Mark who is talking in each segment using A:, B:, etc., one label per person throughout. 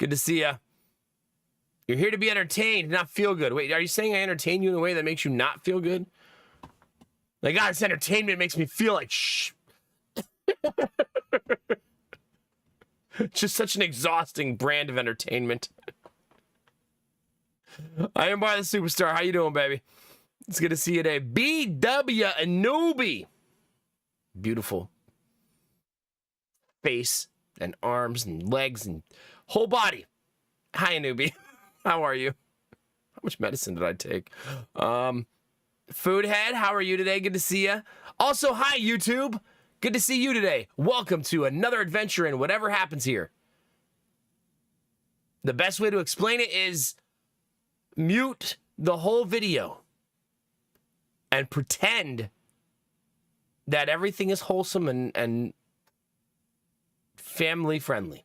A: Good to see ya. You're here to be entertained, not feel good. Wait, are you saying I entertain you in a way that makes you not feel good? Like, God, this entertainment makes me feel like shh. Just such an exhausting brand of entertainment. I am by the superstar. How you doing, baby? It's good to see you today. BW Anubi. Beautiful face and arms and legs and whole body. Hi, Anubi. How are you? How much medicine did I take? Foodhead, how are you today? Good to see you. Also, hi, YouTube. Good to see you today. Welcome to another adventure in whatever happens here. The best way to explain it is mute the whole video and pretend that everything is wholesome and family friendly.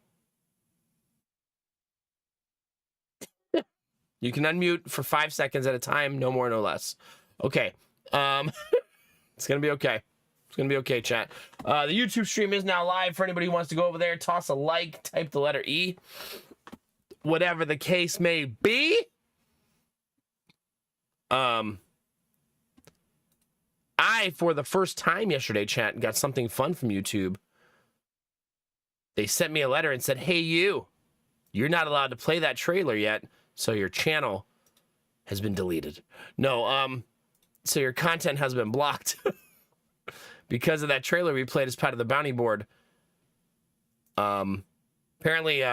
A: You can unmute for 5 seconds at a time, no more, no less. Okay. It's going to be okay. It's going to be okay, chat. The YouTube stream is now live for anybody who wants to go over there. Toss a like, type the letter E. Whatever the case may be. I, for the first time yesterday, chat, got something fun from YouTube. They sent me a letter and said, hey, you're not allowed to play that trailer yet, so your channel has been deleted. No, so your content has been blocked because of that trailer we played as part of the bounty board. Apparently,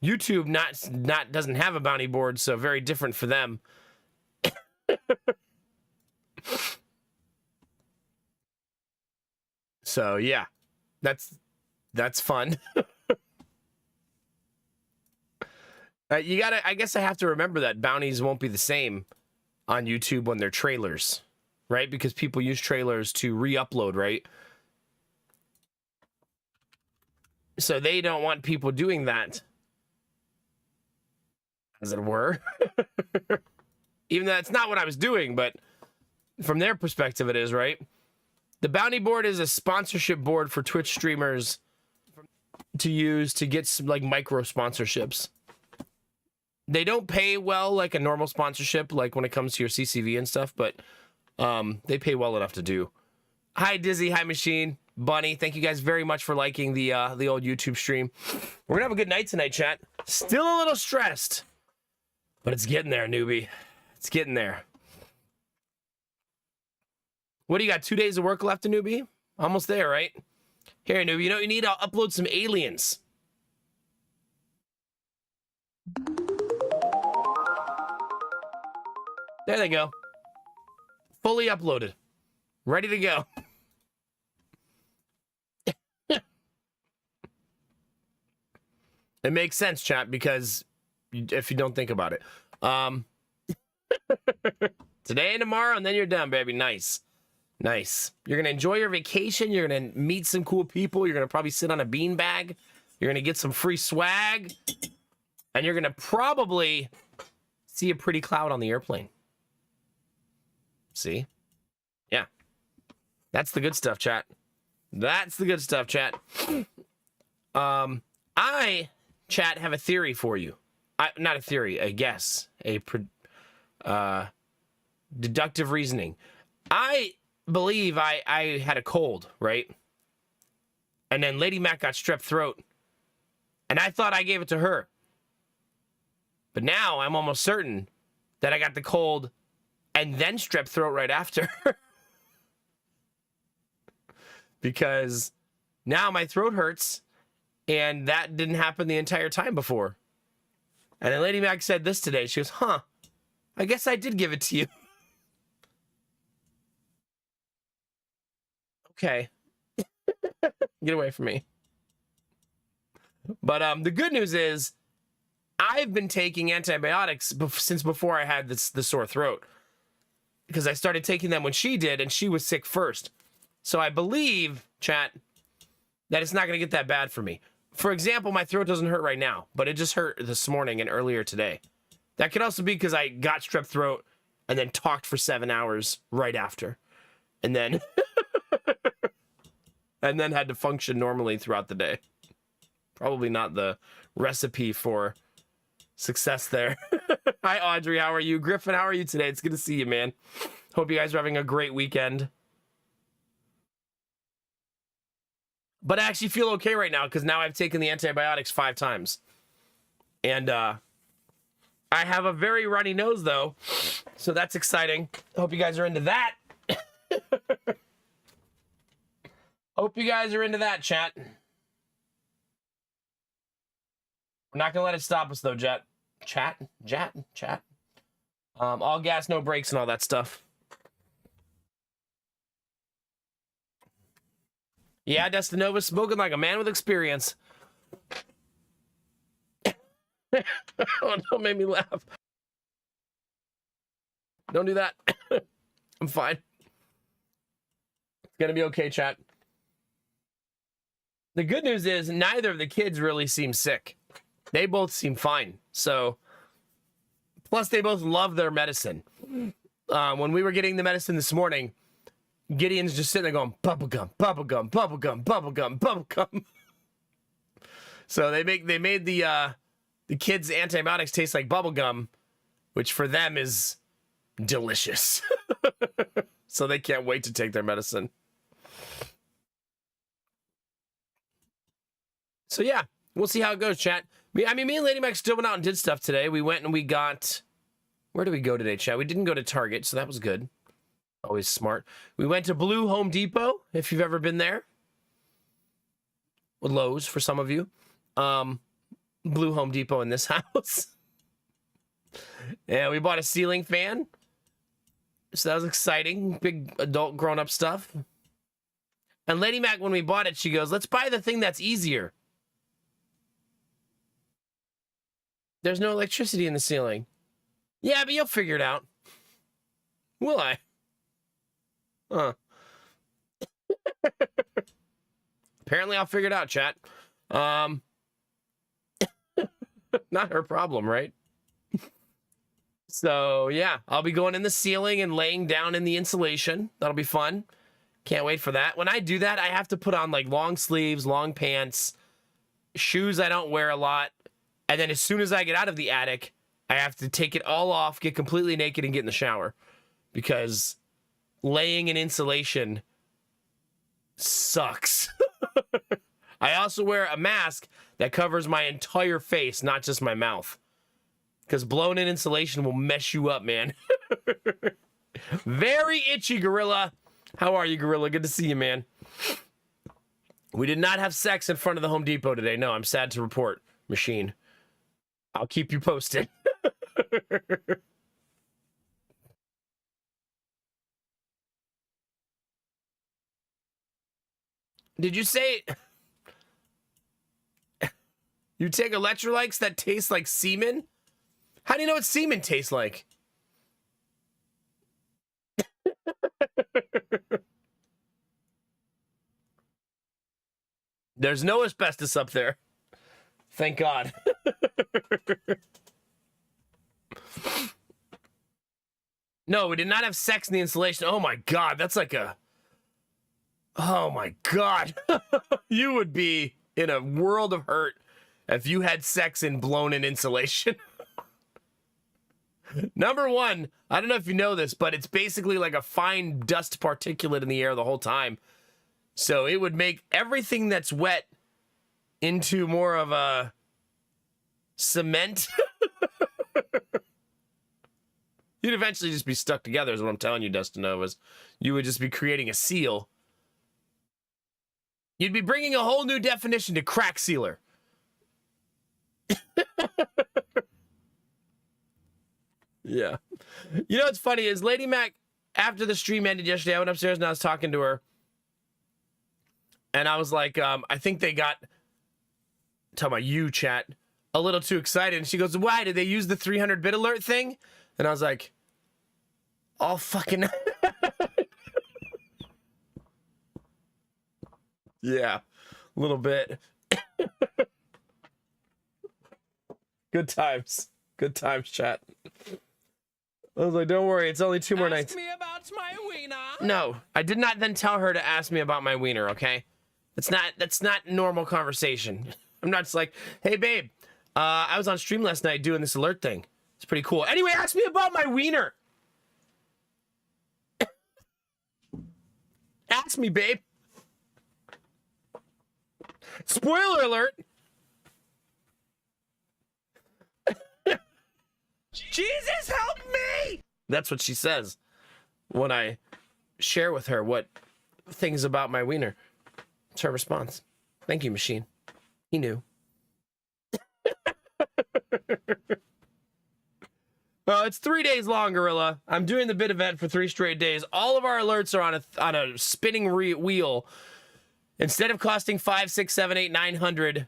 A: YouTube doesn't have a bounty board, so very different for them. So yeah, that's fun. You gotta. I guess I have to remember that bounties won't be the same on YouTube when they're trailers, right? Because people use trailers to re-upload, right? So they don't want people doing that, as it were. Even though that's not what I was doing, but from their perspective, it is, right? The bounty board is a sponsorship board for Twitch streamers to use to get some, like, micro sponsorships. They don't pay well like a normal sponsorship, like when it comes to your CCV and stuff, but they pay well enough to do. Hi, Dizzy. Hi, Machine. Bunny. Thank you guys very much for liking the old YouTube stream. We're going to have a good night tonight, chat. Still a little stressed, but it's getting there, newbie. It's getting there. What do you got? 2 days of work left, newbie? Almost there, right? Here, newbie. You know what you need? I'll upload some aliens. There they go. Fully uploaded. Ready to go. It makes sense, chat, because if you don't think about it. Today and tomorrow, and then you're done, baby. Nice. Nice. You're going to enjoy your vacation. You're going to meet some cool people. You're going to probably sit on a beanbag. You're going to get some free swag. And you're going to probably see a pretty cloud on the airplane. See? Yeah. That's the good stuff, chat. That's the good stuff, chat. I, chat, have a theory for you. Not a theory, a guess. Deductive reasoning. I believe I had a cold, right? And then Lady Mac got strep throat. And I thought I gave it to her. But now I'm almost certain that I got the cold and then strep throat right after. Because now my throat hurts, and that didn't happen the entire time before. And then Lady Mac said this today. She goes, huh, I guess I did give it to you. Okay. Get away from me. But the good news is I've been taking antibiotics since before I had the sore throat. Because I started taking them when she did, and she was sick first. So I believe, chat, that it's not going to get that bad for me. For example, my throat doesn't hurt right now, but it just hurt this morning and earlier today. That could also be because I got strep throat and then talked for 7 hours right after. And then... and then had to function normally throughout the day. Probably not the recipe for success there. Hi, Audrey. How are you? Griffin, how are you today? It's good to see you, man. Hope you guys are having a great weekend. But I actually feel okay right now because now I've taken the antibiotics 5 times. And I have a very runny nose, though. So that's exciting. Hope you guys are into that. Hope you guys are into that, chat. We're not going to let it stop us, though, Chat. All gas, no brakes, and all that stuff. Yeah, Destinova, smoking like a man with experience. Oh, don't make me laugh. Don't do that. I'm fine. It's going to be okay, chat. The good news is neither of the kids really seem sick. They both seem fine. So, plus they both love their medicine. When we were getting the medicine this morning, Gideon's just sitting there going, bubblegum, bubblegum, bubblegum, bubblegum, bubblegum. So they made the kids' antibiotics taste like bubblegum, which for them is delicious. So they can't wait to take their medicine. So yeah, we'll see how it goes, chat. I mean, me and Lady Mac still went out and did stuff today. We went and we got... Where did we go today, chat? We didn't go to Target, so that was good. Always smart. We went to Blue Home Depot, if you've ever been there. With Lowe's, for some of you. Blue Home Depot in this house. And we bought a ceiling fan. So that was exciting. Big adult grown-up stuff. And Lady Mac, when we bought it, she goes, let's buy the thing that's easier. There's no electricity in the ceiling. Yeah, but you'll figure it out. Will I? Huh. Apparently I'll figure it out, chat. Not her problem, right? So, yeah, I'll be going in the ceiling and laying down in the insulation. That'll be fun. Can't wait for that. When I do that, I have to put on, like, long sleeves, long pants, shoes I don't wear a lot. And then as soon as I get out of the attic, I have to take it all off, get completely naked, and get in the shower. Because laying in insulation sucks. I also wear a mask that covers my entire face, not just my mouth. Because blown in insulation will mess you up, man. Very itchy, Gorilla. How are you, Gorilla? Good to see you, man. We did not have sex in front of the Home Depot today. No, I'm sad to report, Machine. I'll keep you posted. Did you say you take electrolytes that taste like semen? How do you know what semen tastes like? There's no asbestos up there. Thank God. No, we did not have sex in the insulation. Oh my God, that's like a... Oh my God. You would be in a world of hurt if you had sex in blown-in insulation. Number one, I don't know if you know this, but it's basically like a fine dust particulate in the air the whole time. So it would make everything that's wet into more of a cement. You'd eventually just be stuck together, is what I'm telling you, Destinovas. You would just be creating a seal. You'd be bringing a whole new definition to crack sealer. Yeah. You know what's funny is Lady Mac, after the stream ended yesterday, I went upstairs and I was talking to her. And I was like, I think they got, talking about you, chat, a little too excited. And she goes, why? Did they use the 300-bit alert thing? And I was like, all fucking... Yeah, a little bit. Good times. Good times, chat. I was like, don't worry, it's only 2 more nights.
B: Ask me about my wiener.
A: No, I did not then tell her to ask me about my wiener, okay? That's not normal conversation. I'm not just like, hey babe, I was on stream last night doing this alert thing. It's pretty cool. Anyway, ask me about my wiener. Ask me, babe. Spoiler alert. Jesus, help me! That's what she says when I share with her what things about my wiener. It's her response. Thank you, machine. He knew. It's 3 days long, Gorilla. I'm doing the bid event for 3 straight days. All of our alerts are on a spinning wheel. Instead of costing 5, 6, 7, 8, 900,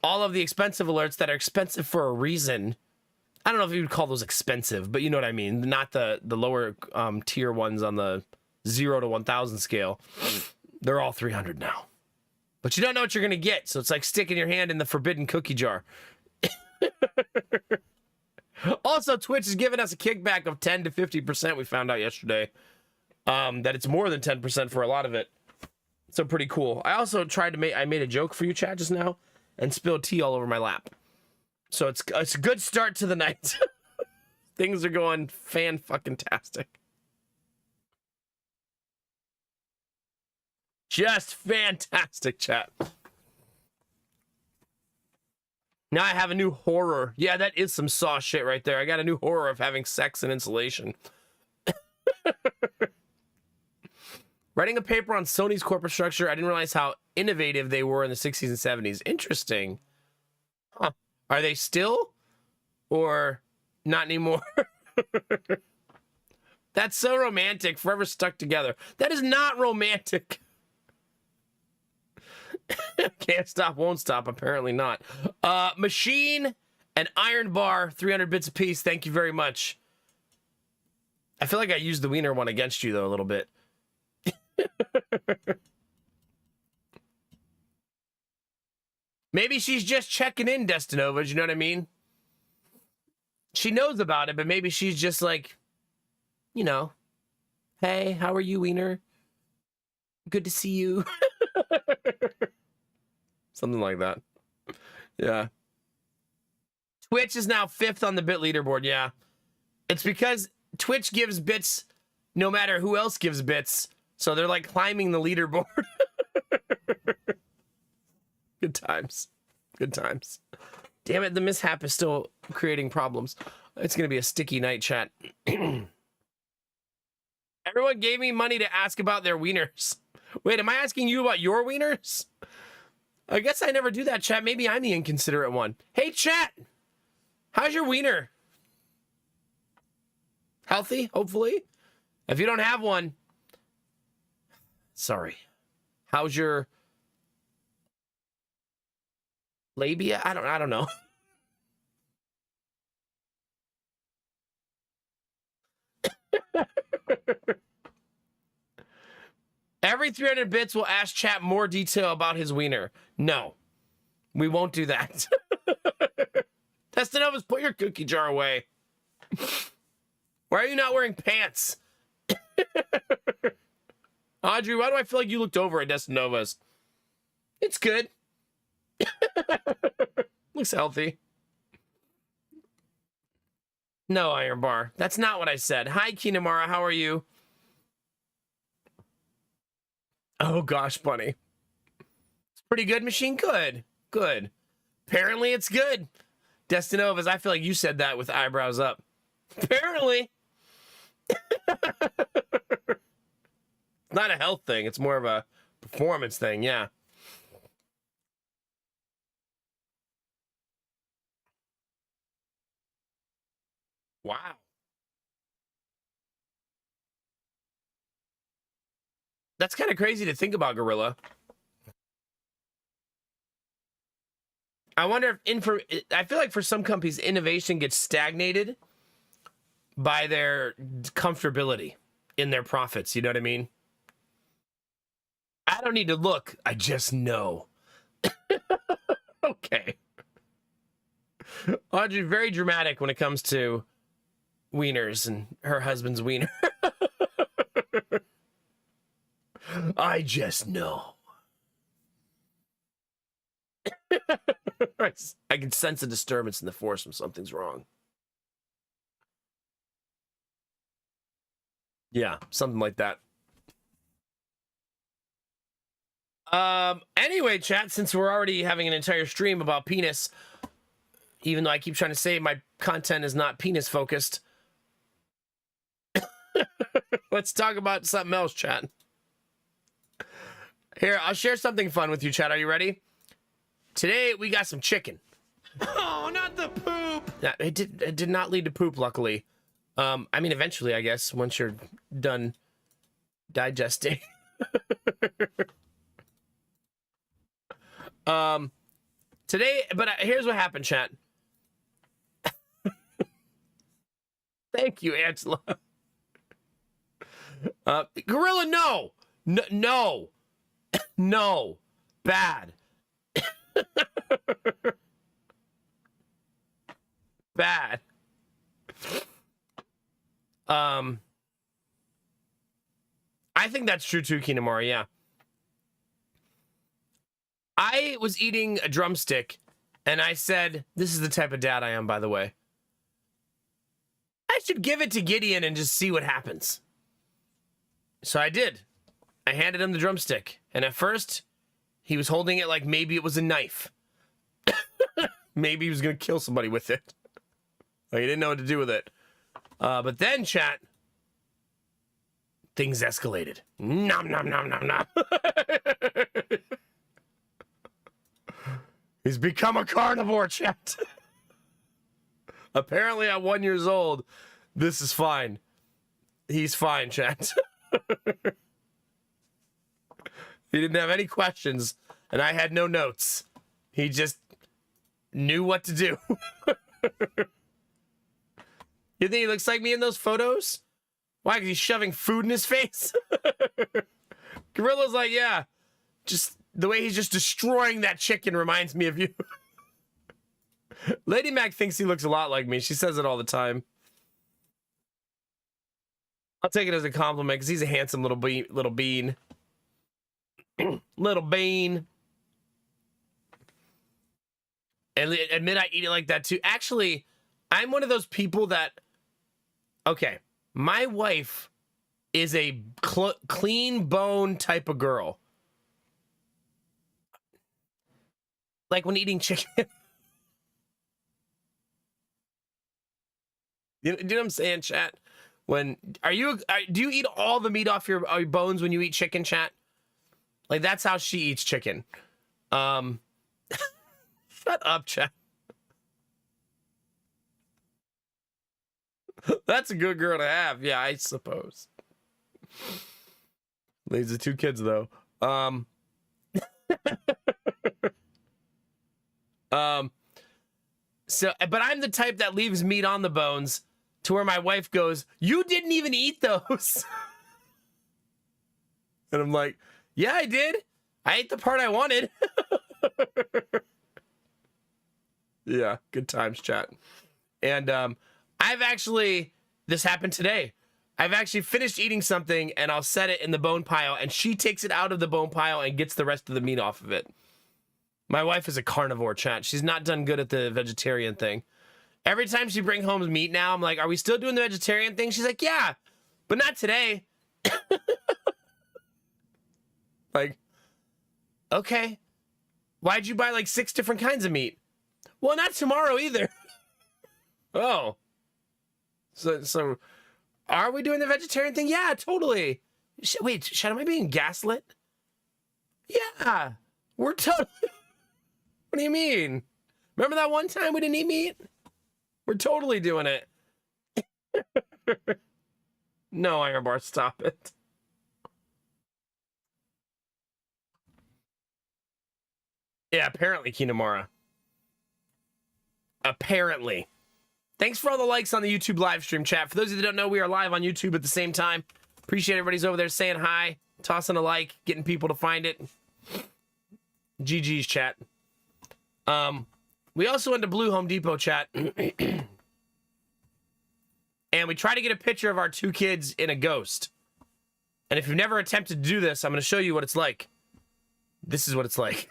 A: all of the expensive alerts that are expensive for a reason. I don't know if you would call those expensive, but you know what I mean. Not the lower tier ones on the 0 to 1,000 scale. They're all 300 now. But you don't know what you're going to get, so it's like sticking your hand in the forbidden cookie jar. Also, Twitch is giving us a kickback of 10 to 50%, we found out yesterday. That it's more than 10% for a lot of it. So pretty cool. I also tried to I made a joke for you, chat, just now, and spilled tea all over my lap. So it's a good start to the night. Things are going fan-fucking-tastic. Just fantastic, chat. Now I have a new horror. Yeah, that is some Saw shit right there. I got a new horror of having sex and insulation. Writing a paper on Sony's corporate structure. I didn't realize how innovative they were in the 60s and 70s. Interesting. Huh. Are they still? Or not anymore? That's so romantic. Forever stuck together. That is not romantic. Can't stop, won't stop. Apparently not. Machine and Iron Bar, 300 bits apiece. Thank you very much. I feel like I used the wiener one against you, though, a little bit. Maybe she's just checking in, Destinova. You know what I mean? She knows about it, but maybe she's just like, you know, hey, how are you, wiener? Good to see you. Something like that. Yeah. Twitch is now 5th on the bit leaderboard. Yeah. It's because Twitch gives bits no matter who else gives bits. So they're like climbing the leaderboard. Good times. Good times. Damn it, the mishap is still creating problems. It's going to be a sticky night, chat. Everyone gave me money to ask about their wieners. Wait, am I asking you about your wieners? I guess I never do that, chat. Maybe I'm the inconsiderate one. Hey, chat. How's your wiener? Healthy, hopefully? If you don't have one, sorry. How's your labia? I don't know. Every 300 bits will ask chat more detail about his wiener. No, we won't do that. Testanova's, put your cookie jar away. Why are you not wearing pants? Audrey, why do I feel like you looked over at Destinova's? It's good. Looks healthy. No, Iron Bar. That's not what I said. Hi, Kinamara. How are you? Oh, gosh, Bunny. It's pretty good, Machine. Good. Good. Apparently, it's good. Destinova's, I feel like you said that with eyebrows up. Apparently. It's not a health thing. It's more of a performance thing. Yeah. Wow. That's kind of crazy to think about, Gorilla. I wonder if I feel like for some companies, innovation gets stagnated by their comfortability in their profits. You know what I mean? I don't need to look. I just know. Okay. Audrey, very dramatic when it comes to wieners and her husband's wiener. I just know. I can sense a disturbance in the force when something's wrong. Yeah, something like that. Anyway, chat, since we're already having an entire stream about penis, even though I keep trying to say my content is not penis focused, let's talk about something else, chat. Here, I'll share something fun with you, chat. Are you ready? Today, we got some chicken.
B: Oh, not the poop!
A: Yeah, it did not lead to poop, luckily. I mean, eventually, I guess, once you're done digesting. Today, but here's what happened, chat. Thank you, Angela. Gorilla, no! No! No! Bad. Bad. I think that's true too, Kinamori, yeah. I was eating a drumstick, and I said, this is the type of dad I am, by the way. I should give it to Gideon and just see what happens. So I did. I handed him the drumstick, and at first, he was holding it like maybe it was a knife. Maybe he was going to kill somebody with it. Like, he didn't know what to do with it. But then, chat, things escalated. Nom, nom, nom, nom, nom. He's become a carnivore, chat. Apparently, at 1 year old, this is fine. He's fine, chat. He didn't have any questions, and I had no notes. He just knew what to do. You think he looks like me in those photos? Why? Because he's shoving food in his face? Gorilla's like, yeah, just the way he's just destroying that chicken reminds me of you. Lady Mac thinks he looks a lot like me. She says it all the time. I'll take it as a compliment because he's a handsome little bean. Little bean. Little bean. And admit I eat it like that too. Actually, I'm one of those people that... Okay, my wife is a clean bone type of girl. Like when eating chicken. You know what I'm saying, chat? Do you eat all the meat off your bones when you eat chicken, chat? Like, that's how she eats chicken. Shut up, chat. That's a good girl to have. Yeah, I suppose. Leaves the 2 kids, though. So, but I'm the type that leaves meat on the bones to where my wife goes, you didn't even eat those. And I'm like, yeah, I did. I ate the part I wanted. Yeah, good times, chat. And this happened today. I've actually finished eating something and I'll set it in the bone pile and she takes it out of the bone pile and gets the rest of the meat off of it. My wife is a carnivore, chat. She's not done good at the vegetarian thing. Every time she brings home meat now, I'm like, are we still doing the vegetarian thing? She's like, yeah, but not today. Like, okay. Why'd you buy like 6 different kinds of meat? Well, not tomorrow either. Oh. So are we doing the vegetarian thing? Yeah, totally. Wait, Shad, am I being gaslit? Yeah, we're totally... What do you mean? Remember that one time we didn't eat meat? We're totally doing it. No, Iron Bar, stop it. Yeah, apparently, Kinamara. Apparently. Thanks for all the likes on the YouTube live stream, chat. For those of you that don't know, we are live on YouTube at the same time. Appreciate everybody's over there saying hi, tossing a like, getting people to find it. GG's, chat. We also went to Blue Home Depot, chat. And we tried to get a picture of our 2 kids in a ghost. And if you've never attempted to do this, I'm going to show you what it's like. This is what it's like.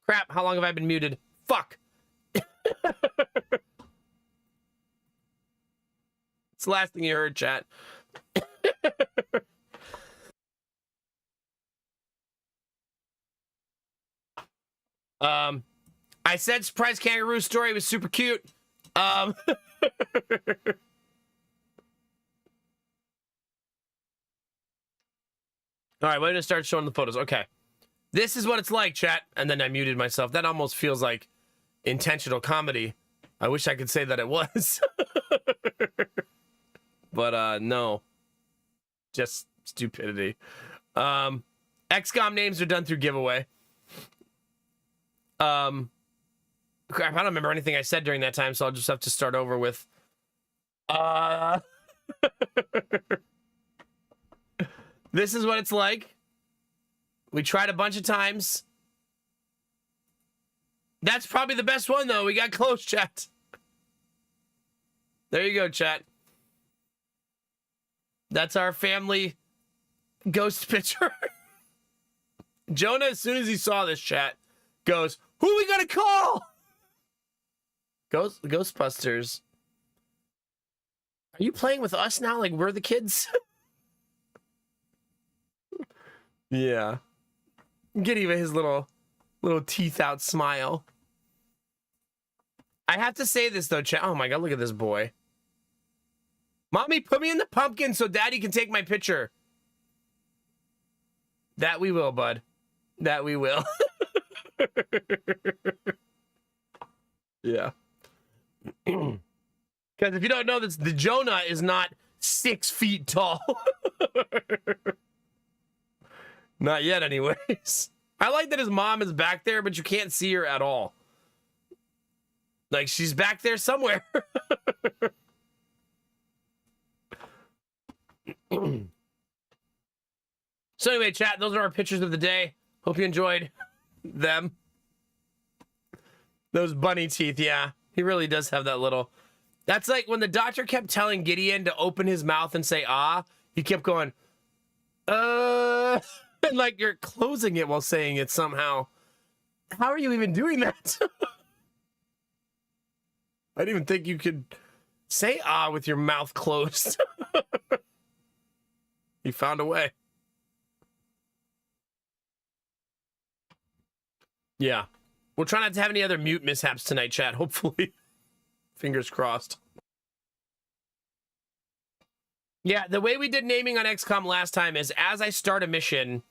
A: Crap, how long have I been muted? Fuck. It's the last thing you heard, chat. I said surprise kangaroo story was super cute. All right, we're gonna start showing the photos. Okay. This is what it's like, chat. And then I muted myself. That almost feels like intentional comedy. I wish I could say that it was. But no. Just stupidity. XCOM names are done through giveaway. Crap, I don't remember anything I said during that time, so I'll just have to start over with this is what it's like. We tried a bunch of times. That's probably the best one, though. We got close, chat. There you go, chat. That's our family ghost picture. Jonah, as soon as he saw this, chat, goes, who are we gonna call? Ghostbusters. Are you playing with us now? Like we're the kids? Yeah. Get even his little teeth out smile. I have to say this though, chat. Oh my god, look at this boy. Mommy, put me in the pumpkin so daddy can take my picture. That we will, bud. That we will. Yeah. Because if you don't know this, the Jonah is not 6 feet tall. Not yet, anyways. I like that his mom is back there, but you can't see her at all. Like, she's back there somewhere. So anyway, chat, those are our pictures of the day. Hope you enjoyed them. Those bunny teeth, yeah. He really does have that little... That's like when the doctor kept telling Gideon to open his mouth and say, ah, he kept going, and like you're closing it while saying it somehow. How are you even doing that? I didn't even think you could say ah with your mouth closed. He found a way. Yeah. We'll try not to have any other mute mishaps tonight, chat. Hopefully. Fingers crossed. Yeah, the way we did naming on XCOM last time is as I start a mission,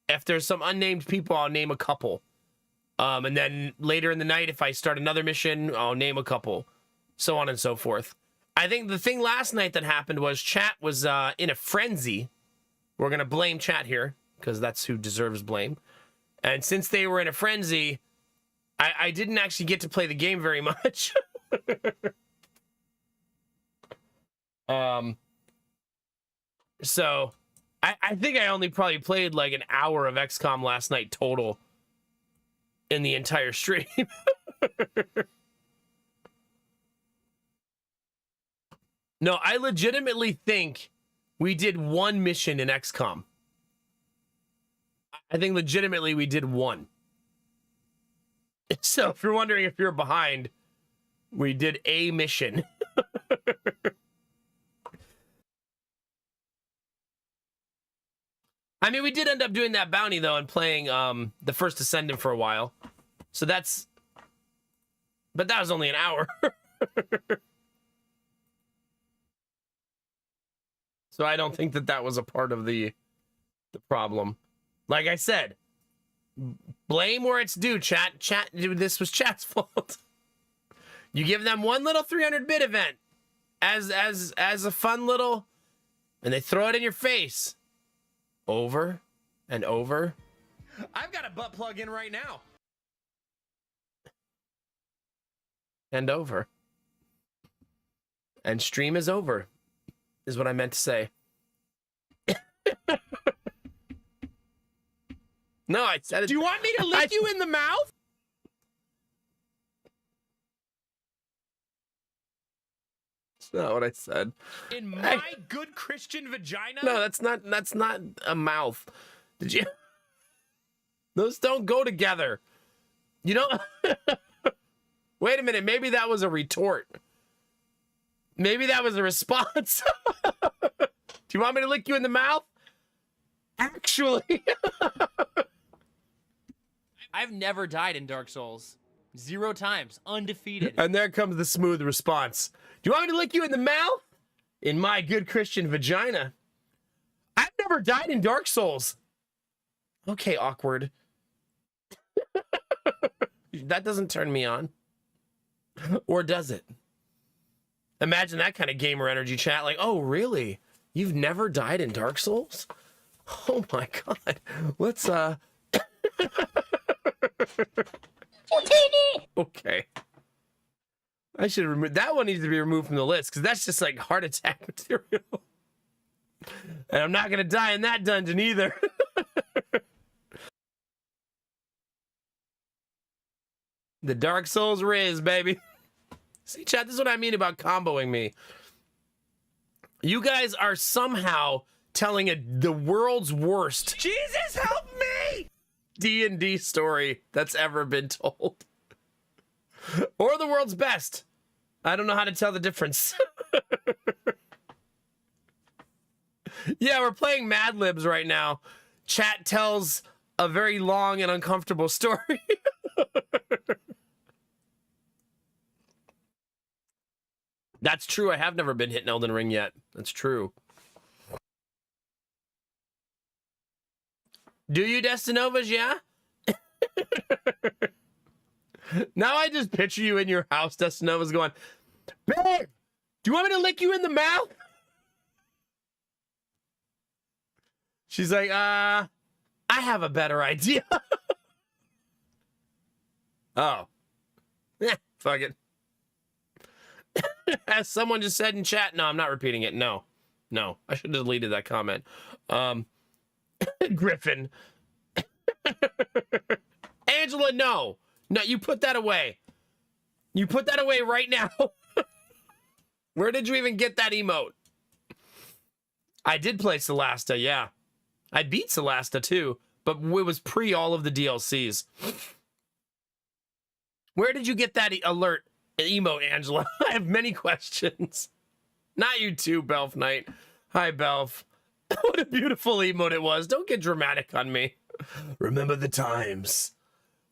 A: if there's some unnamed people, I'll name a couple. And then later in the night, if I start another mission, I'll name a couple. So on and so forth. I think the thing last night that happened was chat was in a frenzy. We're going to blame chat here, because that's who deserves blame. And since they were in a frenzy, I didn't actually get to play the game very much. So I think I only probably played like an hour of XCOM last night total in the entire stream. No, I legitimately think we did one mission in XCOM. I think legitimately we did one. So if you're wondering if you're behind, we did a mission. I mean, we did end up doing that bounty, though, and playing the First Ascendant for a while. So that's... But that was only an hour. So I don't think that that was a part of the problem. Like I said, blame where it's due, chat. Chat, this was chat's fault. You give them one little 300-bit event as a fun little... And they throw it in your face. Over and over.
B: I've got a butt plug in right now.
A: And over. And stream is over, is what I meant to say. No, I said it.
B: Do you want me to lick you in the mouth?
A: That's not what I said.
B: In my good Christian vagina?
A: No, that's not a mouth. Did you? Those don't go together. You know, wait a minute. Maybe that was a retort. Maybe that was a response. Do you want me to lick you in the mouth? Actually.
C: I've never died in Dark Souls. 0 times. Undefeated.
A: And there comes the smooth response. Do you want me to lick you in the mouth? In my good Christian vagina. I've never died in Dark Souls. Okay, awkward. That doesn't turn me on. Or does it? Imagine that kind of gamer energy chat. Like, oh, really? You've never died in Dark Souls? Oh my god. Let's Okay. I should remove that one. Needs to be removed from the list because that's just like heart attack material. And I'm not gonna die in that dungeon either. The Dark Souls Riz, baby. See, chat, this is what I mean about comboing me. You guys are somehow telling the world's worst
B: Jesus, help me!
A: D&D story that's ever been told. Or the world's best. I don't know how to tell the difference. Yeah, we're playing Mad Libs right now. Chat tells a very long and uncomfortable story. That's true. I have never been hit in Elden Ring yet. That's true. Do you, Destinovas? Yeah? Now I just picture you in your house, Destinovas, going, babe, do you want me to lick you in the mouth? She's like, I have a better idea. Oh. Fuck it. As someone just said in chat, no, I'm not repeating it. No, I should have deleted that comment. Griffin. Angela, no, you put that away. You put that away right now. Where did you even get that emote? I did play Solasta, yeah. I beat Solasta too, but it was pre all of the DLCs. Where did you get that alert? Emote, Angela. I have many questions. Not you too, Belf Knight. Hi, Belf. What a beautiful emote it was. Don't get dramatic on me. Remember the times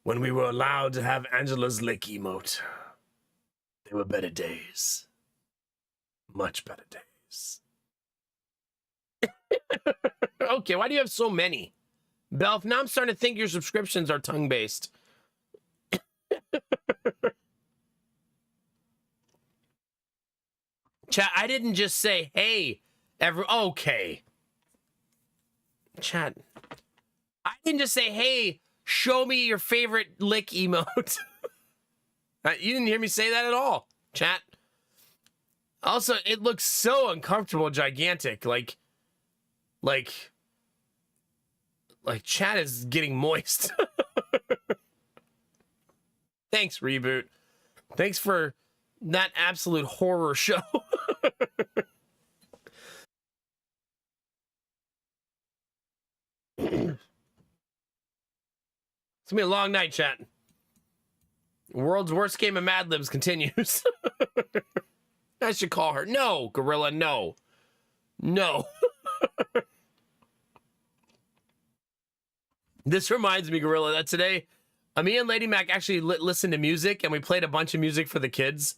A: when we were allowed to have Angela's lick emote. They were better days. Much better days. Okay, why do you have so many? Belf, now I'm starting to think your subscriptions are tongue-based. Chat, I didn't just say, hey, okay. Chat, I didn't just say, hey, show me your favorite lick emote. You didn't hear me say that at all, chat. Also, it looks so uncomfortable, gigantic. Like chat is getting moist. Thanks, Reboot. Thanks for that absolute horror show. It's gonna be a long night, chat. World's worst game of Mad Libs continues. I should call her. No, Gorilla, no. No. This reminds me, Gorilla, that today, me and Lady Mac actually listened to music, and we played a bunch of music for the kids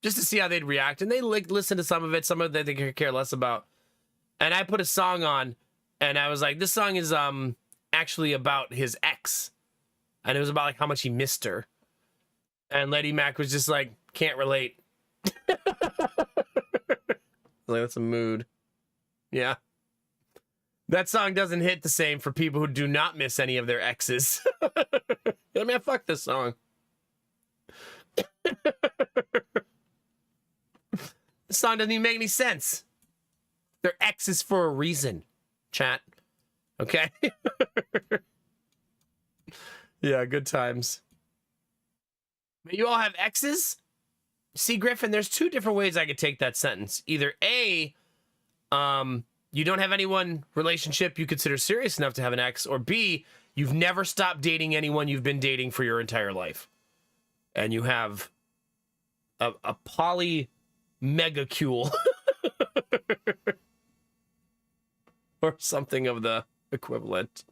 A: just to see how they'd react. And they listened to some of it they could care less about. And I put a song on, and I was like, this song is actually about his ex. And it was about like how much he missed her. And Lady Mac was just like, can't relate. Like, that's a mood. Yeah. That song doesn't hit the same for people who do not miss any of their exes. I mean, fuck this song. This song doesn't even make any sense. They're exes for a reason, chat. Okay? Yeah, good times. But you all have exes? See, Griffin, there's two different ways I could take that sentence. Either A, you don't have anyone relationship you consider serious enough to have an ex, or B, you've never stopped dating anyone you've been dating for your entire life. And you have a poly megacule or something of the equivalent.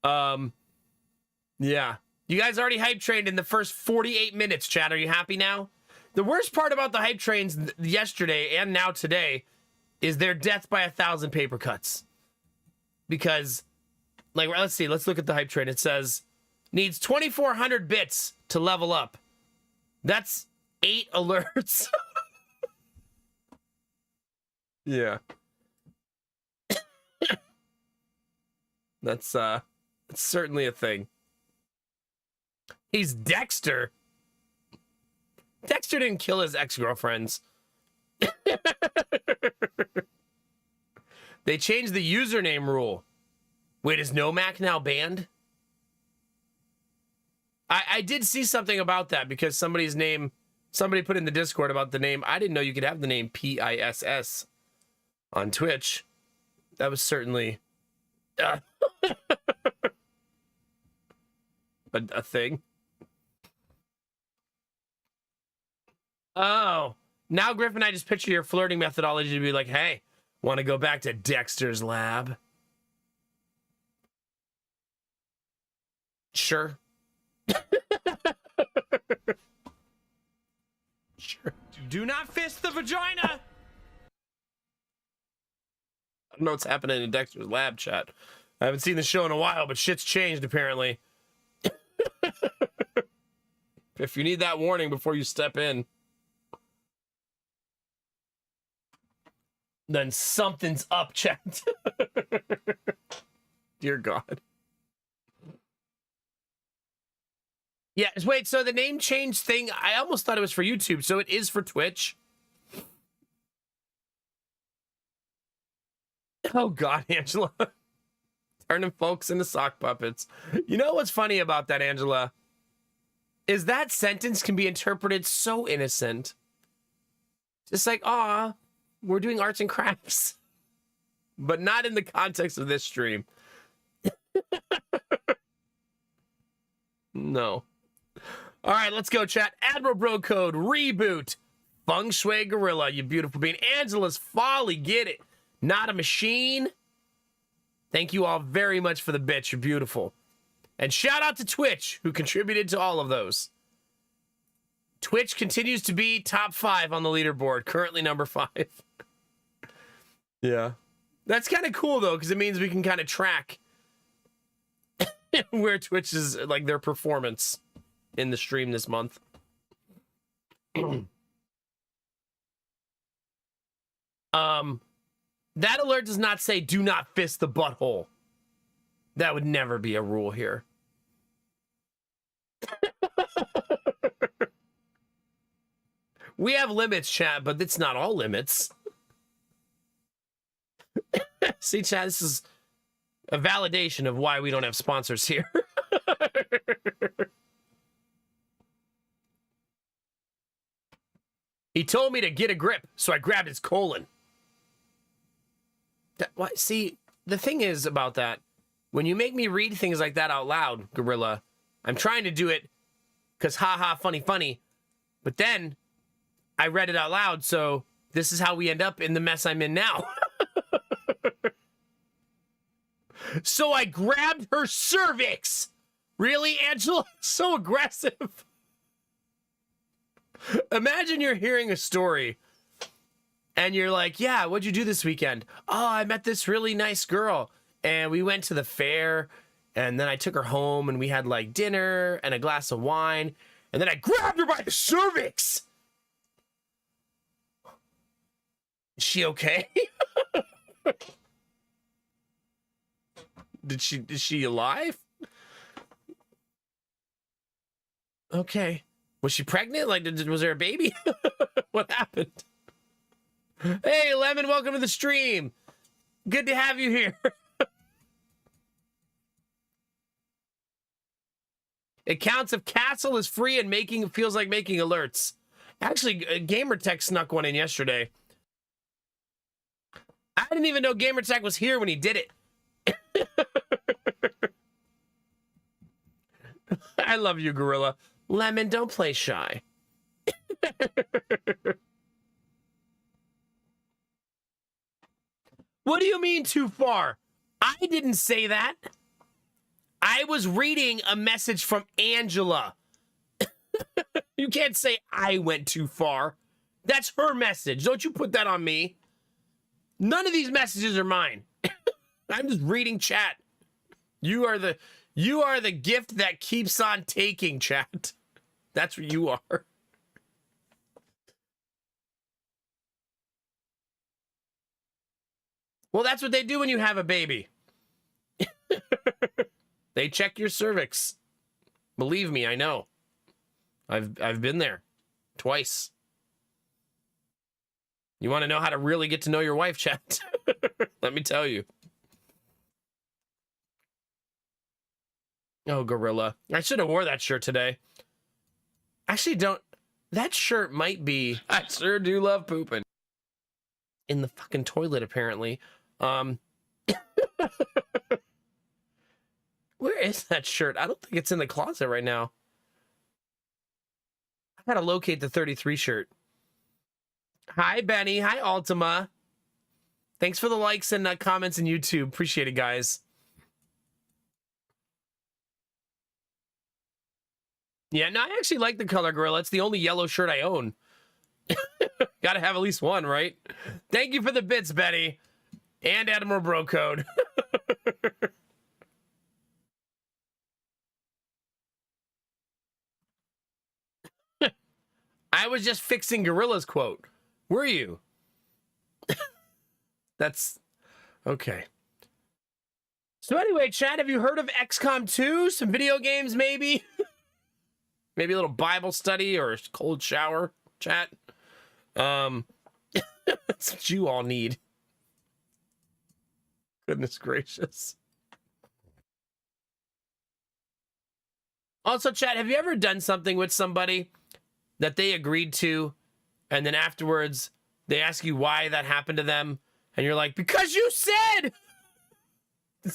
A: Yeah. You guys already hype trained in the first 48 minutes, chat. Are you happy now? The worst part about the hype trains yesterday and now today is their death by 1,000 paper cuts. Because, like, let's see. Let's look at the hype train. It says, needs 2,400 bits to level up. That's 8 alerts. Yeah. That's certainly a thing. He's Dexter. Dexter didn't kill his ex-girlfriends. They changed the username rule. Wait, is Nomac now banned? I did see something about that because somebody put in the Discord about the name. I didn't know you could have the name PISS on Twitch. That was certainly a thing. Oh, now Griffin, I just picture your flirting methodology to be like, hey, want to go back to Dexter's lab? Sure. Sure.
B: Do not fist the vagina.
A: I don't know what's happening in Dexter's lab, chat. I haven't seen the show in a while, but shit's changed apparently. If you need that warning before you step in, then something's up, chat. Dear God. Yeah, wait, so the name change thing, I almost thought it was for YouTube, so it is for Twitch. Oh God, Angela. Turning folks into sock puppets. You know what's funny about that, Angela? Is that sentence can be interpreted so innocent. Just like, aw, we're doing arts and crafts. But not in the context of this stream. No. All right, let's go, chat. Admiral Bro Code, reboot. Feng Shui Gorilla, you beautiful being. Angela's Folly, get it. Not a machine. Thank you all very much for the bits. You're beautiful. And shout out to Twitch, who contributed to all of those. Twitch continues to be top 5 on the leaderboard, currently number 5. Yeah. That's kind of cool, though, because it means we can kind of track where Twitch is, like, their performance in the stream this month. That alert does not say do not fist the butthole. That would never be a rule here. We have limits, chat, but it's not all limits. See, chat, this is a validation of why we don't have sponsors here. He told me to get a grip, so I grabbed his colon. What? See, the thing is about that, when you make me read things like that out loud, Gorilla, I'm trying to do it because haha, funny, funny. But then I read it out loud, so this is how we end up in the mess I'm in now. So I grabbed her cervix. Really, Angela? So aggressive. Imagine you're hearing a story and you're like, yeah, what'd you do this weekend? Oh, I met this really nice girl and we went to the fair and then I took her home and we had like dinner and a glass of wine and then I grabbed her by the cervix. Is she okay? Is she alive? Okay. Was she pregnant? Like, was there a baby? What happened? Hey, Lemon, welcome to the stream. Good to have you here. It counts if Castle is free and feels like making alerts. Actually, Gamertech snuck one in yesterday. I didn't even know Gamertag was here when he did it. I love you, Gorilla. Lemon, don't play shy. What do you mean too far? I didn't say that. I was reading a message from Angela. You can't say I went too far. That's her message. Don't you put that on me. None of these messages are mine. I'm just reading chat. You are the gift that keeps on taking, chat. That's what you are. Well, that's what they do when you have a baby. They check your cervix. Believe me, I know. I've been there twice. You want to know how to really get to know your wife, chat? Let me tell you. Oh, Gorilla. I should have wore that shirt today. Actually, don't. That shirt might be. I sure do love pooping. In the fucking toilet, apparently. Where is that shirt? I don't think it's in the closet right now. I gotta locate the 33 shirt. Hi, Benny. Hi, Ultima. Thanks for the likes and comments in YouTube. Appreciate it, guys. Yeah, no, I actually like the color, Gorilla. It's the only yellow shirt I own. Gotta have at least one, right? Thank you for the bits, Betty. And Admiral Bro Code. I was just fixing Gorilla's quote. Were you? That's okay. So anyway, chat, have you heard of XCOM 2? Some video games, maybe? Maybe a little Bible study or a cold shower, chat. That's what you all need. Goodness gracious. Also, chat, have you ever done something with somebody that they agreed to, and then afterwards they ask you why that happened to them, and you're like, because you said!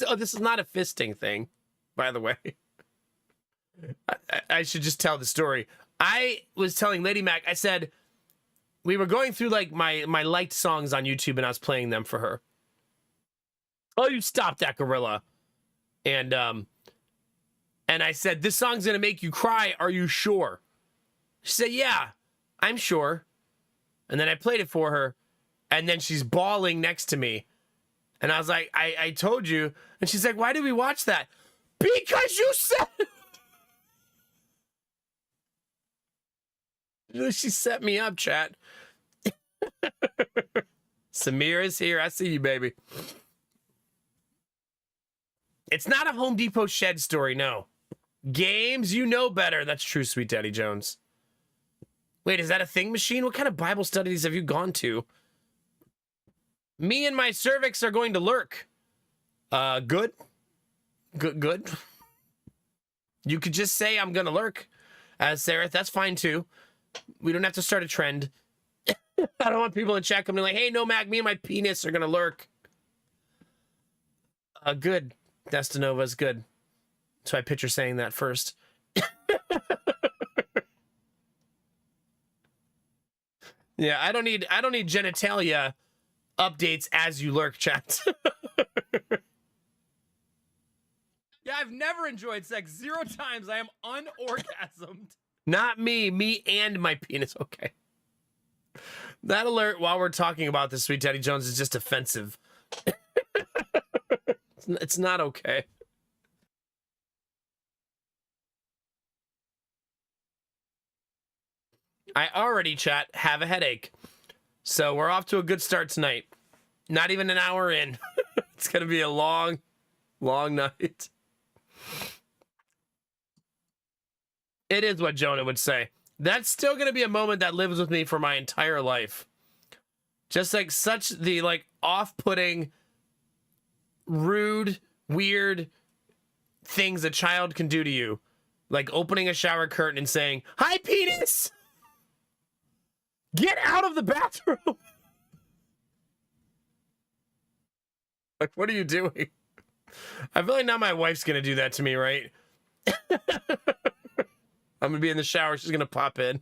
A: Oh, this is not a fisting thing, by the way. I should just tell the story. I was telling Lady Mac, I said, we were going through like my liked songs on YouTube, and I was playing them for her. Oh, you stop that, Gorilla. And I said, this song's gonna make you cry, are you sure? She said, yeah, I'm sure. And then I played it for her, and then she's bawling next to me. And I was like, I told you. And she's like, why did we watch that? Because you said She set me up, chat. Samir is here. I see you, baby. It's not a Home Depot shed story, no. Games, you know better. That's true, Sweet Daddy Jones. Wait, is that a thing machine? What kind of Bible studies have you gone to? Me and my cervix are going to lurk. Good. Good. You could just say I'm gonna lurk. Sarah, that's fine too. We don't have to start a trend. I don't want people in chat coming like, hey, no, Mac, me and my penis are gonna lurk. Good. Destinova's good. So I picture saying that first. Yeah, I don't need genitalia updates as you lurk, chat.
C: Yeah, I've never enjoyed sex 0 times. I am unorgasmed.
A: Not me and my penis. Okay. That alert while we're talking about this, Sweet Daddy Jones, is just offensive. It's not okay. I already, chat, have a headache. So we're off to a good start tonight. Not even an hour in. It's going to be a long, long night. It is what Jonah would say. That's still going to be a moment that lives with me for my entire life. Just like such the like off-putting, rude, weird things a child can do to you. Like opening a shower curtain and saying, "Hi, penis! Get out of the bathroom!" Like, what are you doing? I feel like now my wife's gonna do that to me, right? I'm gonna be in the shower. She's gonna pop in.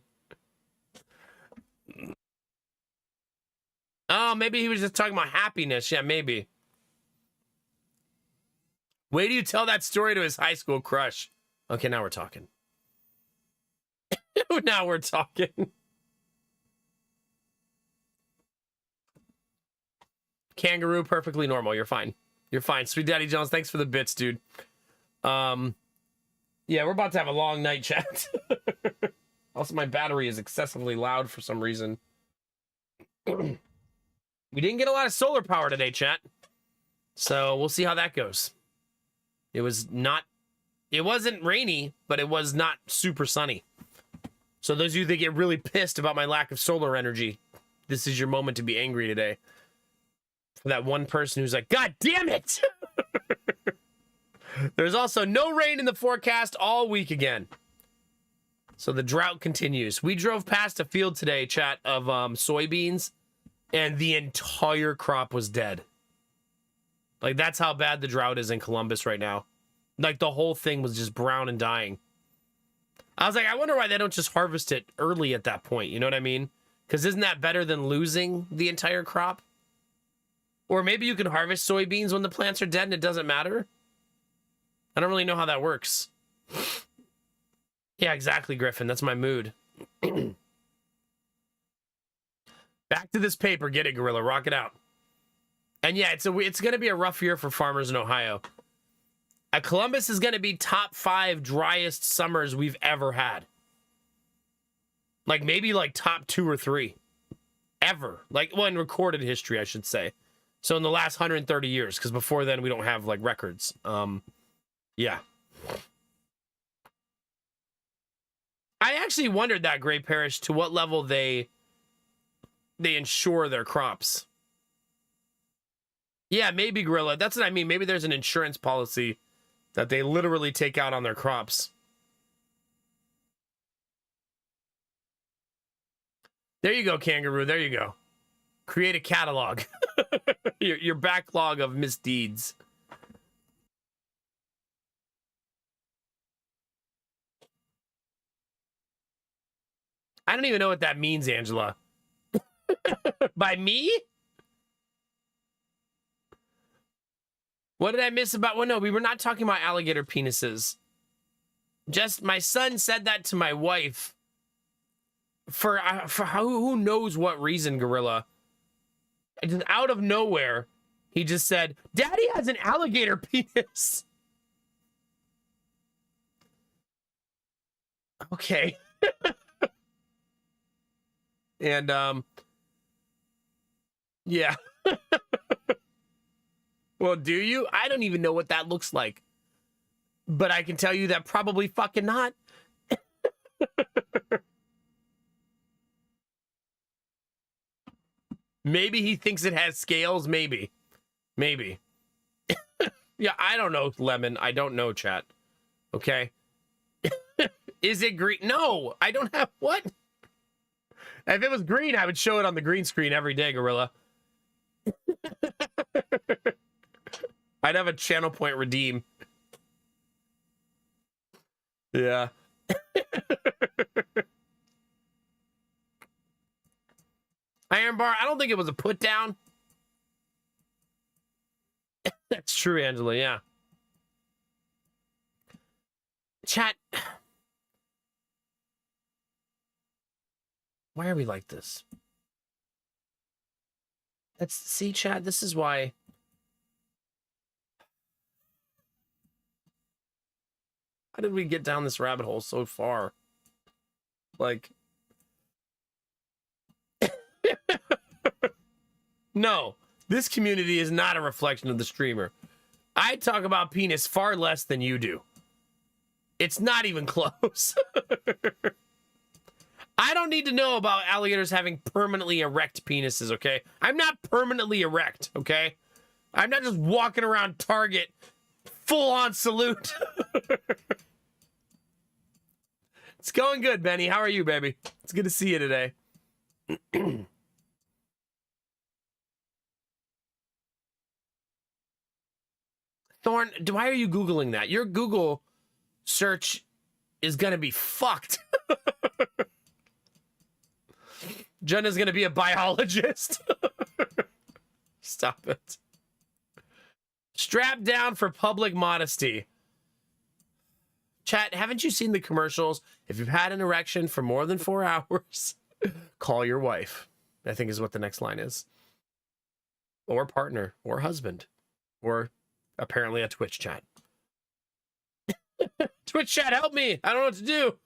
A: Oh, maybe he was just talking about happiness. Yeah, maybe. Wait till you tell that story to his high school crush. Okay, now we're talking. Now we're talking. Kangaroo, perfectly normal. You're fine. You're fine. Sweet Daddy Jones, thanks for the bits, dude. Yeah, we're about to have a long night, chat. Also, my battery is excessively loud for some reason. We didn't get a lot of solar power today, chat. So we'll see how that goes. It wasn't rainy, but it was not super sunny. So those of you that get really pissed about my lack of solar energy, this is your moment to be angry today. For that one person who's like, God damn it! There's also no rain in the forecast all week again. So the drought continues. We drove past a field today, chat, of soybeans, and the entire crop was dead. Like, that's how bad the drought is in Columbus right now. Like, the whole thing was just brown and dying. I was like, I wonder why they don't just harvest it early at that point. You know what I mean? Because isn't that better than losing the entire crop? Or maybe you can harvest soybeans when the plants are dead and it doesn't matter. I don't really know how that works. Yeah, exactly, Griffin. That's my mood. Back to this paper. Get it, Gorilla. Rock it out. And yeah, it's going to be a rough year for farmers in Ohio. Columbus is going to be top 5 driest summers we've ever had. Like, maybe like top 2 or 3. Ever. Like, well, in recorded history, I should say. So in the last 130 years, because before then we don't have like records. Yeah. I actually wondered that, Gray Parish, to what level they insure their crops. Yeah, maybe, Gorilla. That's what I mean. Maybe there's an insurance policy that they literally take out on their crops. There you go, Kangaroo. There you go. Create a catalog. your backlog of misdeeds. I don't even know what that means, Angela. By me? What did I miss about? Well, no, we were not talking about alligator penises. Just my son said that to my wife for who knows what reason, Gorilla. Just out of nowhere, he just said, Daddy has an alligator penis. Okay. And, yeah. Well, do you? I don't even know what that looks like. But I can tell you that probably fucking not. Maybe he thinks it has scales. Maybe. Maybe. Yeah, I don't know, Lemon. I don't know, chat. Okay. Is it green? No, I don't have what? If it was green, I would show it on the green screen every day, Gorilla. I'd have a channel point redeem. Yeah. Iron Bar, I don't think it was a put down. That's true, Angela, yeah. Chat. Why are we like this? See, chat, this is why. How did we get down this rabbit hole so far? Like, no, this community is not a reflection of the streamer. I talk about penis far less than you do. It's not even close. I don't need to know about alligators having permanently erect penises, okay? I'm not permanently erect, okay? I'm not just walking around Target full-on salute. It's going good, Benny. How are you, baby? It's good to see you today. Thorn, why are you Googling that? Your Google search is going to be fucked. Jenna's going to be a biologist. Stop it. Strap down for public modesty. Chat, haven't you seen the commercials? If you've had an erection for more than 4 hours, call your wife. I think is what the next line is. Or partner, or husband, or apparently a Twitch chat. Twitch chat, help me. I don't know what to do.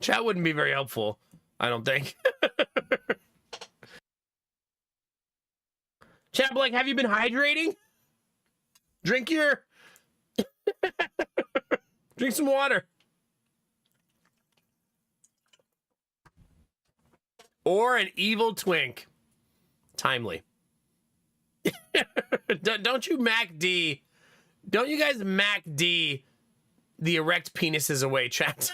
A: Chat wouldn't be very helpful, I don't think. Chat, like, have you been hydrating? Drink some water. Or an evil twink. Timely. Don't you MacD? Don't you guys MacD the erect penises away, chat?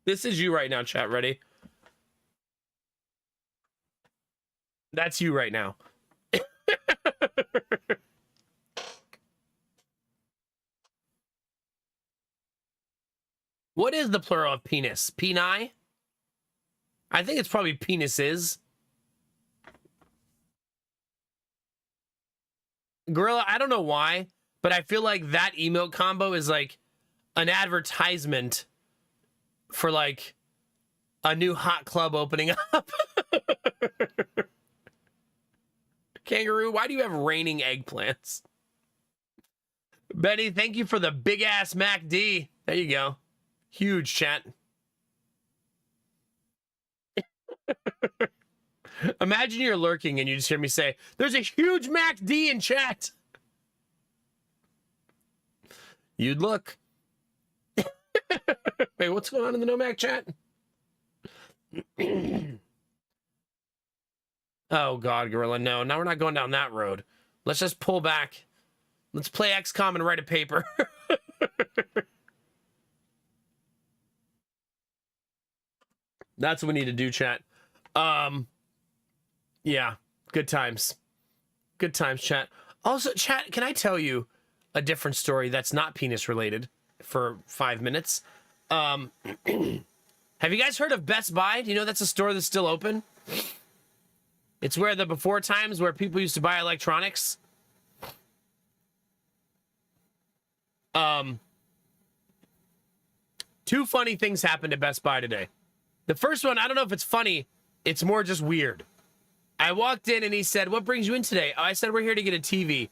A: This is you right now, chat. Ready? That's you right now. What is the plural of penis? Peni? I think it's probably penises. Gorilla, I don't know why, but I feel like that emote combo is like an advertisement for like a new hot club opening up. Kangaroo, why do you have raining eggplants? Betty, thank you for the big ass MacD. There you go. Huge, chat. Imagine you're lurking and you just hear me say, there's a huge MacD in chat. You'd look. Wait, what's going on in the Nomac chat? Oh, God, Gorilla. No, now we're not going down that road. Let's just pull back. Let's play XCOM and write a paper. That's what we need to do, chat. Yeah, good times. Good times, chat. Also, chat, can I tell you a different story that's not penis related for 5 minutes? Have you guys heard of Best Buy? Do you know that's a store that's still open? It's where the before times where people used to buy electronics. Two funny things happened at Best Buy today. The first one, I don't know if it's funny. It's more just weird. I walked in and he said, what brings you in today? Oh, I said, we're here to get a TV.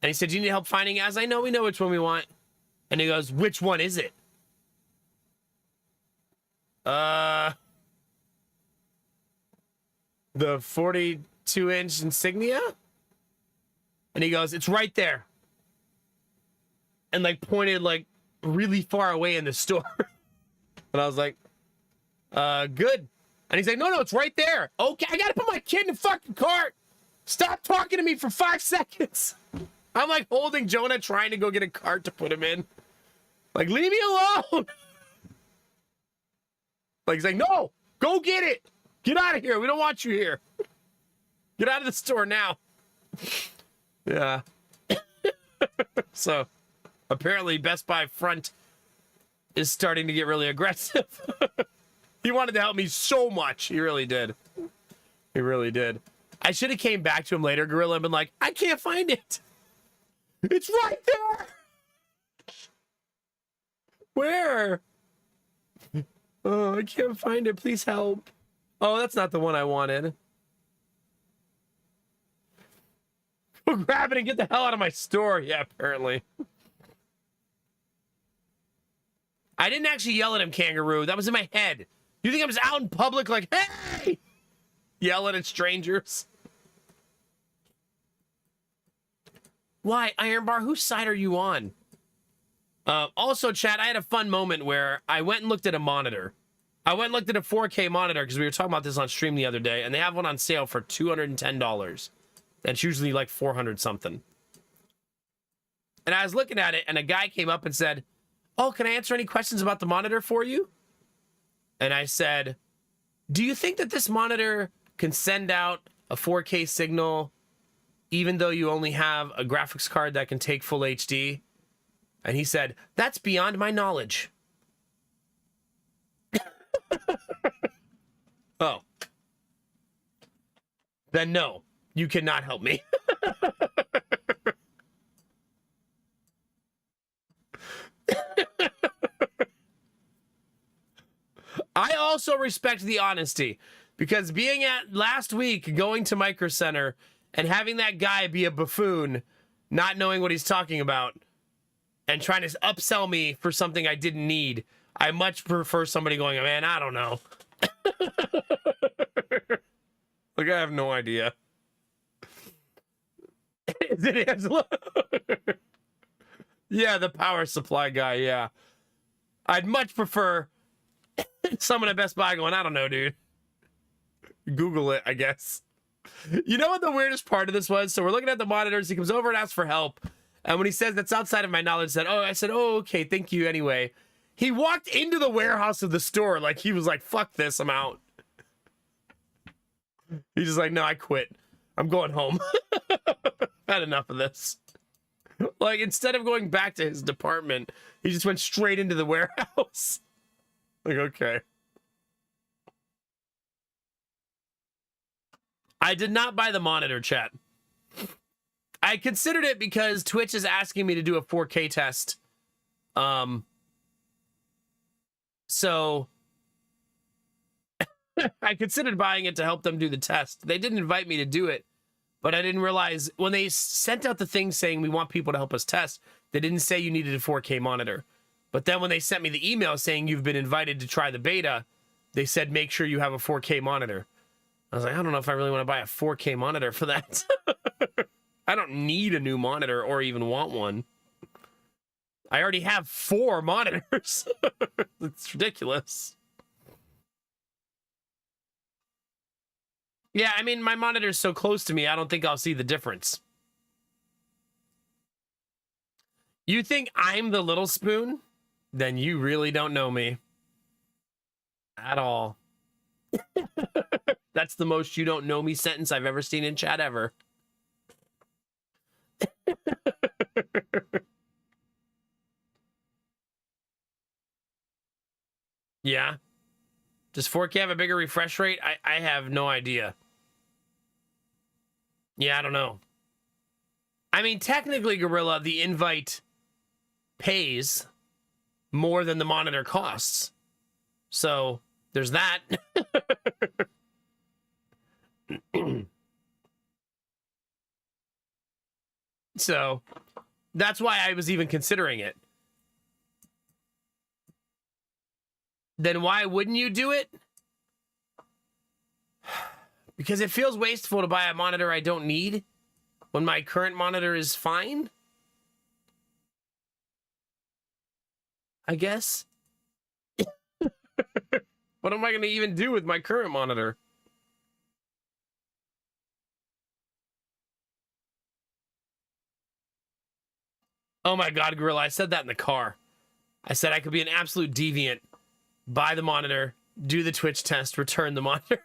A: And he said, do you need help finding it? I was like, no, we know which one we want. And he goes, which one is it? The 42-inch Insignia? And he goes, it's right there. And like pointed like really far away in the store. And I was like, good. And he's like, no, it's right there. Okay, I gotta put my kid in the fucking cart. Stop talking to me for 5 seconds. I'm like holding Jonah, trying to go get a cart to put him in. Like, leave me alone. Like, he's like, no, go get it. Get out of here. We don't want you here. Get out of the store now. Yeah. So, apparently Best Buy front is starting to get really aggressive. He wanted to help me so much. He really did. He really did. I should have came back to him later, Gorilla, and been like, I can't find it. It's right there. Where? Oh, I can't find it. Please help. Oh, that's not the one I wanted. Go grab it and get the hell out of my store. Yeah, apparently. I didn't actually yell at him, Kangaroo. That was in my head. You think I was out in public like, hey! Yelling at strangers? Why, Iron Bar? Whose side are you on? Also, chat, I had a fun moment where I went and looked at a monitor. I went and looked at a 4K monitor because we were talking about this on stream the other day, and they have one on sale for $210. That's usually like 400 something. And I was looking at it, and a guy came up and said, oh, can I answer any questions about the monitor for you? and I said, do you think that this monitor can send out a 4K signal even though you only have a graphics card that can take full HD? And he said, that's beyond my knowledge. Oh. Then no, you cannot help me. I also respect the honesty, because being at last week, going to Micro Center and having that guy be a buffoon, not knowing what he's talking about, and trying to upsell me for something I didn't need, I much prefer somebody going, man, I don't know. Like, I have no idea. Is it Angela? Yeah, the power supply guy, yeah. I'd much prefer someone at Best Buy going, I don't know, dude. Google it, I guess. You know what the weirdest part of this was? So we're looking at the monitors. He comes over and asks for help. And when he says that's outside of my knowledge, I said, oh, okay, thank you anyway. He walked into the warehouse of the store like he was like, fuck this, I'm out. He's just like, no, I quit. I'm going home. Had enough of this. Like, instead of going back to his department, he just went straight into the warehouse. Like, okay. I did not buy the monitor, chat. I considered it because Twitch is asking me to do a 4K test. So I considered buying it to help them do the test. They didn't invite me to do it, but I didn't realize when they sent out the thing saying we want people to help us test, they didn't say you needed a 4K monitor. But then when they sent me the email saying you've been invited to try the beta, they said make sure you have a 4K monitor. I was like, I don't know if I really want to buy a 4K monitor for that. I don't need a new monitor or even want one. I already have 4 monitors. It's ridiculous. Yeah, I mean, my monitor's so close to me, I don't think I'll see the difference. You think I'm the little spoon? Then you really don't know me. At all. That's the most you don't know me sentence I've ever seen in chat ever. Yeah. Does 4K have a bigger refresh rate? I have no idea. Yeah, I don't know. I mean, technically, Gorilla, the invite pays more than the monitor costs. So, there's that. So, that's why I was even considering it. Then why wouldn't you do it? Because it feels wasteful to buy a monitor I don't need when my current monitor is fine. I guess. What am I going to even do with my current monitor? Oh my God, Gorilla, I said that in the car. I said I could be an absolute deviant. Buy the monitor, do the Twitch test, return the monitor.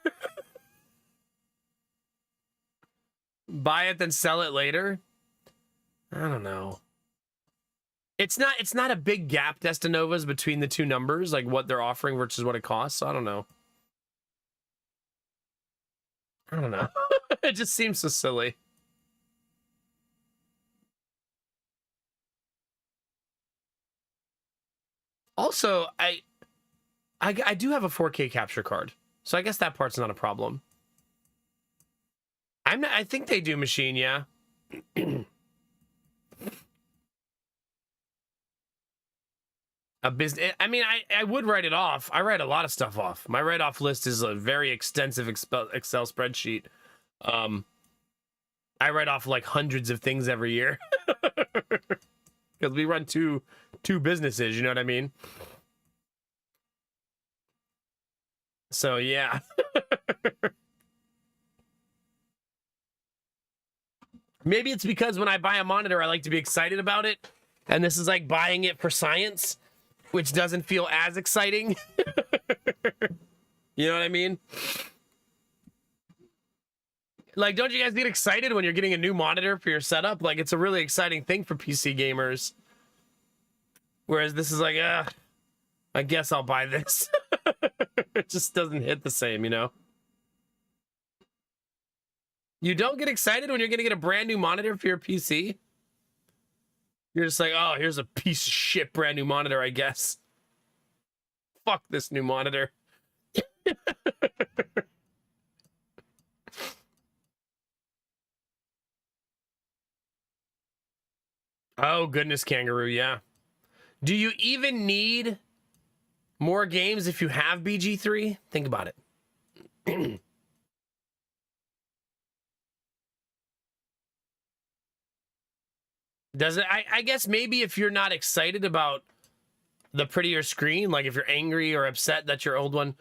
A: Buy it, then sell it later? I don't know. It's not a big gap, Destinovas, between the two numbers, like what they're offering versus what it costs. So I don't know. I don't know. It just seems so silly. Also, I do have a 4K capture card, so I guess that part's not a problem. I think they do machine, yeah. A business. I mean, I would write it off. I write a lot of stuff off. My write-off list is a very extensive Excel spreadsheet. I write off like hundreds of things every year because we run two businesses. You know what I mean? So yeah. Maybe it's because when I buy a monitor, I like to be excited about it, and this is like buying it for science. which doesn't feel as exciting. You know what I mean? Like, don't you guys get excited when you're getting a new monitor for your setup? Like, it's a really exciting thing for PC gamers. Whereas this is like, I guess I'll buy this. It just doesn't hit the same, you know? You don't get excited when you're going to get a brand new monitor for your PC? You're just like, oh, here's a piece of shit brand new monitor, I guess. Fuck this new monitor. Oh, goodness, Kangaroo, yeah. Do you even need more games if you have BG3? Think about it. Does it? I guess maybe if you're not excited about the prettier screen, like if you're angry or upset that your old one...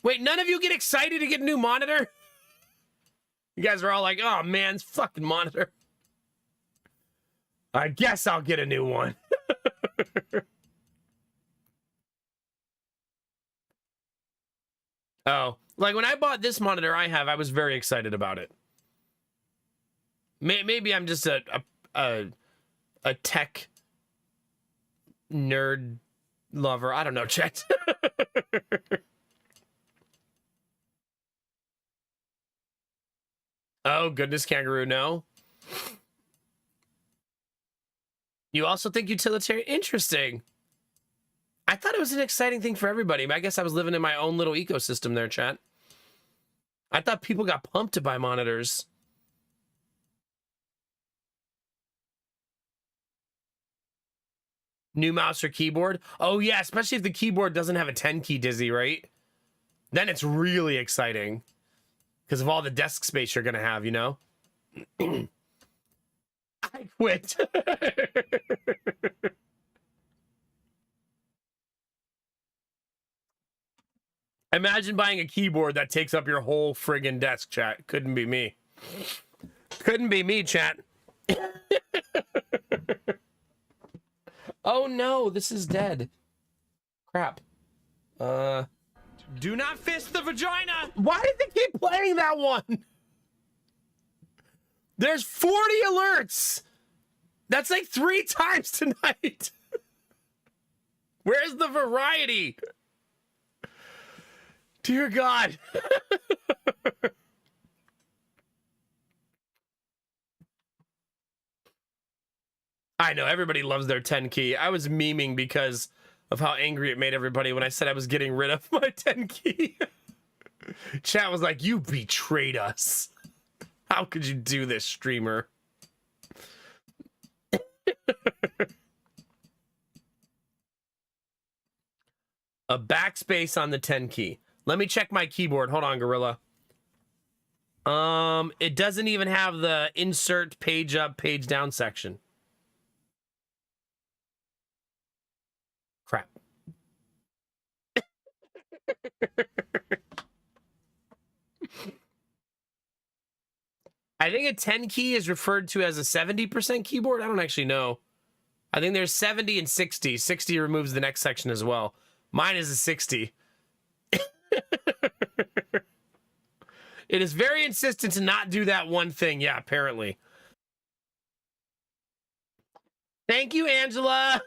A: Wait, none of you get excited to get a new monitor? You guys are all like, oh, man, it's fucking monitor. I guess I'll get a new one. Oh, like when I bought this monitor I have, I was very excited about it. Maybe I'm just a tech nerd lover. I don't know, Chet. Oh, goodness, Kangaroo, no. You also think utilitarian? Interesting. I thought it was an exciting thing for everybody. I guess I was living in my own little ecosystem there, chat. I thought people got pumped to buy monitors. New mouse or keyboard? Oh, yeah, especially if the keyboard doesn't have a 10-key dizzy, right? Then it's really exciting. Because of all the desk space you're going to have, you know? I quit. Imagine buying a keyboard that takes up your whole friggin' desk, chat. Couldn't be me. Couldn't be me, chat. Oh no, this is dead. Crap.
B: Do not fist the vagina!
A: Why did they keep playing that one? There's 40 alerts. That's like 3 times tonight. Where's the variety? Dear God. I know, everybody loves their 10 key. I was memeing because of how angry it made everybody when I said I was getting rid of my 10 key. Chat was like, you betrayed us. How could you do this, streamer? A backspace on the 10 key. Let me check my keyboard. Hold on, Gorilla. It doesn't even have the insert page up, page down section. Crap. I think a 10 key is referred to as a 70% keyboard. I don't actually know. I think there's 70 and 60. 60 removes the next section as well. Mine is a 60. It is very insistent to not do that one thing. Yeah, apparently. Thank you, Angela.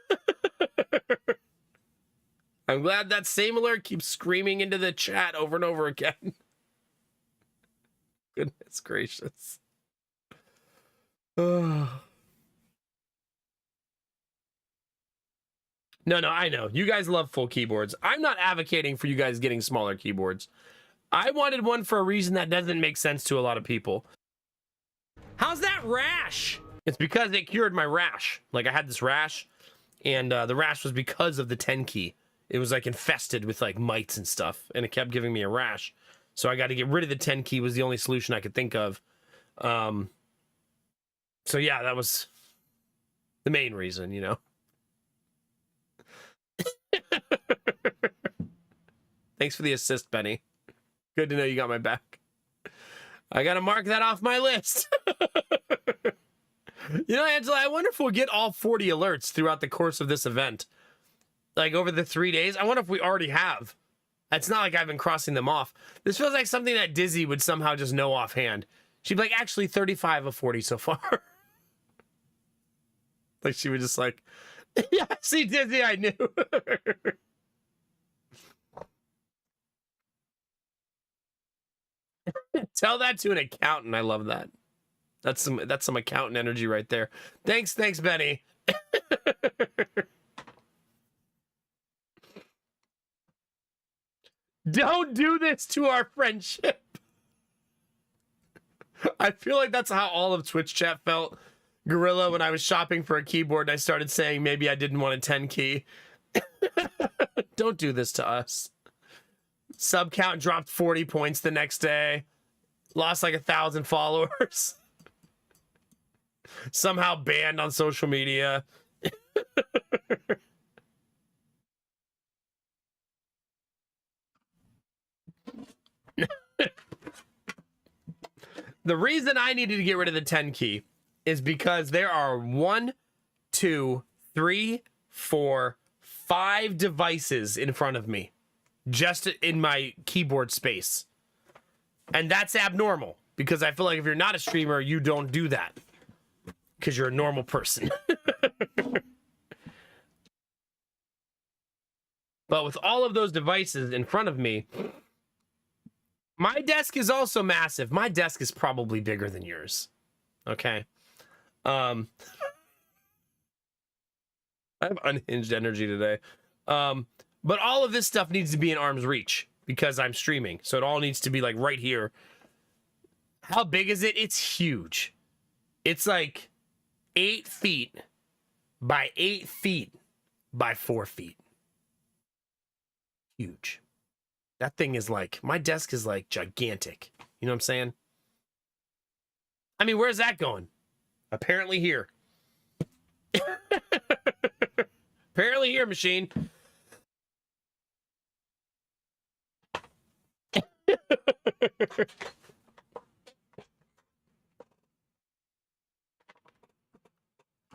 A: I'm glad that same alert keeps screaming into the chat over and over again. Goodness gracious. No, I know. You guys love full keyboards. I'm not advocating for you guys getting smaller keyboards. I wanted one for a reason that doesn't make sense to a lot of people.
B: How's that rash?
A: It's because it cured my rash. Like, I had this rash, and the rash was because of the 10 key. It was, like, infested with, like, mites and stuff, and it kept giving me a rash. So I got to get rid of the 10 key was the only solution I could think of. So, yeah, that was the main reason, you know? Thanks for the assist, Benny. Good to know you got my back. I gotta mark that off my list. You know, Angela, I wonder if we'll get all 40 alerts throughout the course of this event. Like over the 3 days. I wonder if we already have. It's not like I've been crossing them off. This feels like something that Dizzy would somehow just know offhand. She'd be like, actually 35 of 40 so far. Like she would just like, yeah, see Dizzy, I knew. Tell that to an accountant. I love that. That's some accountant energy right there. Thanks, Benny. Don't do this to our friendship. I feel like that's how all of Twitch chat felt. Gorilla, when I was shopping for a keyboard and I started saying maybe I didn't want a 10 key. Don't do this to us. Sub count dropped 40 points the next day. Lost like 1,000 followers. Somehow banned on social media. The reason I needed to get rid of the 10 key is because there are 1, 2, 3, 4, 5 devices in front of me, just in my keyboard space. And that's abnormal because I feel like if you're not a streamer, you don't do that because you're a normal person. But with all of those devices in front of me, my desk is also massive. My desk is probably bigger than yours. Okay. I have unhinged energy today. But all of this stuff needs to be in arm's reach because I'm streaming. So it all needs to be like right here. How big is it? It's huge. It's like 8 feet by 8 feet by 4 feet. Huge. That thing is like, my desk is like gigantic. You know what I'm saying? I mean, where's that going? Apparently here. Apparently here, machine.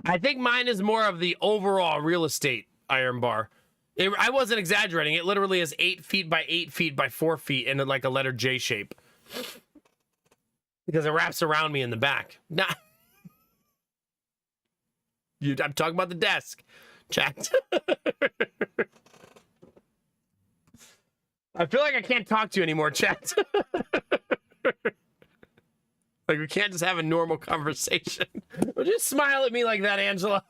A: I think mine is more of the overall real estate iron bar. I wasn't exaggerating. It literally is 8 feet by 8 feet by 4 feet in like a letter J shape. Because it wraps around me in the back. Nah. I'm talking about the desk. Chat. I feel like I can't talk to you anymore, chat. Like we can't just have a normal conversation. Just smile at me like that, Angela.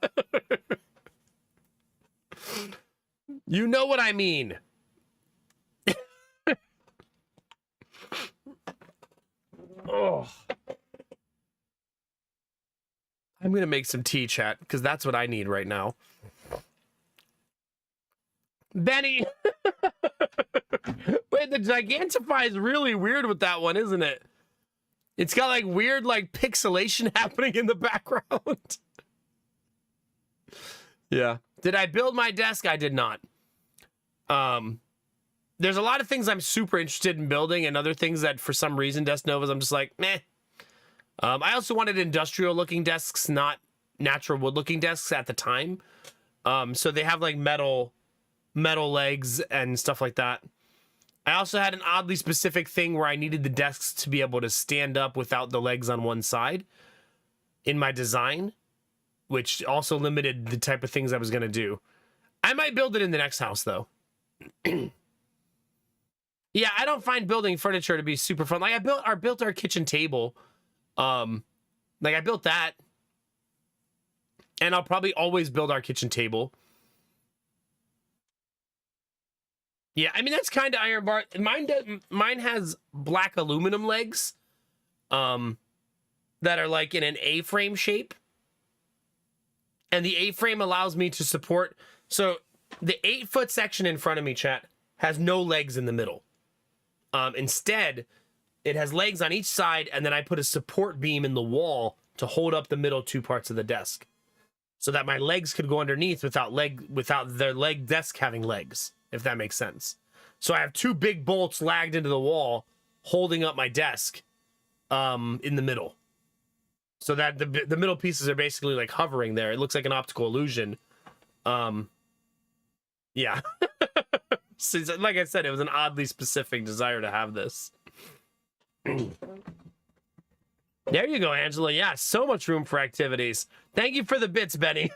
A: You know what I mean. Oh. I'm gonna make some tea, chat, because that's what I need right now. Benny! Wait, the Gigantify is really weird with that one, isn't it? It's got like weird like pixelation happening in the background. Yeah. Did I build my desk? I did not. There's a lot of things I'm super interested in building and other things that for some reason Desk Novas I'm just like, meh. I also wanted industrial looking desks, not natural wood looking desks at the time. So they have like metal legs and stuff like that. I also had an oddly specific thing where I needed the desks to be able to stand up without the legs on one side in my design, which also limited the type of things I was going to do. I might build it in the next house though. Yeah, I don't find building furniture to be super fun. Like I built our kitchen table. Like I built that. And I'll probably always build our kitchen table. Yeah, I mean that's kind of iron bar. Mine has black aluminum legs, that are like in an A-frame shape, and the A-frame allows me to support. So the 8-foot section in front of me, chat, has no legs in the middle. Instead, it has legs on each side, and then I put a support beam in the wall to hold up the middle 2 parts of the desk, so that my legs could go underneath without their leg desk having legs. If that makes sense. So I have 2 big bolts lagged into the wall holding up my desk in the middle. So that the middle pieces are basically like hovering there. It looks like an optical illusion. Yeah. Since, like I said, it was an oddly specific desire to have this. There you go, Angela. Yeah, so much room for activities. Thank you for the bits, Benny.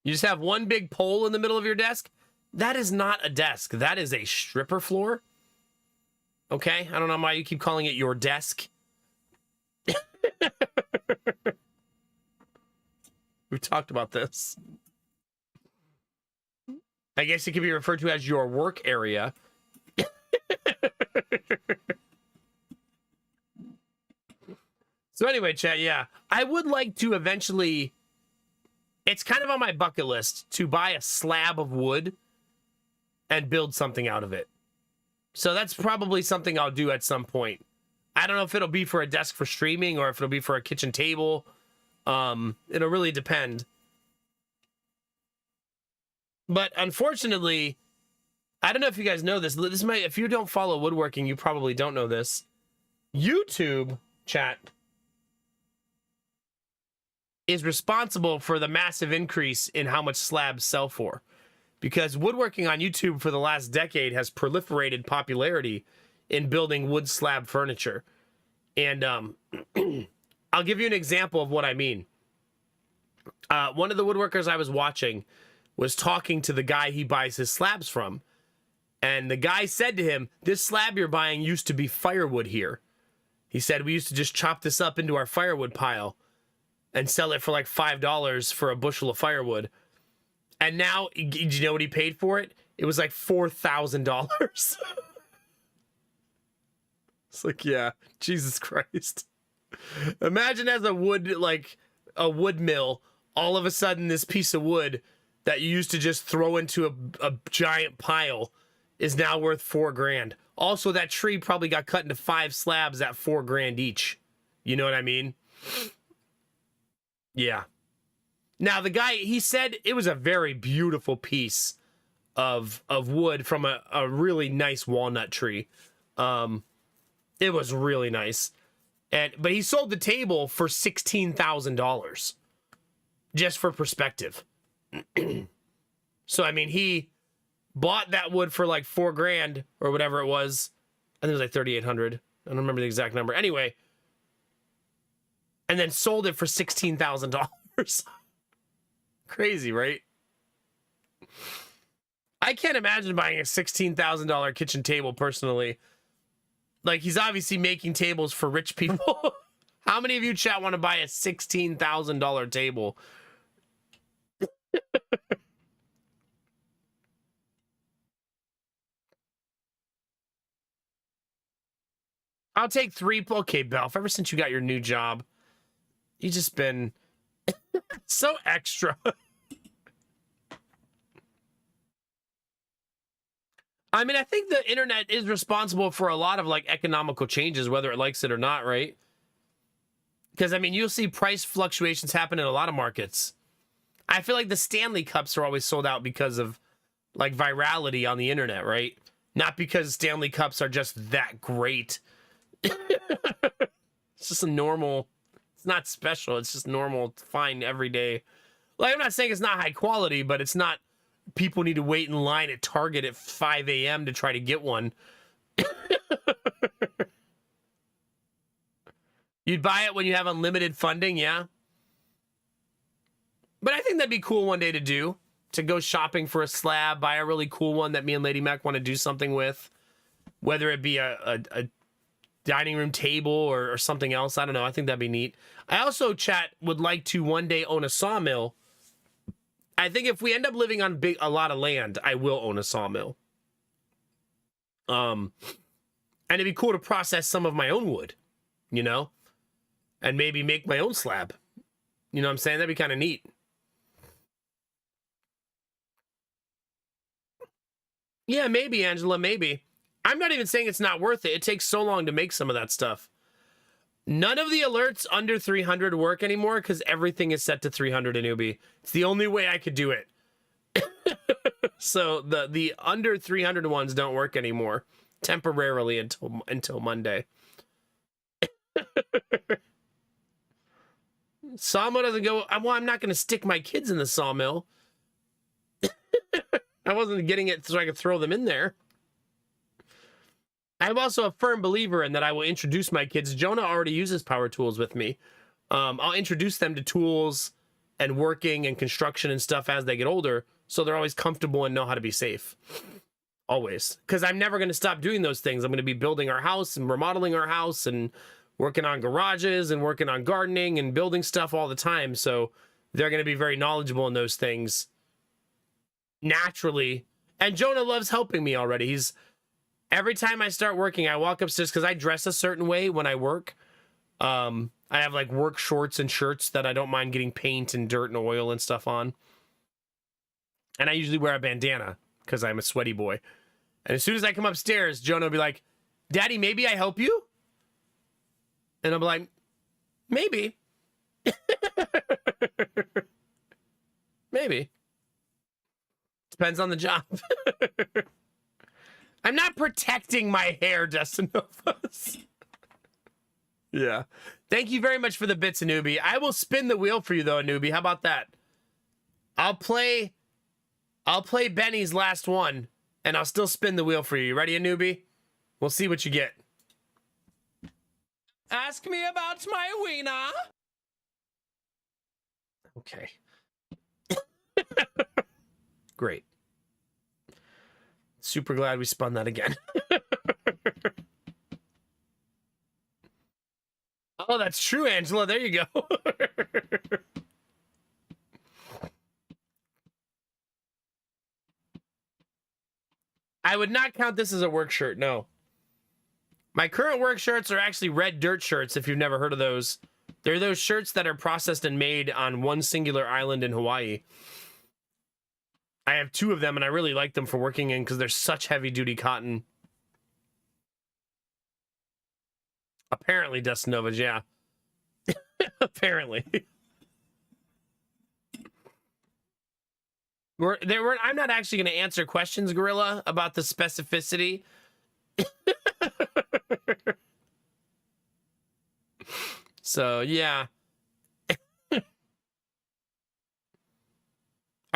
A: You just have one big pole in the middle of your desk? That is not a desk. That is a stripper floor. Okay? I don't know why you keep calling it your desk. We've talked about this. I guess it could be referred to as your work area. So anyway, chat, yeah. I would like to eventually... It's kind of on my bucket list to buy a slab of wood and build something out of it. So that's probably something I'll do at some point. I don't know if it'll be for a desk for streaming or if it'll be for a kitchen table. It'll really depend. But unfortunately, I don't know if you guys know this. This might, if you don't follow woodworking, you probably don't know this. YouTube, chat, is responsible for the massive increase in how much slabs sell for. Because woodworking on YouTube for the last decade has proliferated popularity in building wood slab furniture. And I'll give you an example of what I mean. One of the woodworkers I was watching was talking to the guy he buys his slabs from. And the guy said to him, "This slab you're buying used to be firewood here." He said, "We used to just chop this up into our firewood pile and sell it for like $5 for a bushel of firewood. And now, do you know what he paid for it? It was like $4,000. It's like, yeah, Jesus Christ. Imagine as a wood mill, all of a sudden this piece of wood that you used to just throw into a giant pile is now worth $4,000. Also, that tree probably got cut into 5 slabs at $4,000 each. You know what I mean? Yeah. Now, the guy, he said it was a very beautiful piece of wood from a really nice walnut tree. It was really nice. But he sold the table for $16,000. Just for perspective. So, I mean, he bought that wood for like $4,000 or whatever it was. I think it was like $3,800. I don't remember the exact number. Anyway. And then sold it for $16,000. Crazy, right? I can't imagine buying a $16,000 kitchen table personally. Like, he's obviously making tables for rich people. How many of you, chat, want to buy a $16,000 table? I'll take 3. Okay, Belf, ever since you got your new job, you've just been so extra. I mean, I think the internet is responsible for a lot of like economical changes, whether it likes it or not, right? Because, I mean, you'll see price fluctuations happen in a lot of markets. I feel like the Stanley Cups are always sold out because of like virality on the internet, right? Not because Stanley Cups are just that great. It's just a normal, it's not special. It's just normal, fine, everyday. Like, I'm not saying it's not high quality, but it's not, people need to wait in line at Target at 5 a.m. to try to get one. You'd buy it when you have unlimited funding, yeah? But I think that'd be cool one day to do. To go shopping for a slab, buy a really cool one that me and Lady Mac want to do something with. Whether it be a dining room table or something else. I don't know. I think that'd be neat. I also, chat, would like to one day own a sawmill. I think if we end up living on a lot of land, I will own a sawmill. And it'd be cool to process some of my own wood, you know? And maybe make my own slab. You know what I'm saying? That'd be kind of neat. Yeah, maybe, Angela, maybe. I'm not even saying it's not worth it. It takes so long to make some of that stuff. None of the alerts under 300 work anymore because everything is set to 300 in Ubi. It's the only way I could do it. So the under 300 ones don't work anymore temporarily until Monday. Sawmill doesn't go. Well, I'm not going to stick my kids in the sawmill. I wasn't getting it so I could throw them in there. I'm also a firm believer in that I will introduce my kids. Jonah already uses power tools with me. I'll introduce them to tools and working and construction and stuff as they get older, so they're always comfortable and know how to be safe. Always. Because I'm never going to stop doing those things. I'm going to be building our house and remodeling our house and working on garages and working on gardening and building stuff all the time. So they're going to be very knowledgeable in those things naturally. And Jonah loves helping me already. Every time I start working, I walk upstairs because I dress a certain way when I work. I have like work shorts and shirts that I don't mind getting paint and dirt and oil and stuff on. And I usually wear a bandana because I'm a sweaty boy. And as soon as I come upstairs, Jonah will be like, Daddy, maybe I help you? And I'm like, maybe. Maybe. Depends on the job. I'm not protecting my hair, Destin Novas. Yeah. Thank you very much for the bits, Anubi. I will spin the wheel for you, though, Anubi. How about that? I'll play Benny's last one, and I'll still spin the wheel for you. You ready, Anubi? We'll see what you get.
B: Ask me about my wiener.
A: Okay. Great. Super glad we spun that again. Oh, that's true, Angela. There you go. I would not count this as a work shirt, no. My current work shirts are actually red dirt shirts, if you've never heard of those. They're those shirts that are processed and made on one singular island in Hawaii. I have 2 of them, and I really like them for working in because they're such heavy-duty cotton. Apparently, Dustin Novas, yeah. Apparently. I'm not actually going to answer questions, Gorilla, about the specificity. So, yeah. All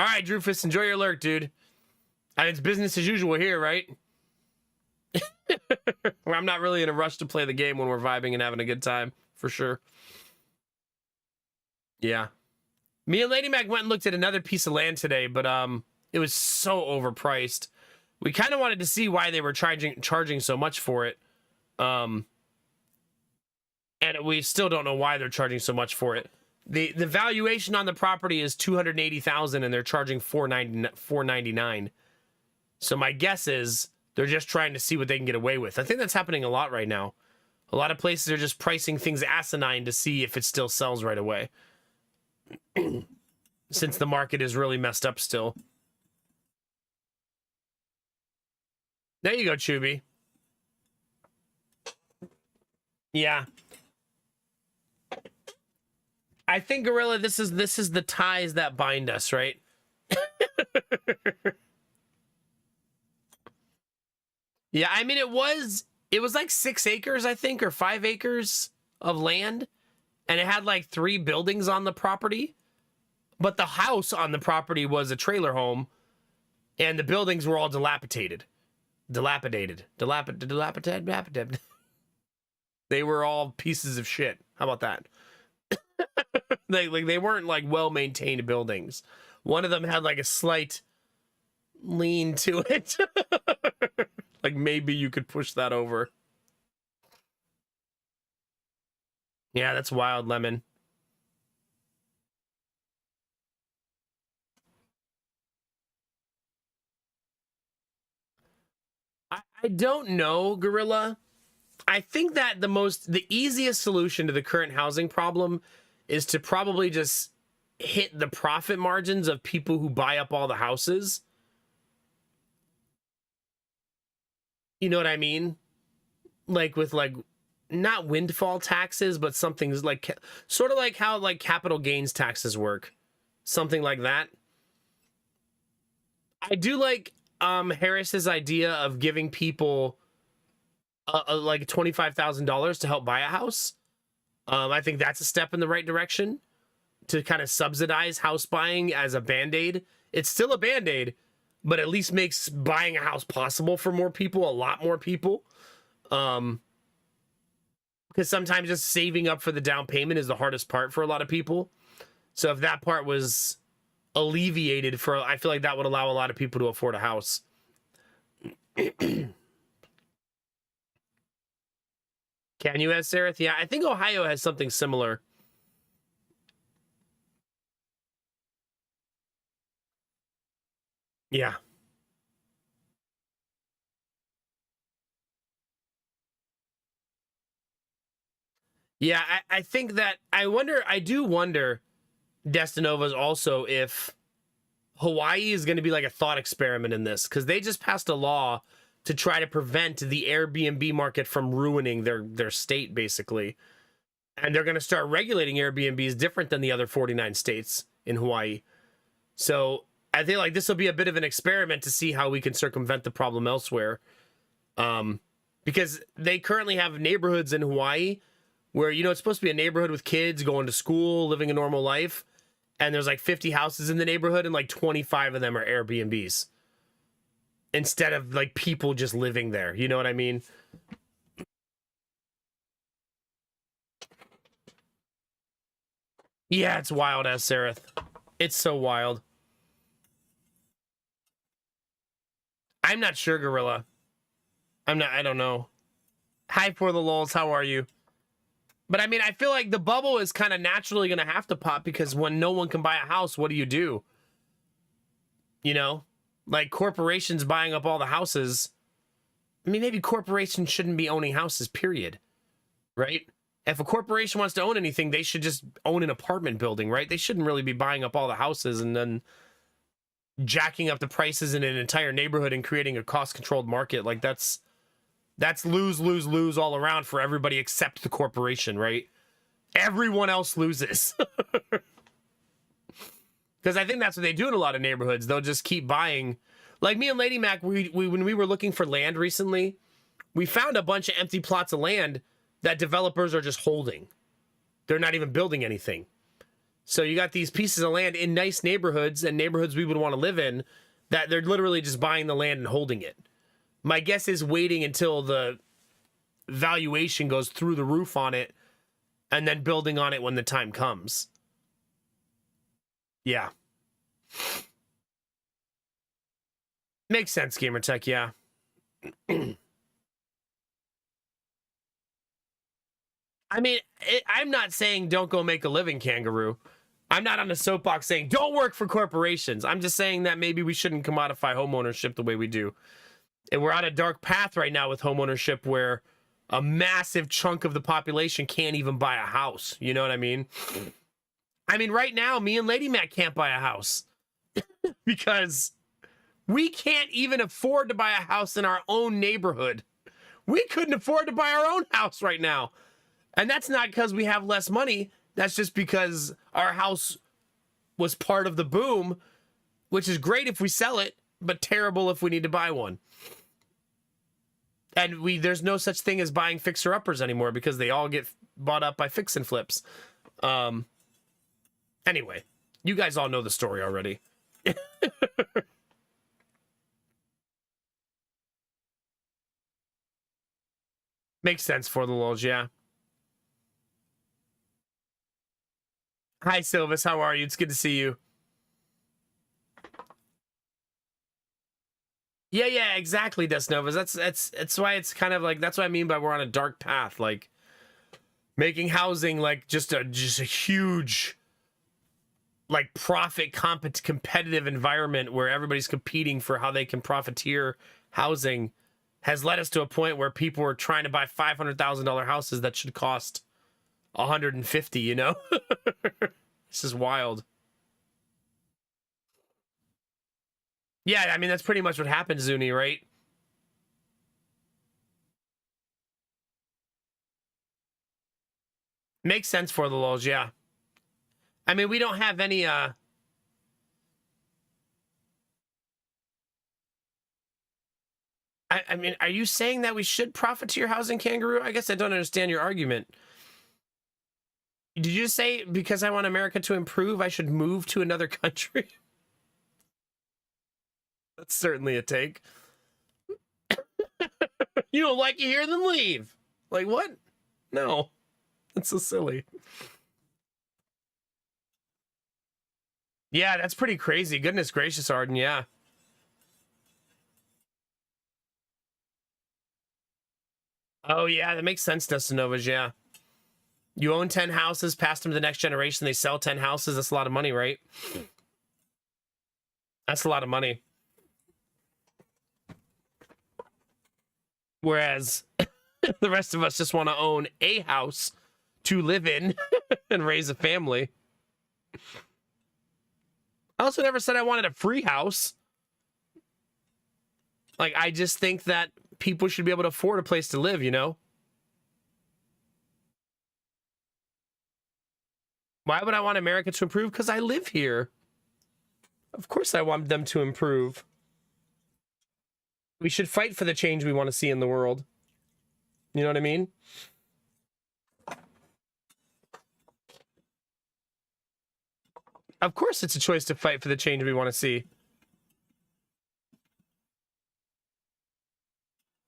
A: right, Drewfus, enjoy your lurk, dude. And it's business as usual here, right? I'm not really in a rush to play the game when we're vibing and having a good time, for sure. Yeah. Me and Lady Mac went and looked at another piece of land today, but it was so overpriced. We kind of wanted to see why they were charging so much for it. And we still don't know why they're charging so much for it. The valuation on the property is $280,000 and they're charging $499. So my guess is they're just trying to see what they can get away with. I think that's happening a lot right now. A lot of places are just pricing things asinine to see if it still sells right away. Since the market is really messed up still. There you go, Chubby. Yeah. I think, Gorilla, this is the ties that bind us, right? Yeah, I mean, it was like 6 acres, I think, or 5 acres of land, and it had like 3 buildings on the property, but the house on the property was a trailer home, and the buildings were all dilapidated. Dilapidated. They were all pieces of shit. How about that? They weren't like well-maintained buildings. One of them had like a slight lean to it. Like maybe you could push that over. Yeah, that's wild, Lemon. I don't know, Gorilla. I think that the easiest solution to the current housing problem is to probably just hit the profit margins of people who buy up all the houses. You know what I mean? Like with like not windfall taxes, but something like sort of like how like capital gains taxes work. Something like that. I do like Harris's idea of giving people like $25,000 to help buy a house. I think that's a step in the right direction. to kind of subsidize house buying as a band-aid. It's still a band-aid, but at least makes buying a house possible for more people, a lot more people. Because sometimes just saving up for the down payment is the hardest part for a lot of people. So if that part was alleviated I feel like that would allow a lot of people to afford a house. Can you, ask Sarah? Yeah, I think Ohio has something similar. Yeah. Yeah, I think that I do wonder, Destinovas, also if Hawaii is going to be like a thought experiment in this, because they just passed a law to try to prevent the Airbnb market from ruining their state, basically. And they're going to start regulating Airbnbs different than the other 49 states in Hawaii. So I think like this will be a bit of an experiment to see how we can circumvent the problem elsewhere. Because they currently have neighborhoods in Hawaii where, you know, it's supposed to be a neighborhood with kids going to school, living a normal life. And there's like 50 houses in the neighborhood and like 25 of them are Airbnbs. Instead of like people just living there. You know what I mean? Yeah, it's wild, as Sareth. It's so wild. I'm not sure, Gorilla. I don't know. Hi, for the lulz. How are you? But I mean, I feel like the bubble is kind of naturally going to have to pop because when no one can buy a house, what do? You know? Like corporations buying up all the houses. I mean, maybe corporations shouldn't be owning houses, period. Right? If a corporation wants to own anything, they should just own an apartment building, right? They shouldn't really be buying up all the houses and then jacking up the prices in an entire neighborhood and creating a cost-controlled market. Like that's lose, lose, lose all around for everybody except the corporation, right? Everyone else loses. Because I think that's what they do in a lot of neighborhoods. They'll just keep buying. Like me and Lady Mac, when we were looking for land recently, we found a bunch of empty plots of land that developers are just holding. They're not even building anything. So you got these pieces of land in nice neighborhoods and neighborhoods we would want to live in that they're literally just buying the land and holding it. My guess is waiting until the valuation goes through the roof on it and then building on it when the time comes. Yeah. Makes sense, Gamertech, yeah. I mean, I'm not saying don't go make a living, Kangaroo. I'm not on a soapbox saying don't work for corporations. I'm just saying that maybe we shouldn't commodify homeownership the way we do. And we're on a dark path right now with homeownership where a massive chunk of the population can't even buy a house. You know what I mean? I mean, right now, me and Lady Mac can't buy a house because we can't even afford to buy a house in our own neighborhood. We couldn't afford to buy our own house right now. And that's not because we have less money. That's just because our house was part of the boom, which is great if we sell it, but terrible if we need to buy one. And there's no such thing as buying fixer-uppers anymore because they all get bought up by fix and flips. Anyway, you guys all know the story already. Makes sense for the lulz, yeah. Hi, Silvis. How are you? It's good to see you. Yeah, exactly, Desnovas. That's why it's kind of like, that's what I mean by we're on a dark path. Like, making housing like just a huge, like, profit competitive environment where everybody's competing for how they can profiteer housing has led us to a point where people are trying to buy $500,000 houses that should cost 150, you know? This is wild. Yeah, I mean, that's pretty much what happened, Zuni, right? Makes sense for the lulz, yeah. I mean, we don't have any, I mean, are you saying that we should profiteer housing, Kangaroo? I guess I don't understand your argument. Did you just say because I want America to improve, I should move to another country? That's certainly a take. You don't like it here, then leave. Like, what? No. That's so silly. Yeah, that's pretty crazy. Goodness gracious, Arden, yeah. Oh, yeah, that makes sense, Destinovas, yeah. You own 10 houses, pass them to the next generation, they sell 10 houses. That's a lot of money, right? That's a lot of money. Whereas the rest of us just want to own a house to live in and raise a family. I also never said I wanted a free house. Like, I just think that people should be able to afford a place to live, you know? Why would I want America to improve? Because I live here. Of course I want them to improve. We should fight for the change we want to see in the world. You know what I mean? Of course it's a choice to fight for the change we want to see.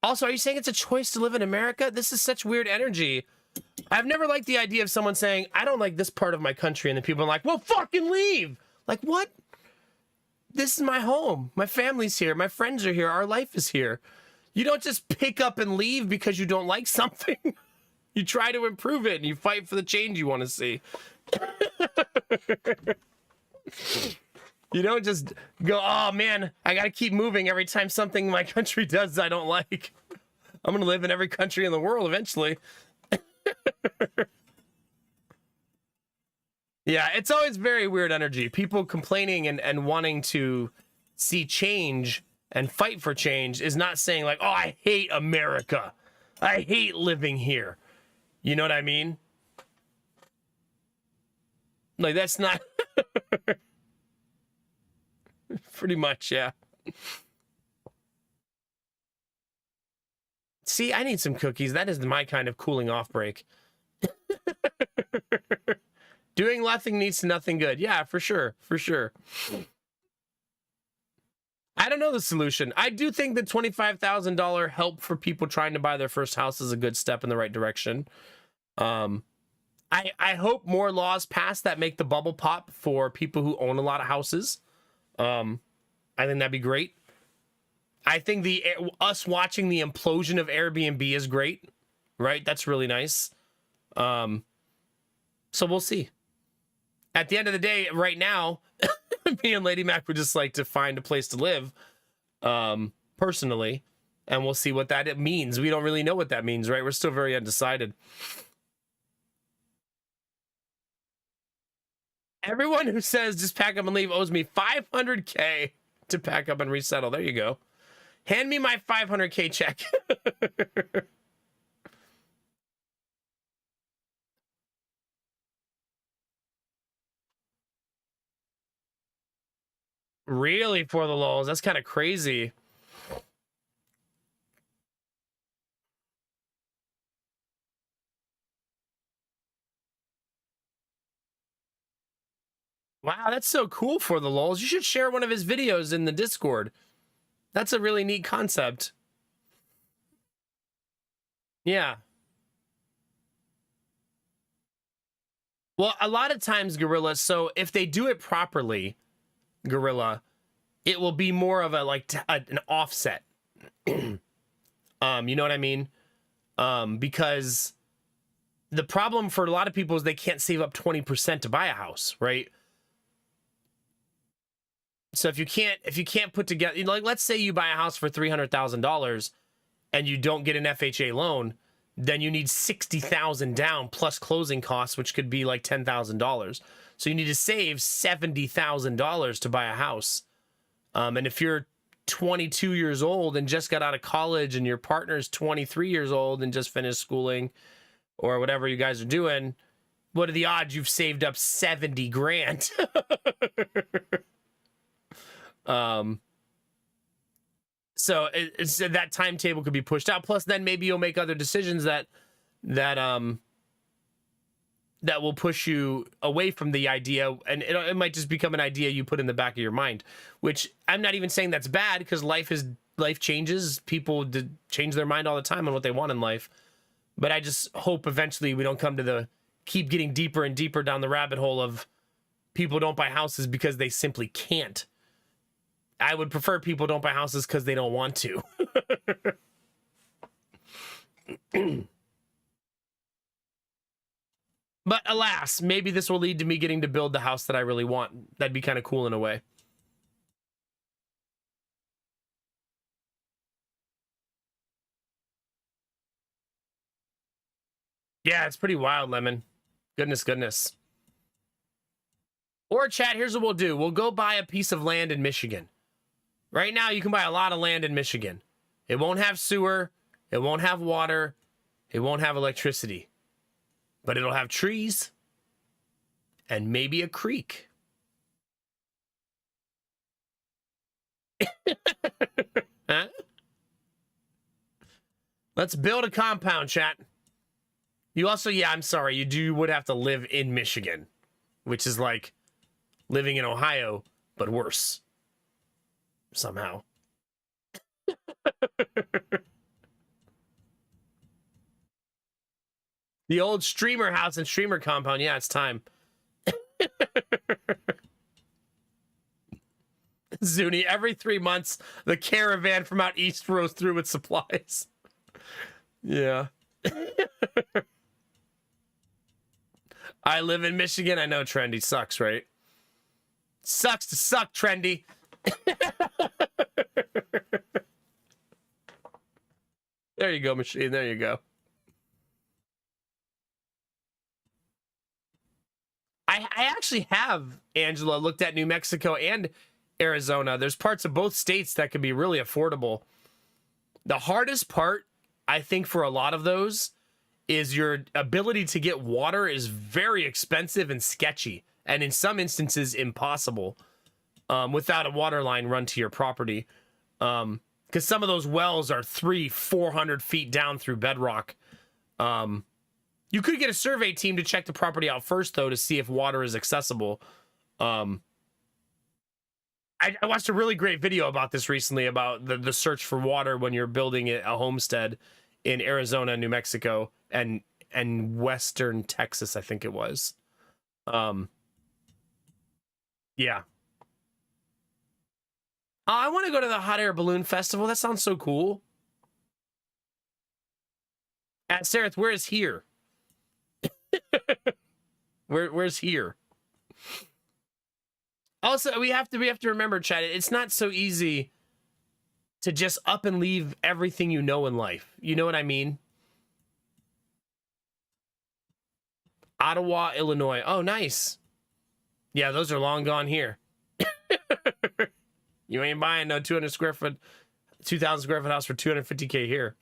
A: Also, are you saying it's a choice to live in America? This is such weird energy. I've never liked the idea of someone saying, I don't like this part of my country, and then people are like, well, fucking leave. Like, what? This is my home. My family's here. My friends are here. Our life is here. You don't just pick up and leave because you don't like something. You try to improve it and you fight for the change you want to see. You don't just go, oh man, I got to keep moving every time something my country does I don't like. I'm going to live in every country in the world eventually. Yeah, it's always very weird energy. People complaining and wanting to see change and fight for change is not saying like, oh, I hate America. I hate living here. You know what I mean? Like, that's not... Pretty much, yeah. See, I need some cookies. That is my kind of cooling off break. Doing nothing needs to nothing good. Yeah, for sure. For sure. I don't know the solution. I do think the $25,000 help for people trying to buy their first house is a good step in the right direction. I hope more laws pass that make the bubble pop for people who own a lot of houses. I think that'd be great. I think us watching the implosion of Airbnb is great, right? That's really nice. So we'll see. At the end of the day, right now, me and Lady Mac would just like to find a place to live, personally, and we'll see what that means. We don't really know what that means, right? We're still very undecided. Everyone who says just pack up and leave owes me $500K to pack up and resettle. There you go. Hand me my $500K check. Really, for the lulz? That's kind of crazy. Wow, that's so cool for the lulz. You should share one of his videos in the Discord. That's a really neat concept. Yeah. Well, a lot of times, Gorilla, so if they do it properly, Gorilla, it will be more of a like an offset. You know what I mean? Because the problem for a lot of people is they can't save up 20% to buy a house, right? So if you can't put together, like, let's say you buy a house for $300,000 and you don't get an FHA loan, then you need $60,000 down plus closing costs, which could be like $10,000. So you need to save $70,000 to buy a house. And if you're 22 years old and just got out of college and your partner's 23 years old and just finished schooling or whatever you guys are doing, what are the odds you've saved up 70 grand? So it's that timetable could be pushed out. Plus, then maybe you'll make other decisions that that will push you away from the idea, and it might just become an idea you put in the back of your mind, which I'm not even saying that's bad, because life changes. People change their mind all the time on what they want in life. But I just hope eventually we don't keep getting deeper and deeper down the rabbit hole of people don't buy houses because they simply can't. I would prefer people don't buy houses because they don't want to. But alas, maybe this will lead to me getting to build the house that I really want. That'd be kind of cool in a way. Yeah, it's pretty wild, Lemon. Goodness. Or chat, here's what we'll do. We'll go buy a piece of land in Michigan. Right now, you can buy a lot of land in Michigan. It won't have sewer. It won't have water. It won't have electricity. But it'll have trees. And maybe a creek. Huh? Let's build a compound, chat. You also, yeah, I'm sorry, you would have to live in Michigan, which is like living in Ohio, but worse. Somehow. The old streamer house and streamer compound. Yeah, it's time. Zuni, every 3 months, the caravan from out east rolls through with supplies. Yeah. I live in Michigan. I know Trendy sucks, right? Sucks to suck, Trendy. There you go, machine. There you go. I actually have, Angela, looked at New Mexico and Arizona. There's parts of both states that could be really affordable. The hardest part, I think, for a lot of those is your ability to get water is very expensive and sketchy, and in some instances impossible without a water line run to your property. Because some of those wells are 300-400 feet down through bedrock. You could get a survey team to check the property out first, though, to see if water is accessible. I watched a really great video about this recently, about the search for water when you're building a homestead in Arizona, New Mexico, and western Texas, I think it was. Yeah. Oh, I want to go to the Hot Air Balloon Festival. That sounds so cool. At Sareth, where is here? Where's here? Also, we have to remember, chat, it's not so easy to just up and leave everything you know in life. You know what I mean? Ottawa, Illinois. Oh, nice. Yeah, those are long gone here. You ain't buying no 200 square foot, 2,000 square foot house for 250K here.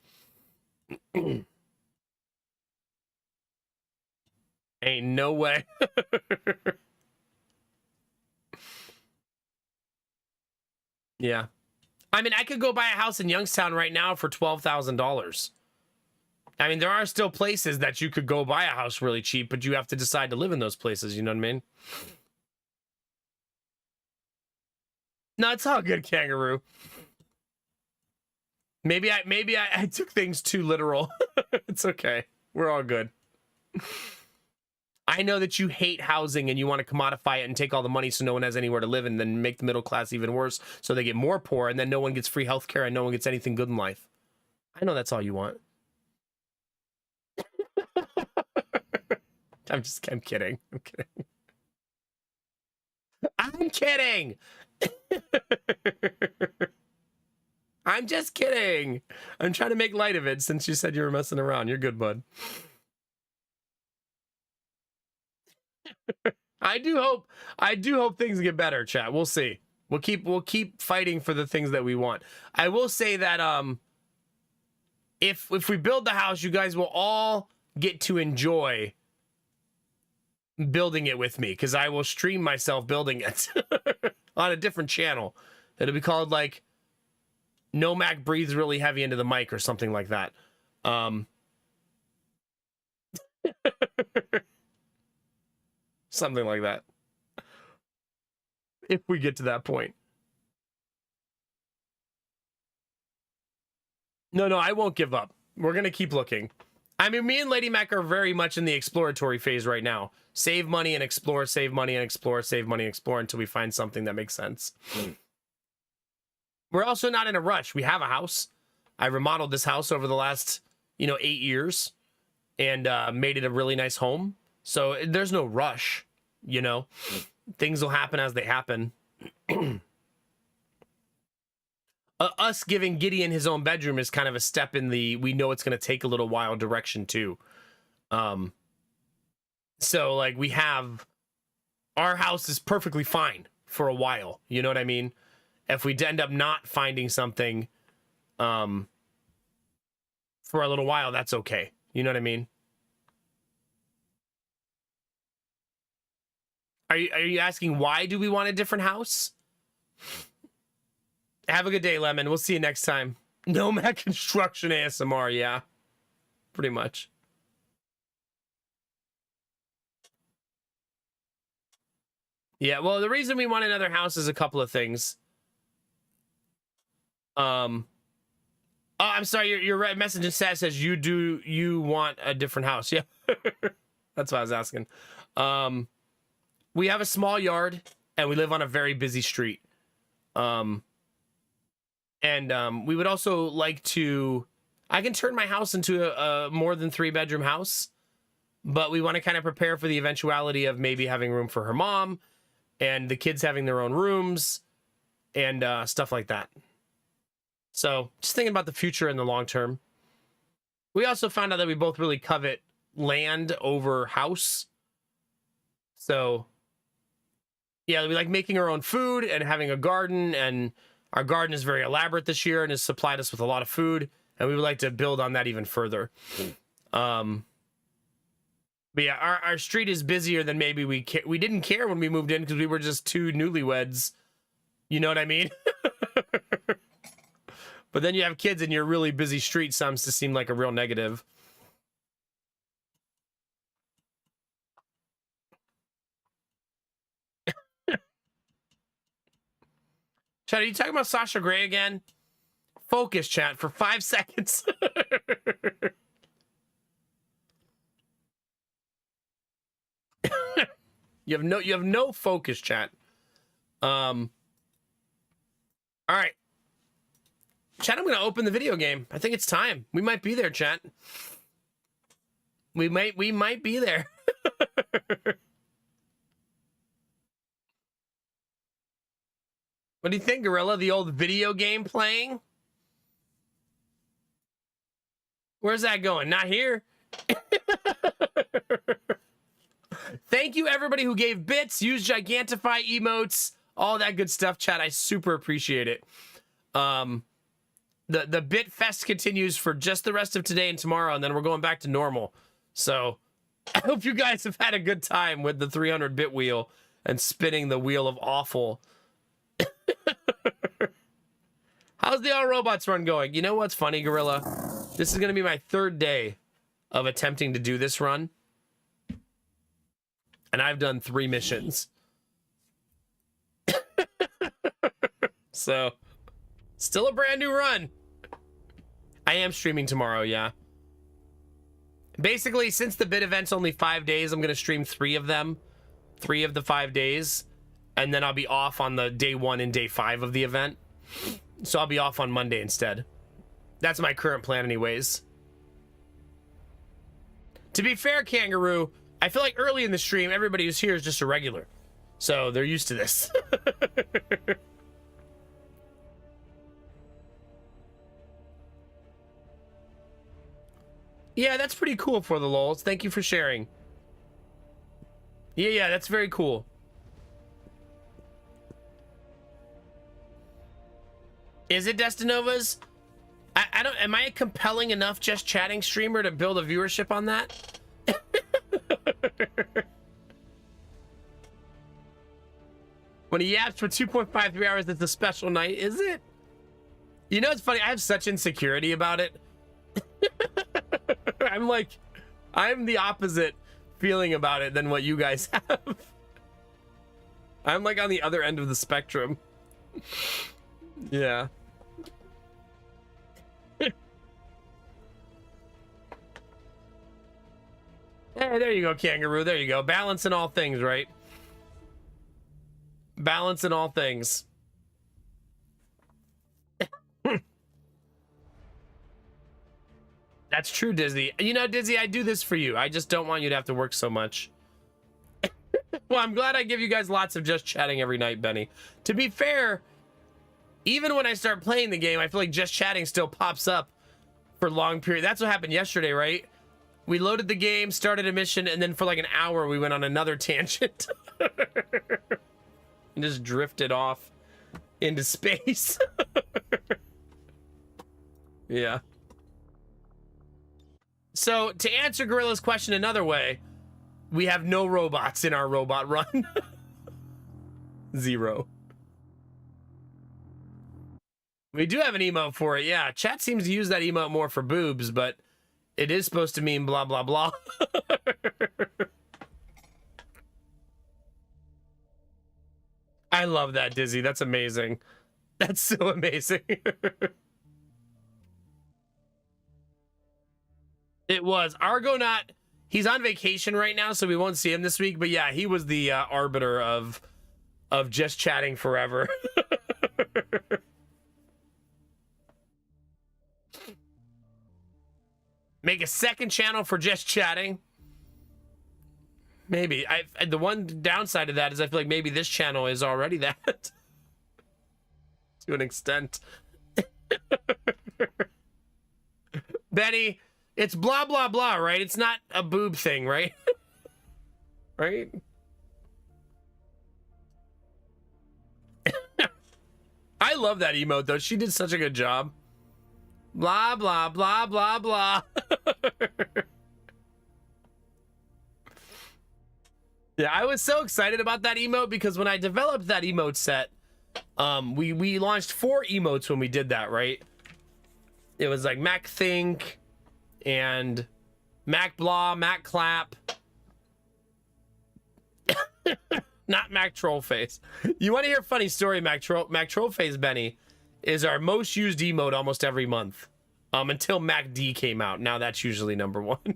A: Ain't no way. Yeah. I mean, I could go buy a house in Youngstown right now for $12,000. I mean, there are still places that you could go buy a house really cheap, but you have to decide to live in those places. You know what I mean? No, it's all good, Kangaroo. Maybe I took things too literal. It's okay. We're all good. I know that you hate housing and you want to commodify it and take all the money so no one has anywhere to live, and then make the middle class even worse so they get more poor, and then no one gets free healthcare and no one gets anything good in life. I know that's all you want. I'm kidding. I'm kidding. I'm kidding. I'm just kidding. I'm trying to make light of it since you said you were messing around. You're good, bud. I do hope things get better, chat. We'll see. We'll keep fighting for the things that we want. I will say that if we build the house, you guys will all get to enjoy building it with me, because I will stream myself building it on a different channel. It'll be called like Nomac breathes really heavy into the mic or something like that. Something like that. If we get to that point. No, I won't give up. We're going to keep looking. I mean, me and Lady Mac are very much in the exploratory phase right now. Save money and explore, save money and explore, save money and explore until we find something that makes sense. We're also not in a rush. We have a house. I remodeled this house over the last, 8 years and made it a really nice home. So there's no rush, Things will happen as they happen. Us giving Gideon his own bedroom is kind of a step in the we know it's going to take a little while direction too. So like we have our house is perfectly fine for a while. You know what I mean? If we end up not finding something for a little while, that's okay. You know what I mean? Are you asking why do we want a different house? Have a good day, Lemon. We'll see you next time. Nomad Construction ASMR, yeah. Pretty much. Yeah, well, the reason we want another house is a couple of things. Oh, I'm sorry, your message in chat says you want a different house. Yeah. That's what I was asking. We have a small yard and we live on a very busy street. And we would also like to, I can turn my house into a more than 3-bedroom house, but we want to kind of prepare for the eventuality of maybe having room for her mom and the kids having their own rooms and stuff like that. So just thinking about the future in the long term. We also found out that we both really covet land over house. So yeah, we like making our own food and having a garden, and our garden is very elaborate this year and has supplied us with a lot of food, and we would like to build on that even further. But yeah, our street is busier than maybe we didn't care when we moved in because we were just two newlyweds. You know what I mean? But then you have kids and your really busy street seems to seem like a real negative. Chat, are you talking about Sasha Grey again? Focus, chat, for 5 seconds. You have no focus, chat. All right. Chat, I'm gonna open the video game. I think it's time. We might be there, chat. We might be there. What do you think, Gorilla? The old video game playing? Where's that going? Not here. Thank you, everybody who gave bits, used Gigantify emotes, all that good stuff, chat. I super appreciate it. The bit fest continues for just the rest of today and tomorrow, and then we're going back to normal. So I hope you guys have had a good time with the 300-bit wheel and spinning the wheel of awful. How's the All Robots run going? You know what's funny, Gorilla? This is going to be my 3rd day of attempting to do this run. And I've done 3 missions. So, still a brand new run. I am streaming tomorrow, yeah. Basically, since the bit event's only 5 days, I'm going to stream 3 of them. 3 of the 5 days. And then I'll be off on the day 1 and day 5 of the event. So I'll be off on Monday instead. That's my current plan anyways. To be fair, Kangaroo, I feel like early in the stream, everybody who's here is just a regular. So they're used to this. Yeah, that's pretty cool for the lols. Thank you for sharing. Yeah, that's very cool. Is it Destinovas? I don't. Am I a compelling enough just chatting streamer to build a viewership on that? When he yaps for 2.53 hours, it's a special night, is it? You know, it's funny. I have such insecurity about it. I'm the opposite feeling about it than what you guys have. I'm like on the other end of the spectrum. Yeah. Hey, there you go, Kangaroo. There you go. Balance in all things, right? Balance in all things. That's true, Disney. You know, Disney, I do this for you. I just don't want you to have to work so much. Well, I'm glad I give you guys lots of just chatting every night, Benny. To be fair, even when I start playing the game, I feel like just chatting still pops up for long period. That's what happened yesterday, right? We loaded the game, started a mission, and then for like an hour, we went on another tangent. And just drifted off into space. Yeah. So, to answer Gorilla's question another way, we have no robots in our robot run. 0. We do have an emote for it, yeah. Chat seems to use that emote more for boobs, but it is supposed to mean blah, blah, blah. I love that, Dizzy. That's amazing. That's so amazing. It was. Argonaut, he's on vacation right now, so we won't see him this week. But yeah, he was the arbiter of just chatting forever. Make a second channel for just chatting. Maybe. The one downside of that is I feel like maybe this channel is already that. To an extent. Benny, it's blah, blah, blah, right? It's not a boob thing, right? Right? I love that emote, though. She did such a good job. Blah, blah, blah, blah, blah. Yeah, I was so excited about that emote because when I developed that emote set, we launched 4 emotes when we did that, right? It was like Mac Think and Mac Blah, Mac Clap. Not Mac Trollface. You want to hear a funny story? Mac Trollface, Benny, is our most used emote almost every month. Until Mac D came out. Now that's usually number 1.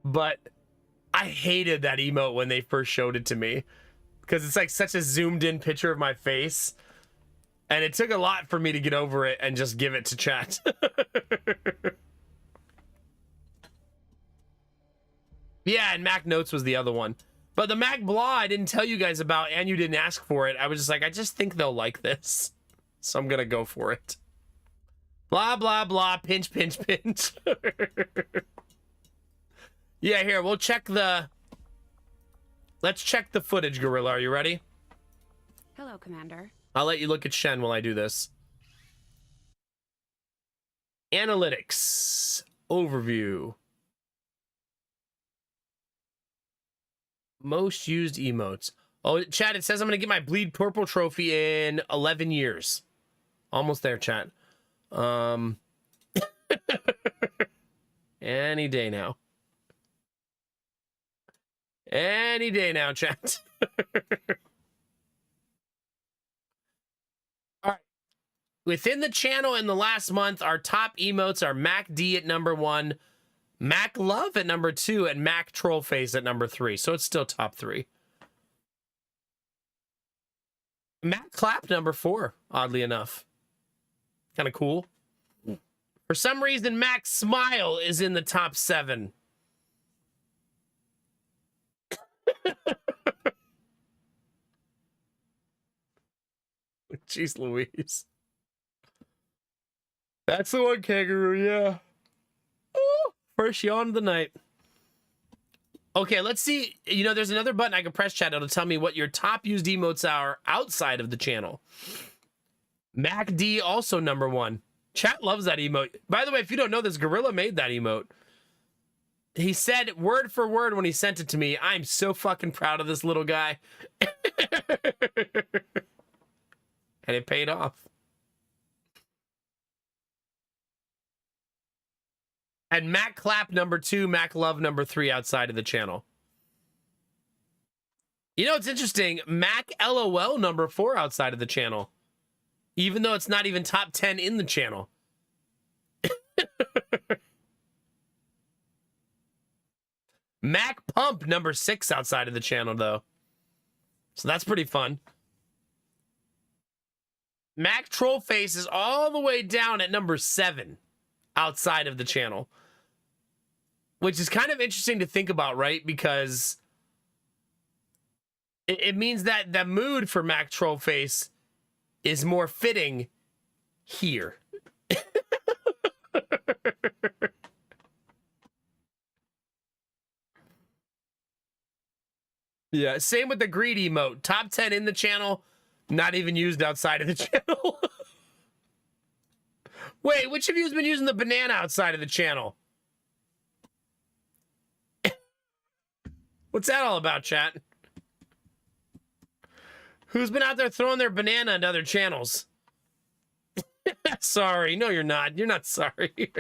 A: But I hated that emote when they first showed it to me because it's like such a zoomed in picture of my face. And it took a lot for me to get over it and just give it to chat. Yeah, and Mac Notes was the other one. But the Mac Blah I didn't tell you guys about and you didn't ask for it. I was just like, I just think they'll like this. So I'm going to go for it. Blah, blah, blah. Pinch, pinch, pinch. Yeah, here, we'll check the... Let's check the footage, Gorilla. Are you ready?
D: Hello, Commander.
A: I'll let you look at Shen while I do this. Analytics. Overview. Most used emotes. Oh, chat, it says I'm going to get my Bleed Purple trophy in 11 years. Almost there, chat. Any day now. Any day now, chat. All right. Within the channel in the last month, our top emotes are Mac D at number 1, Mac Love at number 2, and Mac Trollface at number 3. So it's still top 3. Mac Clap number 4, oddly enough. Kind of cool. For some reason, Mac Smile is in the top 7. Jeez Louise. That's the one, Kangaroo, yeah. Ooh, first yawn of the night. Okay, let's see. You know, there's another button I can press, chat. It'll tell me what your top used emotes are outside of the channel. Mac D also number 1. Chat loves that emote. By the way, if you don't know this, Gorilla made that emote. He said word for word when he sent it to me, I'm so fucking proud of this little guy. And it paid off. And Mac Clap number 2, Mac Love number 3 outside of the channel. You know, it's interesting. Mac LOL number 4 outside of the channel. Even though it's not even top 10 in the channel. Mac Pump number 6 outside of the channel, though. So that's pretty fun. Mac Trollface is all the way down at number 7 outside of the channel. Which is kind of interesting to think about, right? Because it means that the mood for Mac Trollface is more fitting here. Yeah, same with the greed emote. Top 10 in the channel, not even used outside of the channel. Wait, which of you has been using the banana outside of the channel? What's that all about, chat? Who's been out there throwing their banana into other channels? Sorry. No, you're not. You're not sorry.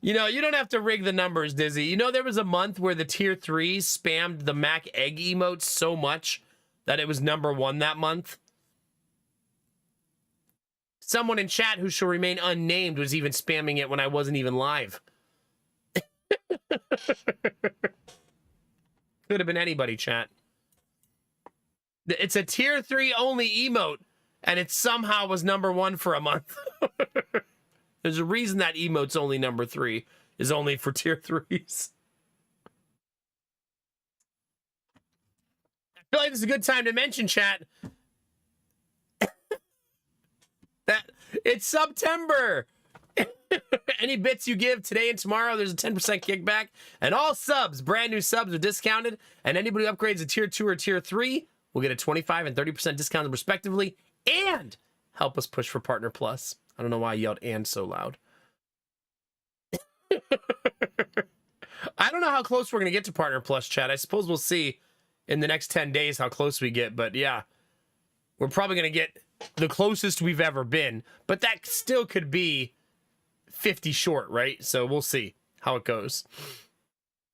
A: You know, you don't have to rig the numbers, Dizzy. You know, there was a month where the tier 3 spammed the Mac Egg emote so much that it was number 1 that month. Someone in chat who shall remain unnamed was even spamming it when I wasn't even live. Could have been anybody, chat. It's a tier 3 only emote, and it somehow was number 1 for a month. There's a reason that emote's only number 3, is only for tier 3s. I feel like this is a good time to mention, chat, that it's September. Any bits you give today and tomorrow, there's a 10% kickback. And all subs, brand new subs, are discounted. And anybody who upgrades to tier 2 or tier 3 will get a 25 and 30% discount respectively. And help us push for Partner Plus. I don't know why I yelled "and" so loud. I don't know how close we're going to get to Partner Plus, chat. I suppose we'll see in the next 10 days how close we get. But yeah, we're probably going to get the closest we've ever been. But that still could be 50 short, right? So we'll see how it goes.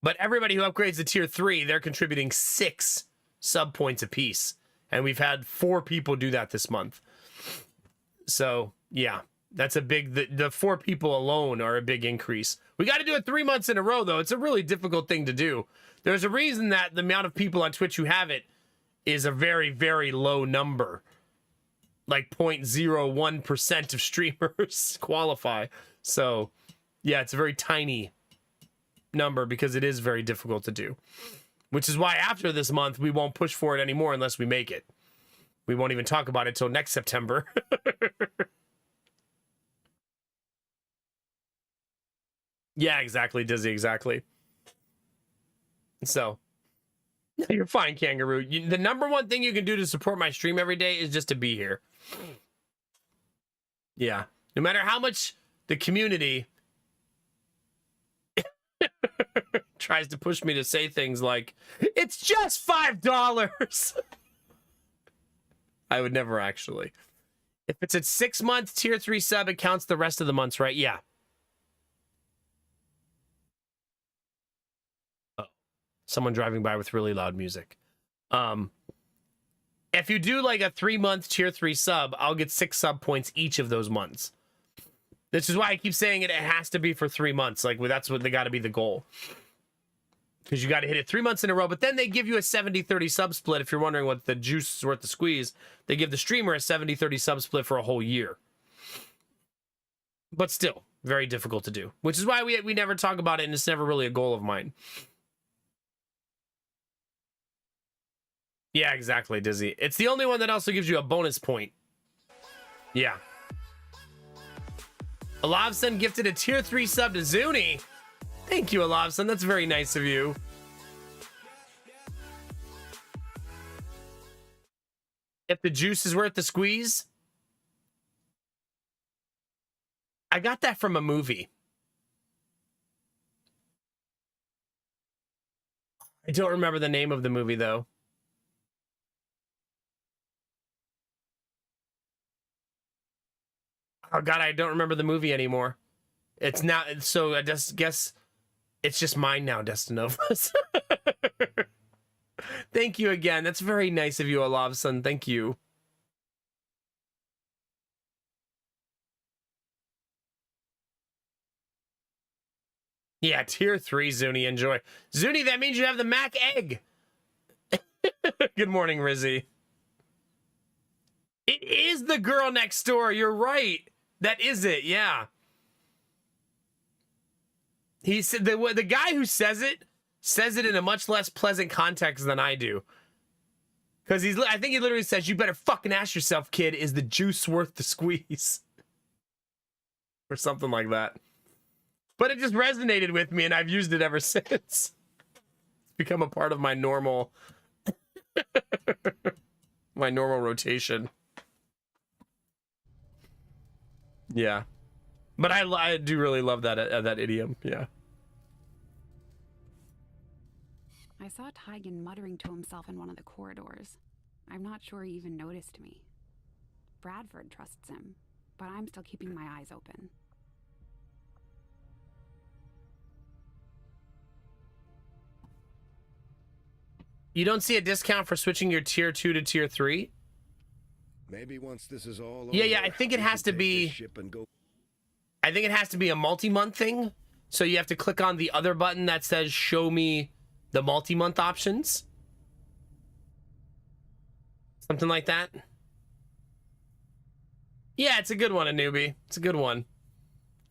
A: But everybody who upgrades to tier 3, they're contributing 6 sub points apiece. And we've had 4 people do that this month. So yeah, that's a big, the 4 people alone are a big increase. We got to do it 3 months in a row, though. It's a really difficult thing to do. There's a reason that the amount of people on Twitch who have it is a very, very low number. Like 0.01% of streamers qualify. So yeah, it's a very tiny number because it is very difficult to do. Which is why after this month, we won't push for it anymore unless we make it. We won't even talk about it till next September. Yeah, exactly, Dizzy, exactly. So, you're fine, Kangaroo. The number one thing you can do to support my stream every day is just to be here. Yeah. No matter how much the community tries to push me to say things like, it's just $5. I would never actually. If it's a 6-month tier 3 sub, it counts the rest of the months, right? Yeah. Oh, someone driving by with really loud music. If you do like a 3-month tier 3 sub, I'll get 6 sub points each of those months. This is why I keep saying it has to be for 3 months. Like, that's what they got to be the goal. Because you got to hit it 3 months in a row. But then they give you a 70-30 sub split. If you're wondering what the juice is worth the squeeze, they give the streamer a 70-30 sub split for a whole year. But still, very difficult to do. Which is why we never talk about it, and it's never really a goal of mine. Yeah, exactly, Dizzy. It's the only one that also gives you a bonus point. Yeah. Alavson gifted a tier 3 sub to Zuni. Thank you, Alavson. That's very nice of you. If the juice is worth the squeeze. I got that from a movie. I don't remember the name of the movie, though. Oh, God, I don't remember the movie anymore. It's now, so I just guess it's just mine now, Destinovas. Thank you again. That's very nice of you, Alavson. Thank you. Yeah, tier 3, Zuni. Enjoy. Zuni, that means you have the Mac egg. Good morning, Rizzy. It is the girl next door. You're right. That is it. Yeah. He said the guy who says it in a much less pleasant context than I do. Because I think he literally says, "You better fucking ask yourself, kid, is the juice worth the squeeze?" Or something like that. But it just resonated with me, and I've used it ever since. It's become a part of my normal, rotation. Yeah, but I do really love that idiom. Yeah.
D: I saw Tygan muttering to himself in one of the corridors. I'm not sure he even noticed me. Bradford trusts him, but I'm still keeping my eyes open.
A: You don't see a discount for switching your tier 2 to tier 3?
E: Maybe once this is all over,
A: Yeah, I think it
E: we
A: has
E: can
A: to
E: take
A: be.
E: this ship and go.
A: I think it has to be a multi-month thing. So you have to click on the other button that says "Show me the multi-month options." Something like that. Yeah, it's a good one, a newbie. It's a good one.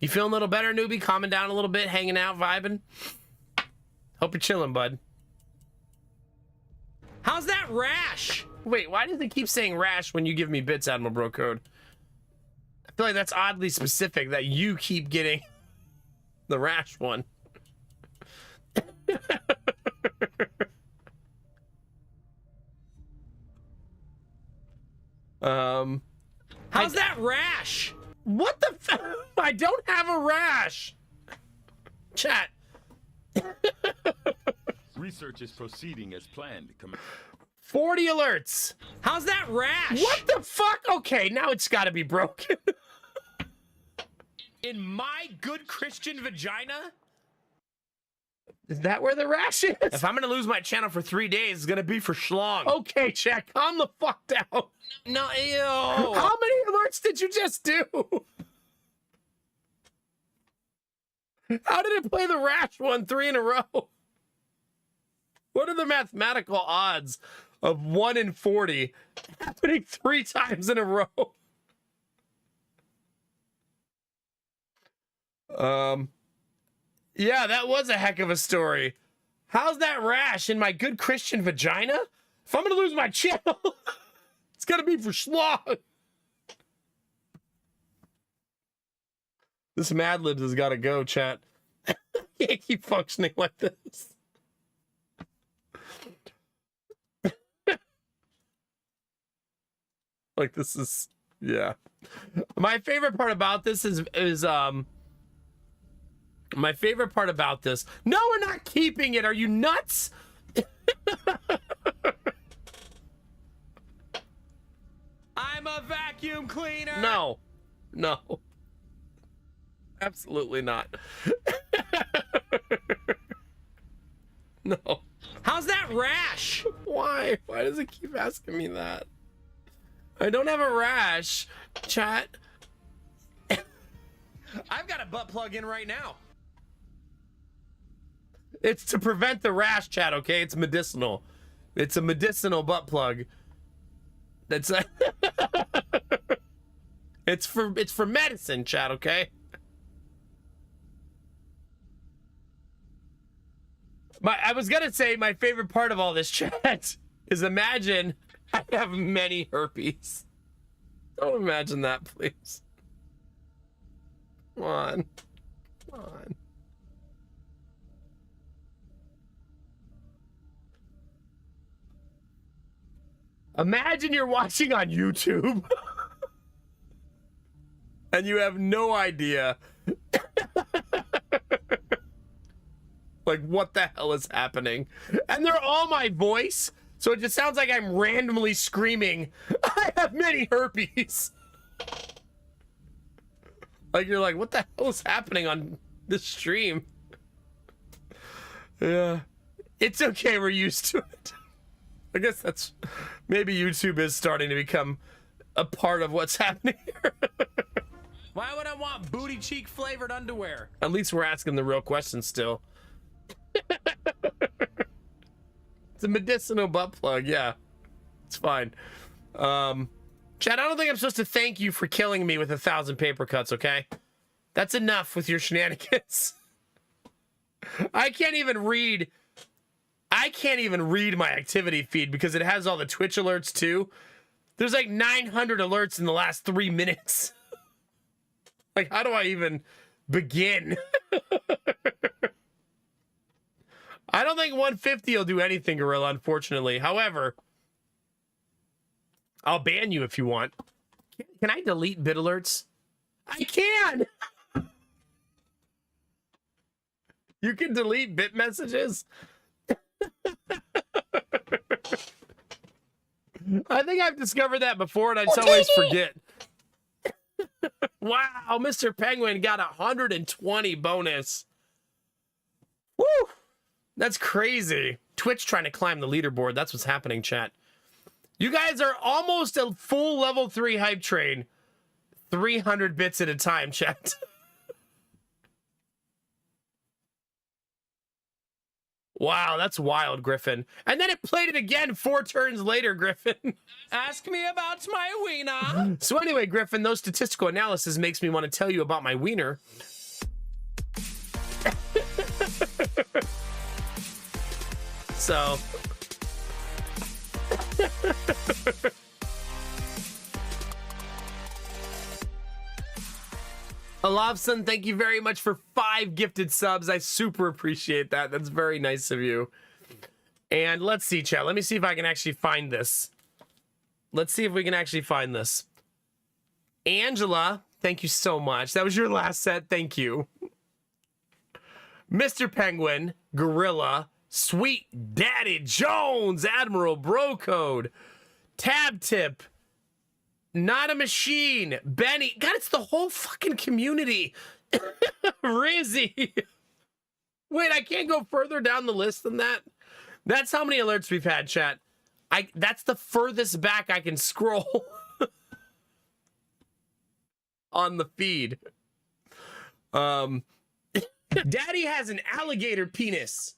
A: You feeling a little better, newbie? Calming down a little bit, hanging out, vibing? Hope you're chilling, bud. How's that rash? Wait, why does it keep saying rash when you give me bits, Admiral Bro Code? I feel like that's oddly specific that you keep getting the rash one. How's that rash? What the f- I don't have a rash. Chat.
F: Research is proceeding as planned.
A: 40 alerts. How's that rash? What the fuck? Okay, now it's gotta be broken. In my good Christian vagina? Is that where the rash is? If I'm gonna lose my channel for 3 days, it's gonna be for schlong. Okay, chat, calm the fuck down.
C: No, ew.
A: How many alerts did you just do? How did it play the rash one 3 in a row? What are the mathematical odds of 1 in 40 happening 3 times in a row? Yeah, that was a heck of a story. How's that rash in my good Christian vagina? If I'm gonna lose my channel, it's gonna be for schlong. This Mad Libs has gotta go, chat. Can't keep functioning like this. Like, this is, yeah. My favorite part about this is my favorite part about this. No, we're not keeping it. Are you nuts?
C: I'm a vacuum cleaner.
A: No. Absolutely not. No.
C: How's that rash?
A: Why? Why does it keep asking me that? I don't have a rash, chat.
C: I've got a butt plug in right now.
A: It's to prevent the rash, chat, okay? It's medicinal. It's a medicinal butt plug. That's it's for medicine, chat, okay? I was gonna say my favorite part of all this, chat, is imagine I have many herpes. Don't imagine that, please. Come on. Imagine you're watching on YouTube and you have no idea like what the hell is happening. And they're all my voice, so it just sounds like I'm randomly screaming, I have many herpes. Like, you're like, what the hell is happening on this stream? Yeah. It's okay, we're used to it. I guess that's... Maybe YouTube is starting to become a part of what's happening here.
B: Why would I want booty cheek flavored underwear?
A: At least we're asking the real questions still. It's a medicinal butt plug, yeah. It's fine. Chad, I don't think I'm supposed to thank you for killing me with 1,000 paper cuts, okay? That's enough with your shenanigans. I can't even read my activity feed because it has all the Twitch alerts too. There's like 900 alerts in the last 3 minutes. Like, how do I even begin? I don't think 150 will do anything, Gorilla, unfortunately. However, I'll ban you if you want. Can I delete bit alerts? I can! You can delete bit messages? I think I've discovered that before and I just always forget. Wow, Mr. Penguin got 120 bonus. Woo! That's crazy. Twitch trying to climb the leaderboard. That's what's happening, chat. You guys are almost a full level 3 hype train. 300 bits at a time, chat. Wow, that's wild, Griffin. And then it played it again 4 turns later, Griffin.
B: Ask me about my wiener.
A: So anyway, Griffin, those statistical analysis makes me want to tell you about my wiener. So... Alavson, thank you very much for 5 gifted subs. I super appreciate that. That's very nice of you. And let's see, chat. Let me see if I can actually find this. Let's see if we can actually find this. Angela, thank you so much. That was your last set. Thank you. Mr. Penguin, Gorilla, Sweet Daddy Jones, Admiral Bro Code, Tab Tip, Not a Machine, Benny. God, it's the whole fucking community. Rizzy. Wait, I can't go further down the list than that. That's how many alerts we've had, chat. That's the furthest back I can scroll on the feed. Daddy has an alligator penis.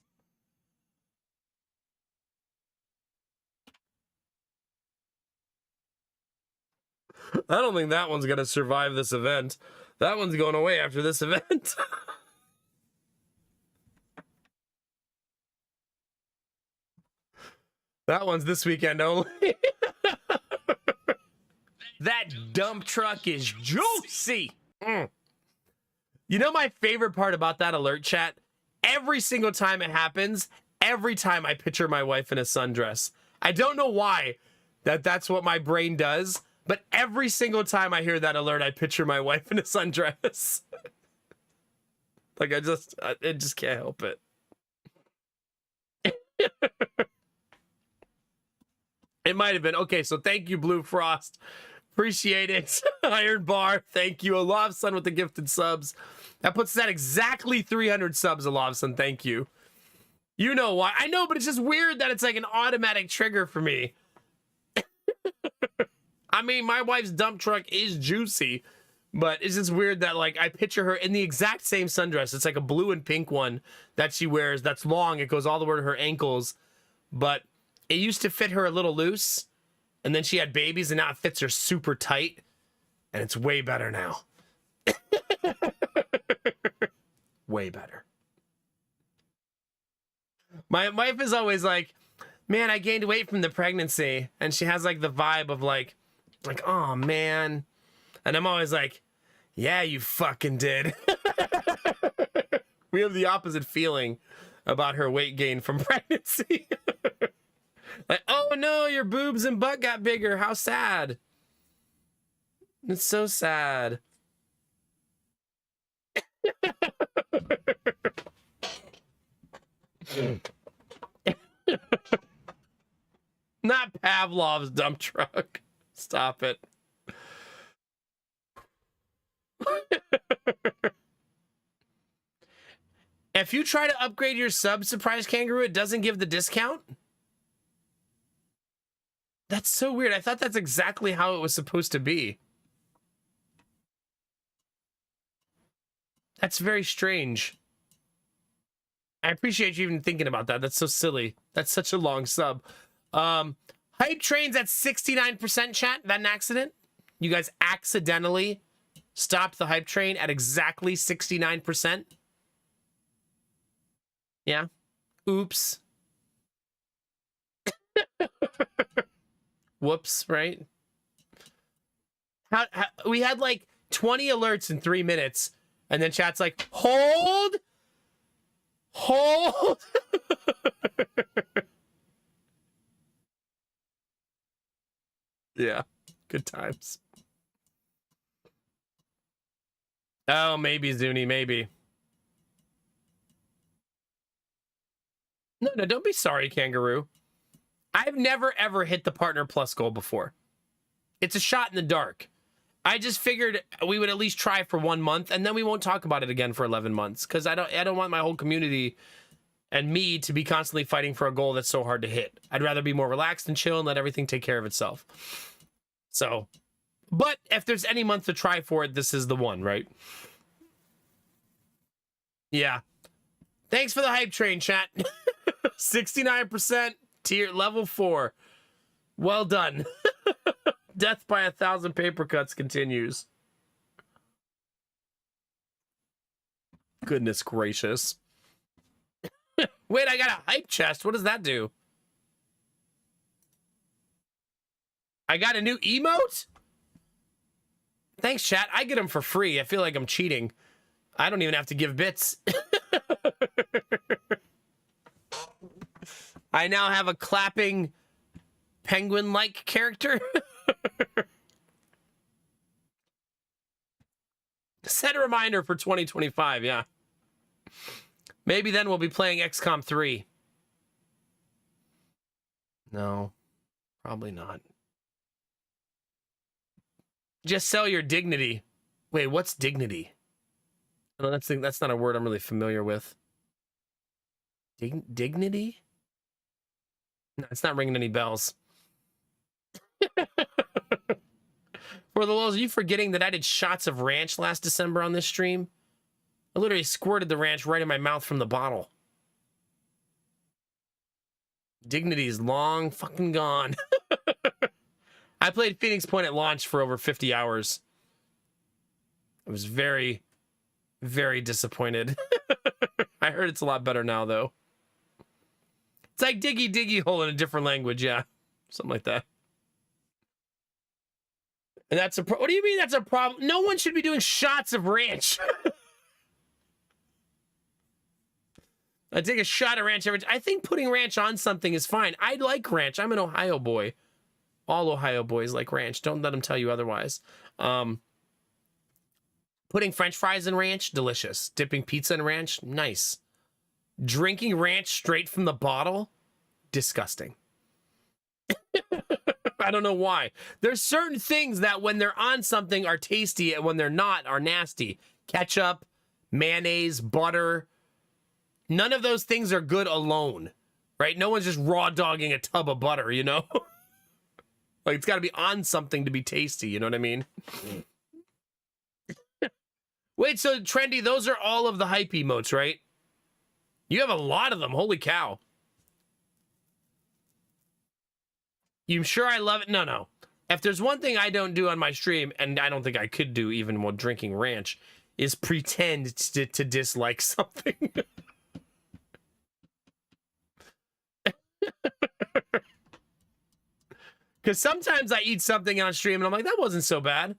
A: I don't think that one's gonna survive this event. That one's going away after this event. That one's this weekend only. That dump truck is juicy. Mm. You know my favorite part about that alert, chat? Every single time it happens, every time I picture my wife in a sundress. I don't know why that's what my brain does, but every single time I hear that alert, I picture my wife in a sundress. Like, I just can't help it. It might have been. Okay, so thank you, Blue Frost. Appreciate it. Iron Bar, thank you. Alavson with the gifted subs. That puts us at exactly 300 subs, Alavson. Thank you. You know why. I know, but it's just weird that it's like an automatic trigger for me. I mean, my wife's dump truck is juicy, but it's just weird that, like, I picture her in the exact same sundress. It's like a blue and pink one that she wears that's long. It goes all the way to her ankles, but it used to fit her a little loose, and then she had babies, and now it fits her super tight, and it's way better now. Way better. My wife is always like, man, I gained weight from the pregnancy, and she has like the vibe of like, oh man. And I'm always like, yeah, you fucking did. We have the opposite feeling about her weight gain from pregnancy. Like, oh no, your boobs and butt got bigger. How sad. It's so sad. Not Pavlov's dump truck. Stop it. If you try to upgrade your sub, Surprise Kangaroo, it doesn't give the discount? That's so weird. I thought that's exactly how it was supposed to be. That's very strange. I appreciate you even thinking about that. That's so silly. That's such a long sub. Hype Train's at 69%, chat. That an accident? You guys accidentally stopped the Hype Train at exactly 69%? Yeah. Oops. Whoops, right? How, we had like 20 alerts in 3 minutes, and then chat's like, hold! Hold! Yeah, good times. Oh, maybe, Zuni, maybe. No, don't be sorry, Kangaroo. I've never, ever hit the Partner Plus goal before. It's a shot in the dark. I just figured we would at least try for 1 month, and then we won't talk about it again for 11 months, because I don't want my whole community and me to be constantly fighting for a goal that's so hard to hit. I'd rather be more relaxed and chill and let everything take care of itself. So, but if there's any month to try for it, this is the one, right? Yeah. Thanks for the Hype Train, chat. 69% tier level 4. Well done. Death by 1,000 paper cuts continues. Goodness gracious. Wait, I got a hype chest. What does that do? I got a new emote? Thanks, chat. I get them for free. I feel like I'm cheating. I don't even have to give bits. I now have a clapping penguin-like character. Set a reminder for 2025, yeah. Maybe then we'll be playing XCOM 3. No, probably not. Just sell your dignity. Wait, what's dignity? No, that's not a word I'm really familiar with. Dignity? No, it's not ringing any bells. For the lulz, are you forgetting that I did shots of ranch last December on this stream? I literally squirted the ranch right in my mouth from the bottle. Dignity is long fucking gone. I played Phoenix Point at launch for over 50 hours. I was very, very disappointed. I heard it's a lot better now, though. It's like Diggy Diggy Hole in a different language, yeah. Something like that. And that's a what do you mean that's a problem? No one should be doing shots of ranch. I take a shot of ranch every time. I think putting ranch on something is fine. I like ranch. I'm an Ohio boy. All Ohio boys like ranch. Don't let them tell you otherwise. Putting French fries in ranch, delicious. Dipping pizza in ranch, nice. Drinking ranch straight from the bottle, disgusting. I don't know why. There's certain things that when they're on something are tasty and when they're not are nasty. Ketchup, mayonnaise, butter. None of those things are good alone, right? No one's just raw dogging a tub of butter, you know? Like it's got to be on something to be tasty, you know what I mean? Wait, so Trendy, those are all of the hype emotes, right? You have a lot of them. Holy cow. You sure I love it? No. If there's one thing I don't do on my stream, and I don't think I could do even while drinking ranch, is pretend to dislike something. Because sometimes I eat something on stream and I'm like, that wasn't so bad.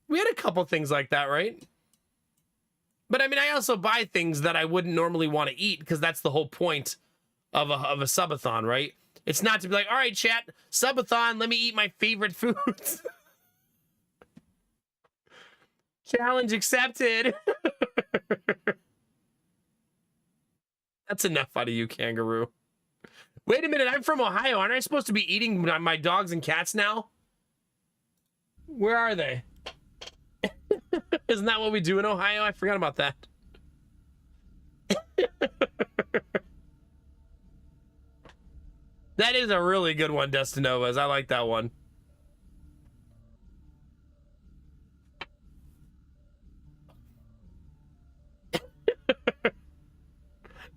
A: We had a couple things like that, right? But I mean, I also buy things that I wouldn't normally want to eat because that's the whole point of a subathon, right? It's not to be like, all right, chat, subathon, let me eat my favorite foods. Challenge accepted. That's enough out of you, Kangaroo. Wait a minute, I'm from Ohio. Aren't I supposed to be eating my dogs and cats now? Where are they? Isn't that what we do in Ohio? I forgot about that. That is a really good one, Destinovas. I like that one.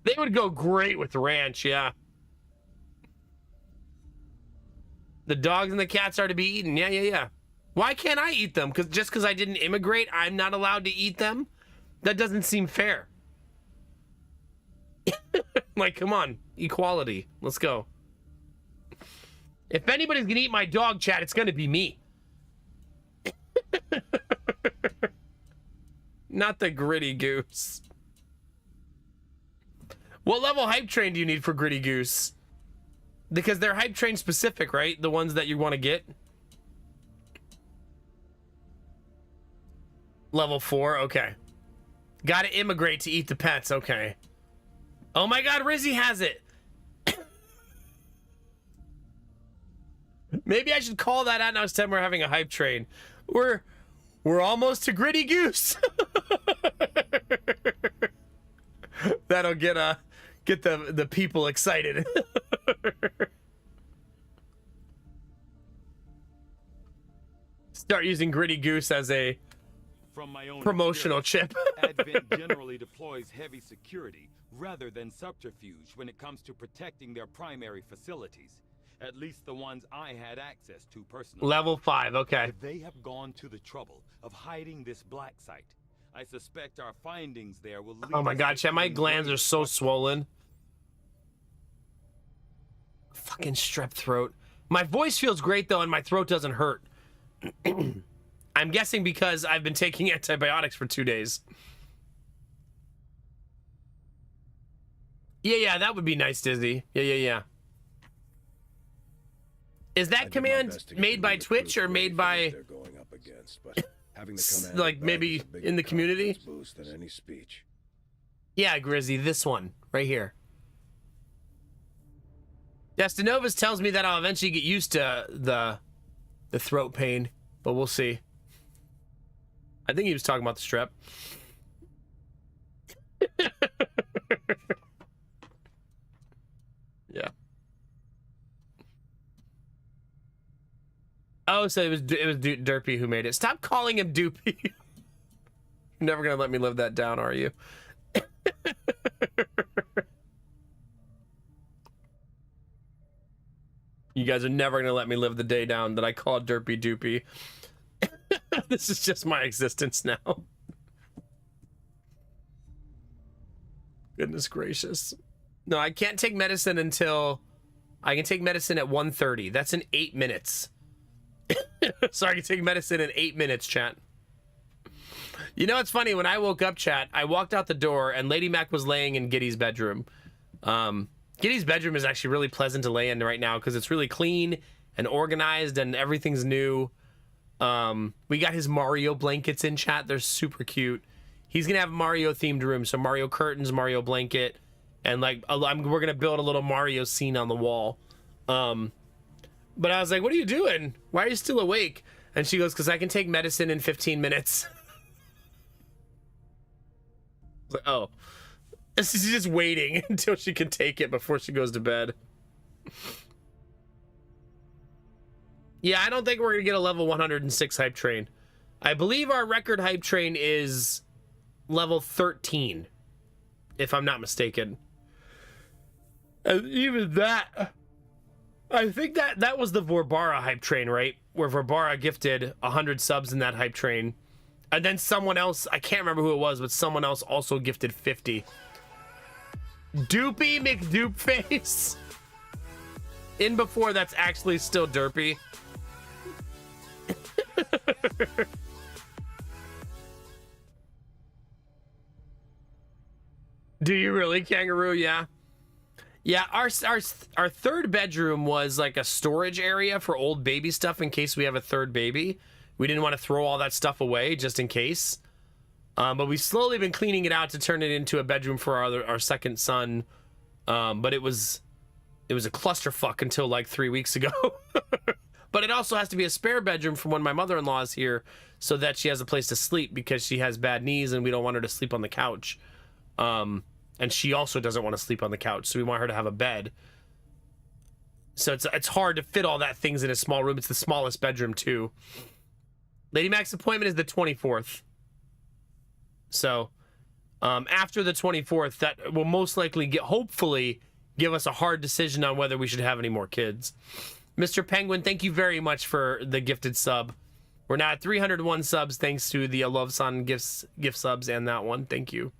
A: They would go great with ranch, yeah. The dogs and the cats are to be eaten. Yeah, yeah, yeah. Why can't I eat them? Just because I didn't immigrate, I'm not allowed to eat them? That doesn't seem fair. Like, come on. Equality. Let's go. If anybody's going to eat my dog, chat, it's going to be me. Not the Gritty Goose. What level hype train do you need for Gritty Goose? Because they're hype train specific, right? The ones that you want to get. Level 4, okay. Gotta immigrate to eat the pets, okay. Oh my god, Rizzy has it! Maybe I should call that out next time we're having a hype train. We're almost to Gritty Goose! That'll get the people excited. Start using Gritty Goose as a
F: From my own
A: promotional chip.
F: Advent generally deploys heavy security rather than subterfuge when it comes to protecting their primary facilities. At least the ones I had access to personally.
A: Level 5, okay.
F: If they have gone to the trouble of hiding this black site, I suspect our findings there will lead
A: Oh my
F: us
A: god,
F: to
A: chat, my
F: even
A: glands
F: greater
A: are so
F: questions.
A: swollen. Fucking strep throat. My voice feels great though, and my throat doesn't hurt. I'm guessing because I've been taking antibiotics for 2 days. Yeah, that would be nice, Disney. Yeah. Is
E: I
A: that
E: did my
A: command
E: best to get
A: made
E: them
A: by
E: to
A: Twitch or
E: prove
A: made
E: what
A: by...
E: they're going up against, but having the command
A: like,
E: back
A: maybe
E: is a bigger
A: in the community?
E: confidence boost than any speech.
A: Yeah, Grizzy, this one, right here. Destinovas tells me that I'll eventually get used to the throat pain, but we'll see. I think he was talking about the strep. Yeah. Oh, so it was Derpy who made it. Stop calling him Doopy. You're never gonna let me live that down, are you? You guys are never gonna let me live the day down that I call Derpy Doopy. This is just my existence now. Goodness gracious. No, I can't take medicine until... I can take medicine at 1:30. That's in 8 minutes. So I can take medicine in 8 minutes, chat. You know, it's funny. When I woke up, chat, I walked out the door and Lady Mac was laying in Giddy's bedroom. Giddy's bedroom is actually really pleasant to lay in right now because it's really clean and organized and everything's new. We got his Mario blankets in, chat. They're super cute. He's gonna have a Mario themed room, so Mario curtains, Mario blanket, and like we're gonna build a little Mario scene on the wall. But I was like, what are you doing? Why are you still awake? And she goes, because I can take medicine in 15 minutes. I was like, oh. She's just waiting until she can take it before she goes to bed. Yeah, I don't think we're going to get a level 106 hype train. I believe our record hype train is level 13, if I'm not mistaken. And even that... I think that was the Vorbara hype train, right? Where Vorbara gifted 100 subs in that hype train. And then someone else, I can't remember who it was, but someone else also gifted 50. Doopy McDoopface. In before that's actually still Derpy. Do you really, Kangaroo? Yeah. Yeah, our third bedroom was like a storage area for old baby stuff in case we have a third baby. We didn't want to throw all that stuff away just in case. But we've slowly been cleaning it out to turn it into a bedroom for our second son. But it was a clusterfuck until like 3 weeks ago. But it also has to be a spare bedroom for when my mother-in-law is here so that she has a place to sleep because she has bad knees and we don't want her to sleep on the couch. And she also doesn't want to sleep on the couch, so we want her to have a bed. So it's hard to fit all that things in a small room. It's the smallest bedroom, too. Lady Mac's appointment is the 24th. So, after the 24th, that will most likely hopefully give us a hard decision on whether we should have any more kids. Mr. Penguin, thank you very much for the gifted sub. We're now at 301 subs thanks to the Love Son gift subs and that one. Thank you.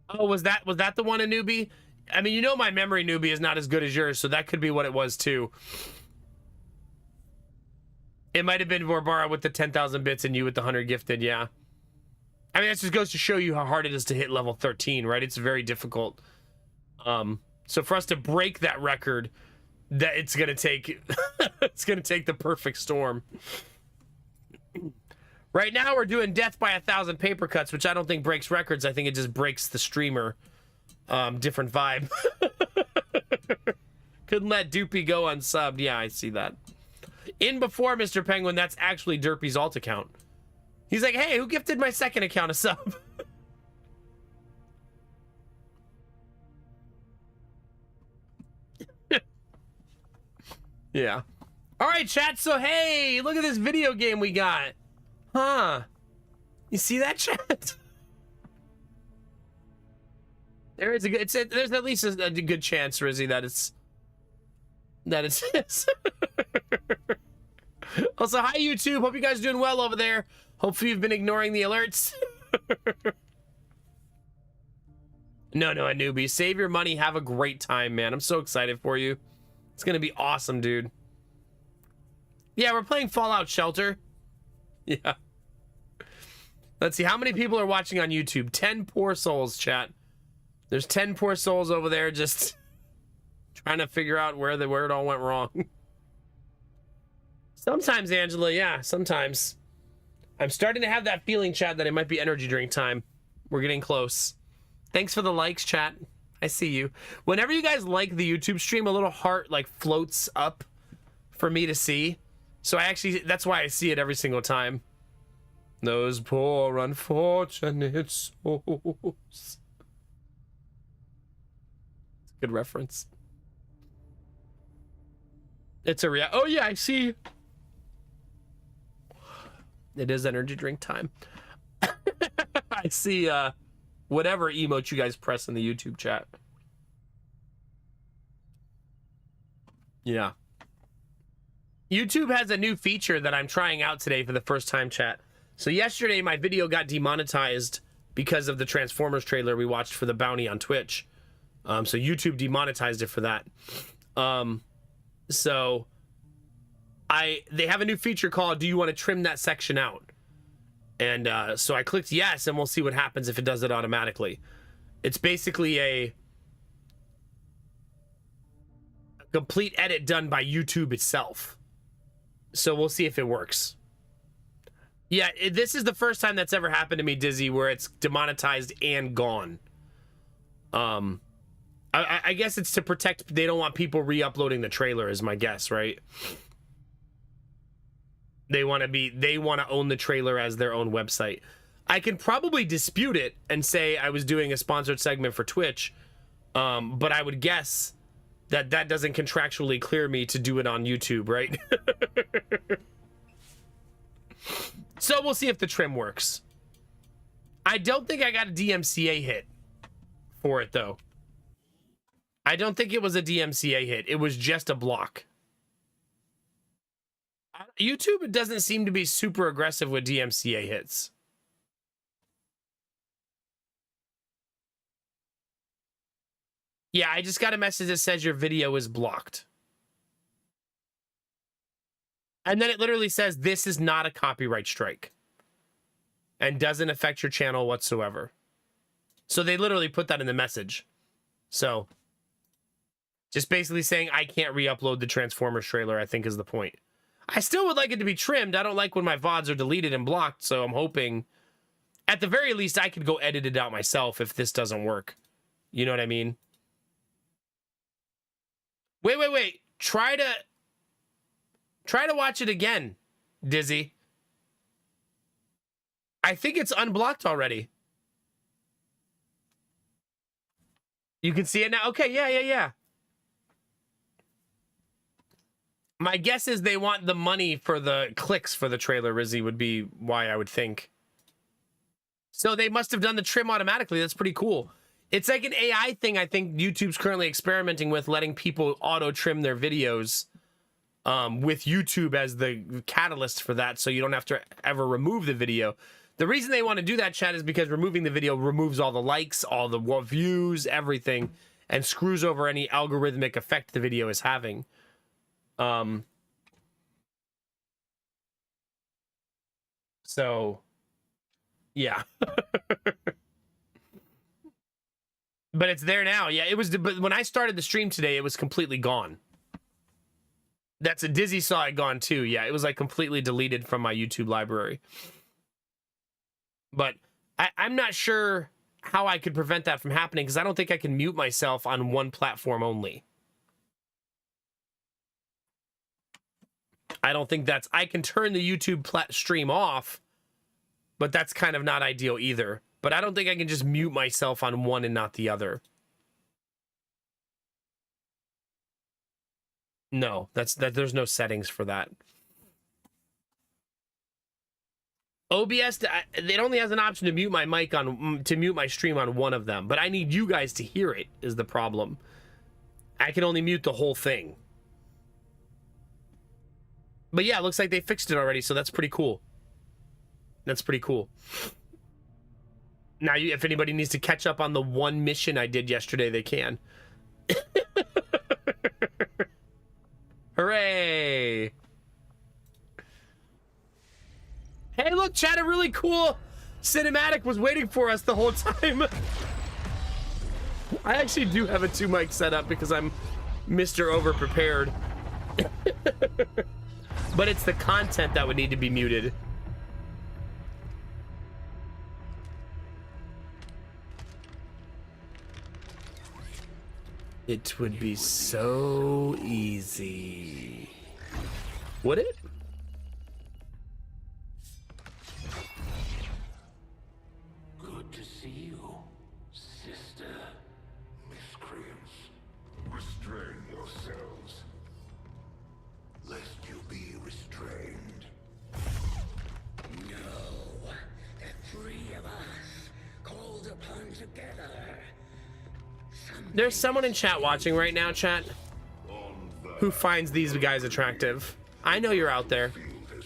A: Oh, was that the one, a newbie? I mean, you know my memory, newbie, is not as good as yours, so that could be what it was too. It might have been Vorbara with the 10,000 bits and you with the 100 gifted, yeah. I mean, that just goes to show you how hard it is to hit level 13, right? It's very difficult. So for us to break that record, that it's gonna take it's gonna take the perfect storm. Right now we're doing death by 1,000 paper cuts, which I don't think breaks records. I think it just breaks the streamer. Different vibe. Couldn't let Doopy go unsubbed. Yeah, I see that. In before Mr. Penguin, that's actually Derpy's alt account. He's like, hey, who gifted my second account a sub? Yeah. All right, chat. So, hey, look at this video game we got. Huh. You see that, chat? There is there's at least a good chance, Rizzy, that it's his. Also, hi, YouTube. Hope you guys are doing well over there. Hopefully you've been ignoring the alerts. No, a newbie. Save your money. Have a great time, man. I'm so excited for you. It's going to be awesome, dude. Yeah, we're playing Fallout Shelter. Yeah. Let's see. How many people are watching on YouTube? 10 poor souls, chat. There's 10 poor souls over there just trying to figure out where it all went wrong. Sometimes, Angela, yeah, sometimes. I'm starting to have that feeling, chat, that it might be energy drink time. We're getting close. Thanks for the likes, chat. I see you. Whenever you guys like the YouTube stream, a little heart like floats up for me to see. So that's why I see it every single time. Those poor unfortunate souls. Good reference. It's a oh yeah, I see. It is energy drink time. I see whatever emote you guys press in the YouTube chat. Yeah. YouTube has a new feature that I'm trying out today for the first time, chat. So yesterday my video got demonetized because of the Transformers trailer we watched for the bounty on Twitch. So YouTube demonetized it for that. So they have a new feature called, do you want to trim that section out? And so I clicked yes, and we'll see what happens if it does it automatically. It's basically a complete edit done by YouTube itself. So we'll see if it works. Yeah, this is the first time that's ever happened to me, Dizzy, where it's demonetized and gone. I guess it's to protect, they don't want people re-uploading the trailer is my guess, right? They want to own the trailer as their own website. I can probably dispute it and say I was doing a sponsored segment for Twitch, but I would guess that doesn't contractually clear me to do it on YouTube, right? So we'll see if the trim works. I don't think I got a DMCA hit for it, though. I don't think it was a DMCA hit. It was just a block. YouTube doesn't seem to be super aggressive with DMCA hits. Yeah, I just got a message that says your video is blocked. And then it literally says, this is not a copyright strike. And doesn't affect your channel whatsoever. So they literally put that in the message. So, just basically saying I can't re-upload the Transformers trailer, I think is the point. I still would like it to be trimmed. I don't like when my VODs are deleted and blocked, so I'm hoping, at the very least, I could go edit it out myself if this doesn't work. You know what I mean? Wait. Try to watch it again, Dizzy. I think it's unblocked already. You can see it now? Okay, yeah. My guess is they want the money for the clicks for the trailer, Rizzy, would be why I would think. So they must have done the trim automatically. That's pretty cool. It's like an AI thing I think YouTube's currently experimenting with, letting people auto-trim their videos with YouTube as the catalyst for that, so you don't have to ever remove the video. The reason they want to do that, chat, is because removing the video removes all the likes, all the views, everything, and screws over any algorithmic effect the video is having. So, yeah. But it's there now. Yeah, it was. But when I started the stream today, it was completely gone. That's a Dizzy saw it gone too. Yeah, it was like completely deleted from my YouTube library. But I'm not sure how I could prevent that from happening, because I don't think I can mute myself on one platform only. I don't think that's... I can turn the YouTube stream off, but that's kind of not ideal either. But I don't think I can just mute myself on one and not the other. No, there's no settings for that. OBS, it only has an option to mute my mic on, to mute my stream on one of them, but I need you guys to hear it, is the problem. I can only mute the whole thing. But yeah, it looks like they fixed it already, so that's pretty cool. That's pretty cool. Now, if anybody needs to catch up on the one mission I did yesterday, they can. Hooray! Hey, look, chat, a really cool cinematic was waiting for us the whole time. I actually do have a 2-mic setup because I'm Mr. Overprepared. But it's the content that would need to be muted. It would be so easy. Would it?
G: Good to see you, sister. Miscreants, restrain yourselves, lest you be restrained. No, the 3 of us, called upon together.
A: There's someone in chat watching right now, chat, who finds these guys attractive. I know you're out there.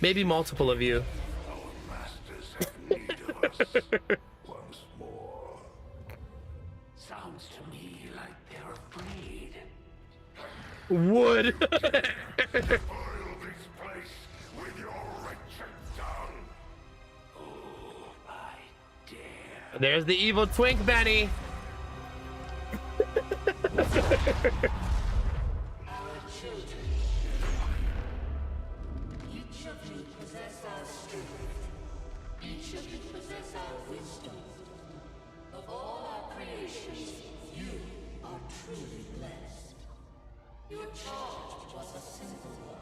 A: Maybe multiple of you.
G: Our masters have need of us once more. Sounds to me like they're afraid.
A: Would.
G: Spoil this place with your wretched tongue. Oh, I dare.
A: There's the evil twink, Benny.
H: Each of you possess our strength. Each of you possess our wisdom. Of all our creations, you are truly blessed. Your charge was a simple one.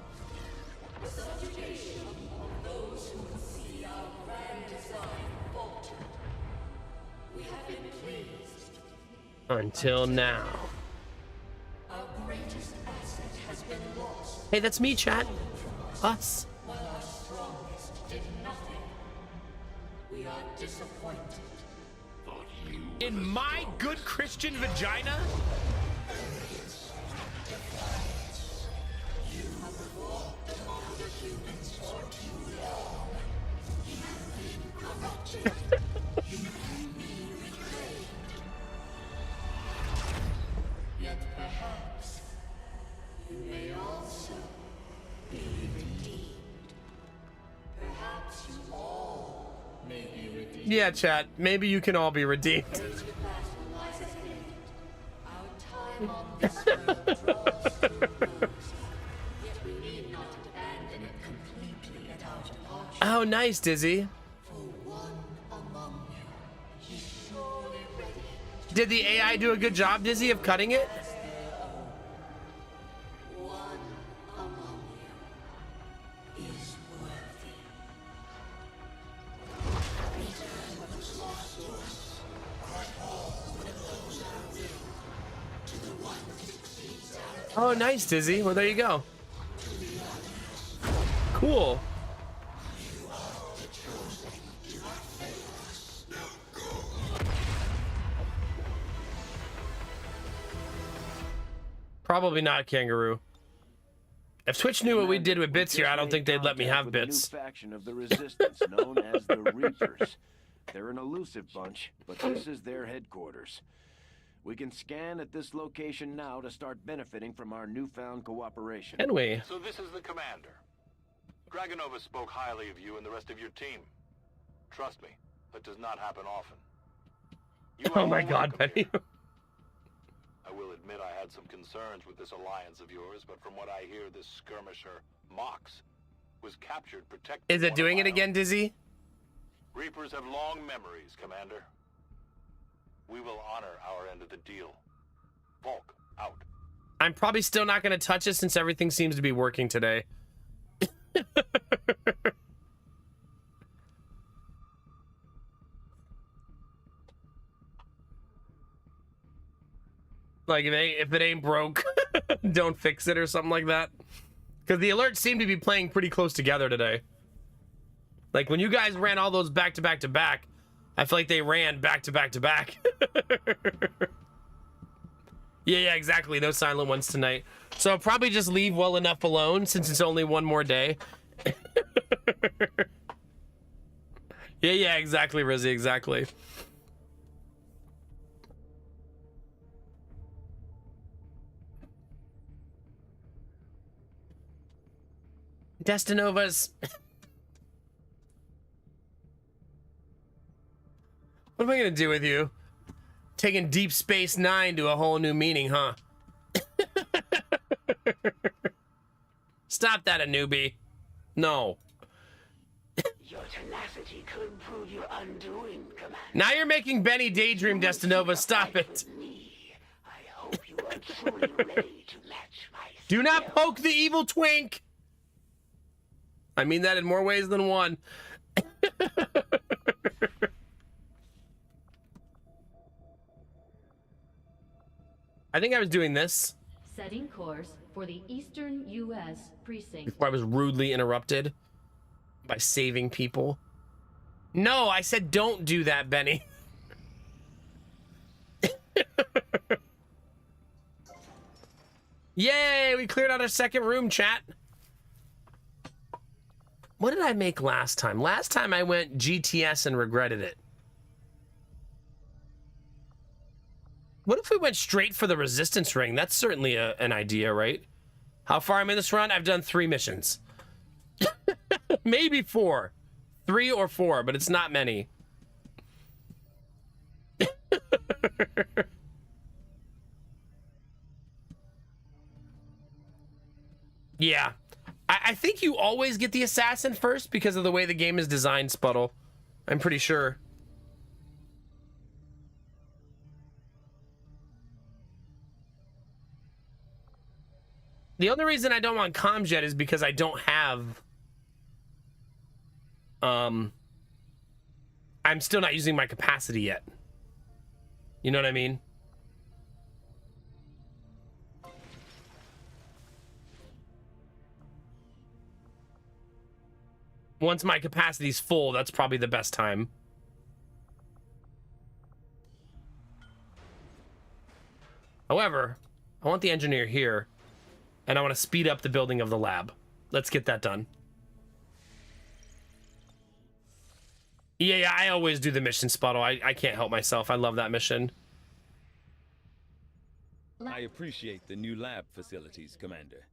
H: The subjugation of those who would see our grand design falter. We have been pleased.
A: Until now.
H: Our greatest asset has been lost.
A: Hey, that's me, chat. Us.
H: While our strongest did nothing. We are disappointed.
G: Thought you
B: In my good Christian vagina?
H: Yet perhaps you may also be redeemed. Perhaps you all may be redeemed.
A: Yeah, chat. Maybe you can all be redeemed.
H: The battle lies ahead. Our time on this earth draws to a close. Yet we need not abandon it completely at our departure.
A: Oh, nice, Dizzy.
H: For one among you is surely ready.
A: Did the AI do a good job, Dizzy, of cutting it?
H: One among you is worthy. Return what's lost to us.
A: Oh, nice, Dizzy. Well, there you go. Cool. Probably not Kangaroo. If Twitch knew what we did with bits here, I don't think they'd let me have bits.
E: A new faction of the Resistance known as the Reapers. They're an elusive bunch, but this is their headquarters. We can scan at this location now to start benefiting from our newfound cooperation.
A: Can we?
G: So this is the commander. Dragonova spoke highly of you and the rest of your team. Trust me, that does not happen often. You
A: Oh
G: are
A: my
G: all
A: God,
G: welcome
A: Penny.
G: here. I will admit I had some concerns with this alliance of yours, but from what I hear, this skirmisher, Mox, was captured protecting.
A: Is it
G: one of
A: doing it
G: my
A: again,
G: own.
A: Dizzy?
G: Reapers have long memories, Commander. We will honor our end of the deal. Volk, out.
A: I'm probably still not going to touch it since everything seems to be working today. Like, if it ain't broke, don't fix it or something like that. Because the alerts seem to be playing pretty close together today. Like, when you guys ran all those back to back to back, I feel like they ran back to back to back. Yeah, exactly. No silent ones tonight. So I'll probably just leave well enough alone since it's only one more day. Yeah, exactly, Rizzy, exactly. Destinovas. What am I gonna do with you? Taking Deep Space Nine to a whole new meaning, huh? Stop that, a newbie. No.
H: Your tenacity could prove your undoing, Commander.
A: Now you're making Benny daydream, Destinova. Stop it.
H: With me, I hope you are truly ready to match my
A: Do not
H: skill.
A: poke the evil twink. I mean that in more ways than one. I think I was doing this
I: Setting course for the Eastern U.S. precinct.
A: before I was rudely interrupted by saving people. No, I said don't do that, Benny. Yay, we cleared out our second room, chat. What did I make last time? Last time I went GTS and regretted it. What if we went straight for the resistance ring? That's certainly an idea, right? How far I'm in this run? I've done 3 missions. Maybe 4. 3 or 4, but it's not many. Yeah. I think you always get the assassin first because of the way the game is designed, Sputtle. I'm pretty sure. The only reason I don't want comms yet is because I don't have... I'm still not using my capacity yet. You know what I mean? Once my capacity's full, that's probably the best time. However, I want the engineer here, and I want to speed up the building of the lab. Let's get that done. Yeah, I always do the mission, Sputtle. I can't help myself. I love that mission.
F: I appreciate the new lab facilities, Commander.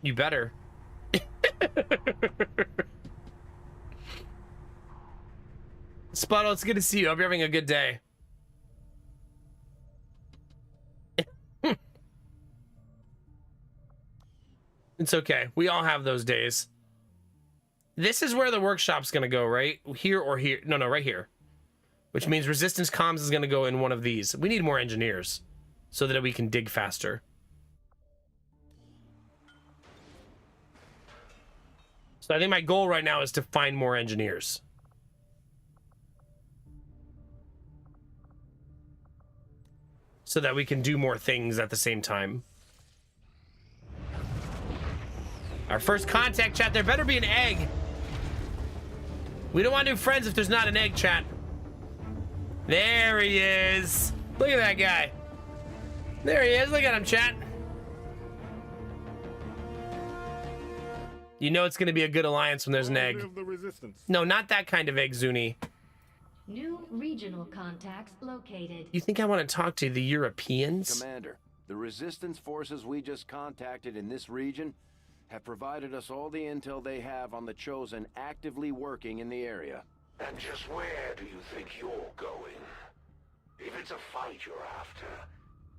A: You better. Sputtle, it's good to see you. Hope you're having a good day. It's okay. We all have those days. This is where the workshop's gonna go, right? Here or here? No, right here. Which means Resistance Comms is gonna go in one of these. We need more engineers so that we can dig faster. So I think my goal right now is to find more engineers. So that we can do more things at the same time. Our first contact, chat. There better be an egg. We don't want new friends if there's not an egg, chat. There he is. Look at that guy. There he is. Look at him, chat. You know it's going to be a good alliance when there's an egg. No, not that kind of egg, Zuni.
I: New regional contacts located.
A: You think I want to talk to the Europeans?
E: Commander, the resistance forces we just contacted in this region have provided us all the intel they have on the Chosen actively working in the area.
G: And just where do you think you're going? If it's a fight you're after,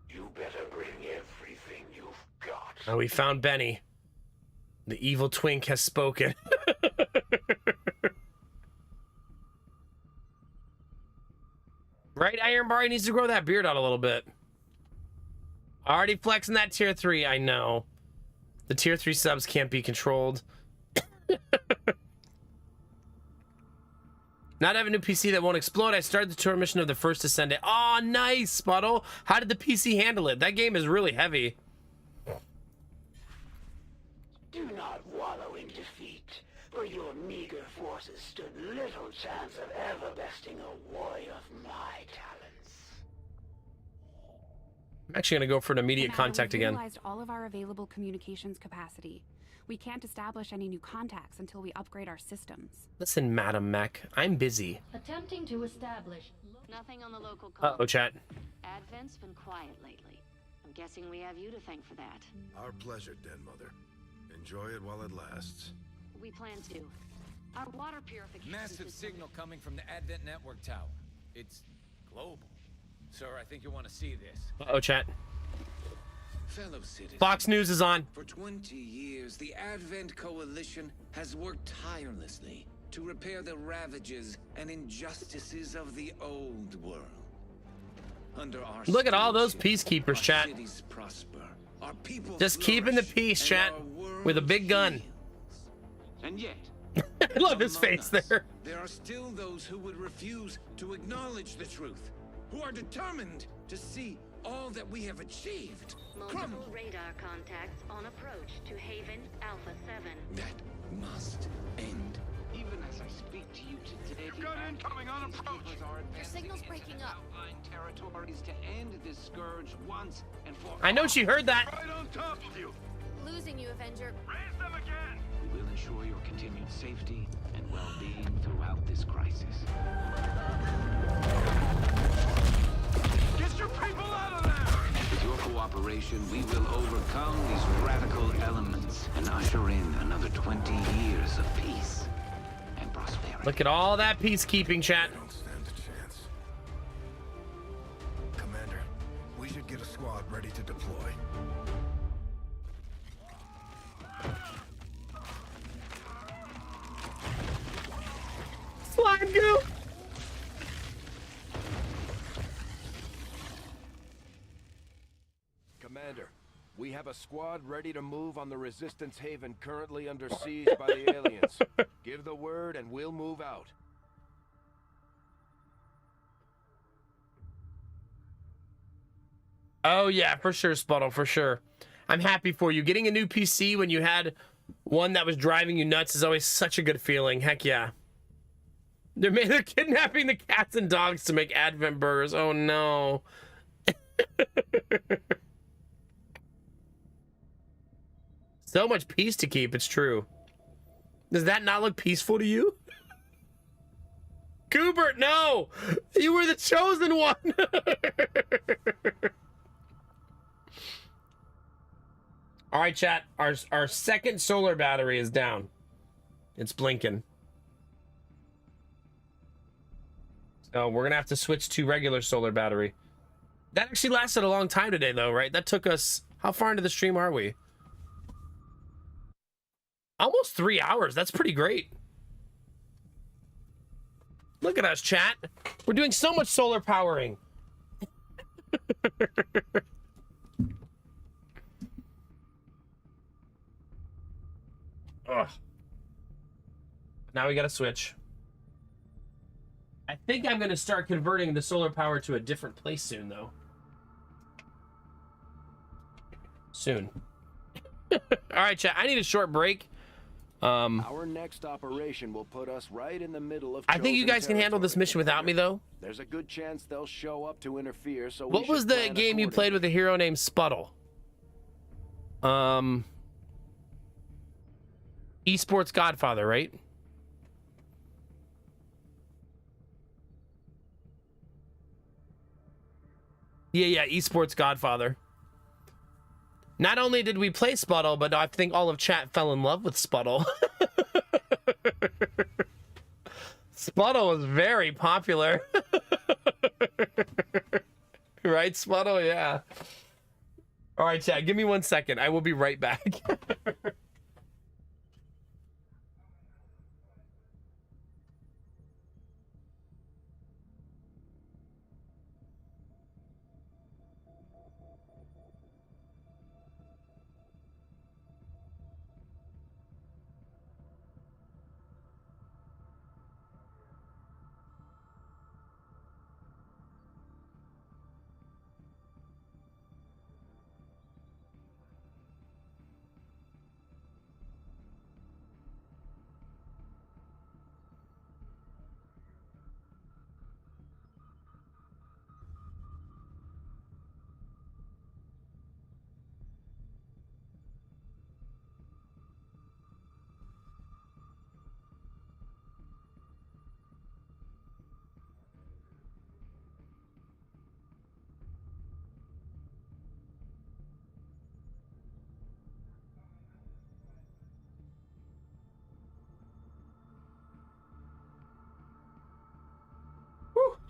G: you better bring everything you've got.
A: Oh, we found Benny. The evil twink has spoken. Right, Iron Bar? He needs to grow that beard out a little bit. Already flexing that tier 3, I know. The tier 3 subs can't be controlled. Not have a new PC that won't explode. I started the tour mission of the first Ascendant. Oh, nice, Sputtle. How did the PC handle it? That game is really heavy.
H: Do not wallow in defeat, for your meager forces stood little chance of ever besting a warrior of my talents.
A: I'm actually going to go for an immediate
D: Commander,
A: contact
D: we've
A: again.
D: utilized all of our available communications capacity. We can't establish any new contacts until we upgrade our systems.
A: Listen, Madam Mech, I'm busy.
I: Attempting to establish.
J: Nothing on the local call.
A: Uh-oh, chat.
J: Advent's been quiet lately. I'm guessing we have you to thank for that.
K: Our pleasure, Den Mother. Enjoy it while it lasts.
J: We plan to. Our water purification
B: Massive signal coming from the Advent Network Tower. It's global. Sir, I think you'll want to see this.
A: Uh-oh, chat.
L: Fellow citizens,
A: Fox News is on.
L: For 20 years, the Advent Coalition has worked tirelessly to repair the ravages and injustices of the old world. Under our
A: Look at all those
L: stewardship,
A: peacekeepers,
L: our
A: chat.
L: cities prosper, our people
A: Just keeping the
L: flourish,
A: peace,
L: and
A: chat.
L: our world
A: With a big gun.
L: heals. And yet,
A: I love his
L: among
A: face
L: us,
A: there.
L: there are still those who would refuse to acknowledge the truth, who are determined to see all that we have achieved
J: Multiple
L: crumble.
J: radar contacts on approach to Haven Alpha 7.
L: That must end. Even as I speak to you today,
G: You've got incoming on approach.
L: Your signal's breaking up. Territories to end this scourge once and for
A: I know she heard that.
G: Right on top of you.
M: Losing you, Avenger.
G: Raise them again.
L: We will ensure your continued safety and well-being throughout this crisis.
G: Get your people out of there.
L: With your cooperation, we will overcome these radical elements and usher in another 20 years of peace and prosperity.
A: Look at all that peacekeeping, chat.
K: Don't stand a chance. Commander, we should get a squad ready to deploy.
A: Slime goo.
E: Commander, we have a squad ready to move on the Resistance Haven currently under siege by the aliens. Give the word and we'll move out.
A: Oh, yeah, for sure, Sputtle, for sure. I'm happy for you. Getting a new PC when you had one that was driving you nuts is always such a good feeling. Heck yeah. They're kidnapping the cats and dogs to make Advent burgers. Oh, no. So much peace to keep, it's true. Does that not look peaceful to you? Goobert, no! You were the chosen one! All right, chat. Our second solar battery is down. It's blinking. So we're going to have to switch to regular solar battery. That actually lasted a long time today, though, right? That took us... How far into the stream are we? Almost 3 hours. That's pretty great. Look at us, chat. We're doing so much solar powering. Ugh. Now we got to switch. I think I'm going to start converting the solar power to a different place soon, though. Soon. All right, chat. I need a short break.
E: Our next operation will put us right in the middle of.
A: I think you
E: chosen
A: guys can handle this
E: territory,
A: mission without me, though.
E: There's a good chance they'll show up to interfere. So
A: What was the game you played with a hero named Sputtle? Esports Godfather, right? Yeah, Esports Godfather. Not only did we play Sputtle, but I think all of chat fell in love with Sputtle. Sputtle was very popular. Right, Sputtle? Yeah. All right, chat, give me 1 second. I will be right back.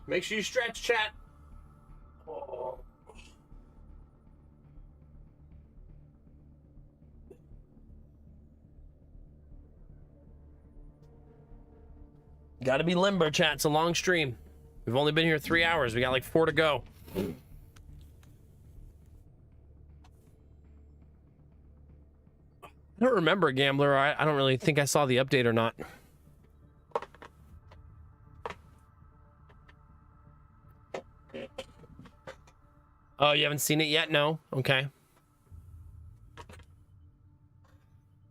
A: Make sure you stretch, chat. Oh. Gotta be limber, chat. It's a long stream. We've only been here 3 hours. We got like 4 to go. I don't remember, Gambler. I don't really think I saw the update or not. Oh, you haven't seen it yet? No? Okay.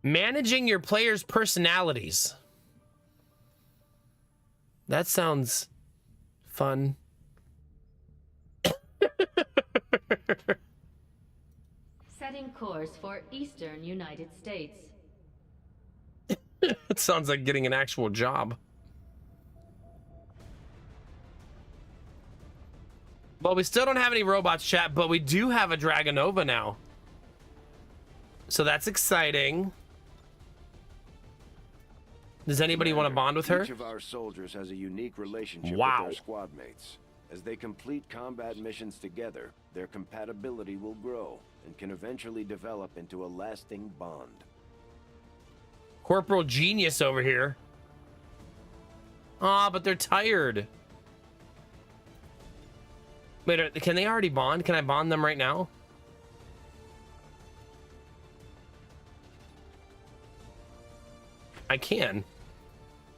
A: Managing your players' personalities. That sounds fun.
I: Setting course for Eastern United States.
A: It sounds like getting an actual job. Well, we still don't have any robots, chat, but we do have a Dragonova now. So that's exciting. Does anybody want to bond with her?
E: Each of our soldiers has a unique relationship with their squad mates. As they complete combat missions together, their compatibility will grow and can eventually develop into a lasting bond.
A: Corporal Genius over here. Ah, but they're tired. Wait, can they already bond? Can I bond them right now? I can.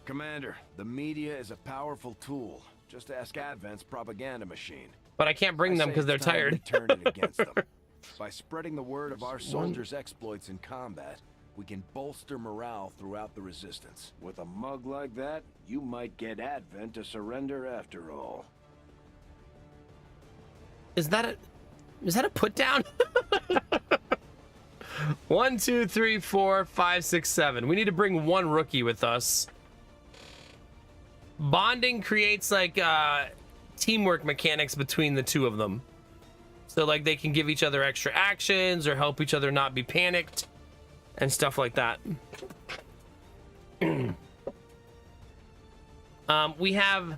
E: Commander, the media is a powerful tool. Just ask Advent's propaganda machine.
A: But I can't bring them because they're tired.
E: Turn it against them. By spreading the word of our soldiers' exploits in combat, we can bolster morale throughout the resistance. With a mug like that, you might get Advent to surrender after all.
A: Is that a put down? 1, 2, 3, 4, 5, 6, 7. We need to bring one rookie with us. Bonding creates like teamwork mechanics between the two of them. So like they can give each other extra actions or help each other not be panicked and stuff like that. We have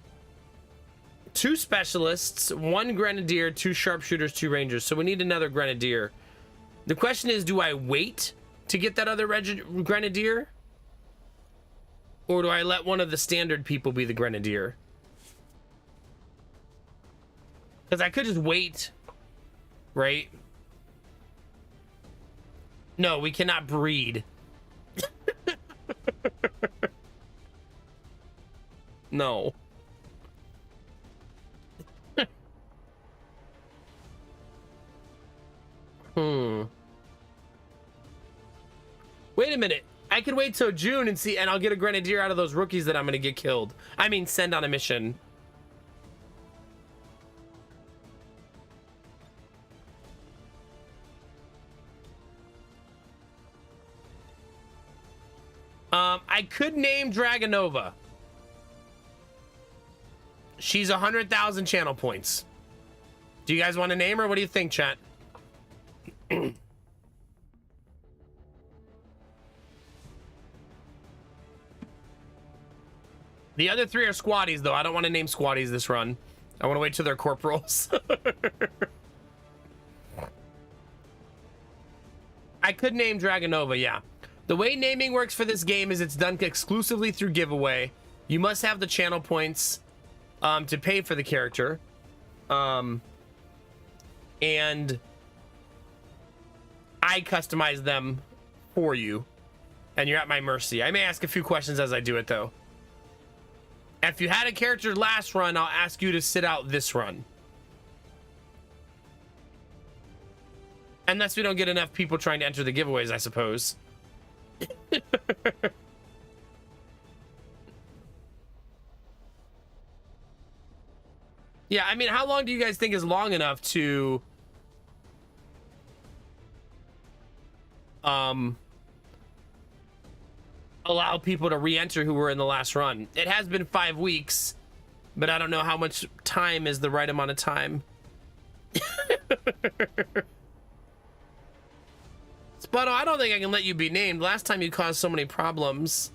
A: 2 specialists, 1 grenadier, 2 sharpshooters, 2 rangers. So we need another grenadier. The question is, do I wait to get that other grenadier? Or do I let one of the standard people be the grenadier? Because I could just wait, right? No, we cannot breed. No. wait a minute. I could wait till June and see, and I'll get a grenadier out of those rookies that I'm gonna get killed. I mean, send on a mission. I could name Dragonova. She's 100,000 channel points. Do you guys want to name her? What do you think, chat? The other three are squaddies, though. I don't want to name squaddies this run. I want to wait till they're corporals. I could name Dragonova, yeah. The way naming works for this game is it's done exclusively through giveaway. You must have the channel points to pay for the character. And I customize them for you. And you're at my mercy. I may ask a few questions as I do it, though. If you had a character last run, I'll ask you to sit out this run. Unless we don't get enough people trying to enter the giveaways, I suppose. Yeah, I mean, how long do you guys think is long enough to allow people to re-enter who were in the last run? It has been 5 weeks, but I don't know how much time is the right amount of time. Sputto, I don't think I can let you be named. Last time you caused so many problems.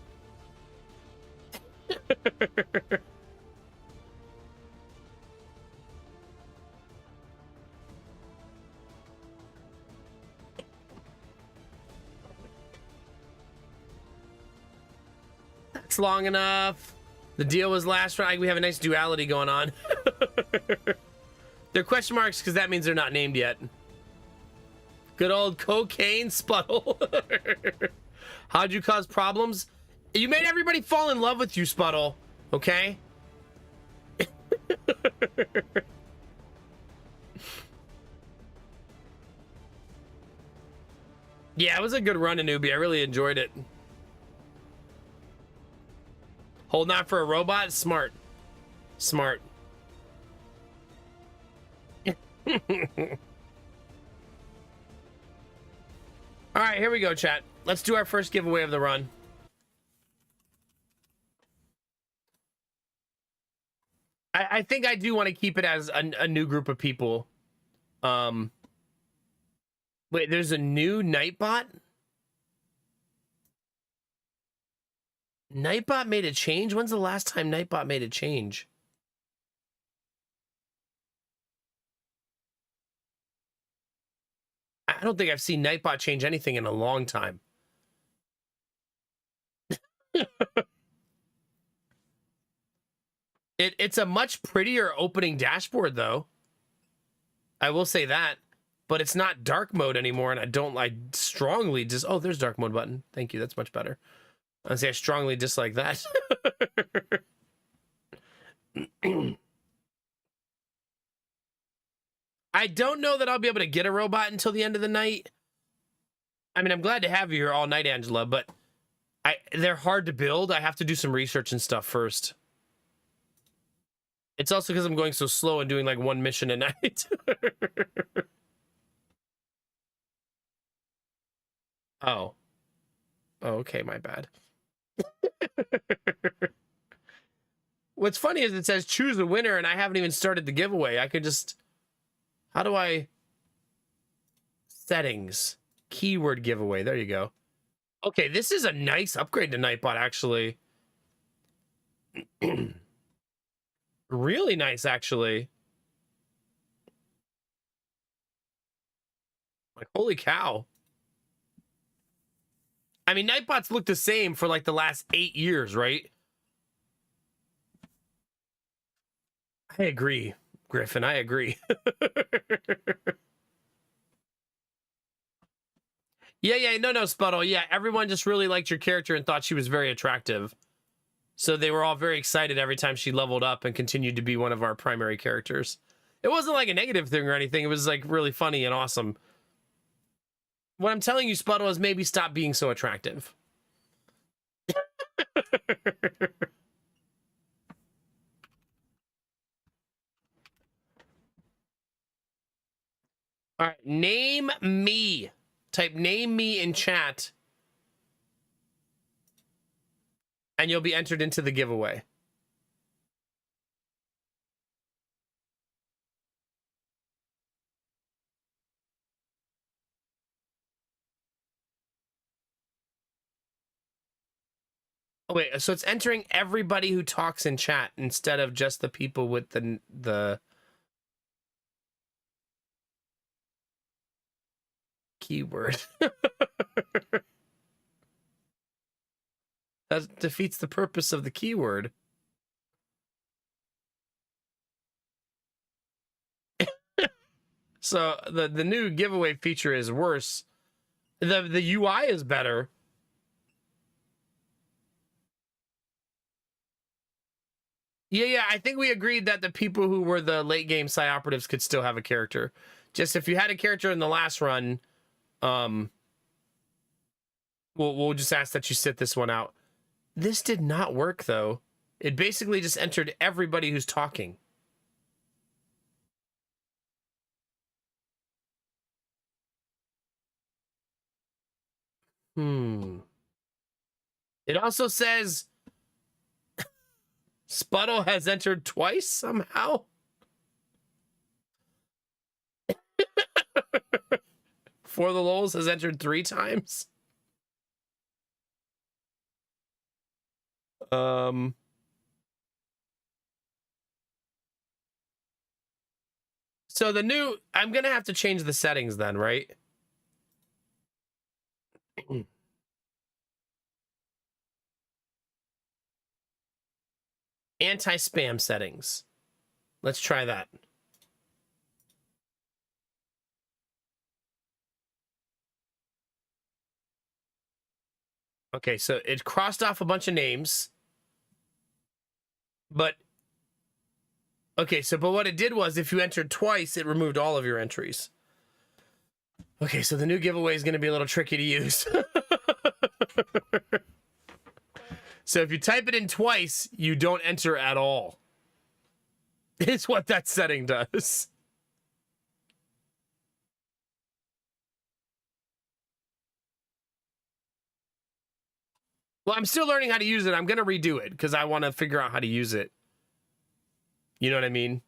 A: That's long enough. The deal was last round. We have a nice duality going on. They're question marks because that means they're not named yet. Good old cocaine Sputtle. How'd you cause problems? You made everybody fall in love with you, Sputtle. Okay? Yeah, it was a good run, Anubi. I really enjoyed it. Holding out for a robot? Smart. Smart. All right, here we go, chat. Let's do our first giveaway of the run. I think I do want to keep it as a new group of people. Wait, there's a new Nightbot? Nightbot made a change? When's the last time Nightbot made a change? I don't think I've seen Nightbot change anything in a long time. It's a much prettier opening dashboard, though. I will say that. But it's not dark mode anymore, and I strongly oh, there's dark mode button. Thank you, that's much better. I'd say I strongly dislike that. I don't know that I'll be able to get a robot until the end of the night. I mean, I'm glad to have you here all night, Angela, but they're hard to build. I have to do some research and stuff first. It's also because I'm going so slow and doing like one mission a night. Oh. Oh, okay, my bad. What's funny is it says choose a winner and I haven't even started the giveaway. I could just... How do I... Settings. Keyword giveaway. There you go. Okay, this is a nice upgrade to Nightbot, actually. Really nice, actually. Like, holy cow. I mean, Nightbots look the same for like the last 8 years, right? I agree, Griffin. I agree. Yeah, no, Sputtle. Yeah, everyone just really liked your character and thought she was very attractive. So they were all very excited every time she leveled up and continued to be one of our primary characters. It wasn't like a negative thing or anything. It was like really funny and awesome. What I'm telling you, Spuddle, is maybe stop being so attractive. All right, name me. Type name me in chat. And you'll be entered into the giveaway. Oh, wait, so it's entering everybody who talks in chat instead of just the people with the keyword. That defeats the purpose of the keyword. So the new giveaway feature is worse. The UI is better. Yeah, I think we agreed that the people who were the late game Psy operatives could still have a character. Just if you had a character in the last run, we'll just ask that you sit this one out. This did not work though. It basically just entered everybody who's talking. It also says Spuddle has entered twice somehow. For the Lols has entered 3 times. So the new, I'm gonna have to change the settings then, right? Anti-spam settings. Let's try that. Okay, so it crossed off a bunch of names. But okay, but what it did was if you entered twice, it removed all of your entries. Okay, so the new giveaway is going to be a little tricky to use. So if you type it in twice, you don't enter at all. It's what that setting does. Well, I'm still learning how to use it. I'm going to redo it because I want to figure out how to use it. You know what I mean?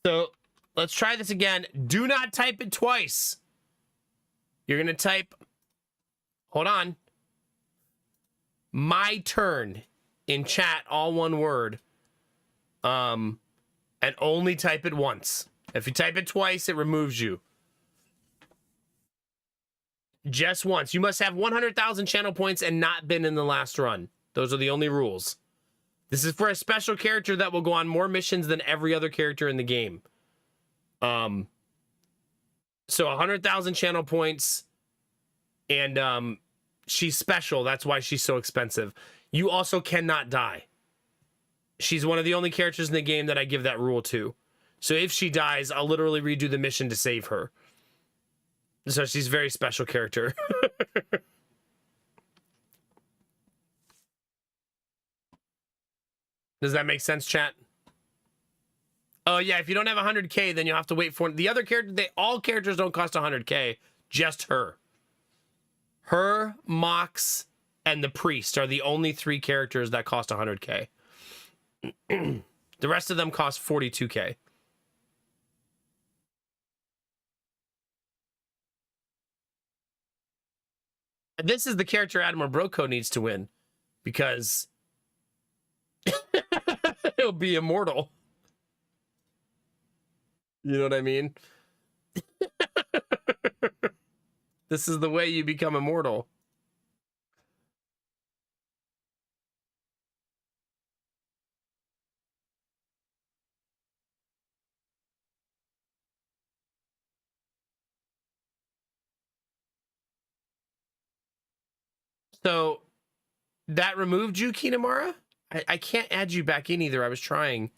A: So let's try this again. Do not type it twice. You're going to type, hold on, my turn in chat, all one word. And only type it once. If you type it twice, it removes you. Just once. You must have 100,000 channel points and not been in the last run. Those are the only rules. This is for a special character that will go on more missions than every other character in the game. So 100,000 channel points, and she's special. That's why she's so expensive. You also cannot die. She's one of the only characters in the game that I give that rule to. So if she dies, I'll literally redo the mission to save her. So she's a very special character. Does that make sense, chat? Oh, yeah, if you don't have 100K, then you'll have to wait for the other character. All characters don't cost 100K, just her. Her, Mox, and the Priest are the only 3 characters that cost 100K. The rest of them cost 42K. And this is the character Admiral Broco needs to win, because he'll be immortal. You know what I mean? This is the way you become immortal. So That removed you, Kinamara? I can't add you back in either. I was trying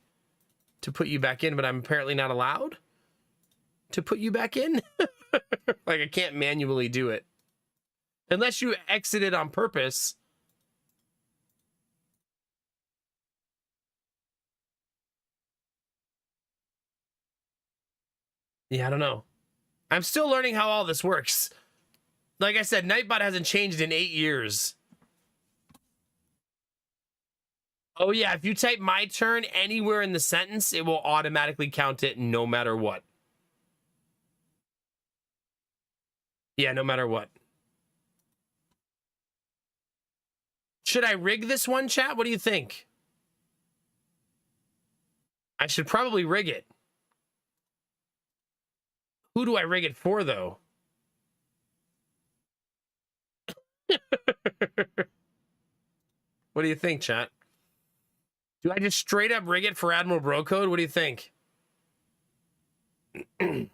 A: to put you back in, but I'm apparently not allowed to put you back in. Like, I can't manually do it. Unless you exited on purpose. Yeah, I don't know. I'm still learning how all this works. Like I said, Nightbot hasn't changed in 8 years. Oh yeah, if you type my turn anywhere in the sentence, it will automatically count it no matter what. Yeah, no matter what. Should I rig this one, chat? What do you think? I should probably rig it. Who do I rig it for, though? What do you think, chat? Do I just straight up rig it for Admiral Bro Code? What do you think? They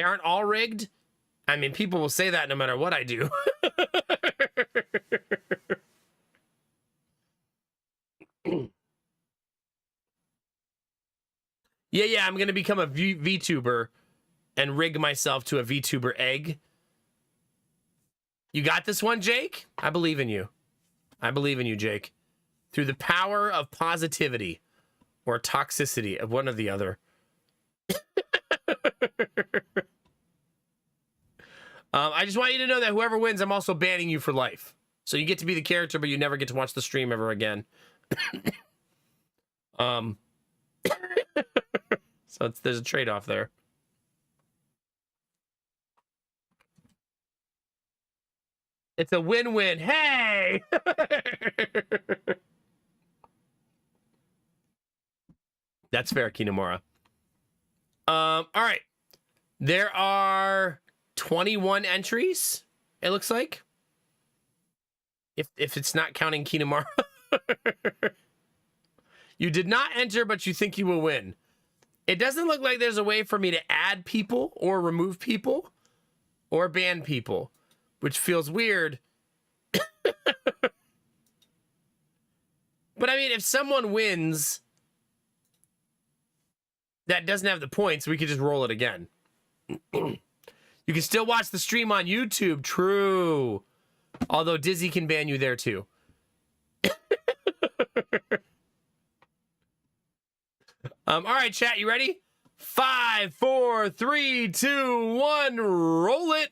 A: aren't all rigged? I mean, people will say that no matter what I do. Yeah, I'm going to become a VTuber and rig myself to a VTuber egg. You got this one, Jake? I believe in you. I believe in you, Jake. Through the power of positivity or toxicity of one or the other. I just want you to know that whoever wins, I'm also banning you for life. So you get to be the character, but you never get to watch the stream ever again. So there's a trade-off there. It's a win-win. Hey! That's fair, Kinamura. All right. There are 21 entries, it looks like. If it's not counting Kinamura. You did not enter, but you think you will win. It doesn't look like there's a way for me to add people or remove people or ban people, which feels weird. But I mean, if someone wins that doesn't have the points, we could just roll it again. You can still watch the stream on YouTube. True. Although Dizzy can ban you there too. All right, chat, you ready? 5, 4, 3, 2, 1, roll it.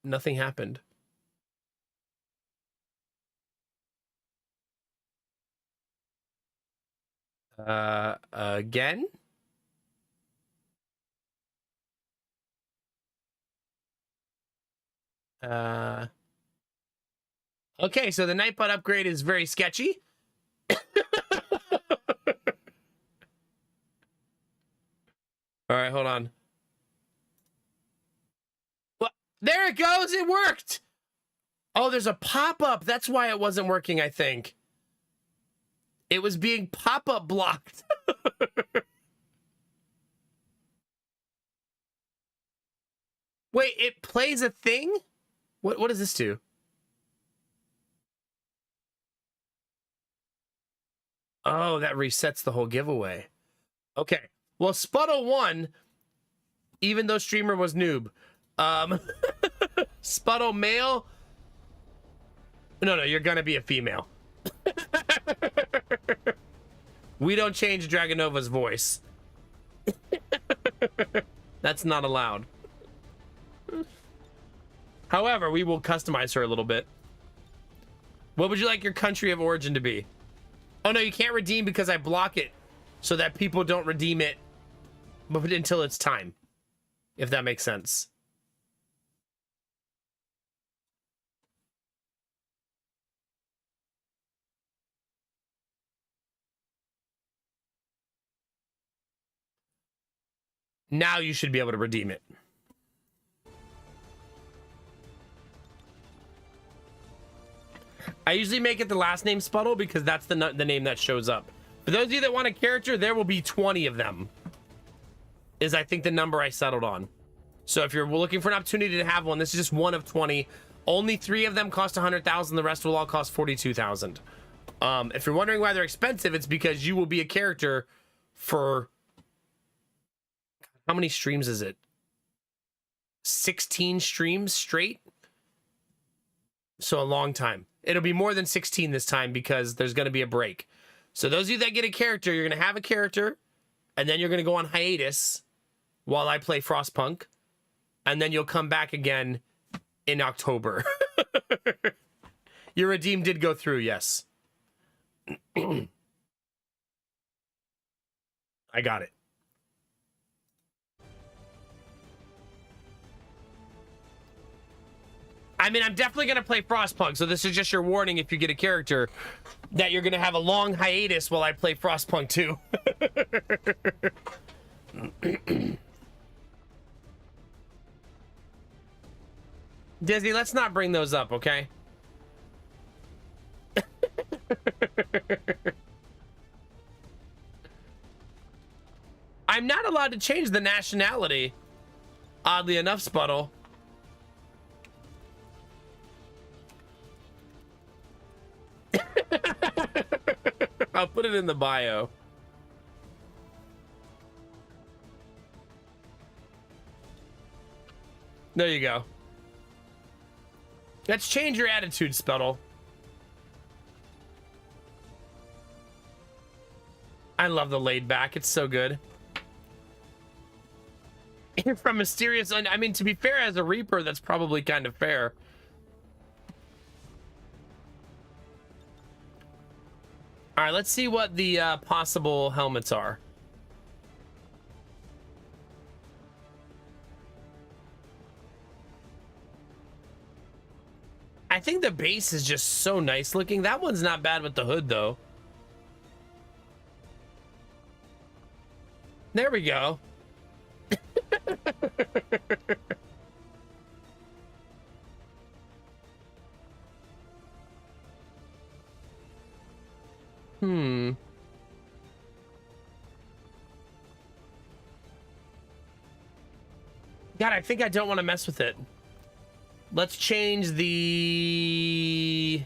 A: Nothing happened. Again? Okay, so the Nightbot upgrade is very sketchy. All right, hold on. What? There it goes. It worked. Oh, there's a pop-up. That's why it wasn't working, I think. It was being pop-up blocked. Wait, it plays a thing? What does this do? Oh, that resets the whole giveaway. Okay. Well, Sputtle won, even though streamer was noob. Sputtle male. No, you're gonna be a female. We don't change Dragonova's voice. That's not allowed. However, we will customize her a little bit. What would you like your country of origin to be? Oh no, you can't redeem because I block it so that people don't redeem it but until it's time. If that makes sense. Now you should be able to redeem it. I usually make it the last name Sputtle because that's the name that shows up. For those of you that want a character, there will be 20 of them. Is I think the number I settled on. So if you're looking for an opportunity to have one, this is just one of 20. Only 3 of them cost 100,000. The rest will all cost 42,000. If you're wondering why they're expensive, it's because you will be a character for how many streams is it? 16 streams straight. So a long time. It'll be more than 16 this time because there's going to be a break. So those of you that get a character, you're going to have a character, and then you're going to go on hiatus while I play Frostpunk, and then you'll come back again in October. Your redeem did go through, yes. I got it. I mean, I'm definitely going to play Frostpunk, so this is just your warning if you get a character that you're going to have a long hiatus while I play Frostpunk 2. Disney, let's not bring those up, okay? I'm not allowed to change the nationality. Oddly enough, Sputtle. I'll put it in the bio. There you go. Let's change your attitude, Sputtle. I love the laid back. It's so good. From Mysterious... I mean, to be fair, as a Reaper, that's probably kind of fair. All right, let's see what the possible helmets are. I think the base is just so nice looking. That one's not bad with the hood, though. There we go. God, I think I don't want to mess with it. Let's change the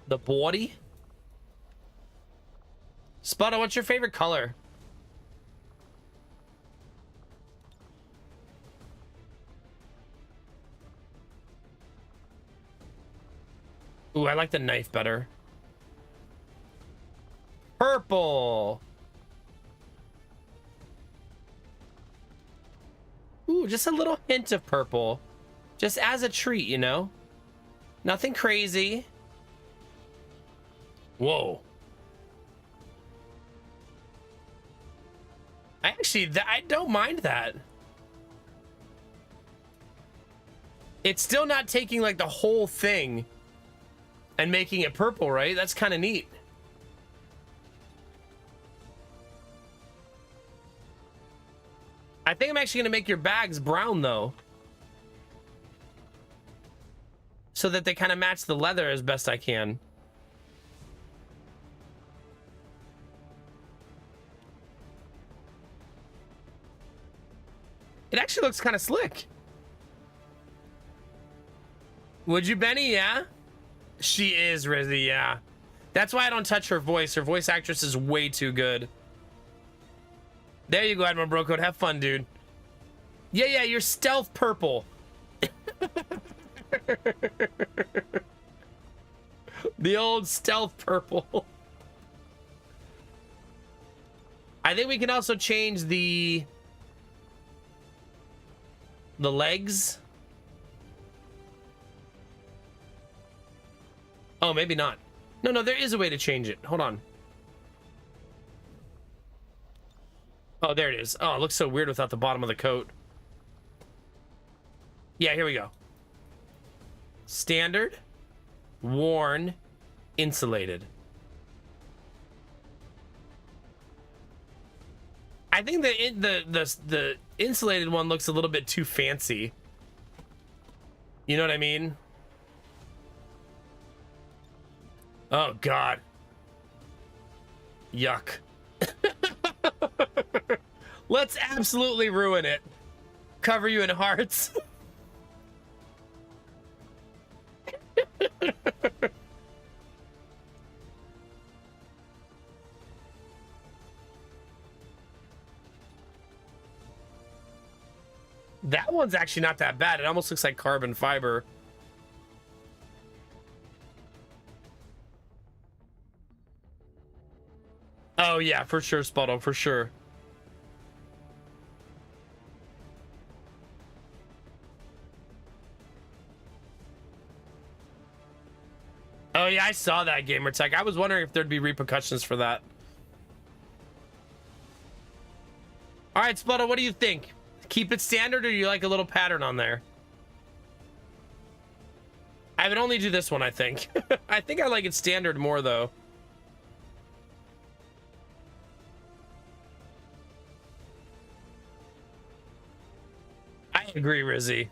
A: body. Sputtle, what's your favorite color? Ooh, I like the knife better. Purple. Ooh, just a little hint of purple. Just as a treat, you know? Nothing crazy. Whoa. I don't mind that. It's still not taking like the whole thing and making it purple, right? That's kind of neat. I think I'm actually gonna make your bags brown though, so that they kind of match the leather as best I can. It actually looks kind of slick. Would you, Benny? Yeah, she is, Rizzy. Yeah, that's why I don't touch her voice. Her voice actress is way too good. There you go, Admiral Brocode. Have fun, dude. Yeah, you're stealth purple. The old stealth purple. I think we can also change the legs. Oh, maybe not. No, there is a way to change it. Hold on. Oh, there it is. Oh, it looks so weird without the bottom of the coat. Yeah, here we go. Standard, worn, insulated. I think the insulated one looks a little bit too fancy. You know what I mean? Oh, God. Yuck. Let's absolutely ruin it. Cover you in hearts. That one's actually not that bad. It almost looks like carbon fiber. Oh yeah, for sure, Spotto, for sure. Oh yeah, I saw that, Gamertech. I was wondering if there'd be repercussions for that. All right, Spotto, what do you think? Keep it standard, or you like a little pattern on there? I would only do this one, I think. I think I like it standard more, though. I agree, Rizzy.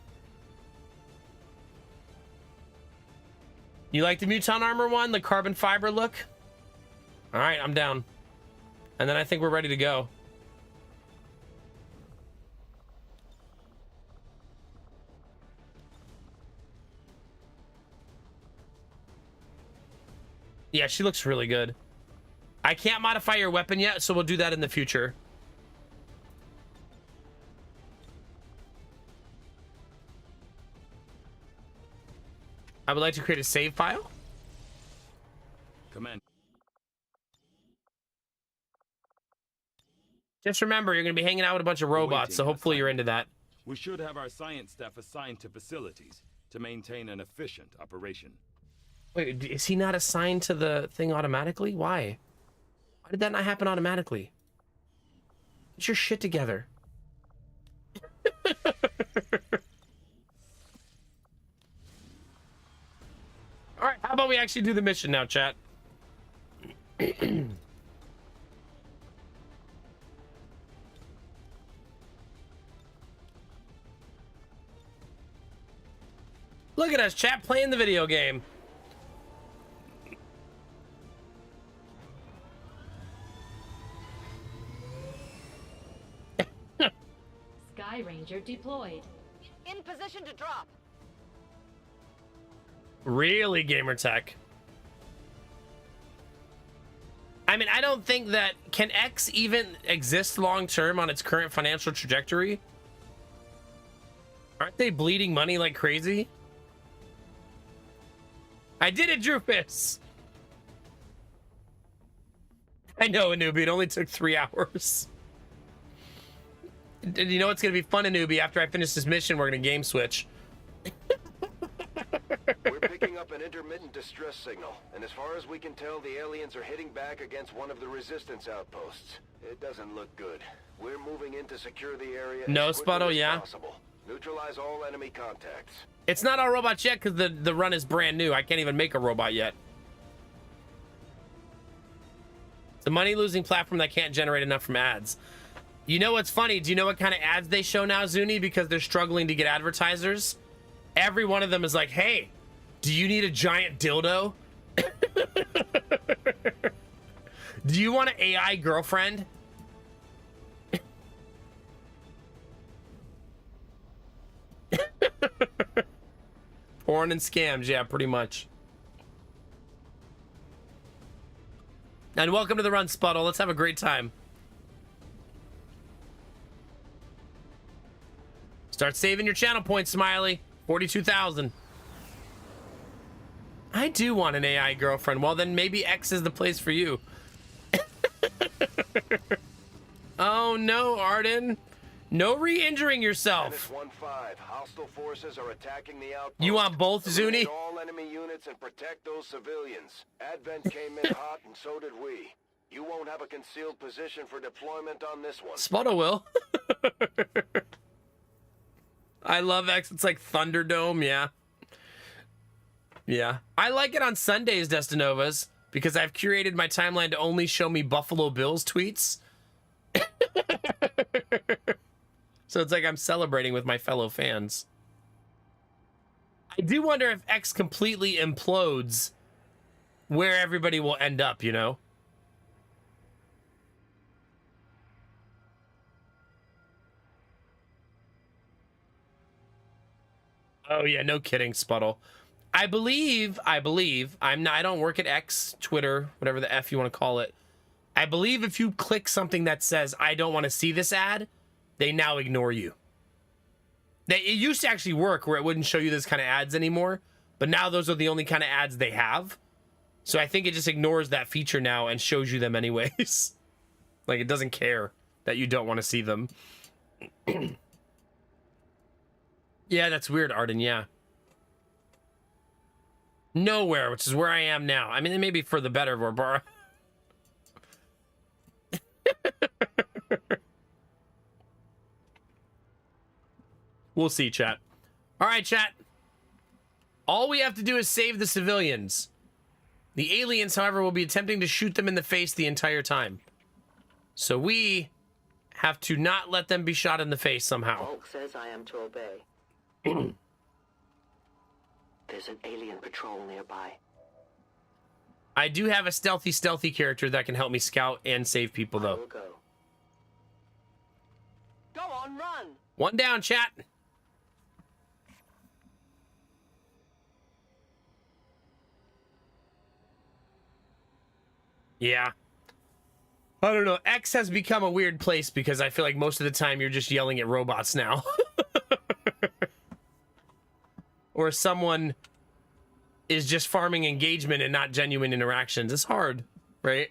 A: You like the Muton Armor one, the carbon fiber look? All right, I'm down. And then I think we're ready to go. Yeah, she looks really good. I can't modify your weapon yet, so we'll do that in the future. I would like to create a save file.
F: Command.
A: Just remember, you're going to be hanging out with a bunch of robots, so hopefully you're into that.
F: We should have our science staff assigned to facilities to maintain an efficient operation.
A: Wait, is he not assigned to the thing automatically? Why? Why did that not happen automatically? Get your shit together. All right, how about we actually do the mission now, chat? Look at us, chat, playing the video game.
I: Sky Ranger deployed.
M: In position to drop.
A: Really, Gamertech? I mean, I don't think that... Can X even exist long-term on its current financial trajectory? Aren't they bleeding money like crazy? I did it, Drufus! I know, Anubi. It only took 3 hours. You know what's going to be fun, Anubi? After I finish this mission, we're going to game switch.
E: We're picking up an intermittent distress signal, and as far as we can tell, the aliens are hitting back against one of the resistance outposts. It doesn't look good. We're moving in to secure the area
A: No,
E: as quickly
A: Spotto,
E: as
A: yeah.
E: possible. Neutralize all enemy contacts.
A: It's not all robots yet because the run is brand new. I can't even make a robot yet. It's a money-losing platform that can't generate enough from ads. You know what's funny? Do you know what kind of ads they show now, Zuni? Because they're struggling to get advertisers. Every one of them is like, hey, do you need a giant dildo? Do you want an AI girlfriend? Porn and scams, yeah, pretty much. And welcome to the run, Sputtle. Let's have a great time. Start saving your channel points, Smiley. 42,000. I do want an AI girlfriend. Well, then maybe X is the place for you. Oh no, Arden. No re-injuring yourself.
E: 1-5. Hostile forces are attacking the outpost.
A: You want both, Zuni?
E: Eliminate all enemy units and protect those civilians. Advent came in hot, and so did we. You won't have a concealed position for deployment on this one.
A: Sputtle will. I love X. It's like Thunderdome, yeah. Yeah. I like it on Sundays, Destinovas, because I've curated my timeline to only show me Buffalo Bills tweets. So it's like I'm celebrating with my fellow fans. I do wonder if X completely implodes, where everybody will end up, you know? Oh yeah, no kidding, Sputtle. I believe, I don't work at X, Twitter, whatever the F you want to call it. I believe if you click something that says, I don't want to see this ad, they now ignore you. It used to actually work where it wouldn't show you this kind of ads anymore, but now those are the only kind of ads they have. So I think it just ignores that feature now and shows you them anyways. Like, it doesn't care that you don't want to see them. Yeah, that's weird, Arden, yeah. Nowhere, which is where I am now. I mean, it may be for the better, Barbara. We'll see, chat. All right, chat. All we have to do is save the civilians. The aliens, however, will be attempting to shoot them in the face the entire time. So we have to not let them be shot in the face somehow.
N: Hulk says I am to obey. There's an alien patrol nearby.
A: I do have a stealthy character that can help me scout and save people, though.
N: Go on, run!
A: One down, chat. Yeah. I don't know. X has become a weird place because I feel like most of the time you're just yelling at robots now. Or someone is just farming engagement and not genuine interactions. It's hard, right?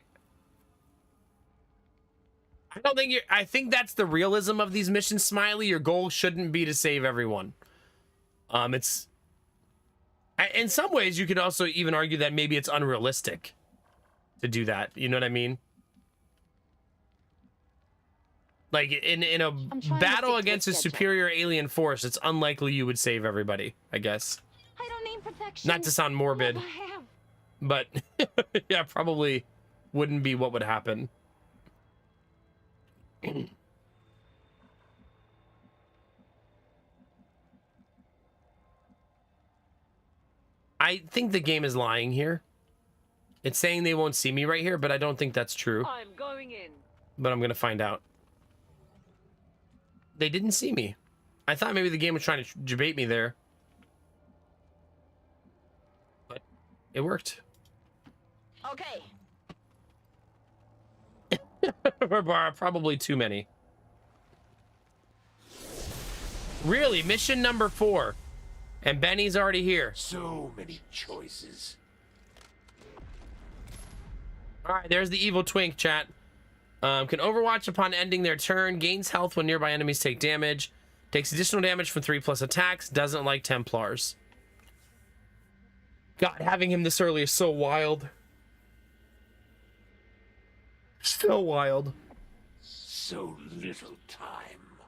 A: I think that's the realism of these missions, Smiley. Your goal shouldn't be to save everyone. In some ways, you could also even argue that maybe it's unrealistic to do that. You know what I mean? Like in a battle against a superior alien force, it's unlikely you would save everybody, I guess.
M: I don't need protection.
A: Not to sound morbid, but yeah, probably wouldn't be what would happen. I think the game is lying here. It's saying they won't see me right here, but I don't think that's true.
N: I'm going in.
A: But I'm gonna find out. They didn't see me. I thought maybe the game was trying to debate me there. But it worked.
M: Okay.
A: Probably too many. Really? Mission number 4. And Benny's already here.
G: So many choices.
A: Alright, there's the evil twink, chat. Can overwatch upon ending their turn. Gains health when nearby enemies take damage. Takes additional damage from 3+ attacks. Doesn't like Templars. God, having him this early is so wild. So wild.
G: So little time.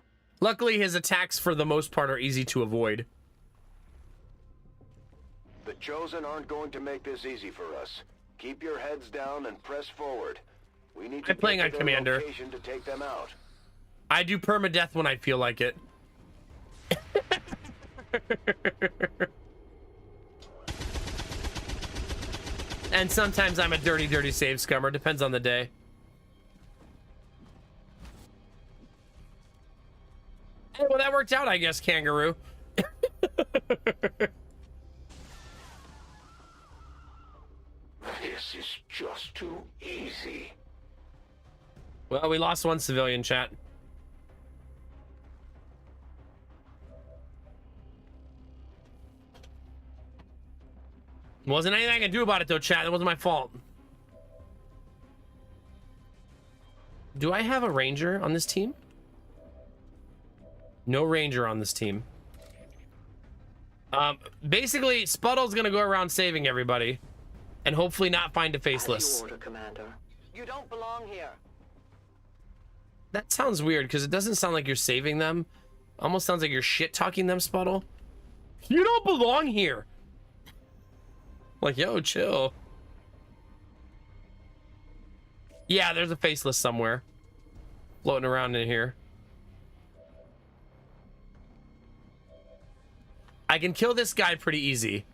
A: Luckily, his attacks, for the most part, are easy to avoid.
E: The Chosen aren't going to make this easy for us. Keep your heads down and press forward. We need to
A: I'm playing on Commander.
E: To take them out.
A: I do permadeath when I feel like it. And sometimes I'm a dirty save scummer. Depends on the day. Hey, well, that worked out, I guess, Kangaroo.
G: This is just too easy.
A: Well, we lost one civilian, chat. Wasn't anything I can do about it, though, chat. It wasn't my fault. Do I have a ranger on this team? No ranger on this team. Basically, Spuddle's gonna go around saving everybody. And hopefully not find a faceless.
N: As you order, Commander. You don't belong here.
A: That sounds weird, because it doesn't sound like you're saving them. Almost sounds like you're shit-talking them, Spuddle. You don't belong here! Like, yo, chill. Yeah, there's a faceless somewhere. Floating around in here. I can kill this guy pretty easy.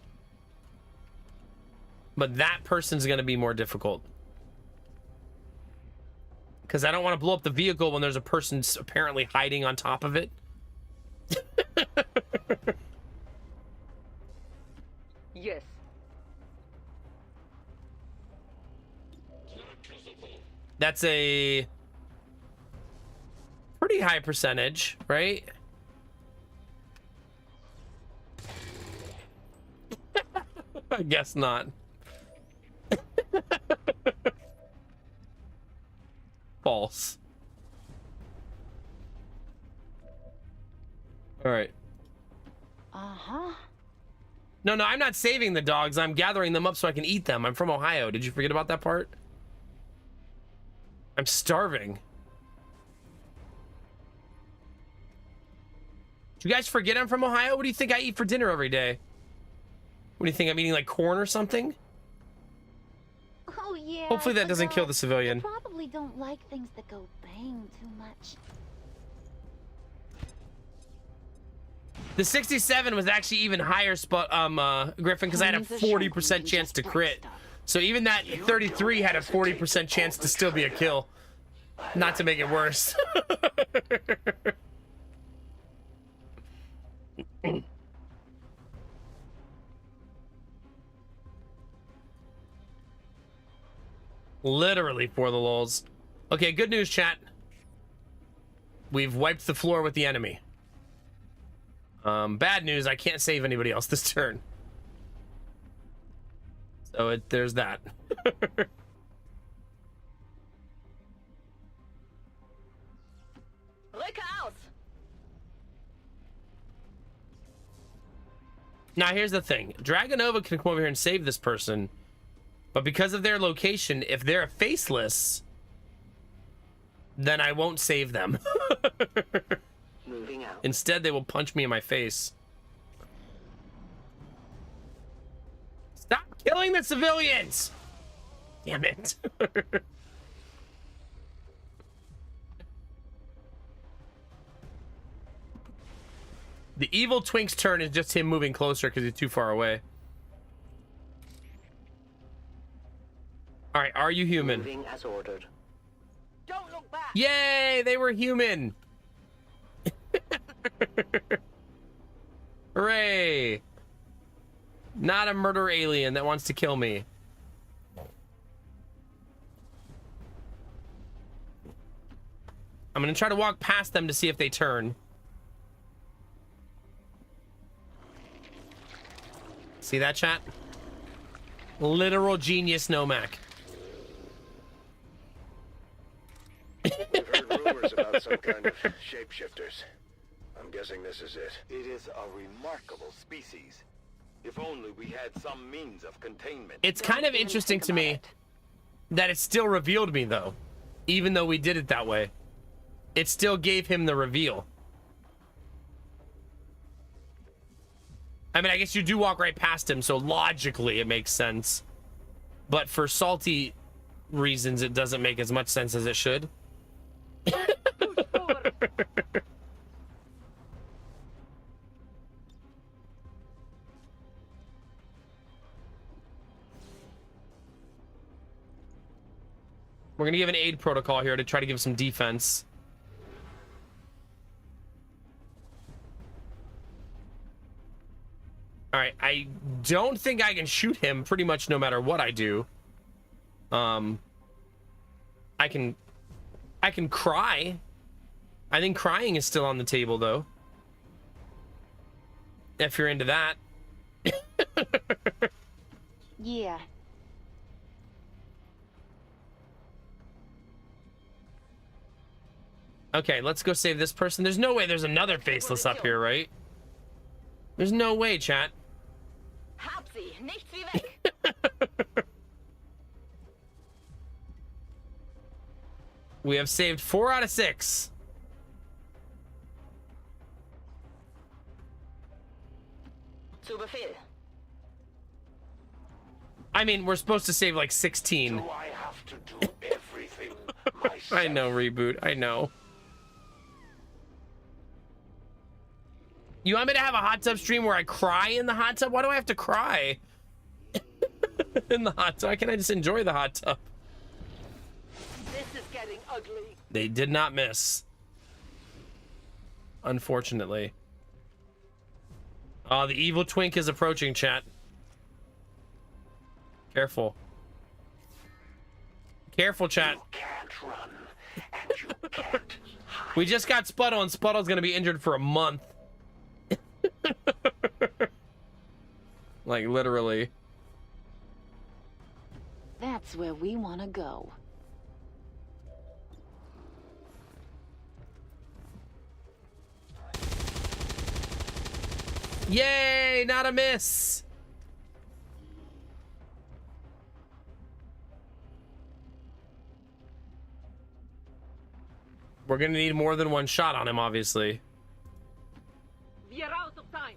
A: But that person's going to be more difficult. Because I don't want to blow up the vehicle when there's a person apparently hiding on top of it.
N: Yes.
A: That's a pretty high percentage, right? I guess not. False. All right.
M: Uh-huh.
A: No, I'm not saving the dogs. I'm gathering them up so I can eat them. I'm from Ohio. Did you forget about that part? I'm starving. Did you guys forget I'm from Ohio? What do you think I eat for dinner every day? What do you think? I'm eating like corn or something?
M: Oh, yeah.
A: Hopefully that doesn't kill the civilian.
M: I probably don't like things that go bang too much.
A: The 67 was actually even higher, Griffin, because I had a 40% chance to crit. So even that 33 had a 40% chance to still be a kill. Not to make it worse. Literally for the lulz. Okay, good news, chat. We've wiped the floor with the enemy. Bad news, I can't save anybody else this turn. So there's that.
N: Look out!
A: Now here's the thing. Dragonova can come over here and save this person. But because of their location, if they're faceless, then I won't save them.
N: Moving out.
A: Instead, they will punch me in my face. Stop killing the civilians! Damn it. The evil Twink's turn is just him moving closer because he's too far away. All right, are you human?
N: Moving as ordered. Don't look back.
A: Yay, they were human. Hooray. Not a murder alien that wants to kill me. I'm gonna try to walk past them to see if they turn. See that, chat? Literal genius Nomak.
K: We've heard rumors about some kind of shapeshifters. I'm guessing this is it.
F: It is a remarkable species. If only we had some means of containment.
A: It's kind of interesting to me that it still revealed me, though. Even though we did it that way. It still gave him the reveal. I mean, I guess you do walk right past him, so logically it makes sense. But for salty reasons, it doesn't make as much sense as it should. We're gonna give an aid protocol here to try to give some defense. All right, I don't think I can shoot him pretty much no matter what I do. I can cry. I think crying is still on the table though. If you're into that.
M: Yeah.
A: Okay, let's go save this person. There's no way there's another faceless up here, right? There's no way, chat.
N: Hab sie, nichts wie weg.
A: We have saved 4 out of 6.
N: Zu Befehl.
A: I mean, we're supposed to save like 16.
G: Do I have to do everything myself?
A: I know, Reboot. I know. You want me to have a hot tub stream where I cry in the hot tub? Why do I have to cry in the hot tub? Why can't I just enjoy the hot tub?
N: This is getting ugly.
A: They did not miss. Unfortunately. The evil Twink is approaching, chat. Careful. Careful, chat.
G: You can't run, and you can't.
A: We just got Sputtle, and Sputtle's gonna be injured for a month. Like, literally.
J: That's where we want to go.
A: Yay, not a miss. We're gonna need more than one shot on him, obviously.
N: We are out of time.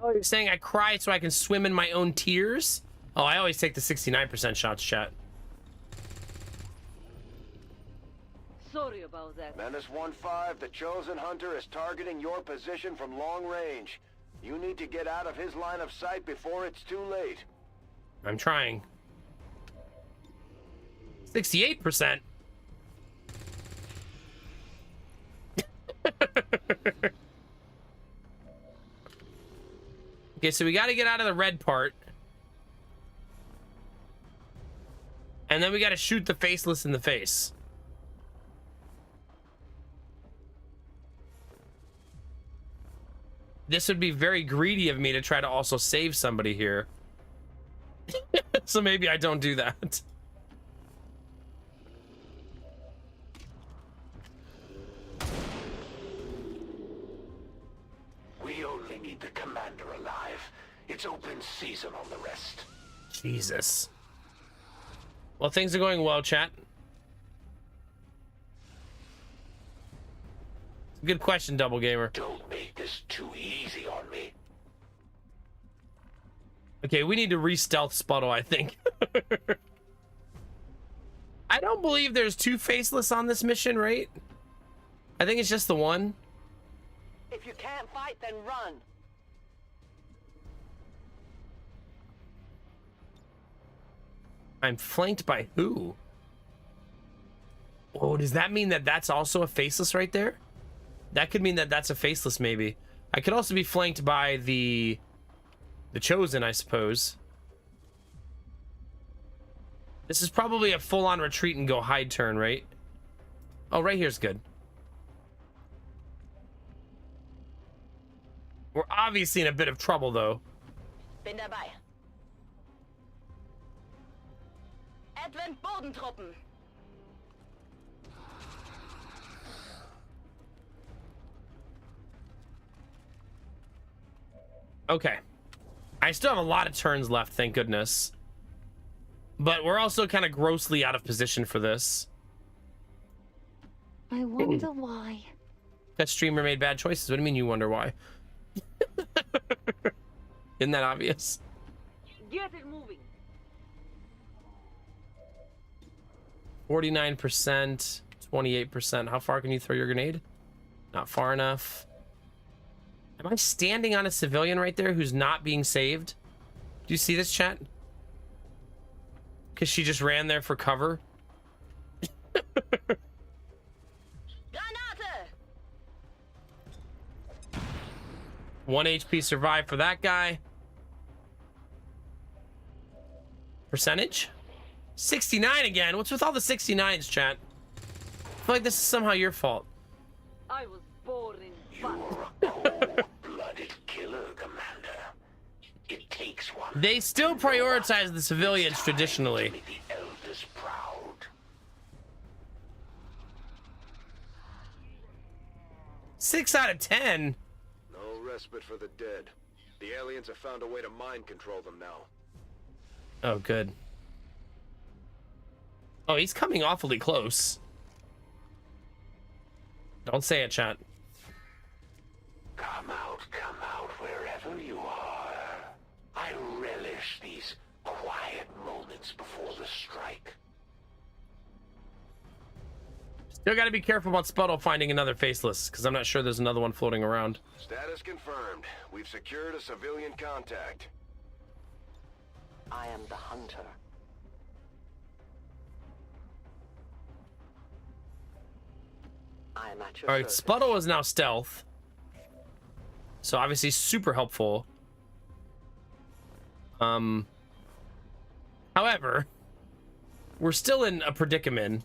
A: Oh, you're saying I cry so I can swim in my own tears? Oh, I always take the 69% shots, chat.
N: Sorry about that.
E: Menace 1-5, the Chosen Hunter is targeting your position from long range. You need to get out of his line of sight before it's too late.
A: I'm trying. 68%. Okay, so we got to get out of the red part. And then we got to shoot the faceless in the face. This would be very greedy of me to try to also save somebody here. So maybe I don't do that.
G: We only need the commander alive. It's open season on the rest.
A: Jesus. Well, things are going well, chat. Good question, Double Gamer.
G: Don't make this too easy on me.
A: Okay, we need to re-stealth Sputtle, I think. I don't believe there's two faceless on this mission, right? I think it's just the one.
N: If you can't fight, then run.
A: I'm flanked by who? Oh, does that mean that that's also a faceless right there? That could mean that that's a faceless, maybe. I could also be flanked by the Chosen, I suppose. This is probably a full-on retreat and go hide turn, right? Oh, right here's good. We're obviously in a bit of trouble, though.
N: Bin dabei. Advent Bodentruppen.
A: Okay. I still have a lot of turns left, thank goodness. But we're also kind of grossly out of position for this.
M: I wonder why.
A: That streamer made bad choices. What do you mean you wonder why? Isn't that obvious?
N: Get it moving.
A: 49%, 28%. How far can you throw your grenade? Not far enough. Am I standing on a civilian right there who's not being saved? Do you see this, chat? Because she just ran there for cover.
N: Granate!
A: 1 HP survived for that guy. Percentage? 69 again. What's with all the 69s, chat? I feel like this is somehow your fault.
N: I was born in fun.
G: You're a cold-blooded killer, Commander. It takes one.
A: They still prioritize the civilians traditionally.
G: Make the elders proud.
A: 6 out of 10.
E: No respite for the dead. The aliens have found a way to mind control them now.
A: Oh, good. Oh, he's coming awfully close. Don't say it, chat.
G: Come out wherever you are. I relish these quiet moments before the strike.
A: Still got to be careful about Sputtle finding another faceless, because I'm not sure there's another one floating around.
E: Status confirmed. We've secured a civilian contact.
N: I am the hunter. I am at your
A: All right,
N: service.
A: Sputtle is now stealth. So obviously super helpful. However, we're still in a predicament.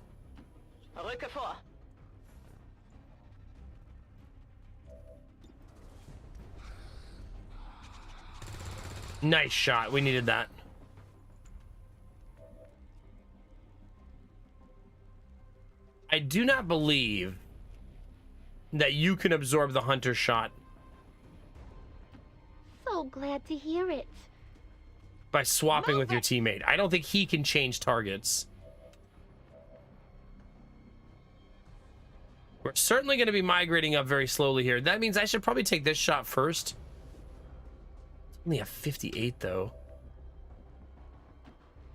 A: Nice shot. We needed that. I do not believe that you can absorb the hunter shot
M: So glad to hear it.
A: by swapping with your teammate. I don't think he can change targets. We're certainly going to be migrating up very slowly here. That means I should probably take this shot first. It's only a 58 though.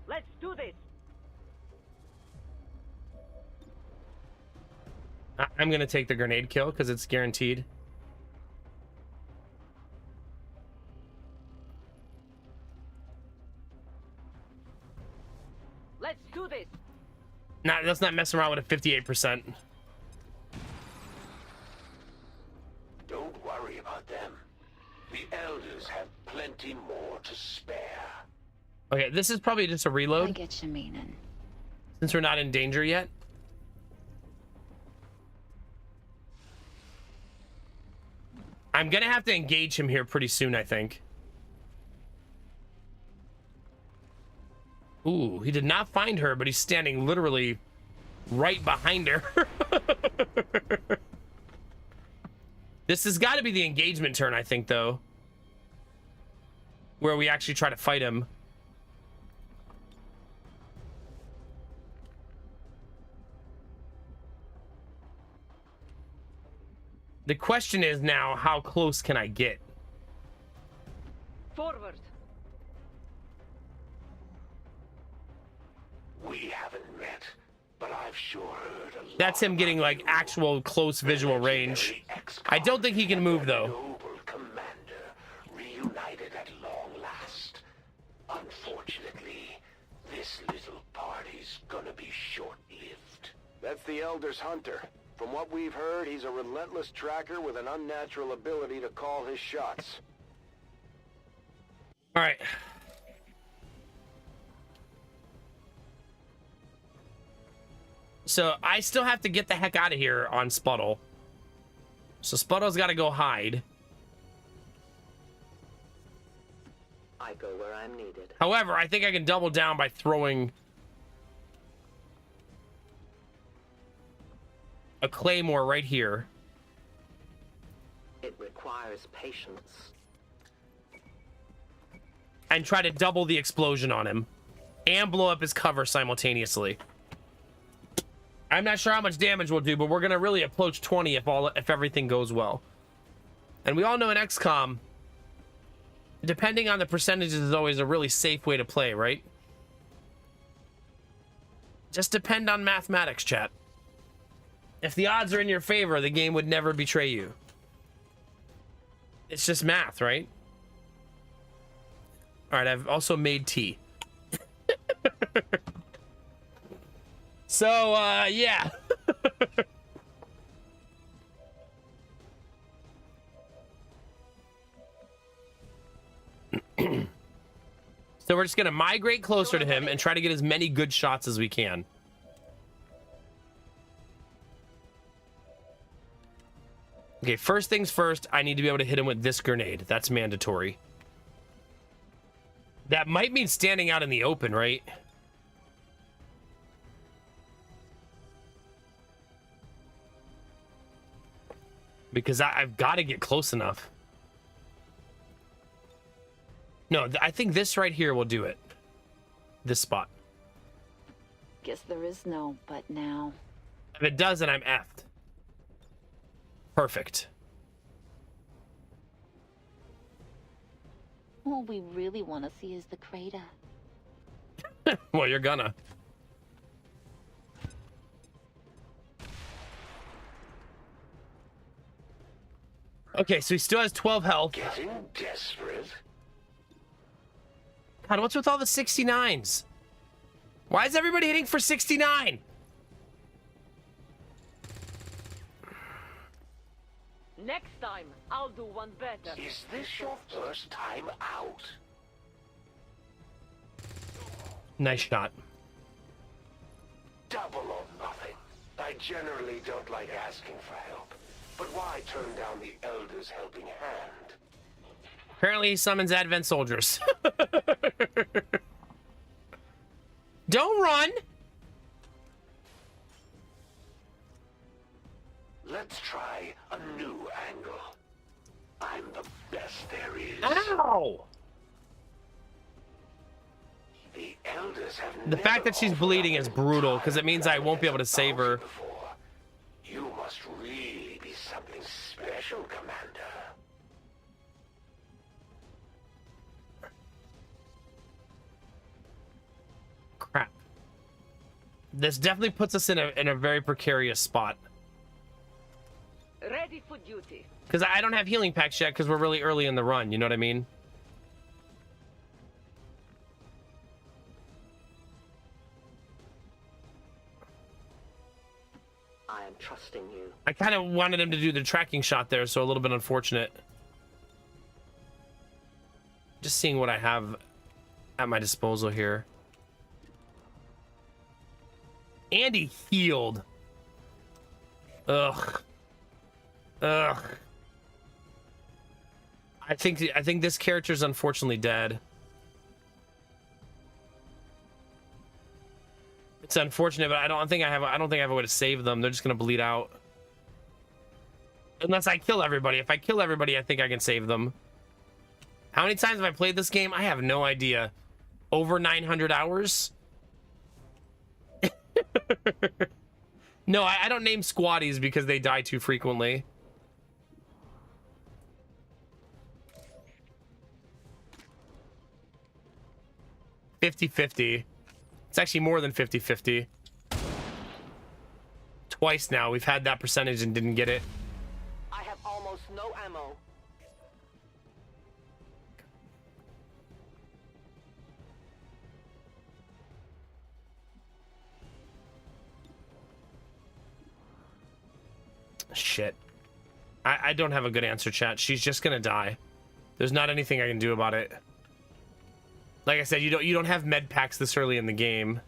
N: Let's do this.
A: I'm going to take the grenade kill because it's guaranteed.
N: Let's do this.
A: Nah, let's not mess around with a 58%.
G: Don't worry about them. The elders have plenty more to spare.
A: Okay, this is probably just a reload.
D: I get you meaning.
A: Since we're not in danger yet. I'm gonna have to engage him here pretty soon, I think. Ooh, he did not find her, but he's standing literally right behind her. This has got to be the engagement turn, I think, though. Where we actually try to fight him. The question is now, how close can I get?
N: Forward.
G: We haven't met, but I've sure heard a lot.
A: That's him getting like actual close visual range. I don't think he can move though.
G: Noble commander, reunited at long last. Unfortunately, this little party's gonna be short-lived.
E: That's the Elder's hunter. From what we've heard, he's a relentless tracker with an unnatural ability to call his shots.
A: All right. So I still have to get the heck out of here on Sputtle. So Sputtle's got to go hide.
N: I go where I'm needed.
A: However, I think I can double down by throwing a claymore right here.
N: It requires patience.
A: And try to double the explosion on him. And blow up his cover simultaneously. I'm not sure how much damage we'll do, but we're going to really approach 20 if everything goes well. And we all know in XCOM, depending on the percentages is always a really safe way to play, right? Just depend on mathematics, chat. If the odds are in your favor, the game would never betray you. It's just math, right? All right, I've also made tea. So, yeah. So we're just going to migrate closer to him and try to get as many good shots as we can. Okay, first things first, I need to be able to hit him with this grenade. That's mandatory. That might mean standing out in the open, right? Because I've got to get close enough. No, I think this right here will do it. This spot.
M: Guess there is no but now.
A: If it does, then I'm effed. Perfect.
M: All we really want to see is the crater.
A: Well, you're gonna. Okay, so he still has 12 health.
G: Getting desperate.
A: God, what's with all the 69s? Why is everybody hitting for 69?
N: Next time, I'll do one better.
G: Is this your first time out?
A: Nice shot.
G: Double or nothing. I generally don't like asking for help, but why turn down the Elder's helping hand?
A: Apparently he summons Advent soldiers. Don't run!
G: Let's try a new angle. I'm the best there is.
A: Ow!
G: The Elders have
A: The fact that she's bleeding is brutal, because it means I won't be able to save her.
G: You must really be something special, Commander.
A: Crap. This definitely puts us in a very precarious spot.
N: Ready for duty.
A: Because I don't have healing packs yet, because we're really early in the run, you know what I mean?
N: I am trusting you.
A: I kind of wanted him to do the tracking shot there, so a little bit unfortunate. Just seeing what I have at my disposal here. And he healed. Ugh. Ugh. I think this character's unfortunately dead. It's unfortunate, but I don't think I have a way to save them. They're just gonna bleed out. Unless I kill everybody. If I kill everybody, I think I can save them. How many times have I played this game? I have no idea. Over 900 hours? No, I don't name squaddies because they die too frequently. $50-50. It's actually more than 50-50. Twice now we've had that percentage and didn't get it.
N: I have almost no ammo.
A: Shit. I don't have a good answer, chat. She's just gonna die. There's not anything I can do about it. Like I said, you don't have med packs this early in the game.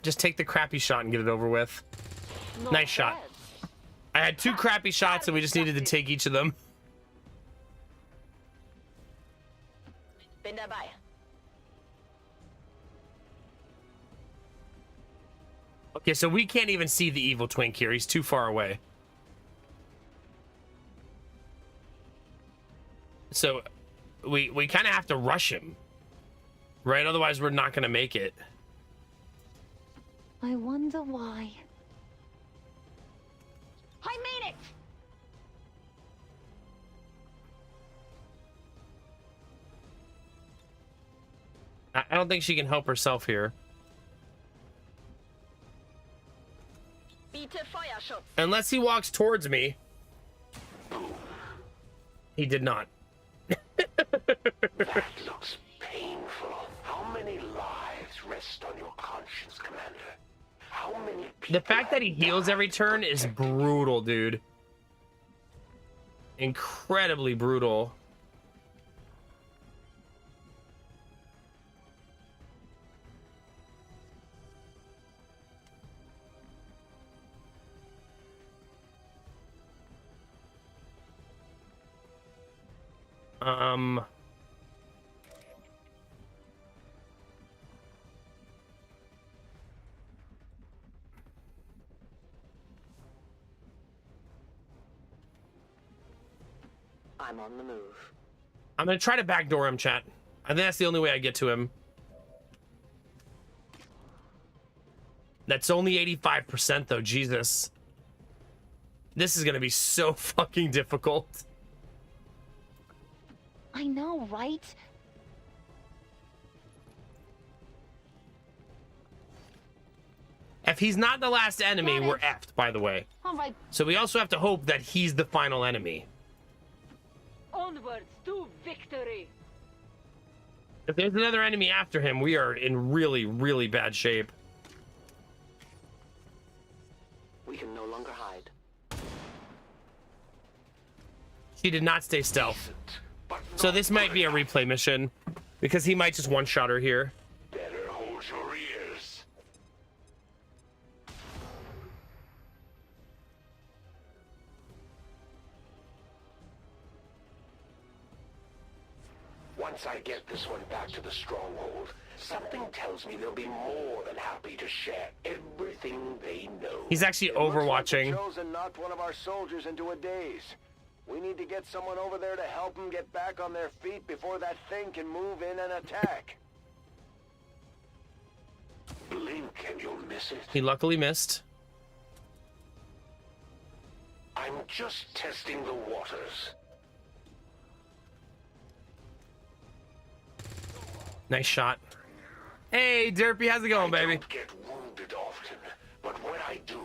A: Just take the crappy shot and get it over with. Nice shot. I had 2 crappy shots and we just needed to take each of them.
N: Bin dabei.
A: Okay, so we can't even see the evil twink here. He's too far away. So we kind of have to rush him, right? Otherwise, we're not going to make it.
M: I wonder why.
H: I made it!
A: I don't think she can help herself here.
N: Bitte Feuerschutz.
A: Unless he walks towards me. He did not.
G: That looks painful. How many lives rest on your conscience, Commander? How many people...
A: The fact that he heals every turn is brutal, dude. Incredibly brutal.
N: I'm on the move.
A: I'm gonna try to backdoor him, chat. I think that's the only way I get to him. That's only 85% though, Jesus. This is gonna be so fucking difficult.
M: I know, right?
A: If he's not the last enemy, we're effed, by the way.
M: All right.
A: So we also have to hope that he's the final enemy.
N: Onwards to victory.
A: If there's another enemy after him, we are in really, really bad shape. She did not stay stealth. So this might be a replay mission because he might just one-shot her here.
G: Better hold your ears. Once I get this one back to the stronghold, something tells me they'll be more than happy to share everything they know.
A: He's actually
E: It looks like
A: overwatching.
E: the Chosen knocked one of our soldiers into a daze. We need to get someone over there to help them get back on their feet before that thing can move in and attack.
G: Blink and you'll miss it.
A: He luckily missed.
G: I'm just testing the waters.
A: Nice shot. Hey, Derpy, how's it going, baby?
G: I don't get wounded often, but when I do,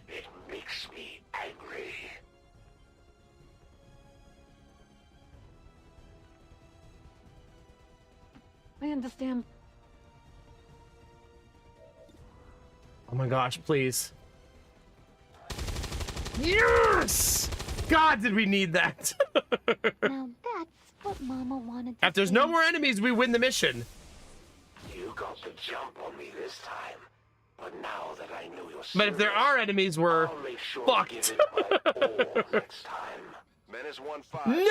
G: it makes me angry.
N: I understand.
A: Oh my gosh, please. Yes! God, did we need that?
M: Now that's what Mama wanted to
A: If there's no more enemies, we win the mission.
G: You got the jump on me this time, but now that I know you're
A: But if there are enemies, we're
G: I'll make sure
A: fucked.
G: to give it my all next time.
E: Menace 1-5.
A: Nice!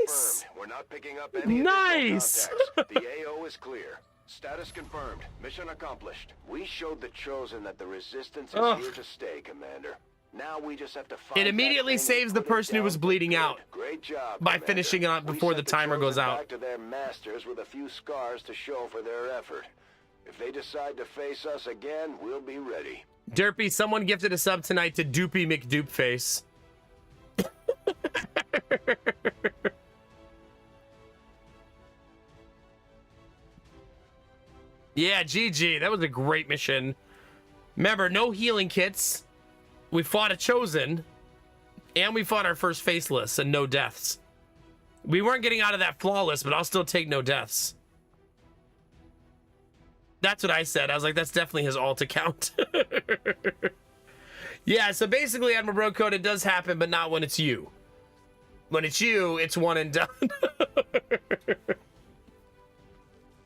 E: Status confirmed. We're not picking up any
A: Nice!
E: additional contacts. The AO is clear. Status confirmed. Mission accomplished. We showed the Chosen that the Resistance is
A: Ugh.
E: here to stay, Commander. Now we just have to find
A: It
E: that
A: immediately
E: thing
A: saves
E: and
A: the
E: put it
A: person who
E: down
A: was
E: for
A: bleeding
E: good.
A: out
E: Great job,
A: by
E: Commander.
A: finishing it up
E: We
A: before
E: sent
A: the timer goes
E: Chosen
A: out.
E: Back to their masters with a few scars to show for their effort. If they decide to face us again, we'll be ready.
A: Derpy, someone gifted a sub tonight to Doopy McDoopface. Yeah, GG. That was a great mission. Remember, no healing kits. We fought a Chosen. And we fought our first Faceless and no deaths. We weren't getting out of that flawless, but I'll still take no deaths. That's what I said. I was like, that's definitely his alt account. Yeah, so basically, Admiral Bro Code, it does happen, but not when it's you. When it's you, it's one and done.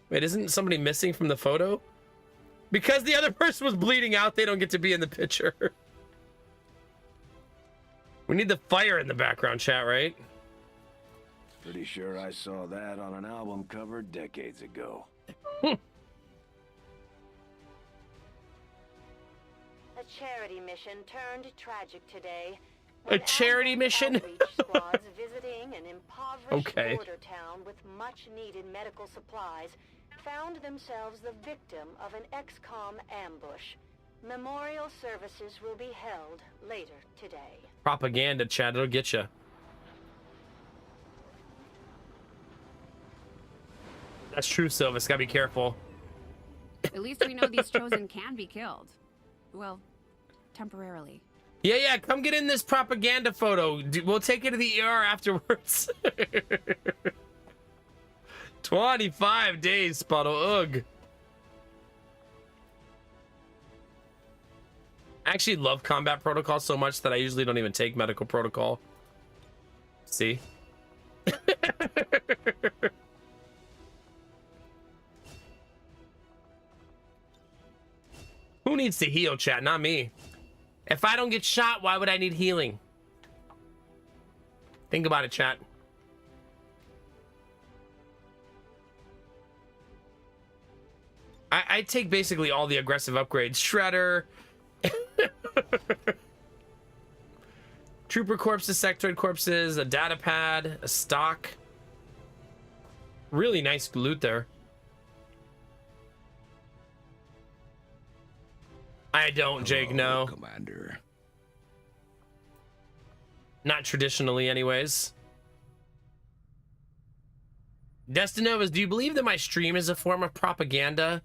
A: Wait, isn't somebody missing from the photo? Because the other person was bleeding out, they don't get to be in the picture. We need the fire in the background, chat, right?
E: Pretty sure I saw that on an album cover decades ago.
J: A charity mission turned tragic today.
A: A charity mission?
J: Outreach squads visiting an impoverished
A: Okay.
J: border town with much-needed medical supplies found themselves the victim of an XCOM ambush. Memorial services will be held later today.
A: Propaganda, chat, it'll get you. That's true, Silvis. Gotta be careful.
D: At least we know these Chosen can be killed. Well, temporarily.
A: Yeah, come get in this propaganda photo. We'll take it to the ER afterwards. 25 days, Spuddle. Ugh. I actually love combat protocol so much that I usually don't even take medical protocol. See? Who needs to heal, chat? Not me. If I don't get shot, why would I need healing? Think about it, chat. I take basically all the aggressive upgrades. Shredder. Trooper corpses, sectoid corpses, a data pad, a stock. Really nice loot there. I don't, Jake, no.
O: Commander.
A: Not traditionally, anyways. Destinovas, do you believe that my stream is a form of propaganda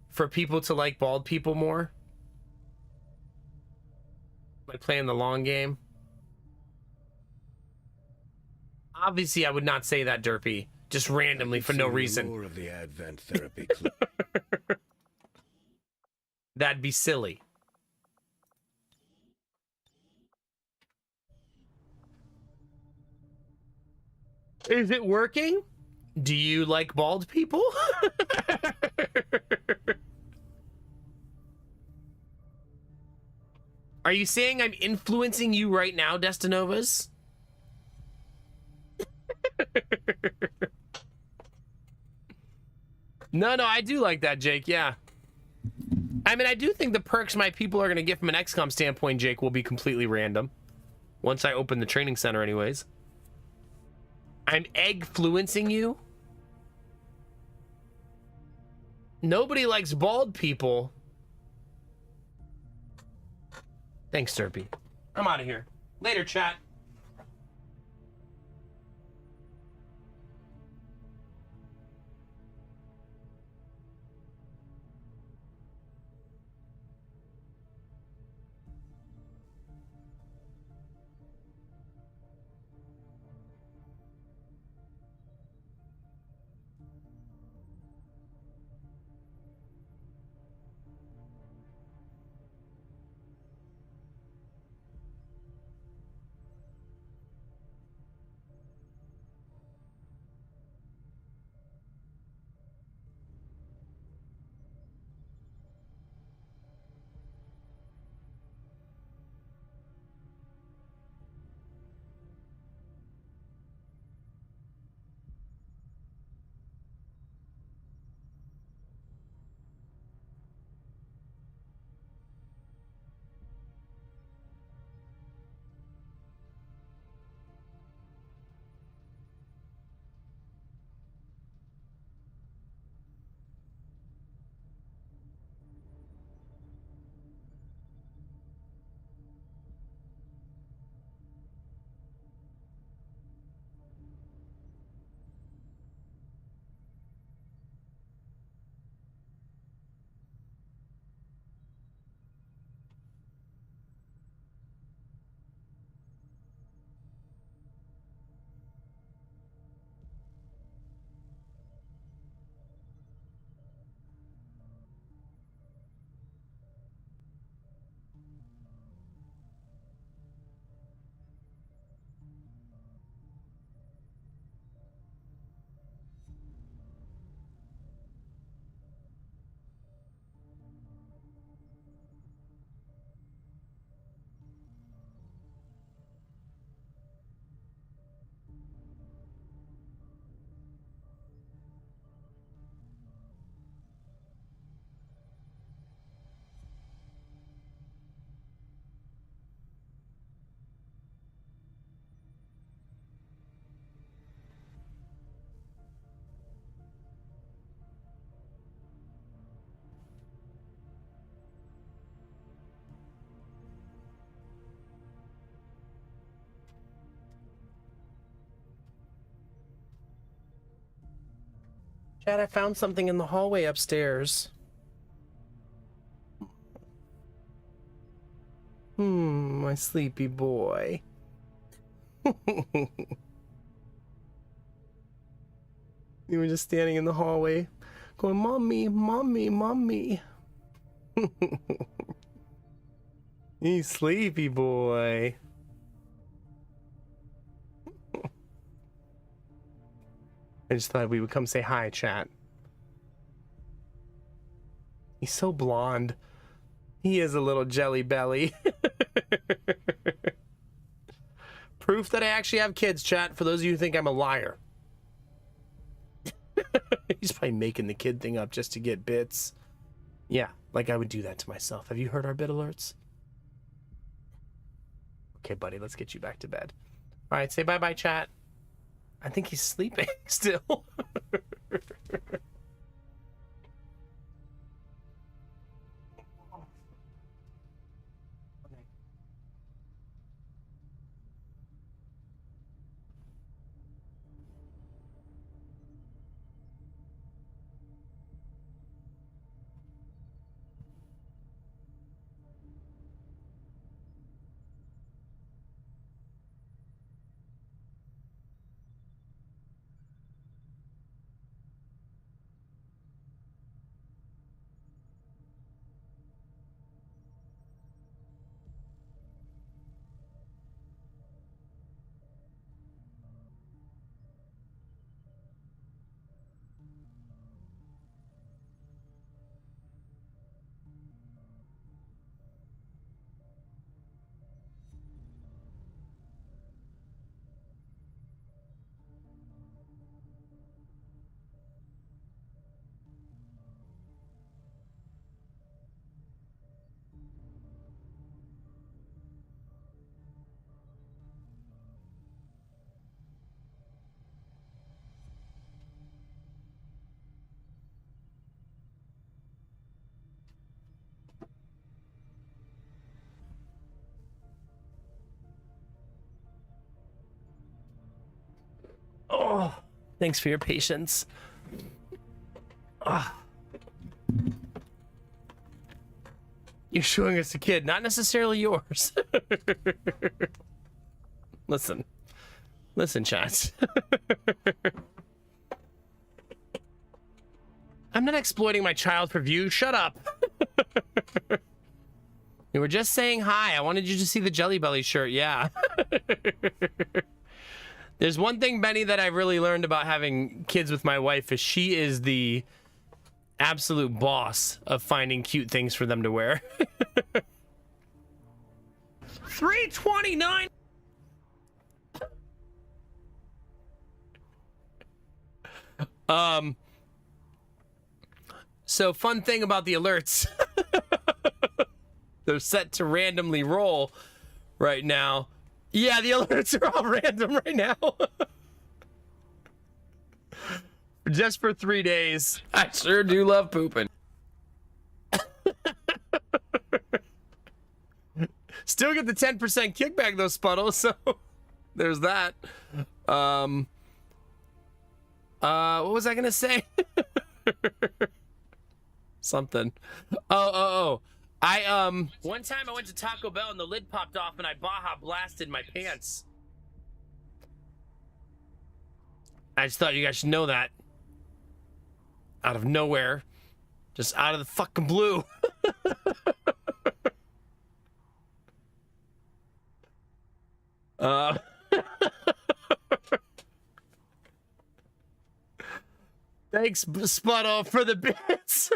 A: for people to like bald people more? Like playing the long game? Obviously, I would not say that, Derpy. Just randomly for no reason.
O: Lore of the Advent therapy.
A: That'd be silly. Is it working? Do you like bald people? Are you saying I'm influencing you right now, Destinovas? No, I do like that, Jake, yeah. I mean, I do think the perks my people are going to get from an XCOM standpoint, Jake, will be completely random. Once I open the training center anyways. I'm egg-fluencing you? Nobody likes bald people. Thanks, Derpy. I'm out of here. Later, chat. Chad, I found something in the hallway upstairs. My sleepy boy. You were just standing in the hallway going, Mommy, Mommy, Mommy. You sleepy boy. I just thought we would come say hi, chat. He's so blonde. He is a little jelly belly. Proof that I actually have kids, chat, for those of you who think I'm a liar. He's probably making the kid thing up just to get bits. Yeah, like I would do that to myself. Have you heard our bit alerts? Okay, buddy, let's get you back to bed. All right, say bye-bye, chat. I think he's sleeping still. Oh, thanks for your patience. You're showing us a kid, not necessarily yours. Listen, chat. I'm not exploiting my child for views. Shut up. You were just saying hi. I wanted you to see the Jelly Belly shirt. Yeah. There's one thing, Benny, that I've really learned about having kids with my wife is she is the absolute boss of finding cute things for them to wear. 329. So fun thing about the alerts. They're set to randomly roll right now. Yeah, the alerts are all random right now. Just for 3 days. I sure do love pooping. Still get the 10% kickback though, Spuddle, so there's that. What was I gonna say? Something. Oh. One time I went to Taco Bell and the lid popped off and I Baja blasted my pants. I just thought you guys should know that. Out of nowhere. Just out of the fucking blue. Thanks, Sputtle, for the bits.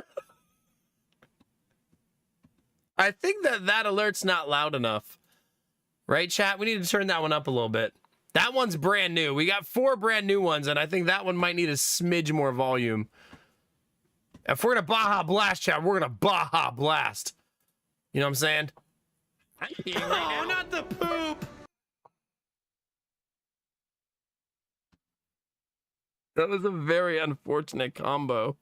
A: I think that alert's not loud enough. Right, chat? We need to turn that one up a little bit. That one's brand new. We got 4 brand new ones, and I think that one might need a smidge more volume. If we're gonna Baja Blast, chat, we're gonna Baja Blast. You know what I'm saying? Oh, not the poop! That was a very unfortunate combo.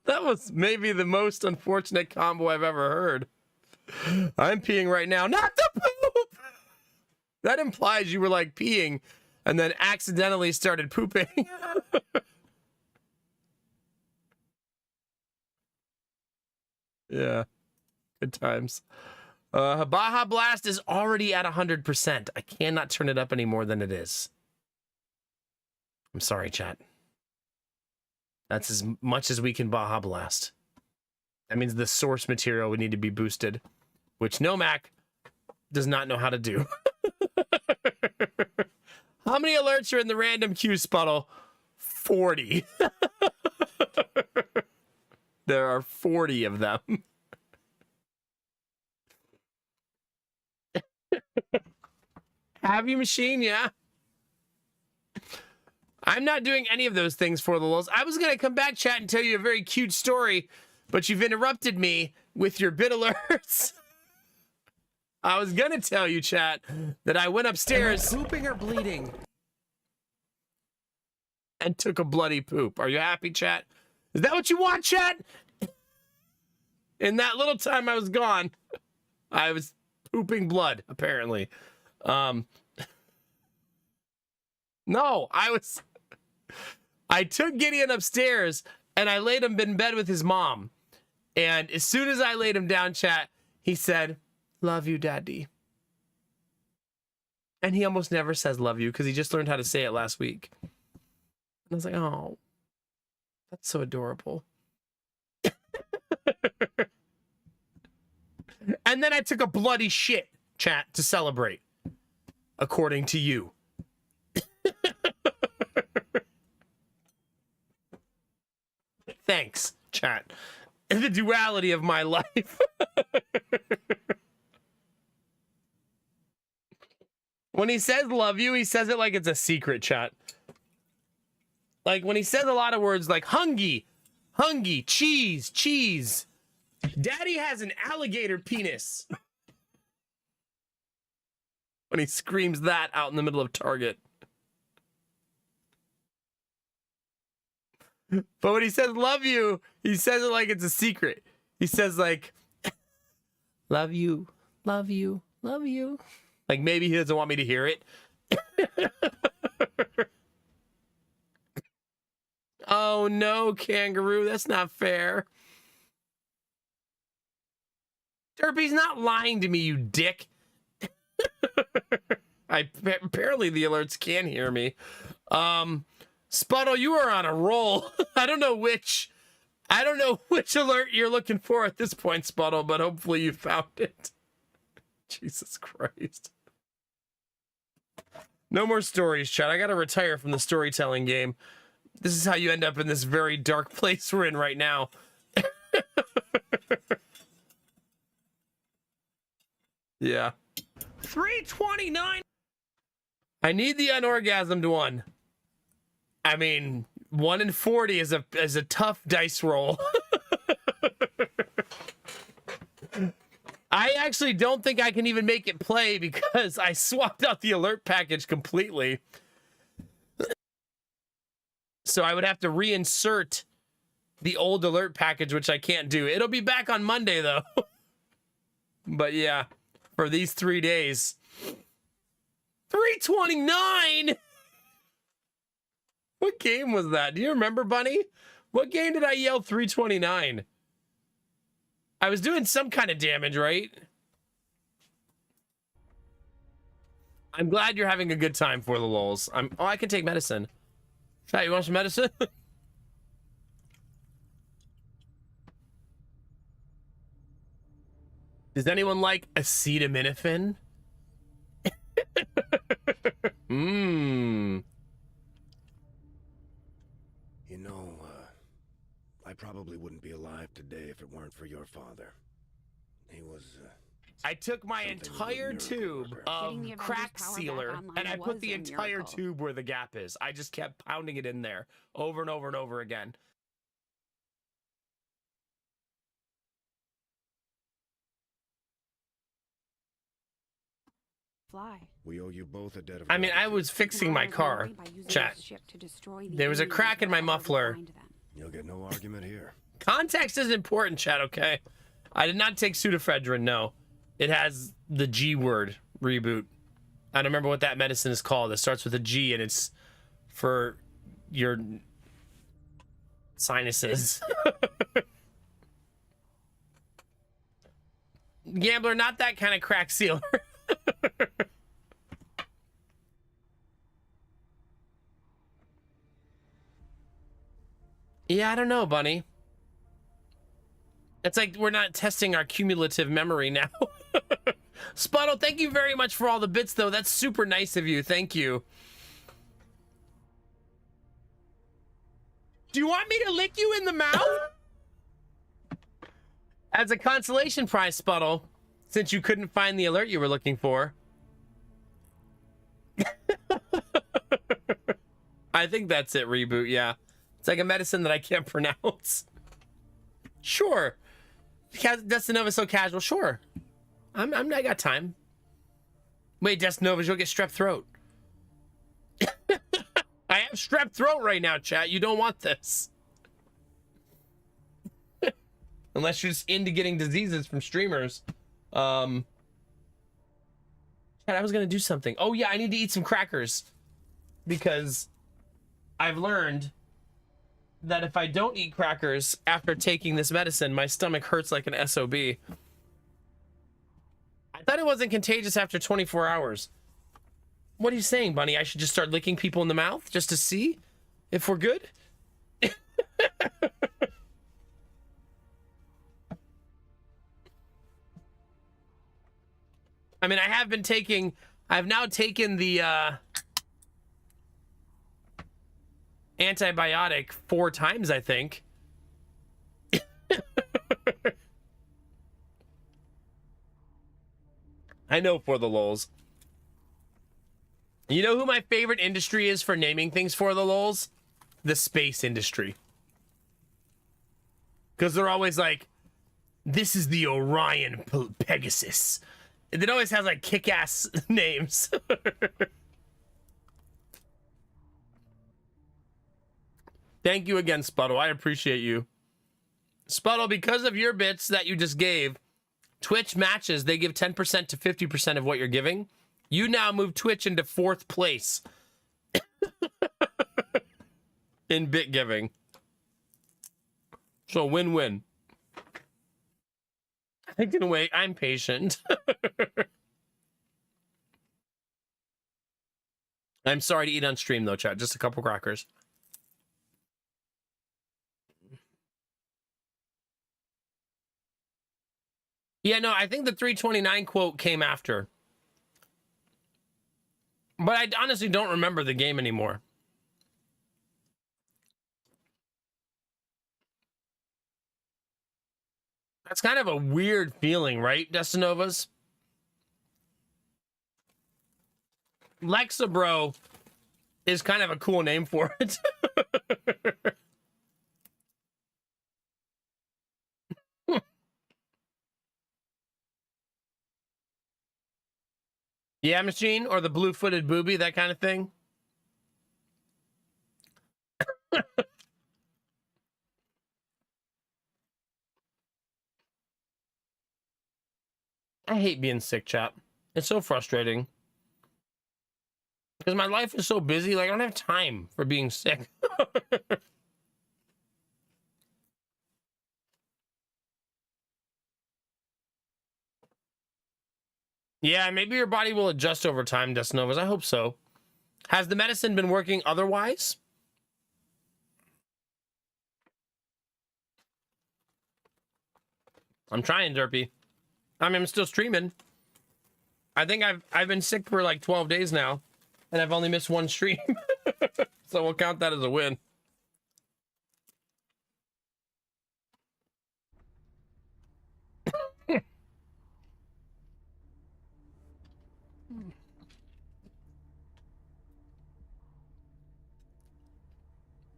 A: That was maybe the most unfortunate combo I've ever heard. I'm peeing right now. Not the poop! That implies you were like peeing and then accidentally started pooping. Yeah. Good times. Baja Blast is already at 100%. I cannot turn it up any more than it is. I'm sorry, chat. That's as much as we can Baja Blast. That means the source material would need to be boosted, which Nomac does not know how to do. How many alerts are in the random queue, Spuddle? 40. There are 40 of them. Have you machine? Yeah. I'm not doing any of those things for the lulz. I was going to come back, chat, and tell you a very cute story, but you've interrupted me with your bit alerts. I was going to tell you, chat, that I went upstairs. Am I pooping or bleeding? And took a bloody poop. Are you happy, chat? Is that what you want, chat? In that little time I was gone, I was pooping blood, apparently. No, I took Gideon upstairs and I laid him in bed with his mom. And as soon as I laid him down, chat, he said, "Love you, Daddy." And he almost never says love you because he just learned how to say it last week. And I was like, oh, that's so adorable. And then I took a bloody shit, chat, to celebrate, according to you. Thanks, chat. The duality of my life. When he says love you, he says it like it's a secret, chat. Like when he says a lot of words like hungy, cheese, cheese. Daddy has an alligator penis. When he screams that out in the middle of Target. But when he says love you, he says it like it's a secret. He says like, love you, love you, love you. Like maybe he doesn't want me to hear it. Oh no, Kangaroo, that's not fair. Derpy's not lying to me, you dick. Apparently the alerts can hear me. Spuddle, you are on a roll. I don't know which alert you're looking for at this point, Spuddle, but hopefully you found it. Jesus Christ. No more stories, chat. I gotta retire from the storytelling game. This is how you end up in this very dark place we're in right now. Yeah. 329. I need the unorgasmed one. I mean, 1 in 40 is a tough dice roll. I actually don't think I can even make it play because I swapped out the alert package completely. So I would have to reinsert the old alert package, which I can't do. It'll be back on Monday, though. But yeah, for these 3 days. 329! What game was that? Do you remember, Bunny? What game did I yell 329? I was doing some kind of damage, right? I'm glad you're having a good time for the lulz. Oh, I can take medicine. Chat, you want some medicine? Does anyone like acetaminophen? Mmm.
K: You know, I probably wouldn't be alive today if it weren't for your father. He was,
A: I took my entire tube of crack sealer and I put the entire tube where the gap is. I just kept pounding it in there over and over and over again.
D: Fly.
K: We owe you both a debt of
A: I mean, I was fixing my car. Chat. There was a crack in my muffler.
K: You'll get no argument here.
A: Context is important, chat, okay? I did not take pseudoephedrine, no. It has the G word, reboot. I don't remember what that medicine is called. It starts with a G and it's for your sinuses. Gambler, not that kind of crack sealer. Yeah, I don't know, Bunny. It's like we're not testing our cumulative memory now. Spuddle, thank you very much for all the bits, though. That's super nice of you. Thank you. Do you want me to lick you in the mouth? As a consolation prize, Spuddle, since you couldn't find the alert you were looking for. I think that's it, reboot, yeah. It's like a medicine that I can't pronounce. Sure. Destinova's so casual. Sure. I got time. Wait, Destinova's, you'll get strep throat. I have strep throat right now, chat. You don't want this. Unless you're just into getting diseases from streamers. Chat, I was going to do something. Oh, yeah, I need to eat some crackers. Because I've learned that if I don't eat crackers after taking this medicine, my stomach hurts like an SOB. I thought it wasn't contagious after 24 hours. What are you saying, Bunny? I should just start licking people in the mouth just to see if we're good? I mean, I've now taken the antibiotic 4 times, I think. I know, for the lulz. You know who my favorite industry is for naming things for the lulz? The space industry. Because they're always like, this is the Orion Pegasus. It always has like kick-ass names. Thank you again, Spuddle. I appreciate you. Spuddle, because of your bits that you just gave, Twitch matches, they give 10% to 50% of what you're giving. You now move Twitch into 4th place in bit giving. So win-win. I can wait. I'm patient. I'm sorry to eat on stream, though, chat. Just a couple crackers. Yeah, no, I think the 329 quote came after. But I honestly don't remember the game anymore. That's kind of a weird feeling, right, Destinovas? Lexabro is kind of a cool name for it. Yeah, machine, or the blue-footed booby, that kind of thing. I hate being sick, chat. It's so frustrating. Because my life is so busy, like, I don't have time for being sick. Yeah, maybe your body will adjust over time, Destinovas. I hope so. Has the medicine been working otherwise? I'm trying, Derpy. I mean, I'm still streaming. I think I've been sick for like 12 days now, and I've only missed one stream. So we'll count that as a win.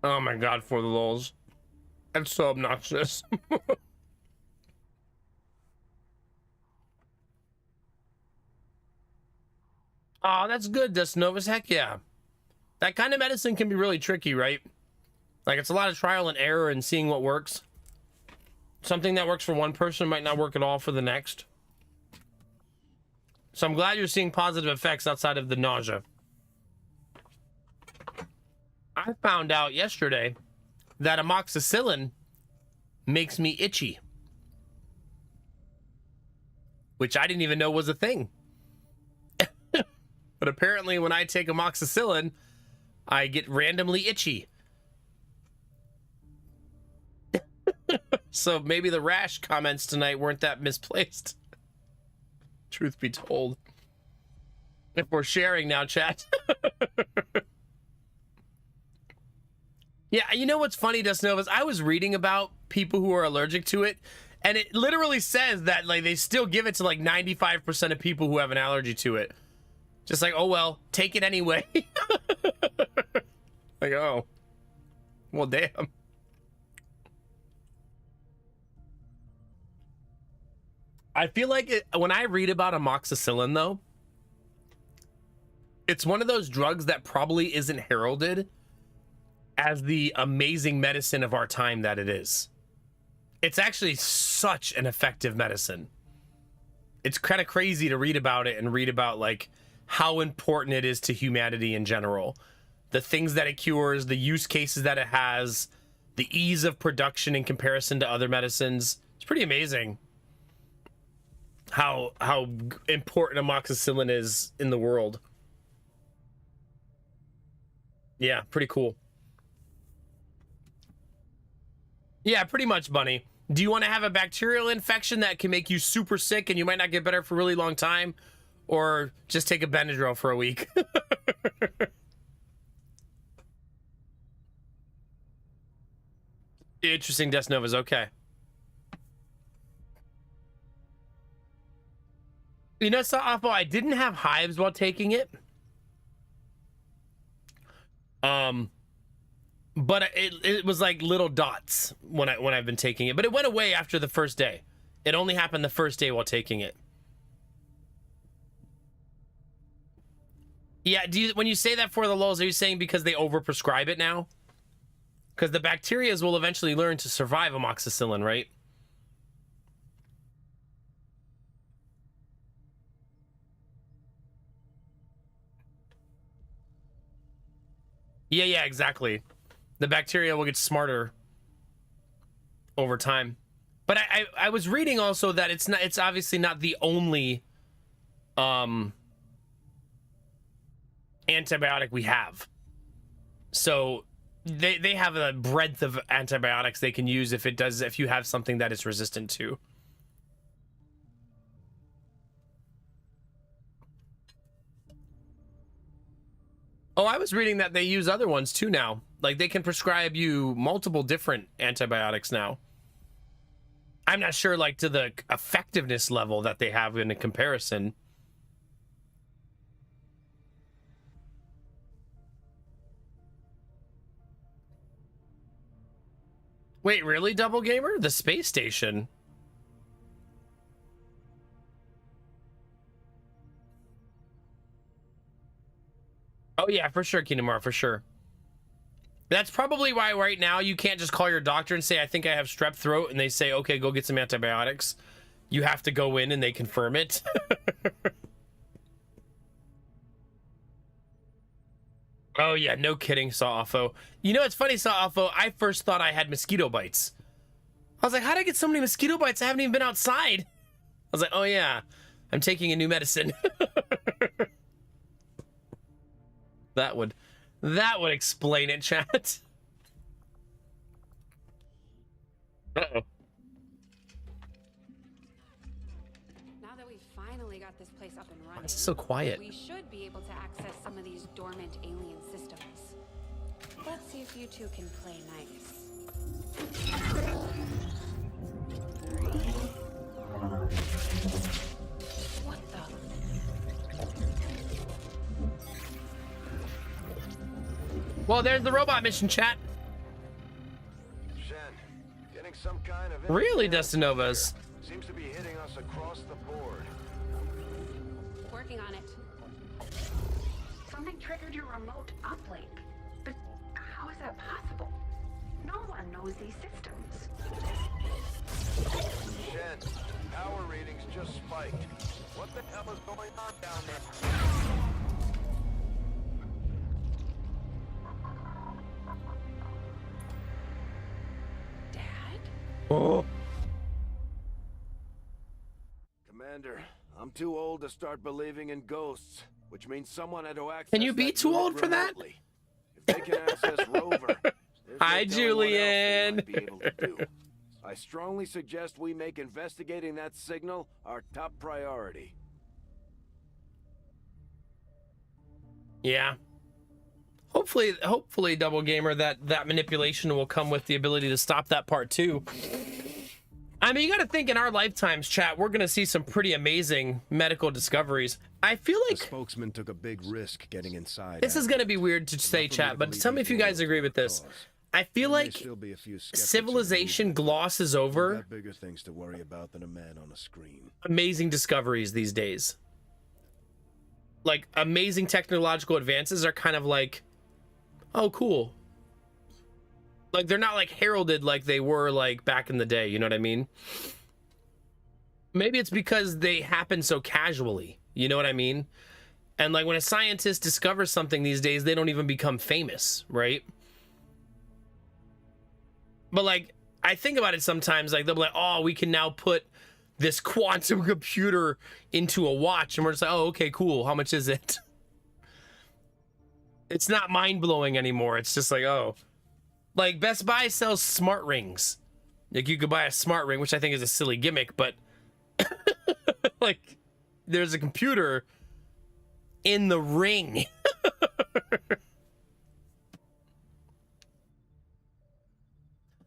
A: Oh my god, for the lulz. That's so obnoxious. Oh, that's good, Destinovas. Heck yeah. That kind of medicine can be really tricky, right? Like, it's a lot of trial and error and seeing what works. Something that works for one person might not work at all for the next. So I'm glad you're seeing positive effects outside of the nausea. I found out yesterday that amoxicillin makes me itchy, which I didn't even know was a thing. But apparently when I take amoxicillin, I get randomly itchy. So maybe the rash comments tonight weren't that misplaced. Truth be told. If we're sharing now, chat. Yeah, you know what's funny, Destinovas? I was reading about people who are allergic to it, and it literally says that like they still give it to like 95% of people who have an allergy to it. Just like, oh well, take it anyway. Like, oh. Well, damn. I feel like when I read about amoxicillin, though, it's one of those drugs that probably isn't heralded as the amazing medicine of our time that it is. It's actually such an effective medicine. It's kind of crazy to read about it and read about like how important it is to humanity in general. The things that it cures, the use cases that it has, the ease of production in comparison to other medicines. It's pretty amazing how important amoxicillin is in the world. Yeah, pretty cool. Yeah, pretty much, Bunny. Do you want to have a bacterial infection that can make you super sick and you might not get better for a really long time? Or just take a Benadryl for a week? Interesting, Destinovas. Okay. You know, so awful. I didn't have hives while taking it. But it was like little dots when I've been taking it. But it went away after the first day. It only happened the first day while taking it. Yeah, when you say that for the lulz, are you saying because they overprescribe it now? Because the bacterias will eventually learn to survive amoxicillin, right? Yeah, exactly. The bacteria will get smarter over time. But I was reading also that it's obviously not the only antibiotic we have. So they have a breadth of antibiotics they can use if you have something that it's resistant to. Oh, I was reading that they use other ones too now. Like they can prescribe you multiple different antibiotics now. I'm not sure like to the effectiveness level that they have in a comparison. Wait, really, Double Gamer? The space station? Oh yeah, for sure, Kinamar, for sure. That's probably why right now you can't just call your doctor and say, I think I have strep throat, and they say, okay, go get some antibiotics. You have to go in and they confirm it. Oh yeah, no kidding, Sawafo. You know, it's funny, Sawafo, I first thought I had mosquito bites. I was like, how did I get so many mosquito bites? I haven't even been outside. I was like, oh yeah, I'm taking a new medicine. That would explain it, chat. Uh-oh.
D: Now that we've finally got this place up and running,
A: Why is it so quiet?
D: we should be able to access some of these dormant alien systems. Let's see if you two can play nice. What the?
A: Well, there's the robot mission, chat.
K: Shen, getting some kind of
A: Really, Dustinovas?
K: seems to be hitting us across the board.
D: Working on it.
O: Something triggered your remote uplink. But how is that possible? No one knows these systems.
K: Shen, power readings just spiked. What the hell is going on down there?
A: Oh.
E: Commander, I'm too old to start believing in ghosts, which means someone had to access.
A: Can you be
E: that
A: too
E: unit
A: old for that?
E: remotely. If they can access Rover, there's no
A: Hi,
E: telling what else they
A: Julian.
E: might be able to do. I strongly suggest we make investigating that signal our top priority.
A: Yeah. Hopefully, Double Gamer, that manipulation will come with the ability to stop that part too. I mean, you got to think in our lifetimes, chat, we're going to see some pretty amazing medical discoveries. I feel like
E: the spokesman took a big risk getting inside.
A: this is going to be weird to say, chat, but tell me if you guys agree with this. I feel like civilization glosses over
E: bigger things to worry about than a man on a screen.
A: amazing discoveries these days. Like, amazing technological advances are kind of like, oh, cool. Like, they're not like heralded like they were like back in the day, you know what I mean? Maybe it's because they happen so casually, you know what I mean? And like when a scientist discovers something these days, they don't even become famous, right? But like, I think about it sometimes, like they'll be like, oh, we can now put this quantum computer into a watch. And we're just like, oh, okay, cool. How much is it? It's not mind-blowing anymore. It's just like, oh. Like, Best Buy sells smart rings. Like, you could buy a smart ring, which I think is a silly gimmick, but... like, there's a computer in the ring.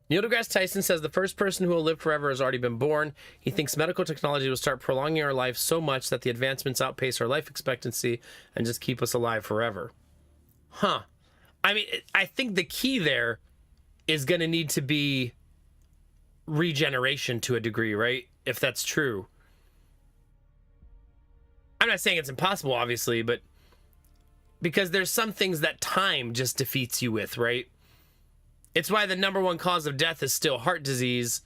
A: Neil deGrasse Tyson says the first person who will live forever has already been born. He thinks medical technology will start prolonging our life so much that the advancements outpace our life expectancy and just keep us alive forever. Huh. I mean, I think the key there is going to need to be regeneration to a degree, right? If that's true. I'm not saying it's impossible, obviously, but because there's some things that time just defeats you with, right? It's why the number one cause of death is still heart disease,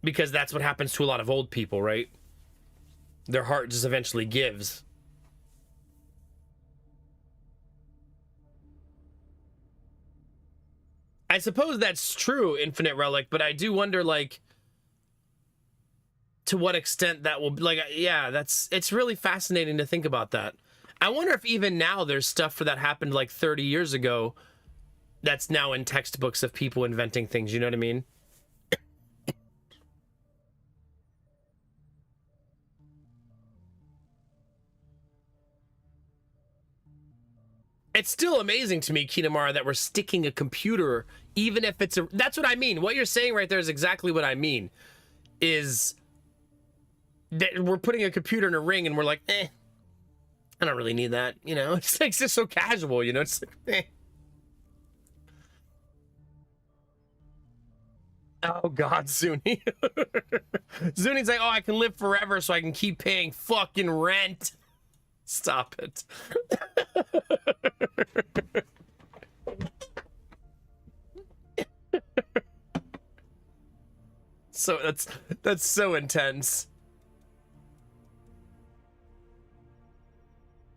A: because that's what happens to a lot of old people, right? Their heart just eventually gives. I suppose that's true, Infinite Relic, but I do wonder, like, to what extent that will, like, yeah, it's really fascinating to think about that. I wonder if even now there's stuff that happened like 30 years ago that's now in textbooks of people inventing things, you know what I mean? It's still amazing to me, Kinamara, that we're sticking a computer, even if it's a... That's what I mean. What you're saying right there is exactly what I mean. Is that we're putting a computer in a ring and we're like, I don't really need that. You know, it's like, it's just so casual, you know? It's like, Oh, God, Zuni. Zuni's like, oh, I can live forever so I can keep paying fucking rent. Stop it. So that's so intense.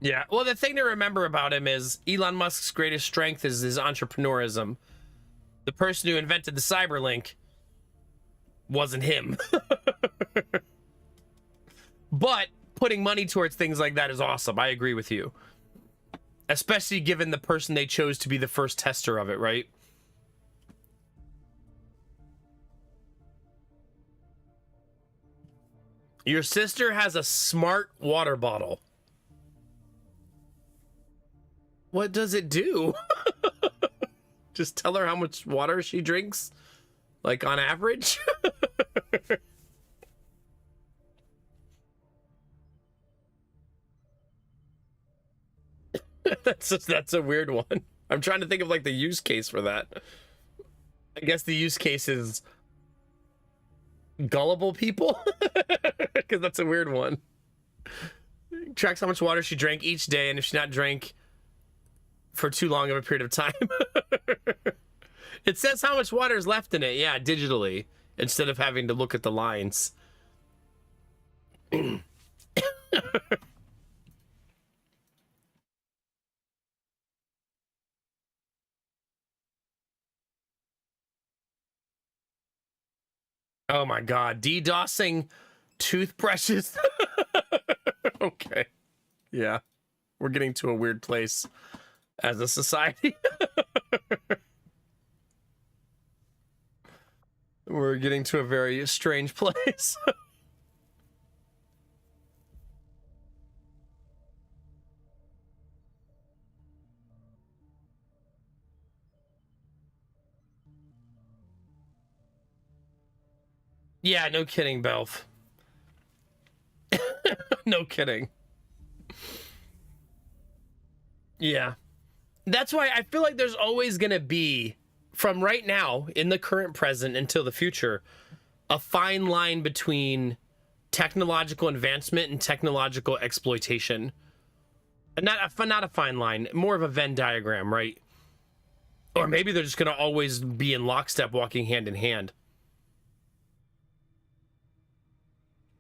A: Yeah, well, the thing to remember about him is Elon Musk's greatest strength is his entrepreneurism. The person who invented the Cyberlink wasn't him. But putting money towards things like that is awesome. I agree with you. Especially given the person they chose to be the first tester of it, right? Your sister has a smart water bottle. What does it do? Just tell her how much water she drinks? Like on average? That's a weird one. I'm trying to think of like the use case for that. I guess the use case is gullible people, because that's a weird one. Tracks how much water she drank each day, and if she not drank for too long of a period of time. It says how much water is left in it, yeah, digitally, instead of having to look at the lines. Oh my God, DDoSing toothbrushes. Okay. Yeah. We're getting to a weird place as a society. We're getting to a very strange place. Yeah, no kidding, Belf. No kidding. Yeah. That's why I feel like there's always going to be, from right now, in the current present until the future, a fine line between technological advancement and technological exploitation. Not a fine line, more of a Venn diagram, right? Or maybe they're just going to always be in lockstep, walking hand in hand.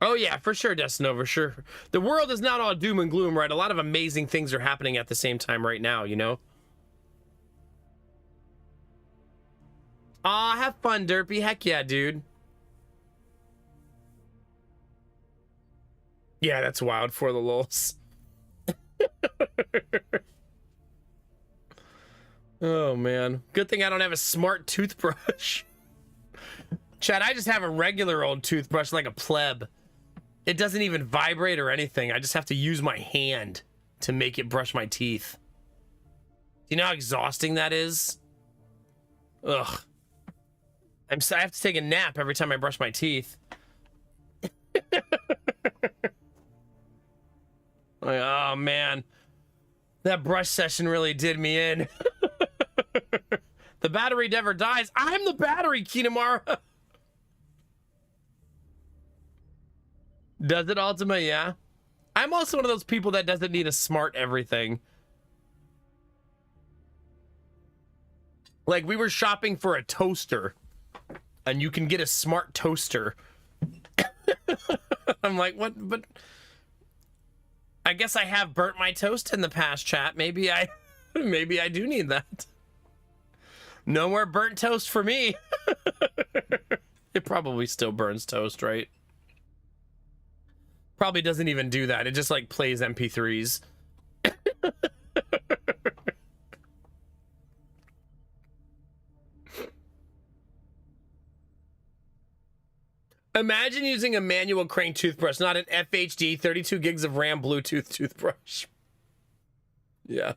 A: Oh, yeah, for sure, Destino, for sure. The world is not all doom and gloom, right? A lot of amazing things are happening at the same time right now, you know? Aw, have fun, Derpy. Heck yeah, dude. Yeah, that's wild for the lulz. Oh, man. Good thing I don't have a smart toothbrush. Chad, I just have a regular old toothbrush like a pleb. It doesn't even vibrate or anything. I just have to use my hand to make it brush my teeth. Do you know how exhausting that is? Ugh. I have to take a nap every time I brush my teeth. Like, oh, man. That brush session really did me in. The battery never dies. I'm the battery, Kinamara. Does it, Ultima? Yeah. I'm also one of those people that doesn't need a smart everything. Like, we were shopping for a toaster, and you can get a smart toaster. I'm like, what? But I guess I have burnt my toast in the past, chat. Maybe I do need that. No more burnt toast for me. It probably still burns toast, right? Probably doesn't even do that. It just like plays MP3s. Imagine using a manual crank toothbrush, not an FHD 32 gigs of RAM Bluetooth toothbrush. Yeah.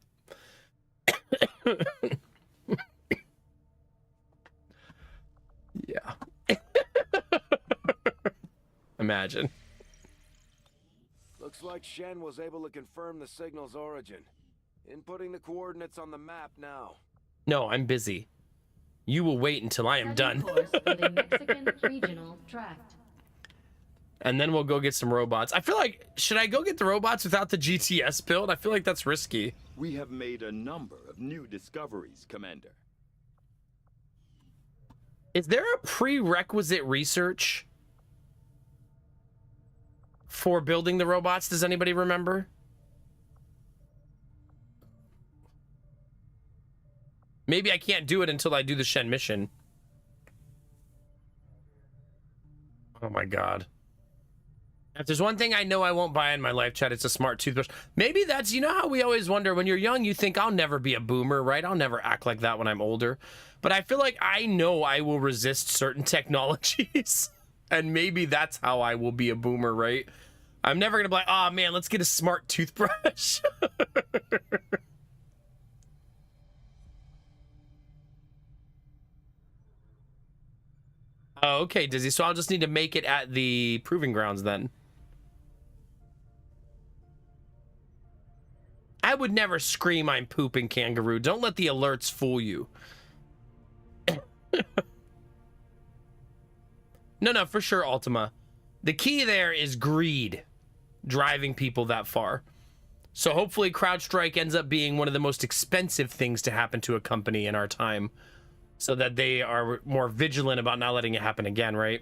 A: Yeah. Imagine.
E: Looks like Shen was able to confirm the signal's origin. Inputting the coordinates on the map now.
A: No, I'm busy. You will wait until I am done.
I: Course for the Mexican regional tract.
A: And then we'll go get some robots. I feel like, should I go get the robots without the GTS build? I feel like that's risky.
F: We have made a number of new discoveries, Commander.
A: Is there a prerequisite research for building the robots? Does anybody remember? Maybe I can't do it until I do the Shen mission. Oh my god. If there's one thing I know I won't buy in my life, chat, it's a smart toothbrush. Maybe that's, you know how we always wonder when you're young, you think I'll never be a boomer, right? I'll never act like that when I'm older. But I feel like I know I will resist certain technologies. And maybe that's how I will be a boomer, right? I'm never gonna be like, oh man, let's get a smart toothbrush. Oh, okay, Dizzy. So I'll just need to make it at the proving grounds then. I would never scream I'm pooping, Kangaroo. Don't let the alerts fool you. No, for sure, Ultima. The key there is greed, driving people that far. So hopefully CrowdStrike ends up being one of the most expensive things to happen to a company in our time, so that they are more vigilant about not letting it happen again, right?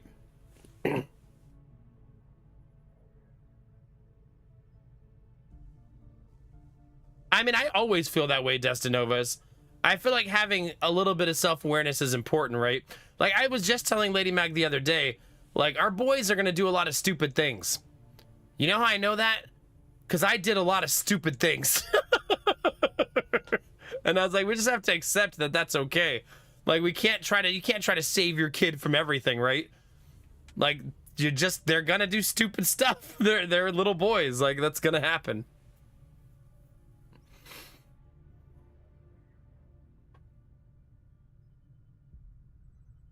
A: I mean, I always feel that way, Destinovas. I feel like having a little bit of self-awareness is important, right? Like, I was just telling Lady Mag the other day, like, our boys are going to do a lot of stupid things. You know how I know that? Because I did a lot of stupid things. And I was like, we just have to accept that that's okay. Like, you can't try to save your kid from everything, right? Like, they're going to do stupid stuff. They're little boys. Like, that's going to happen.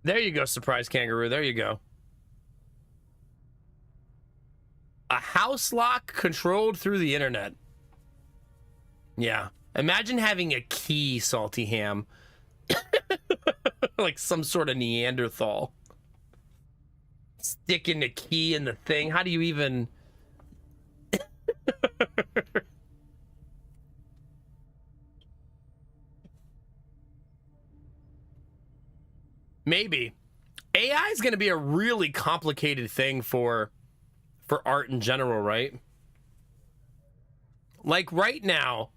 A: There you go, Surprise Kangaroo. There you go. A house lock controlled through the internet. Yeah. Imagine having a key, Salty Ham. Like some sort of Neanderthal. Sticking the key in the thing. How do you even... Maybe. AI is going to be a really complicated thing for art in general, right? Like right now,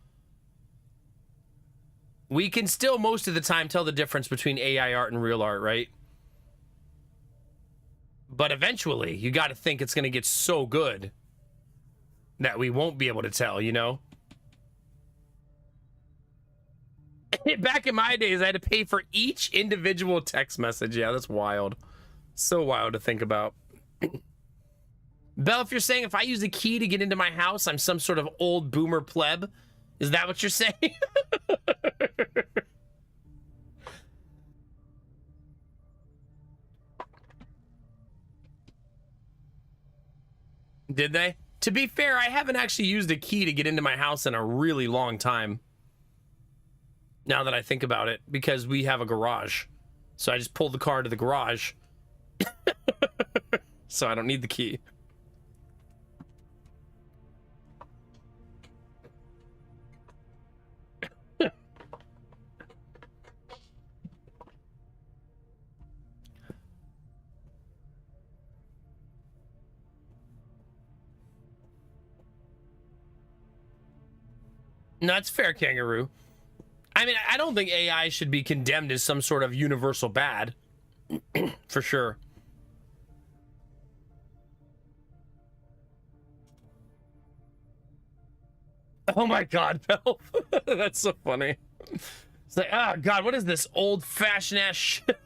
A: we can still most of the time tell the difference between AI art and real art, right? But eventually, you got to think it's going to get so good that we won't be able to tell, you know? Back in my days, I had to pay for each individual text message. Yeah, that's wild. So wild to think about. Belle, if you're saying if I use a key to get into my house, I'm some sort of old boomer pleb, is that what you're saying? Did they? To be fair, I haven't actually used a key to get into my house in a really long time. Now that I think about it, because we have a garage. So I just pulled the car to the garage. So I don't need the key. No, that's fair, Kangaroo. I mean, I don't think AI should be condemned as some sort of universal bad. For sure. Oh my God, Bell. That's so funny. It's like, oh God, what is this old-fashioned ass shit?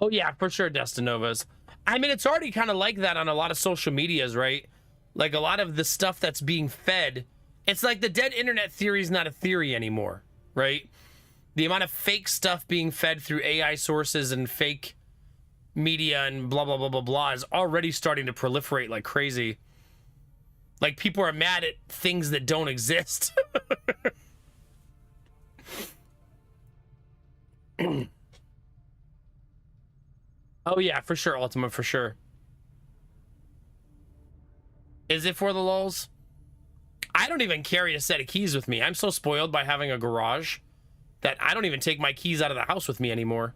A: Oh yeah, for sure, Destinovas. I mean, it's already kind of like that on a lot of social medias, right? Like a lot of the stuff that's being fed. It's like the dead internet theory is not a theory anymore, right? The amount of fake stuff being fed through AI sources and fake media and blah, blah, blah, blah, blah is already starting to proliferate like crazy. Like people are mad at things that don't exist. Oh yeah, for sure, Ultima, for sure. Is it for the lulz? I don't even carry a set of keys with me. I'm so spoiled by having a garage that I don't even take my keys out of the house with me anymore.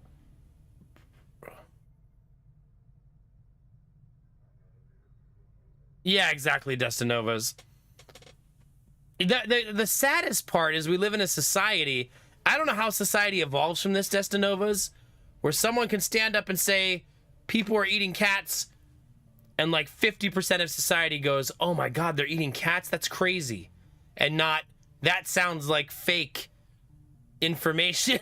A: Yeah, exactly, Destinovas. The saddest part is we live in a society, I don't know how society evolves from this, Destinovas, where someone can stand up and say, people are eating cats, and like 50% of society goes, oh my God, they're eating cats? That's crazy. And not, that sounds like fake information.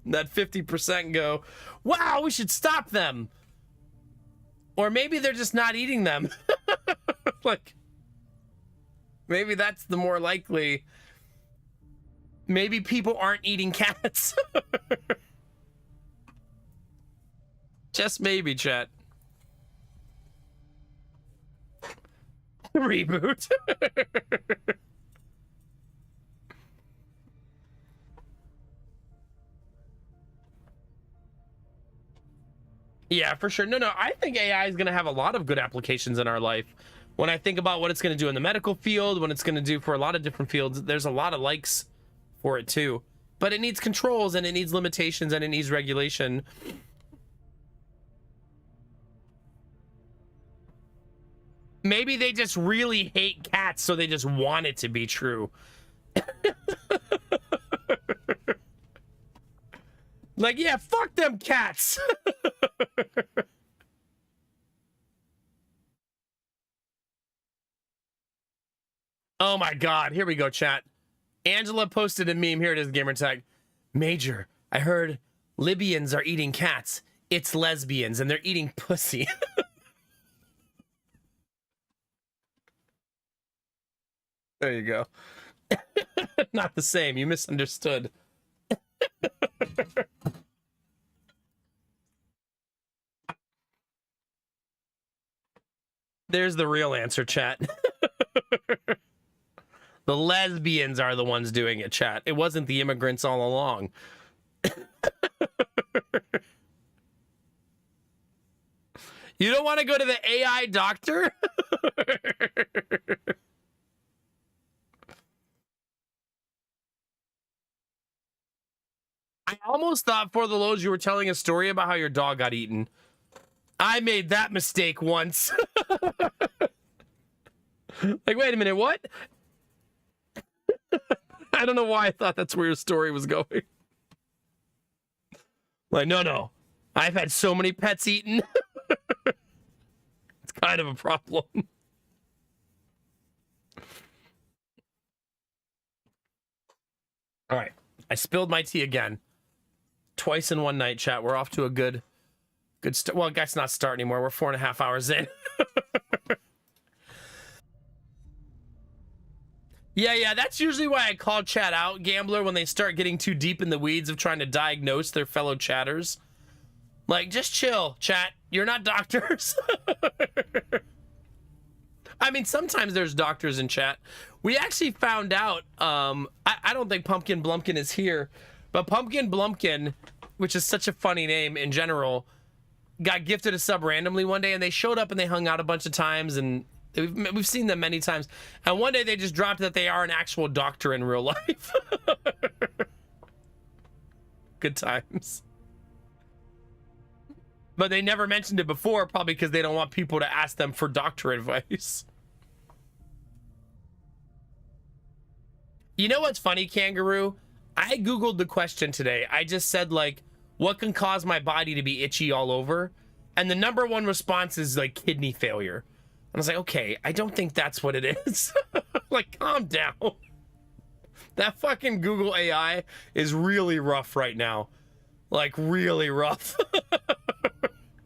A: That 50% go, wow, we should stop them. Or maybe they're just not eating them. Like, maybe that's the more likely. Maybe people aren't eating cats. Just maybe, chat. Reboot. Yeah, for sure. No, I think AI is going to have a lot of good applications in our life. When I think about what it's going to do in the medical field, what it's going to do for a lot of different fields, there's a lot of likes for it too. But it needs controls and it needs limitations and it needs regulation. Maybe they just really hate cats, so they just want it to be true. Like, yeah, fuck them cats. Oh my God, here we go, chat. Angela posted a meme. Here it is, Gamertag. Major, I heard Libyans are eating cats. It's lesbians, and they're eating pussy. There you go. Not the same. You misunderstood. There's the real answer, chat. The lesbians are the ones doing it, chat. It wasn't the immigrants all along. You don't want to go to the AI doctor? I almost thought for the lows you were telling a story about how your dog got eaten. I made that mistake once. Like, wait a minute, what? I don't know why I thought that's where your story was going. Like, no. I've had so many pets eaten. It's kind of a problem. All right. I spilled my tea again. Twice in one night, chat. We're off to a good start. Well, guys, not start anymore. We're 4.5 hours in. Yeah, that's usually why I call chat out, Gambler, when they start getting too deep in the weeds of trying to diagnose their fellow chatters. Like, just chill, chat. You're not doctors. I mean, sometimes there's doctors in chat. We actually found out, I don't think Pumpkin Blumpkin is here, but Pumpkin Blumpkin, which is such a funny name in general, got gifted a sub randomly one day, and they showed up and they hung out a bunch of times, and we've seen them many times. And one day they just dropped that they are an actual doctor in real life. Good times. But they never mentioned it before, probably because they don't want people to ask them for doctor advice. You know what's funny, Kangaroo? I Googled the question today. I just said, like, what can cause my body to be itchy all over? And the #1 response is, like, kidney failure. And I was like, okay, I don't think that's what it is. Like, calm down. That fucking Google AI is really rough right now. Like, really rough.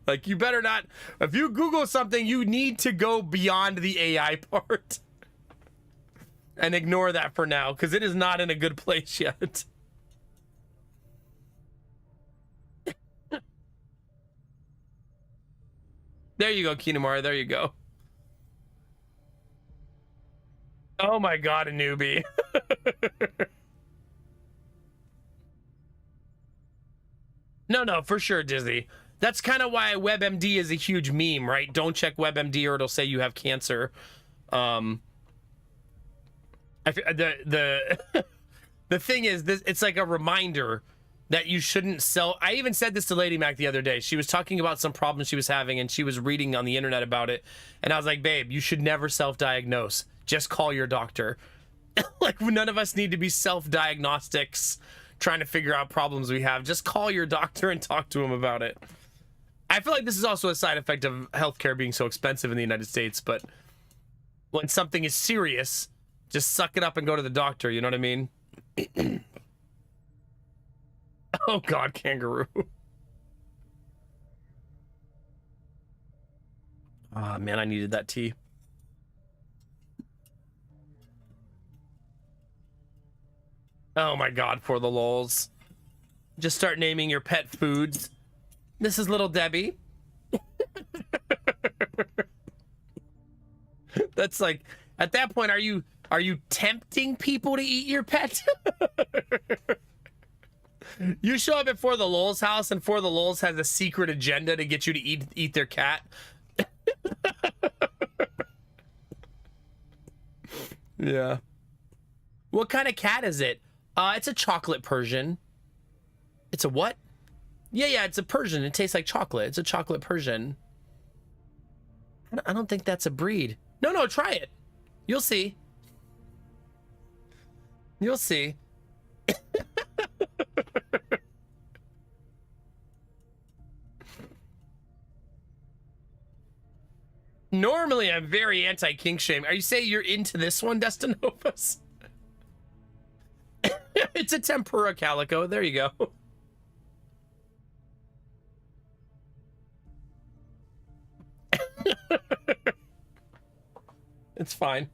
A: Like, you better not... If you Google something, you need to go beyond the AI part. And ignore that for now, because it is not in a good place yet. There you go, Kinamara. There you go. Oh my god, a newbie. No, for sure, Dizzy. That's kind of why WebMD is a huge meme, right? Don't check WebMD or it'll say you have cancer. The thing is, it's like a reminder that you shouldn't sell. I even said this to Lady Mac the other day. She was talking about some problems she was having and she was reading on the internet about it. And I was like, babe, you should never self-diagnose. Just call your doctor. Like, none of us need to be self-diagnostics trying to figure out problems we have. Just call your doctor and talk to him about it. I feel like this is also a side effect of healthcare being so expensive in the United States, but when something is serious, just suck it up and go to the doctor, you know what I mean? Oh god, Kangaroo. Ah, man, I needed that tea. Oh my god, for the lols. Just start naming your pet foods. This is Little Debbie. That's like, at that point, are you tempting people to eat your pet? You show up at For the Lols house and For the Lols has a secret agenda to get you to eat their cat. Yeah. What kind of cat is it? It's a chocolate Persian. It's a what? Yeah, it's a Persian. It tastes like chocolate. It's a chocolate Persian. I don't think that's a breed. No, try it. You'll see. You'll see. Normally, I'm very anti-kink shame. Are you saying you're into this one, Destinovus? It's a tempura calico. There you go. It's fine.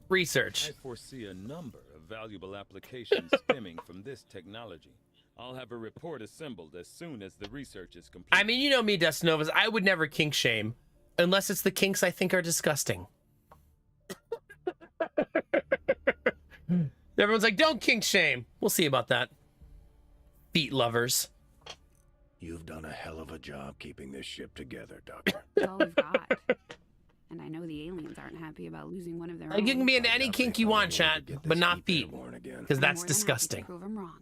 A: Research.
F: I foresee a number of valuable applications stemming from this technology. I'll have a report assembled as soon as the research is complete.
A: I mean, you know me, Destinovas. I would never kink shame unless it's the kinks I think are disgusting. Everyone's like, don't kink shame. We'll see about that. Feet lovers.
E: You've done a hell of a job keeping this ship together, Doctor.
D: It's all we've got. And I know the aliens aren't happy about losing one of their own.
A: You can be into any kink you want, chat, but not feet. Because that's disgusting.
D: Prove them wrong.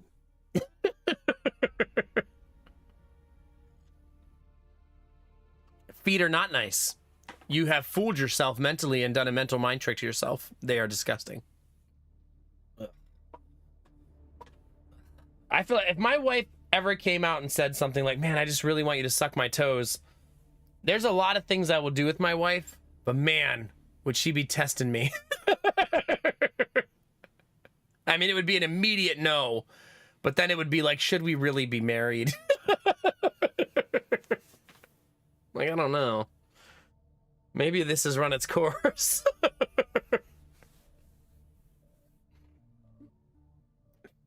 A: Feet are not nice. You have fooled yourself mentally and done a mental mind trick to yourself. They are disgusting. I feel like if my wife ever came out and said something like, man, I just really want you to suck my toes, there's a lot of things I will do with my wife, but man, would she be testing me. I mean, it would be an immediate no, but then it would be like, should we really be married? Like, I don't know. Maybe this has run its course.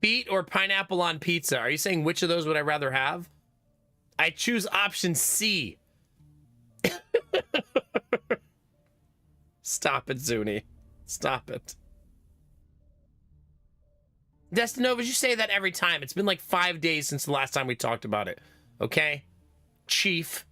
A: Feet or pineapple on pizza? Are you saying which of those would I rather have? I choose option C. Stop it, Zuni. Stop it. Destinovas, you say that every time. It's been like 5 days since the last time we talked about it. Okay? Chief.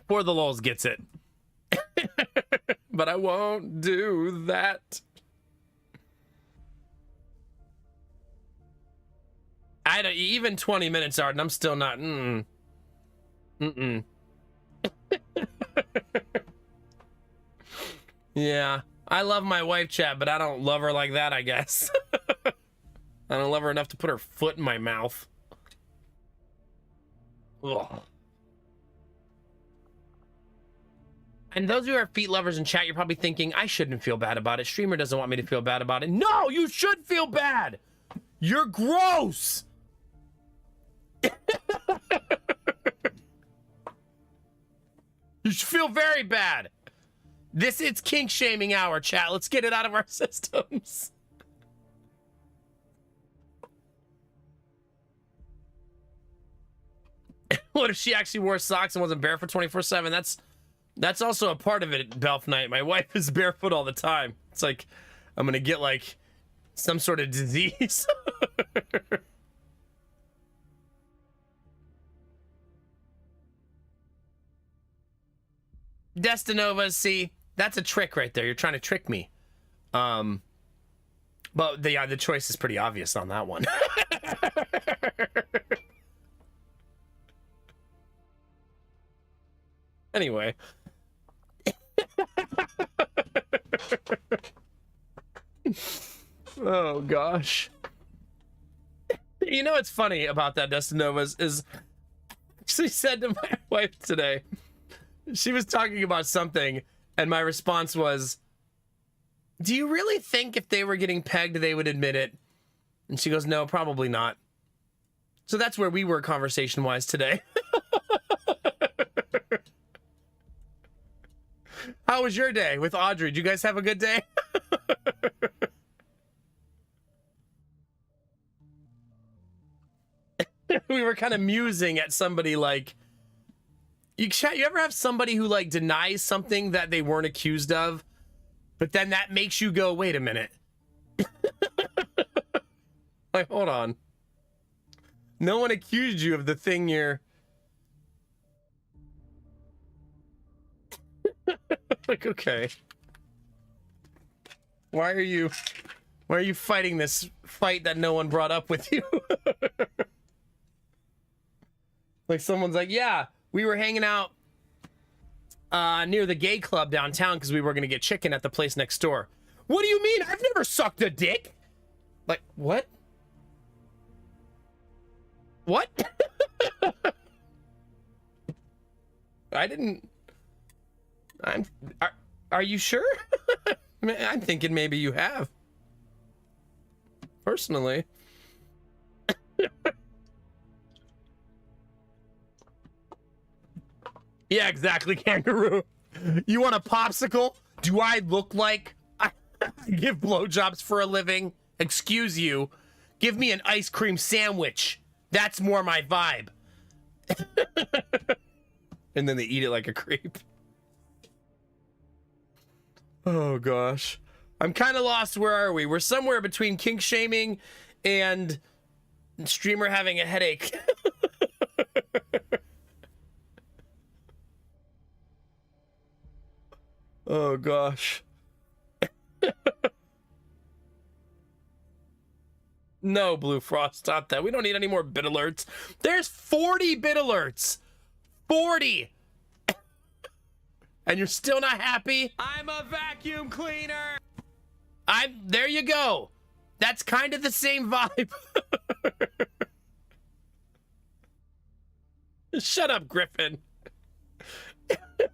A: For the lulz gets it. But I won't do that. Even 20 minutes are, and I'm still not. Yeah, I love my wife, chat, but I don't love her like that, I guess. I don't love her enough to put her foot in my mouth. Ugh. And those who are feet lovers in chat, you're probably thinking, I shouldn't feel bad about it. Streamer doesn't want me to feel bad about it. No, you should feel bad. You're gross. You should feel very bad. It's kink shaming hour, chat. Let's get it out of our systems. What if she actually wore socks and wasn't barefoot 24/7? That's also a part of it, Belf Knight. My wife is barefoot all the time. It's like I'm gonna get like some sort of disease. Destinova, see, that's a trick right there. You're trying to trick me. But the choice is pretty obvious on that one. Anyway. Oh gosh. You know what's funny about that, Destinova, is she said to my wife today, she was talking about something, and my response was, do you really think if they were getting pegged, they would admit it? And she goes, no, probably not. So that's where we were conversation-wise today. How was your day with Audrey? Did you guys have a good day? We were kind of musing at somebody like, you ever have somebody who like denies something that they weren't accused of, but then that makes you go, wait a minute. Like, hold on. No one accused you of the thing you're... Like, okay. Why are you fighting this fight that no one brought up with you? Like someone's like, yeah, we were hanging out near the gay club downtown because we were going to get chicken at the place next door. What do you mean? I've never sucked a dick. Like, what? What? I didn't... Are you sure? I'm thinking maybe you have. Personally. Yeah, exactly, kangaroo. You want a popsicle? Do I look like I give blowjobs for a living? Excuse you. Give me an ice cream sandwich. That's more my vibe. And then they eat it like a creep. Oh, gosh. I'm kind of lost. Where are we? We're somewhere between kink shaming and streamer having a headache. Oh, gosh. No, Blue Frost, stop that. We don't need any more bit alerts. There's 40 bit alerts. 40. And you're still not happy? I'm a vacuum cleaner. There you go. That's kind of the same vibe. Shut up, Griffin.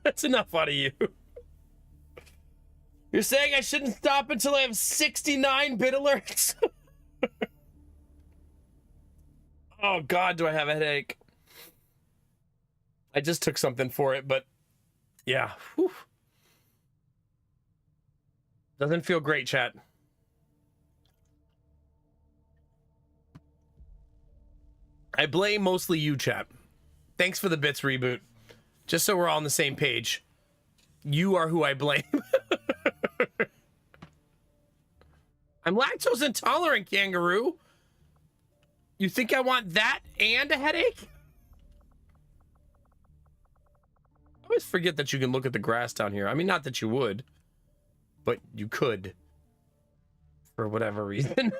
A: That's enough out of you. You're saying I shouldn't stop until I have 69 bit alerts? Oh, God, do I have a headache. I just took something for it, but yeah. Whew. Doesn't feel great, chat. I blame mostly you, chat. Thanks for the bits reboot. Just so we're all on the same page. You are who I blame. I'm lactose intolerant, kangaroo. You think I want that and a headache? always forget that you can look at the grass down here. I mean, not that you would, but you could. For whatever reason.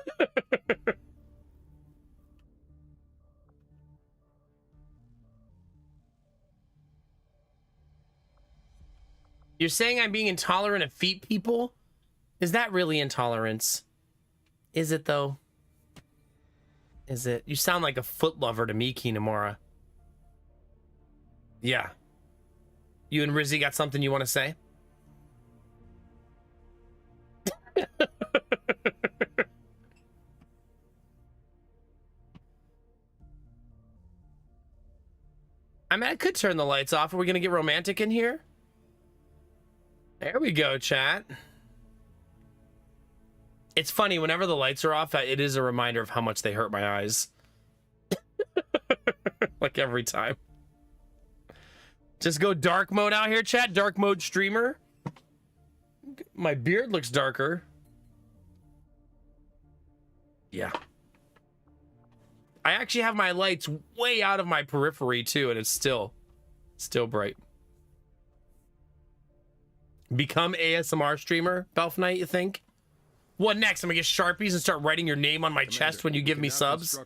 A: You're saying I'm being intolerant of feet people? Is that really intolerance? Is it, though? Is it? You sound like a foot lover to me, Kinemura. Yeah. You and Rizzy got something you want to say? I mean, I could turn the lights off. Are we going to get romantic in here? There we go, chat. It's funny, whenever the lights are off, it is a reminder of how much they hurt my eyes. Like every time. Just go dark mode out here, chat. Dark mode streamer. My beard looks darker. Yeah. I actually have my lights way out of my periphery too, and it's still bright. Become ASMR streamer, Belf Knight, you think? What next? I'm gonna get Sharpies and start writing your name on my chest when you give me subs?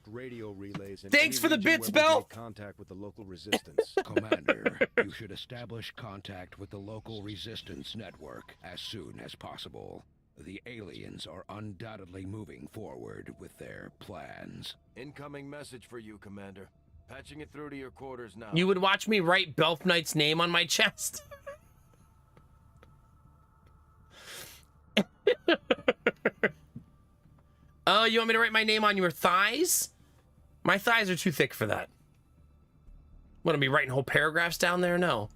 A: Thanks for the bits, Belf!
E: Contact with the local resistance.
G: Commander, you should establish contact with the local resistance network as soon as possible. The aliens are undoubtedly moving forward with their plans.
E: Incoming message for you, Commander. Patching it through to your quarters now.
A: You would watch me write Belf Knight's name on my chest? Oh, you want me to write my name on your thighs? My thighs are too thick for that. What, am I writing whole paragraphs down there? No.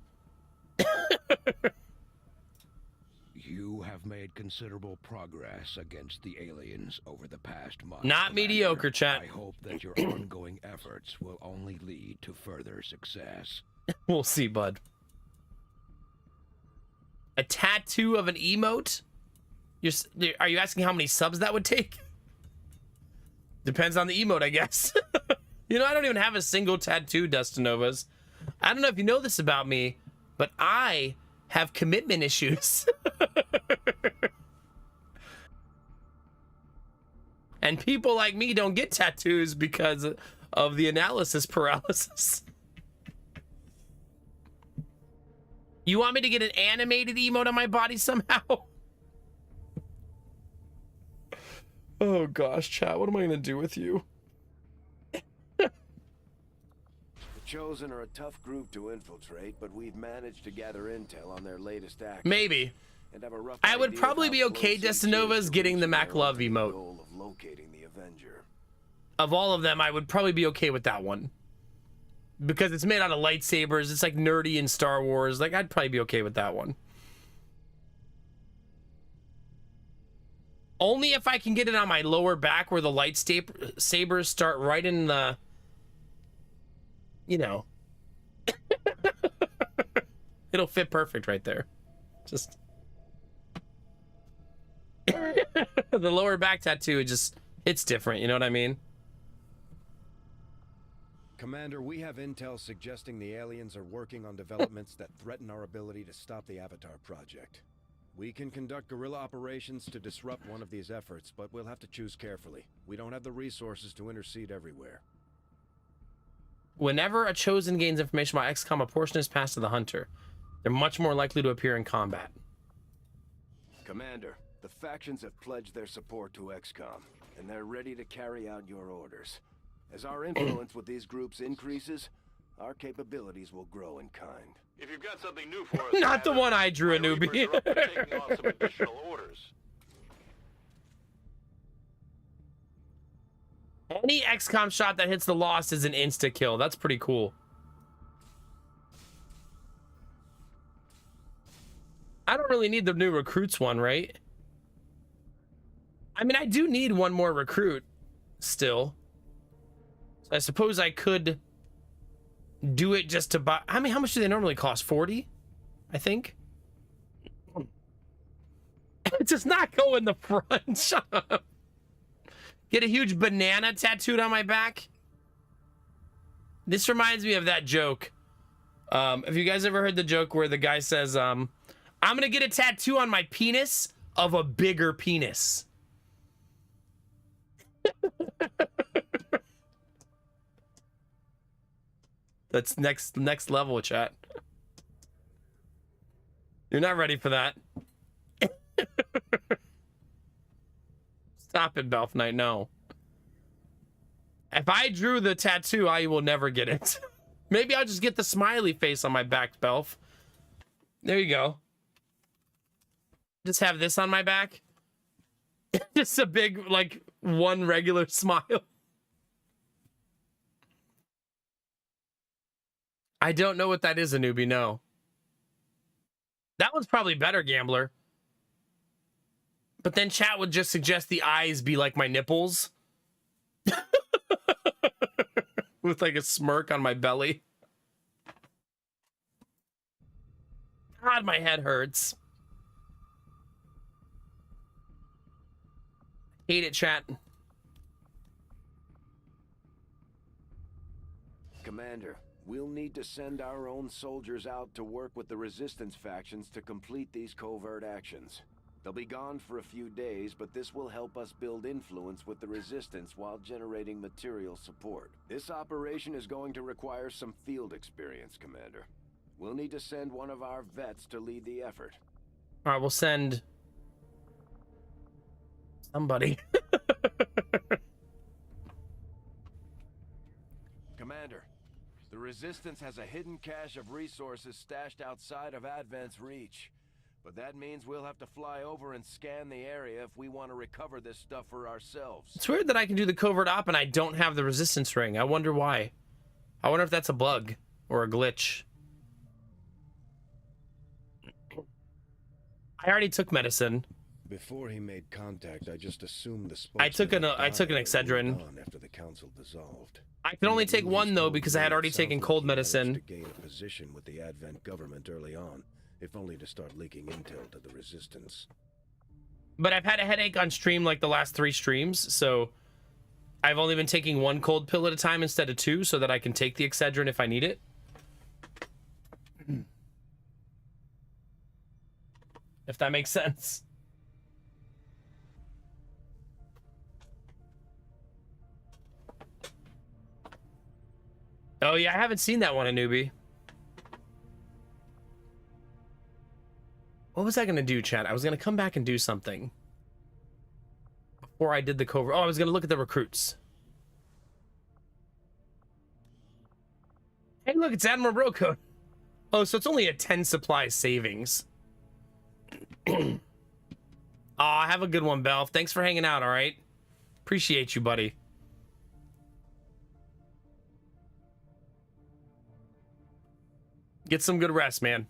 G: You have made considerable progress against the aliens over the past month.
A: Not mediocre, chat.
G: I hope that your ongoing efforts will only lead to further success.
A: We'll see, bud. A tattoo of an emote? Are you asking how many subs that would take? Depends on the emote, I guess. You know, I don't even have a single tattoo, Dustinovas. I don't know if you know this about me, but I have commitment issues. And people like me don't get tattoos because of the analysis paralysis. You want me to get an animated emote on my body somehow? Oh gosh, chat, what am I gonna do with you?
E: The Chosen are a tough group to infiltrate, but we've managed to gather intel on their latest act.
A: Maybe.
E: And have a rough
A: I would
E: idea
A: probably
E: how
A: be okay,
E: close
A: Destinovas, getting the
E: their
A: MacLove
E: ultimate
A: emote.
E: goal of locating the Avenger.
A: Of all of them, I would probably be okay with that one. Because it's made out of lightsabers, it's like nerdy in Star Wars. Like, I'd probably be okay with that one. Only if I can get it on my lower back where the lightsabers start right in the... You know. It'll fit perfect right there. Just... the lower back tattoo, it's different, you know what I mean?
E: Commander, we have intel suggesting the aliens are working on developments that threaten our ability to stop the Avatar project. We can conduct guerrilla operations to disrupt one of these efforts, but we'll have to choose carefully. We don't have the resources to intercede everywhere.
A: Whenever a Chosen gains information about XCOM, a portion is passed to the Hunter. They're much more likely to appear in combat.
E: Commander, the factions have pledged their support to XCOM, and they're ready to carry out your orders. As our influence with these groups increases, our capabilities will grow in kind.
K: If you've got something new for us,
A: Not the one I drew, a
K: my
A: newbie.
K: Reapers are up for taking on some additional orders.
A: Any XCOM shot that hits the Lost is an insta-kill. That's pretty cool. I don't really need the new recruits one, right? I mean, I do need one more recruit still. So I suppose I could do it just to buy... I mean, how much do they normally cost? 40? I think. It does not go in the front. Shut up. Get a huge banana tattooed on my back. This reminds me of that joke. Have you guys ever heard the joke where the guy says, I'm gonna get a tattoo on my penis of a bigger penis? That's next level, chat. You're not ready for that. Stop it, Belf Knight. No. If I drew the tattoo, I will never get it. Maybe I'll just get the smiley face on my back, Belf. There you go. Just have this on my back. Just a big, like, one regular smile. I don't know what that is, a newbie. No. That one's probably better, Gambler. But then chat would just suggest the eyes be like my nipples. With like a smirk on my belly. God, my head hurts. Hate it, chat.
E: Commander, we'll need to send our own soldiers out to work with the resistance factions to complete these covert actions. They'll be gone for a few days, but this will help us build influence with the resistance while generating material support. This operation is going to require some field experience, Commander. We'll need to send one of our vets to lead the effort.
A: All right, we'll send somebody.
E: Commander, the Resistance has a hidden cache of resources stashed outside of Advent's reach. But that means we'll have to fly over and scan the area if we want to recover this stuff for ourselves.
A: It's weird that I can do the covert op and I don't have the resistance ring. I wonder why. I wonder if that's a bug or a glitch. I already took medicine.
K: Before he made contact, I just assumed the
A: I took an Excedrin.
K: After the council dissolved.
A: I can only take one though because I had already taken cold medicine.
K: To gain a position with the Advent government early on, if only to start leaking intel to the Resistance.
A: But I've had a headache on stream like the last 3 streams, so I've only been taking 1 cold pill at a time instead of 2 so that I can take the Excedrin if I need it. If that makes sense. Oh yeah, I haven't seen that one, a newbie. What was I gonna do, chat? I was gonna come back and do something before I did the covert. Oh, I was gonna look at the recruits. Hey, look, it's Admiral Broco. Oh, so it's only a 10 supply savings. Aw, have a good one, Belf. Thanks for hanging out, all right? Appreciate you, buddy. Get some good rest, man.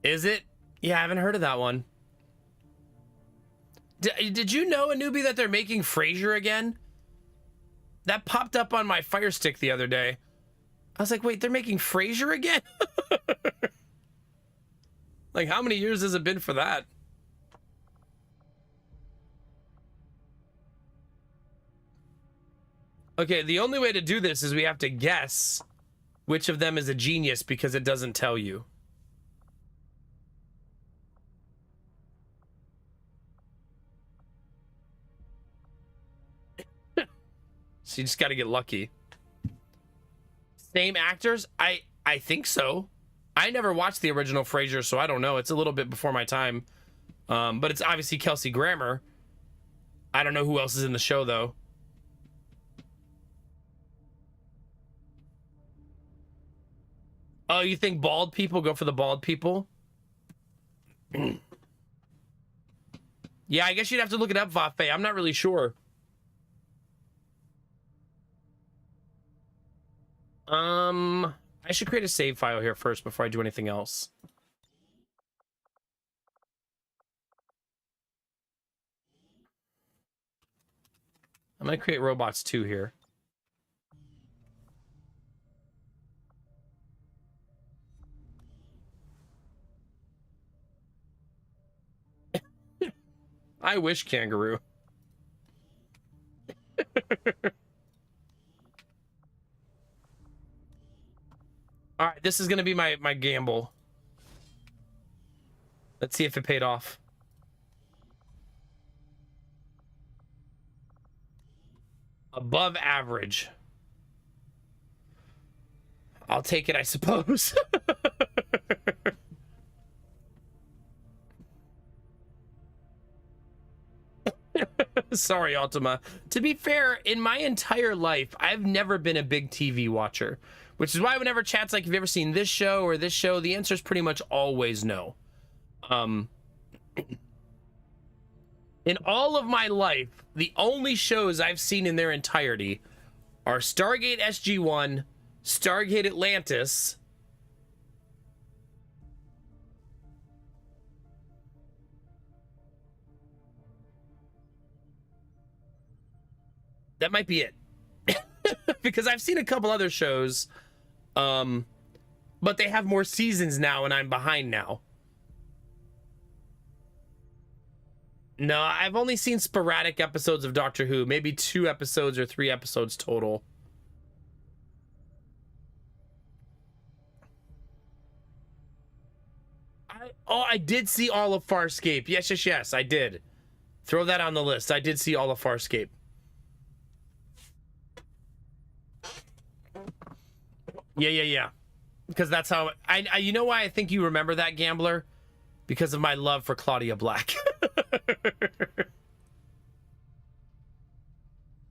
A: Is it? Yeah, I haven't heard of that one. Did you know, a newbie, that they're making Frasier again? That popped up on my Fire Stick the other day. I was like, wait, they're making Frasier again? Like, how many years has it been for that? Okay, the only way to do this is we have to guess which of them is a genius because it doesn't tell you. So you just got to get lucky. Same actors? I think so. I never watched the original Frasier, so I don't know. It's a little bit before my time. But it's obviously Kelsey Grammer. I don't know who else is in the show, though. Oh, you think bald people go for the bald people? Yeah, I guess you'd have to look it up, Vafe. I'm not really sure. I should create a save file here first before I do anything else. I'm gonna create robots 2 here. I wish, Kangaroo. All right, this is gonna be my gamble. Let's see if it paid off. Above average. I'll take it, I suppose. Sorry, Ultima. To be fair, in my entire life, I've never been a big TV watcher, which is why whenever chat's like, have you ever seen this show or this show? The answer is pretty much always no. In all of my life, the only shows I've seen in their entirety are Stargate SG-1, Stargate Atlantis, that might be it. Because I've seen a couple other shows, but they have more seasons now and I'm behind now. No, I've only seen sporadic episodes of Doctor Who, maybe 2 episodes or 3 episodes total. I did see all of Farscape. Yes, I did. Throw that on the list. I did see all of Farscape. Yeah. Because that's how I you know why I think you remember that, Gambler? Because of my love for Claudia Black.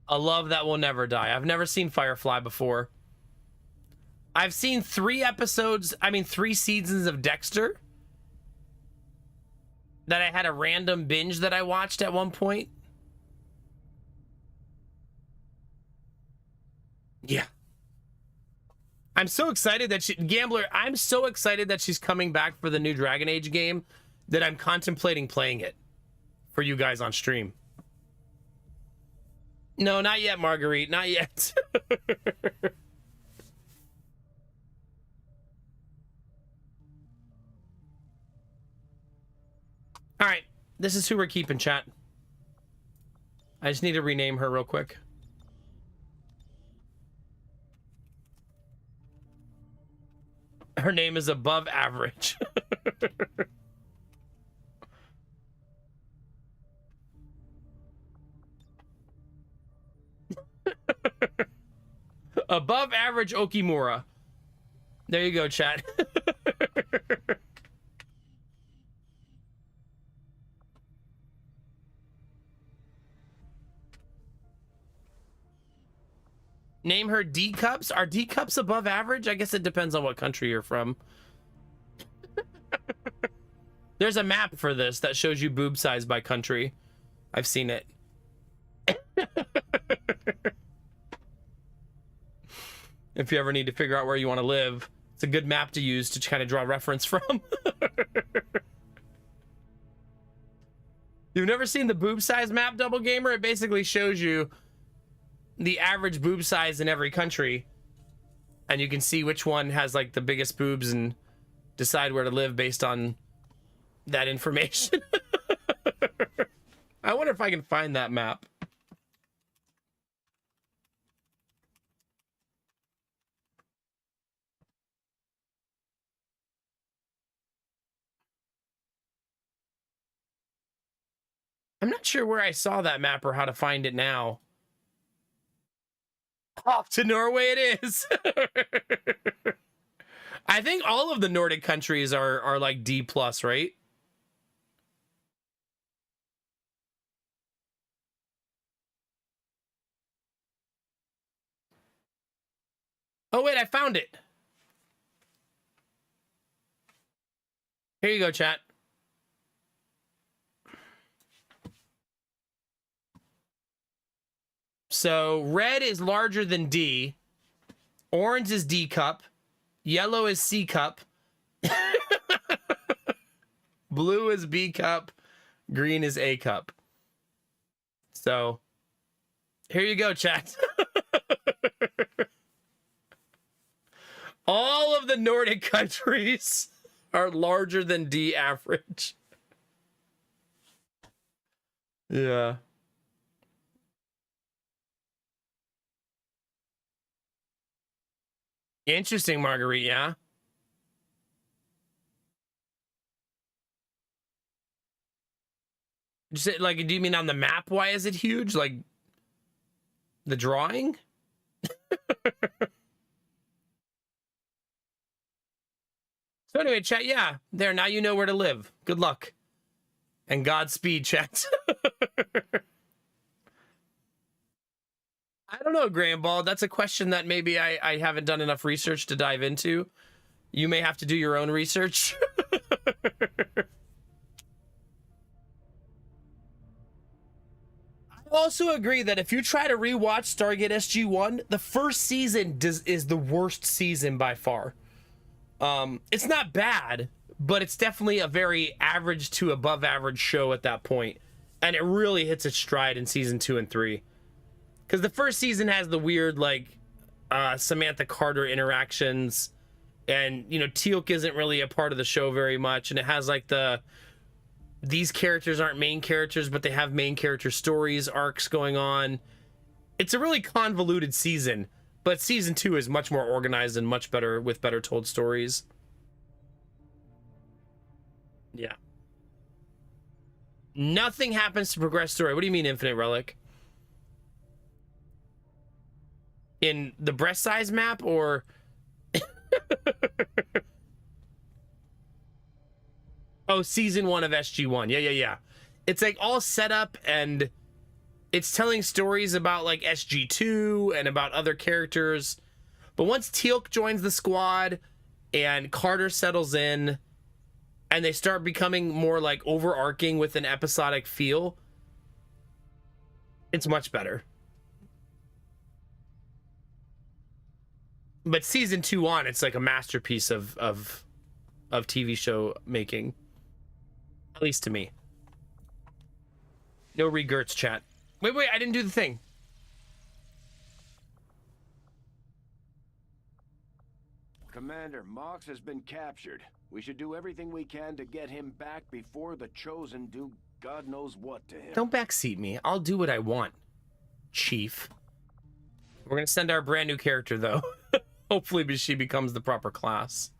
A: A love that will never die. I've never seen Firefly before. I've seen 3 seasons of Dexter that I had a random binge that I watched at one point. Yeah. I'm so excited that Gambler, I'm so excited that she's coming back for the new Dragon Age game that I'm contemplating playing it for you guys on stream. No, not yet, Marguerite. Not yet. All right. This is who we're keeping, chat. I just need to rename her real quick. Her name is Above Average. Above Average Okimura. There you go, chat. Name her D cups. Are D cups above average? I guess it depends on what country you're from. There's a map for this that shows you boob size by country. I've seen it. If you ever need to figure out where you want to live, it's a good map to use to kind of draw reference from. You've never seen the boob size map, Double Gamer? It basically shows you the average boob size in every country, and you can see which one has like the biggest boobs and decide where to live based on that information. I wonder if I can find that map. I'm not sure where I saw that map or how to find it now. Off to Norway it is. I think all of the Nordic countries are like D+, right? Oh wait, I found it. Here you go, chat. So red is larger than D, orange is D cup, yellow is C cup, blue is B cup, green is A cup. So here you go, chat. All of the Nordic countries are larger than D average. Yeah. Interesting, Marguerite, yeah? Just like, do you mean on the map? Why is it huge? Like the drawing? So anyway, chat, yeah, there, now you know where to live. Good luck. And Godspeed, chat. I don't know, Graham Ball. That's a question that maybe I haven't done enough research to dive into. You may have to do your own research. I also agree that if you try to rewatch Stargate SG-1, the first season is the worst season by far. It's not bad, but it's definitely a very average to above average show at that point. And it really hits its stride in season 2 and 3. Because the first season has the weird, like, Samantha Carter interactions. And, you know, Teal'c isn't really a part of the show very much. And it has, like, these characters aren't main characters, but they have main character stories, arcs going on. It's a really convoluted season. But season 2 is much more organized and much better, with better told stories. Yeah. Nothing happens to progress story. What do you mean, Infinite Relic? In the breast size map, or... Oh, season 1 of SG-1. Yeah. It's like all set up, and it's telling stories about like SG-2 and about other characters. But once Teal'c joins the squad and Carter settles in and they start becoming more like overarching with an episodic feel, it's much better. But season 2 on, it's like a masterpiece of TV show making. At least to me. No regrets, chat. Wait, I didn't do the thing.
E: Commander, Mox has been captured. We should do everything we can to get him back before the Chosen do God knows what to him.
A: Don't backseat me. I'll do what I want, Chief. We're gonna send our brand new character, though. Hopefully she becomes the proper class.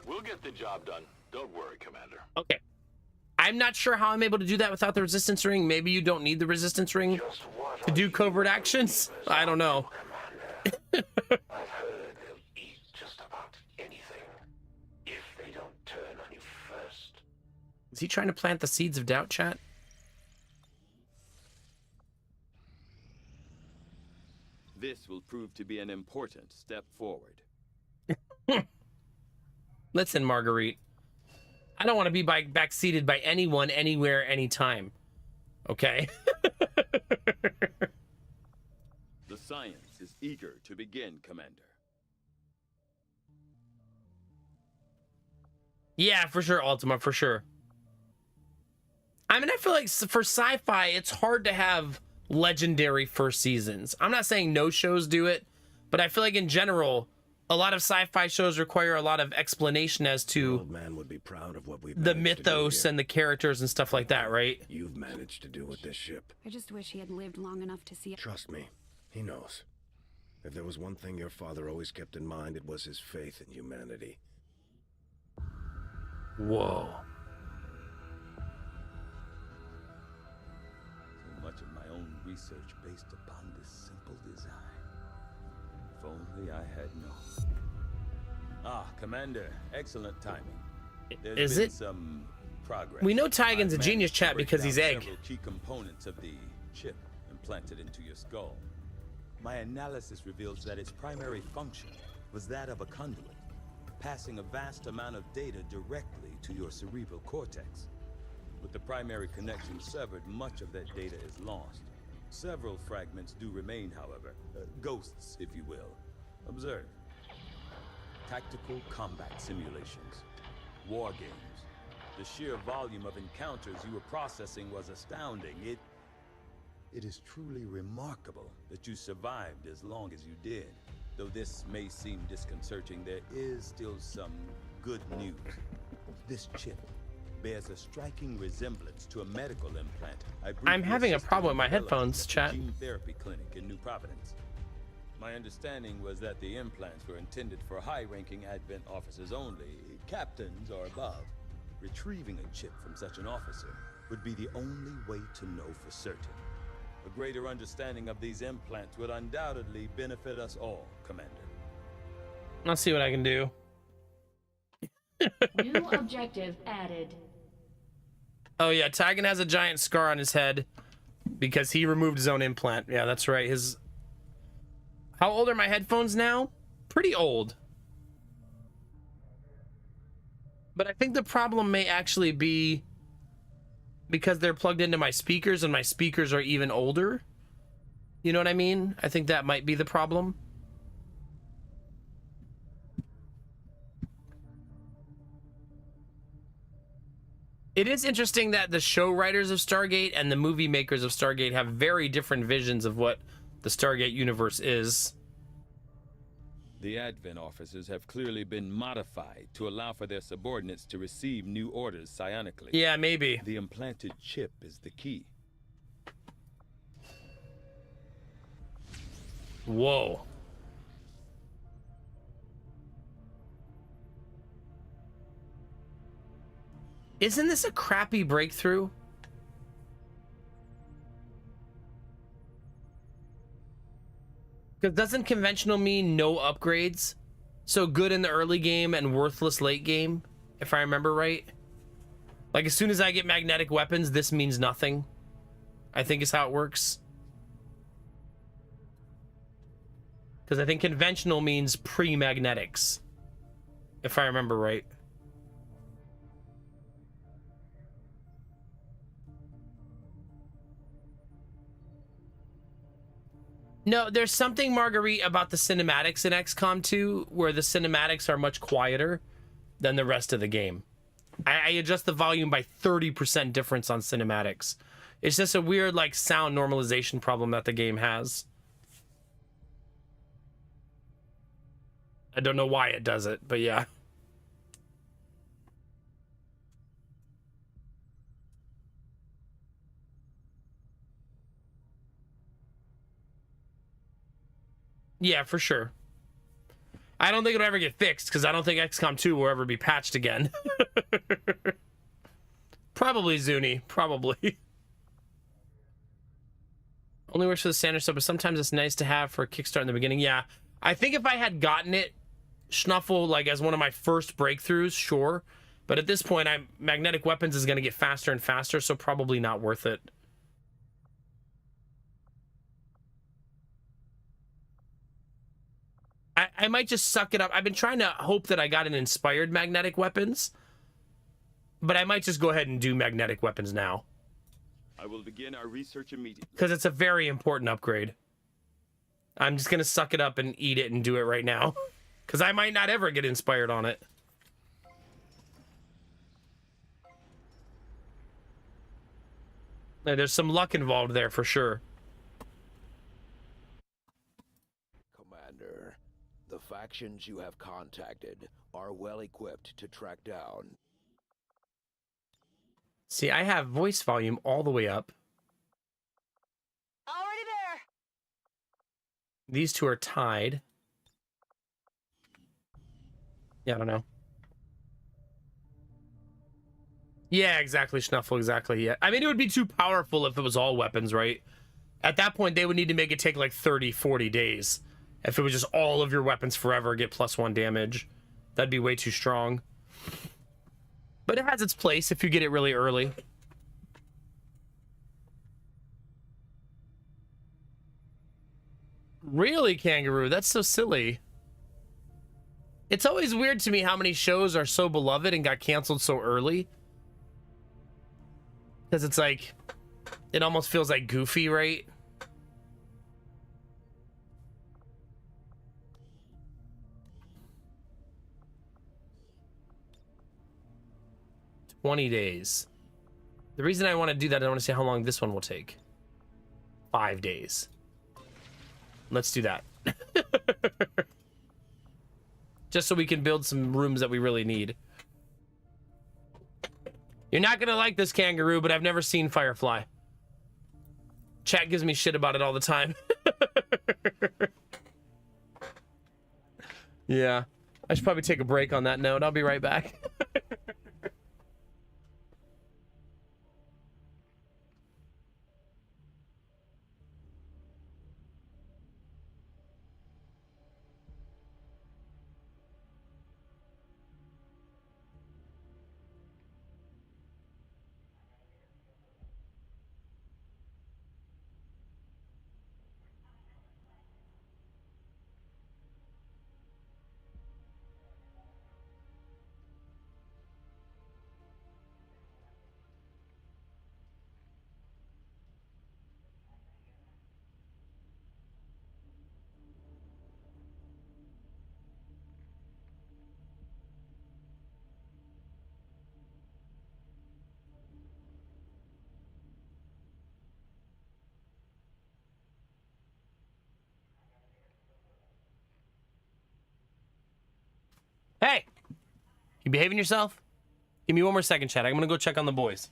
P: We'll get the job done. Don't worry, Commander.
A: Okay. I'm not sure how I'm able to do that without the resistance ring. Maybe you don't need the resistance ring to do covert actions. I don't know.
K: I've heard they'll eat just about anything if they don't turn on you first.
A: Is he trying to plant the seeds of doubt, chat?
F: This will prove to be an important step forward.
A: Listen, Marguerite. I don't want to be backseated by anyone, anywhere, anytime. Okay?
F: The science is eager to begin, Commander.
A: Yeah, for sure, Ultima, for sure. I mean, I feel like for sci-fi, it's hard to have legendary first seasons. I'm not saying no shows do it, but I feel like in general, a lot of sci-fi shows require a lot of explanation as to
E: Old man would be proud of what we've
A: the
E: managed to do
A: mythos
E: here.
A: and the characters and stuff like that, right?
E: You've managed to do with this ship.
D: I just wish he had lived long enough to see it.
K: Trust me, he knows. If there was one thing your father always kept in mind, it was his faith in humanity.
A: Whoa.
F: So much of my own research based upon this simple design. If only I had known. Ah, Commander, excellent timing. There's
A: Is
F: been
A: it?
F: some progress.
A: We know Tygan's a
F: I've
A: genius,
F: managed to
A: chat,
F: break
A: because he's
F: down
A: egg.
F: several key components of the chip implanted into your skull. My analysis reveals that its primary function was that of a conduit, passing a vast amount of data directly to your cerebral cortex. With the primary connection severed, much of that data is lost. Several fragments do remain, however. Ghosts, if you will. Observe. Tactical combat simulations. War games. The sheer volume of encounters you were processing was astounding. It is truly remarkable that you survived as long as you did. Though this may seem disconcerting, there is still some good news. This chip bears a striking resemblance to a medical implant.
A: I'm having a problem with my headphones, chat.
F: Gene therapy clinic in New Providence. My understanding was that the implants were intended for high-ranking Advent officers only, captains or above. Retrieving a chip from such an officer would be the only way to know for certain. A greater understanding of these implants would undoubtedly benefit us all, Commander.
A: I'll see what I can do.
I: New objective added.
A: Oh yeah, Tygan has a giant scar on his head because he removed his own implant. Yeah, that's right. How old are my headphones now? Pretty old. But I think the problem may actually be because they're plugged into my speakers and my speakers are even older. You know what I mean? I think that might be the problem. It is interesting that the show writers of Stargate and the movie makers of Stargate have very different visions of what the Stargate universe is.
F: The Advent officers have clearly been modified to allow for their subordinates to receive new orders psionically.
A: Yeah, maybe.
F: The implanted chip is the key.
A: Whoa. Isn't this a crappy breakthrough? Because doesn't conventional mean no upgrades? So good in the early game and worthless late game, if I remember right. Like as soon as I get magnetic weapons, this means nothing. I think is how it works. Because I think conventional means pre-magnetics, if I remember right. No, there's something, Marguerite, about the cinematics in XCOM 2 where the cinematics are much quieter than the rest of the game. I adjust the volume by 30% difference on cinematics. It's just a weird, like, sound normalization problem that the game has. I don't know why it does it, but yeah. Yeah, for sure. I don't think it'll ever get fixed because I don't think XCOM 2 will ever be patched again. Probably Zuni, probably. Only works for the standard stuff, but sometimes it's nice to have for a kickstart in the beginning. Yeah, I think if I had gotten it, Schnuffle, like as one of my first breakthroughs, sure. But at this point, magnetic weapons is going to get faster and faster, so probably not worth it. I might just suck it up. I've been trying to hope that I got an inspired magnetic weapons, but I might just go ahead and do magnetic weapons now.
F: I will begin our research immediately.
A: Because it's a very important upgrade. I'm just going to suck it up and eat it and do it right now. Because I might not ever get inspired on it. There's some luck involved there for sure.
G: Commander, the factions you have contacted are well equipped to track down.
A: See, I have voice volume all the way up.
J: Already there.
A: These two are tied. Yeah, I don't know. Yeah, exactly, Schnuffle, exactly, yeah. I mean, it would be too powerful if it was all weapons, right? At that point, they would need to make it take like 30, 40 days. If it was just all of your weapons forever get +1 damage. That'd be way too strong. But it has its place if you get it really early. Really, Kangaroo? That's so silly. It's always weird to me how many shows are so beloved and got canceled so early. Because it's like, it almost feels like goofy, right? "20 days. The reason I want to do that, I want to see how long this one will take. 5 days. Let's do that. Just so we can build some rooms that we really need. You're not going to like this, Kangaroo, but I've never seen Firefly. Chat gives me shit about it all the time. Yeah. I should probably take a break on that note. I'll be right back. Hey! You behaving yourself? Give me one more second, chat. I'm gonna go check on the boys.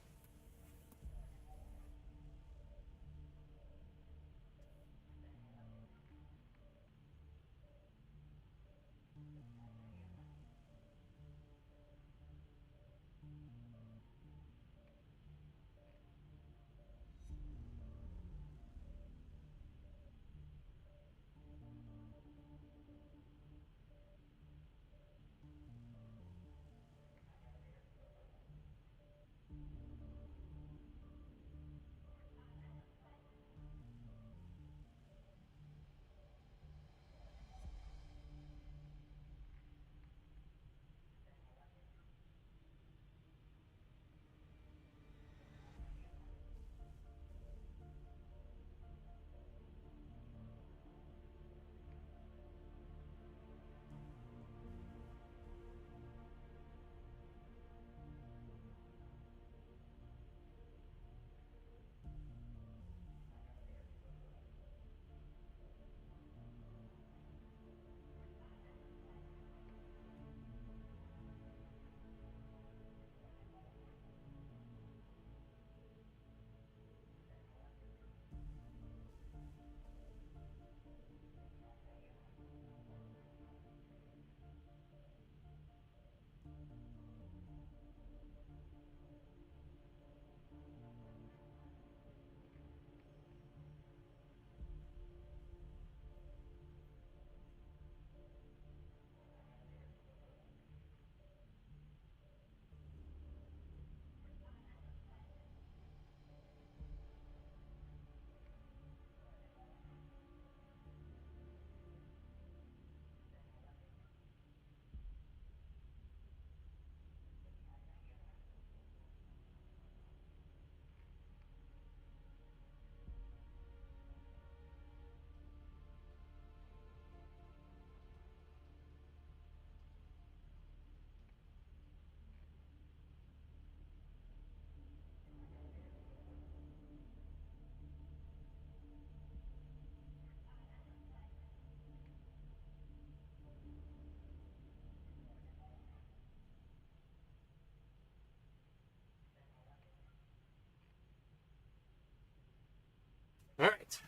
A: All right.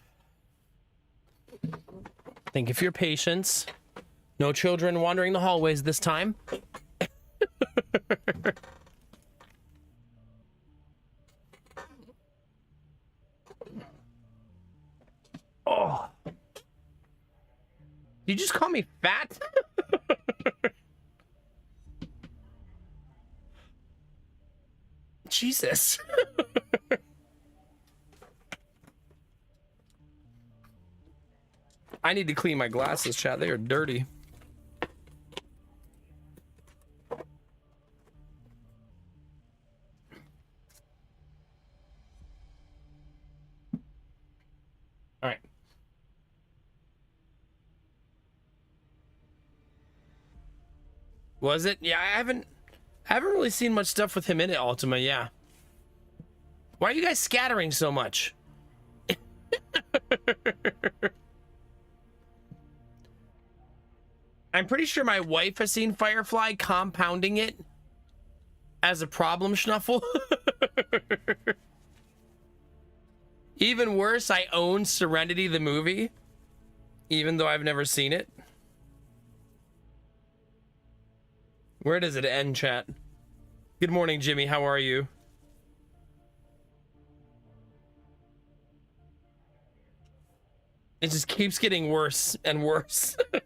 A: Thank you for your patience. No children wandering the hallways this time. Oh. Did you just call me fat? Jesus. I need to clean my glasses, chat. They are dirty. All right. Was it? Yeah, I haven't really seen much stuff with him in it, Ultima, yeah. Why are you guys scattering so much? I'm pretty sure my wife has seen Firefly, compounding it as a problem, Schnuffle. Even worse, I own Serenity the movie, even though I've never seen it. Where does it end, chat? Good morning, Jimmy. How are you? It just keeps getting worse and worse. I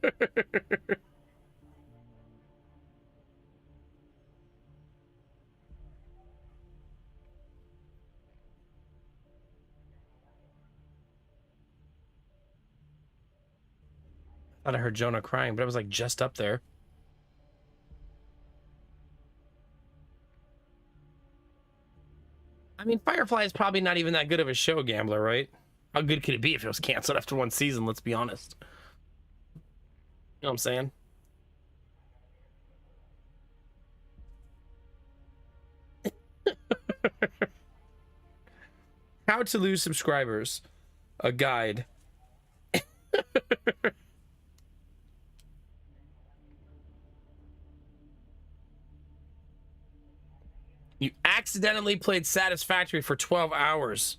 A: thought I heard Jonah crying, but it was like just up there. I mean, Firefly is probably not even that good of a show, Gambler, right? How good could it be if it was canceled after one season? Let's be honest. You know what I'm saying? How to lose subscribers. A guide. You accidentally played Satisfactory for 12 hours.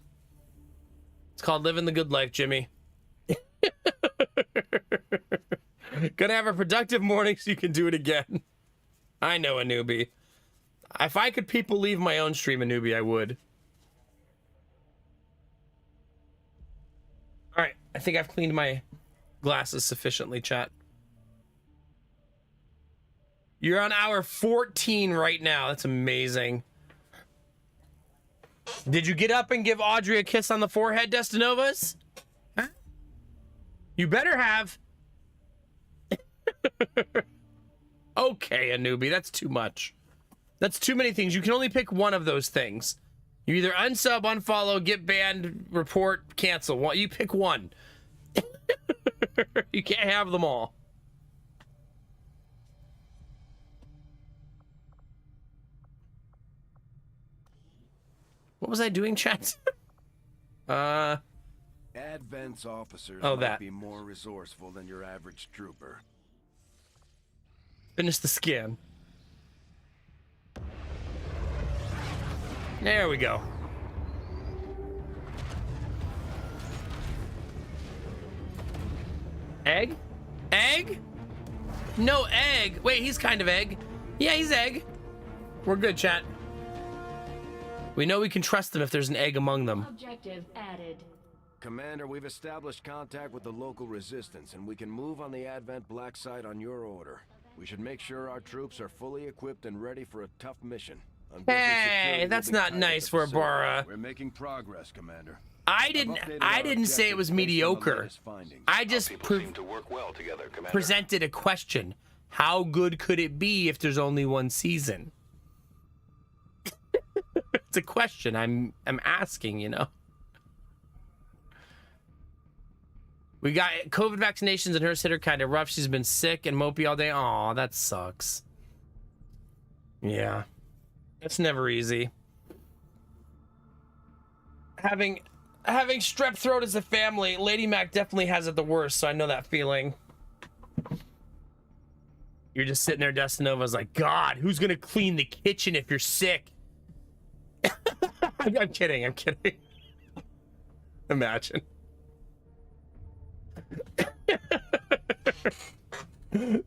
A: It's called living the good life, Jimmy. Gonna have a productive morning so you can do it again. I know, a newbie. If I could people leave my own stream, a newbie, I would. All right, I think I've cleaned my glasses sufficiently, chat. You're on hour 14 right now. That's amazing. Did you get up and give Audrey a kiss on the forehead, Destinovas? Huh? You better have. Okay, a newbie. That's too much. That's too many things. You can only pick one of those things. You either unsub, unfollow, get banned, report, cancel. You pick one. You can't have them all. What was I doing, chat?
E: Advent's officers
A: Oh,
E: might
A: that.
E: be more resourceful than your average trooper.
A: Finish the scan. There we go. Egg? Egg? No egg. Wait, he's kind of egg. Yeah, he's egg. We're good, chat. We know we can trust them if there's an egg among them.
I: Objective added.
E: Commander, we've established contact with the local resistance, and we can move on the Advent Black Site on your order. We should make sure our troops are fully equipped and ready for a tough mission.
A: Hey, that's not nice for Ibarra.
E: We're making progress, Commander.
A: I didn't say it was mediocre. I just
P: seem to work well together, Commander.
A: presented a question. How good could it be if there's only one season? It's a question I'm asking, you know. We got COVID vaccinations and hers hit her kind of rough. She's been sick and mopey all day. Aw, that sucks. Yeah. It's never easy. Having strep throat as a family, Lady Mac definitely has it the worst, so I know that feeling. You're just sitting there, Destinova's like, God, who's gonna clean the kitchen if you're sick? I'm kidding. Imagine.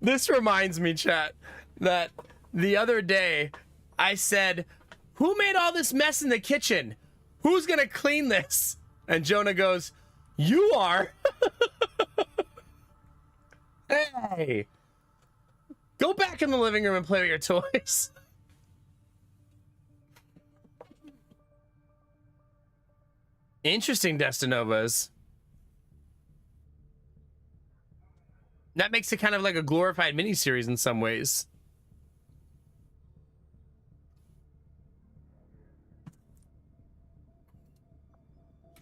A: This reminds me, chat, that the other day I said, who made all this mess in the kitchen? Who's gonna clean this? And Jonah goes, you are. Hey, go back in the living room and play with your toys. Interesting, Destinovas. That makes it kind of like a glorified miniseries in some ways.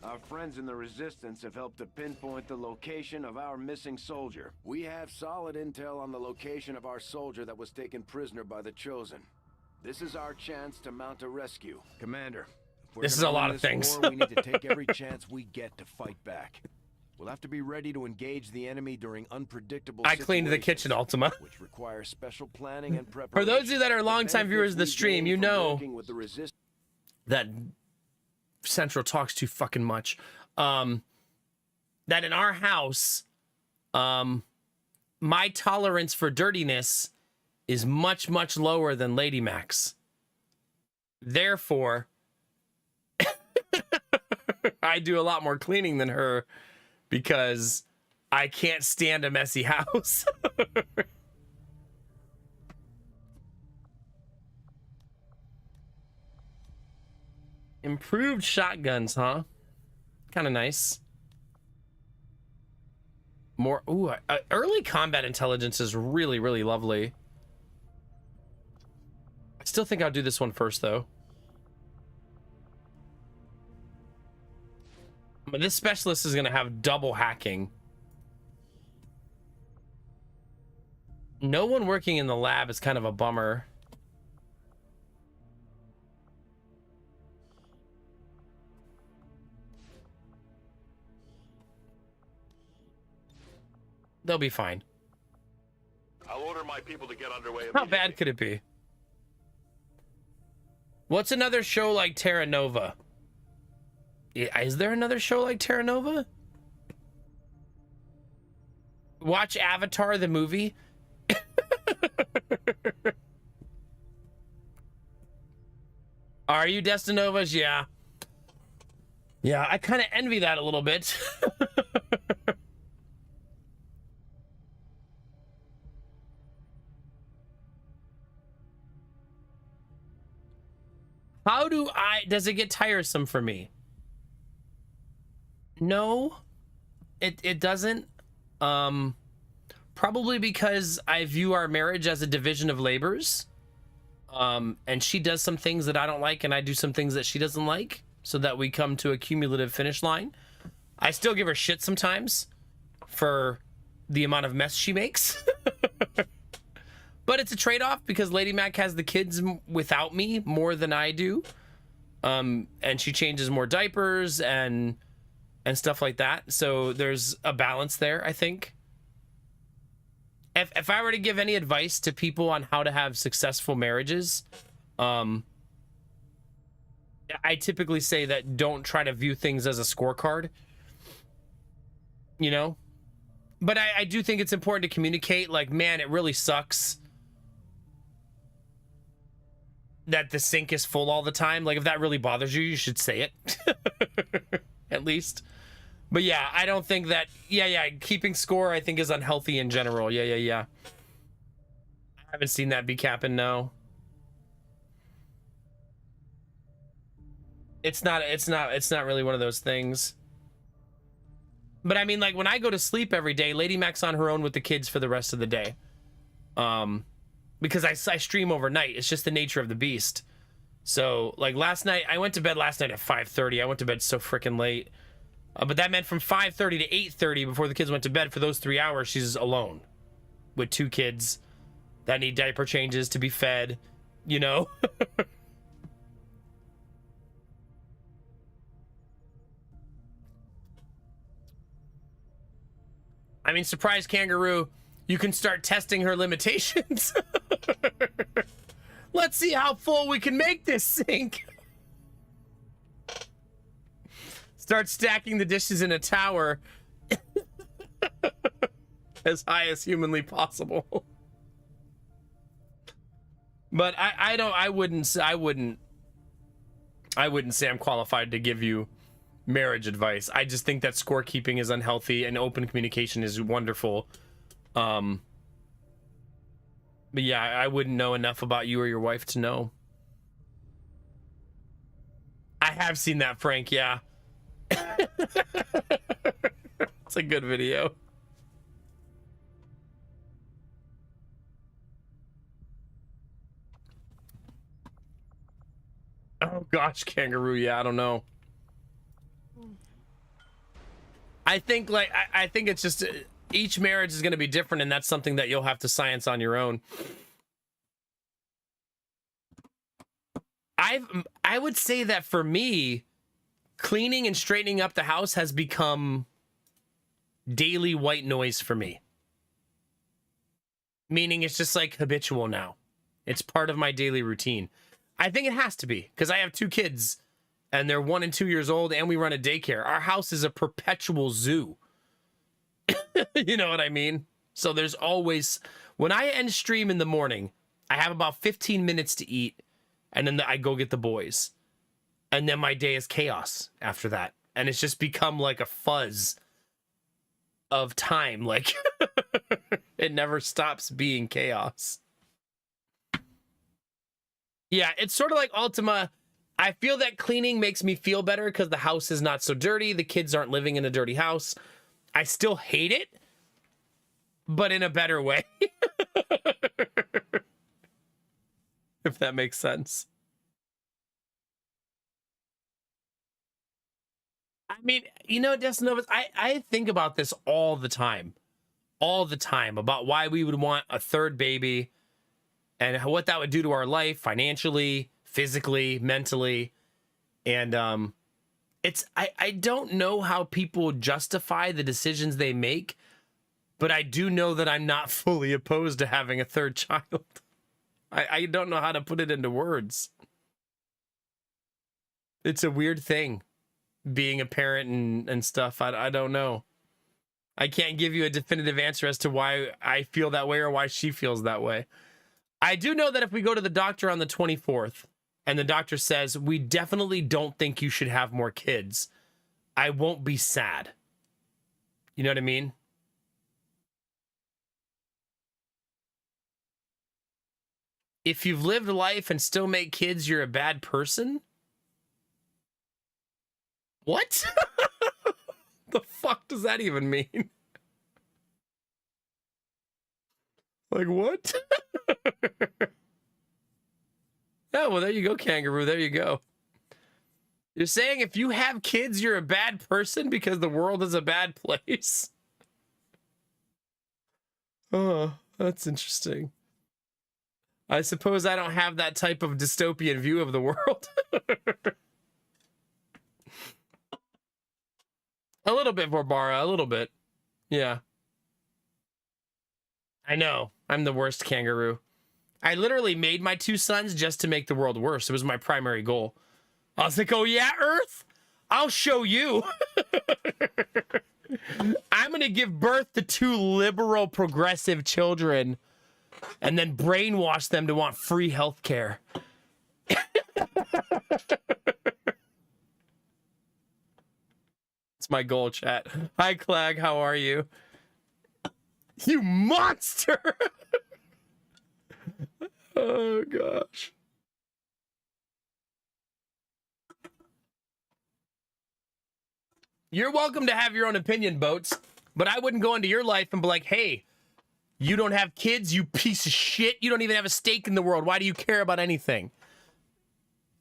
E: Our friends in the Resistance have helped to pinpoint the location of our missing soldier. We have solid intel on the location of our soldier that was taken prisoner by the Chosen. This is our chance to mount a rescue. Commander, if we're
A: This is
E: gonna
A: a lot
E: win
A: of
E: this
A: things.
E: war, we need to take every chance we get to fight back. We'll have to be ready to engage the enemy during unpredictable
A: I cleaned the kitchen, Ultima.
E: which require special planning and
A: For
E: preparation.
A: those of you that are longtime viewers of the stream, you know that Central talks too fucking much. That in our house, my tolerance for dirtiness is much, much lower than Lady Mac's. Therefore, I do a lot more cleaning than her because I can't stand a messy house. Improved shotguns, huh? Kind of nice. More, ooh, early combat intelligence is really, really lovely. I still think I'll do this one first, though. But this specialist is going to have double hacking. No one working in the lab is kind of a bummer. They'll be fine.
P: I'll order my people to get underway.
A: How bad could it be? What's another show like Terra Nova? Is there another show like Terra Nova? Watch Avatar the movie. Are you Destinovas? Yeah. Yeah, I kind of envy that a little bit. Does it get tiresome for me? No, it doesn't. Probably because I view our marriage as a division of labors. And she does some things that I don't like, and I do some things that she doesn't like, so that we come to a cumulative finish line. I still give her shit sometimes for the amount of mess she makes. But it's a trade-off because Lady Mac has the kids without me more than I do. And she changes more diapers and stuff like that. So there's a balance there, I think. If I were to give any advice to people on how to have successful marriages, I typically say that don't try to view things as a scorecard. You know? But I do think it's important to communicate, like, man, it really sucks that the sink is full all the time. Like, if that really bothers you, you should say it. At least. But yeah, I don't think that... Yeah, keeping score, I think, is unhealthy in general. Yeah. I haven't seen that be capping, no. It's not really one of those things. But I mean, like, when I go to sleep every day, Lady Mac's on her own with the kids for the rest of the day. Because I stream overnight. It's just the nature of the beast. So, like, last night, I went to bed last night at 5:30. I went to bed so freaking late. But that meant from 5:30 to 8:30 before the kids went to bed. For those 3 hours, she's alone with 2 kids that need diaper changes to be fed, you know? I mean, surprise kangaroo, you can start testing her limitations. Let's see how full we can make this sink. Start stacking the dishes in a tower as high as humanly possible. But I wouldn't say I'm qualified to give you marriage advice. I just think that scorekeeping is unhealthy and open communication is wonderful. But yeah, I wouldn't know enough about you or your wife to know. I have seen that, Frank, yeah. It's a good video. Oh gosh, kangaroo, yeah, I don't know. I think I think it's just each marriage is going to be different, and that's something that you'll have to science on your own. I would say that for me, cleaning and straightening up the house has become daily white noise for me. Meaning it's just like habitual now. It's part of my daily routine. I think it has to be because I have 2 kids and they're 1 and 2 years old and we run a daycare. Our house is a perpetual zoo. You know what I mean? So there's always, when I end stream in the morning, I have about 15 minutes to eat and then I go get the boys. And then my day is chaos after that. And it's just become like a fuzz of time. Like, it never stops being chaos. Yeah, it's sort of like Ultima. I feel that cleaning makes me feel better because the house is not so dirty. The kids aren't living in a dirty house. I still hate it, but in a better way. If that makes sense. I mean, you know, Destinovas, I think about this all the time about why we would want a 3rd baby and what that would do to our life financially, physically, mentally. And I don't know how people justify the decisions they make, but I do know that I'm not fully opposed to having a 3rd child. I don't know how to put it into words. It's a weird thing, being a parent and stuff. I don't know. I can't give you a definitive answer as to why I feel that way or why she feels that way. I do know that if we go to the doctor on the 24th and the doctor says, we definitely don't think you should have more kids, I won't be sad. You know what I mean? If you've lived life and still make kids, you're a bad person? What? The fuck does that even mean? Like, what? Oh, well, there you go, kangaroo. There you go. You're saying if you have kids, you're a bad person because the world is a bad place? Oh, that's interesting. I suppose I don't have that type of dystopian view of the world. A little bit, Vorbara, a little bit. Yeah. I know. I'm the worst kangaroo. I literally made my 2 sons just to make the world worse. It was my primary goal. I was like, oh yeah, Earth? I'll show you. I'm going to give birth to 2 liberal, progressive children and then brainwash them to want free healthcare. It's my goal, chat. Hi, Clag. How are you? You monster! Oh, gosh. You're welcome to have your own opinion, Boats, but I wouldn't go into your life and be like, hey, you don't have kids, you piece of shit. You don't even have a stake in the world. Why do you care about anything?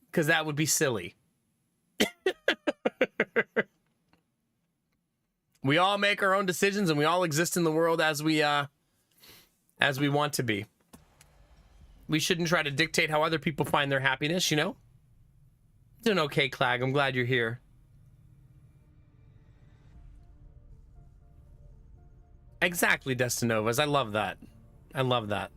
A: Because that would be silly. We all make our own decisions and we all exist in the world as we want to be. We shouldn't try to dictate how other people find their happiness, you know? Doing okay, Clag. I'm glad you're here. Exactly, Destinovas. I love that. I love that.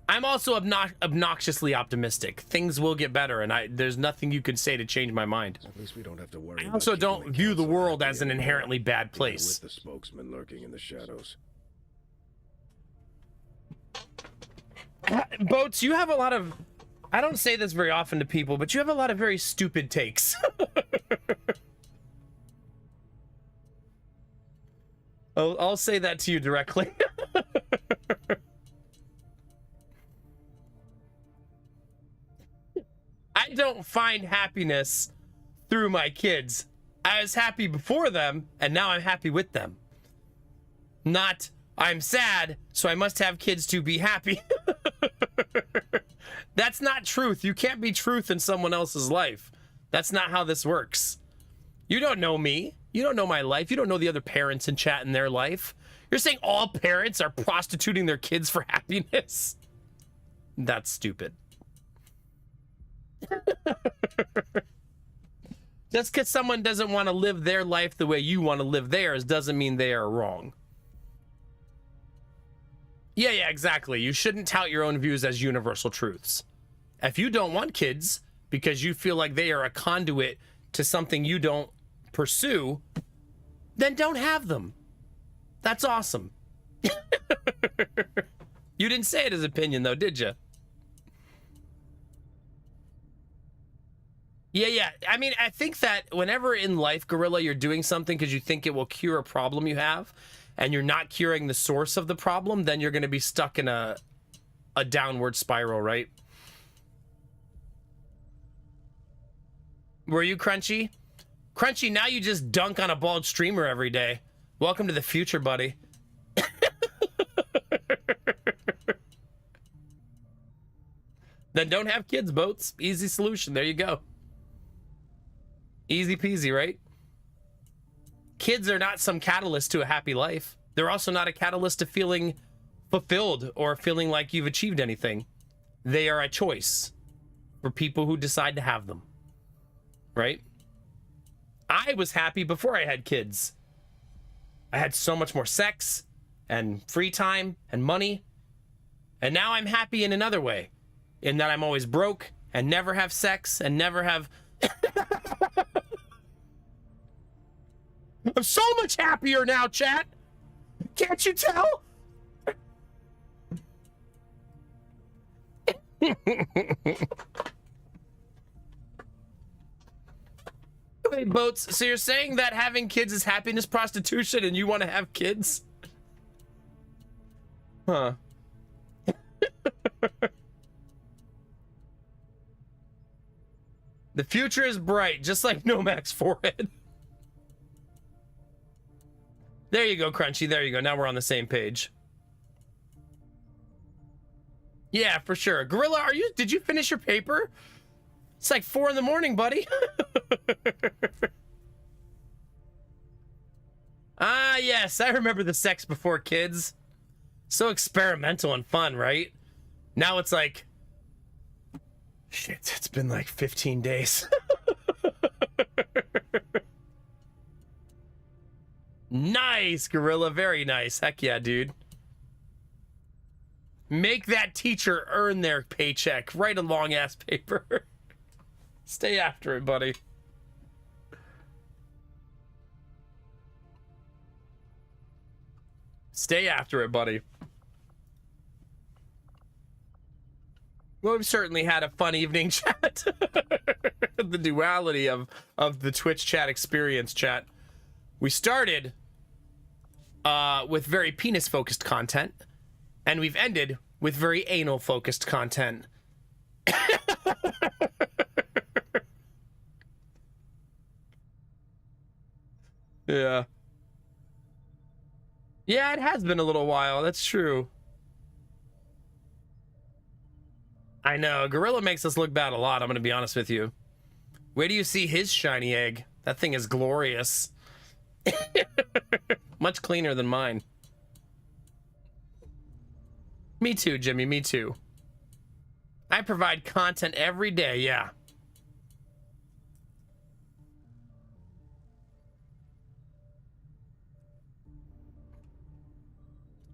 A: I'm also obnoxiously optimistic. Things will get better, and there's nothing you can say to change my mind.
G: At least we don't have to worry.
A: I also don't view the world as an inherently bad place.
G: With the spokesman lurking in the shadows.
A: Boats, you have a lot of... I don't say this very often to people, but you have a lot of very stupid takes. I'll say that to you directly. I don't find happiness through my kids. I was happy before them, and now I'm happy with them. Not, I'm sad, so I must have kids to be happy. That's not truth. You can't be truth in someone else's life. That's not how this works. You don't know me. You don't know my life. You don't know the other parents in chat in their life. You're saying all parents are prostituting their kids for happiness? That's stupid. Just because someone doesn't want to live their life the way you want to live theirs doesn't mean they are wrong. Yeah, exactly. You shouldn't tout your own views as universal truths. If you don't want kids because you feel like they are a conduit to something you don't pursue, then don't have them. That's awesome. You didn't say it as opinion, though, did you? Yeah. I mean, I think that whenever in life, Gorilla, you're doing something because you think it will cure a problem you have, and you're not curing the source of the problem, then you're going to be stuck in a downward spiral, right? Were you Crunchy? Crunchy, now you just dunk on a bald streamer every day. Welcome to the future, buddy. Then don't have kids, Boats. Easy solution. There you go. Easy peasy, right? Kids are not some catalyst to a happy life. They're also not a catalyst to feeling fulfilled or feeling like you've achieved anything. They are a choice for people who decide to have them. Right? I was happy before I had kids. I had so much more sex and free time and money. And now I'm happy in another way. In that I'm always broke and never have sex and never have I'm so much happier now, chat. Can't you tell? Wait, Boats, so you're saying that having kids is happiness prostitution and you want to have kids? Huh. The future is bright, just like Nomak's forehead. There you go, Crunchy. There you go. Now we're on the same page. Yeah, for sure. Gorilla, did you finish your paper? It's like 4 in the morning, buddy. Ah, yes. I remember the sex before kids. So experimental and fun, right? Now it's like, shit, it's been like 15 days. Nice, Gorilla. Very nice. Heck yeah, dude. Make that teacher earn their paycheck. Write a long-ass paper. Stay after it, buddy. Stay after it, buddy. Well, we've certainly had a fun evening, chat. The duality of the Twitch chat experience, chat. We started with very penis-focused content, and we've ended with very anal-focused content. Yeah. Yeah, it has been a little while. That's true. I know. Gorilla makes us look bad a lot, I'm going to be honest with you. Where do you see his shiny egg? That thing is glorious. Much cleaner than mine. Me too, Jimmy. Me too. I provide content every day, yeah.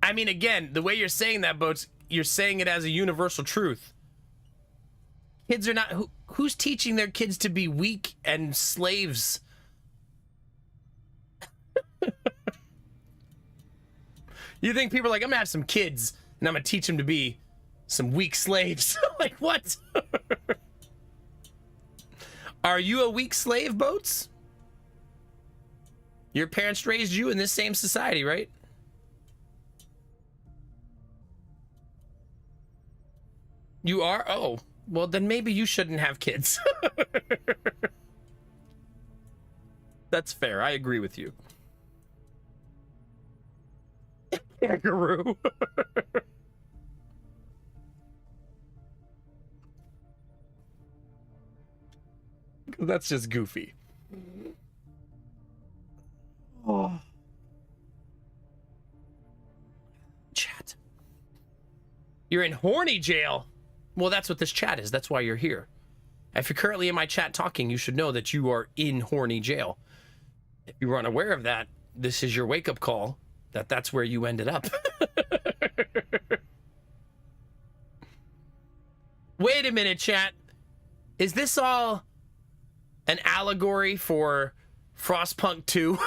A: I mean, again, the way you're saying that, Boats, you're saying it as a universal truth. Kids are not... Who's teaching their kids to be weak and slaves? You think people are like, I'm gonna have some kids and I'm gonna teach them to be some weak slaves? Like, what? Are you a weak slave, Boats? Your parents raised you in this same society, right? You are? Oh, well, then maybe you shouldn't have kids. That's fair. I agree with you. Kangaroo. That's just goofy. Oh. Chat. You're in horny jail. Well, that's what this chat is. That's why you're here. If you're currently in my chat talking, you should know that you are in horny jail. If you were unaware of that, this is your wake-up call. That's where you ended up. Wait a minute, chat. Is this all an allegory for Frostpunk 2?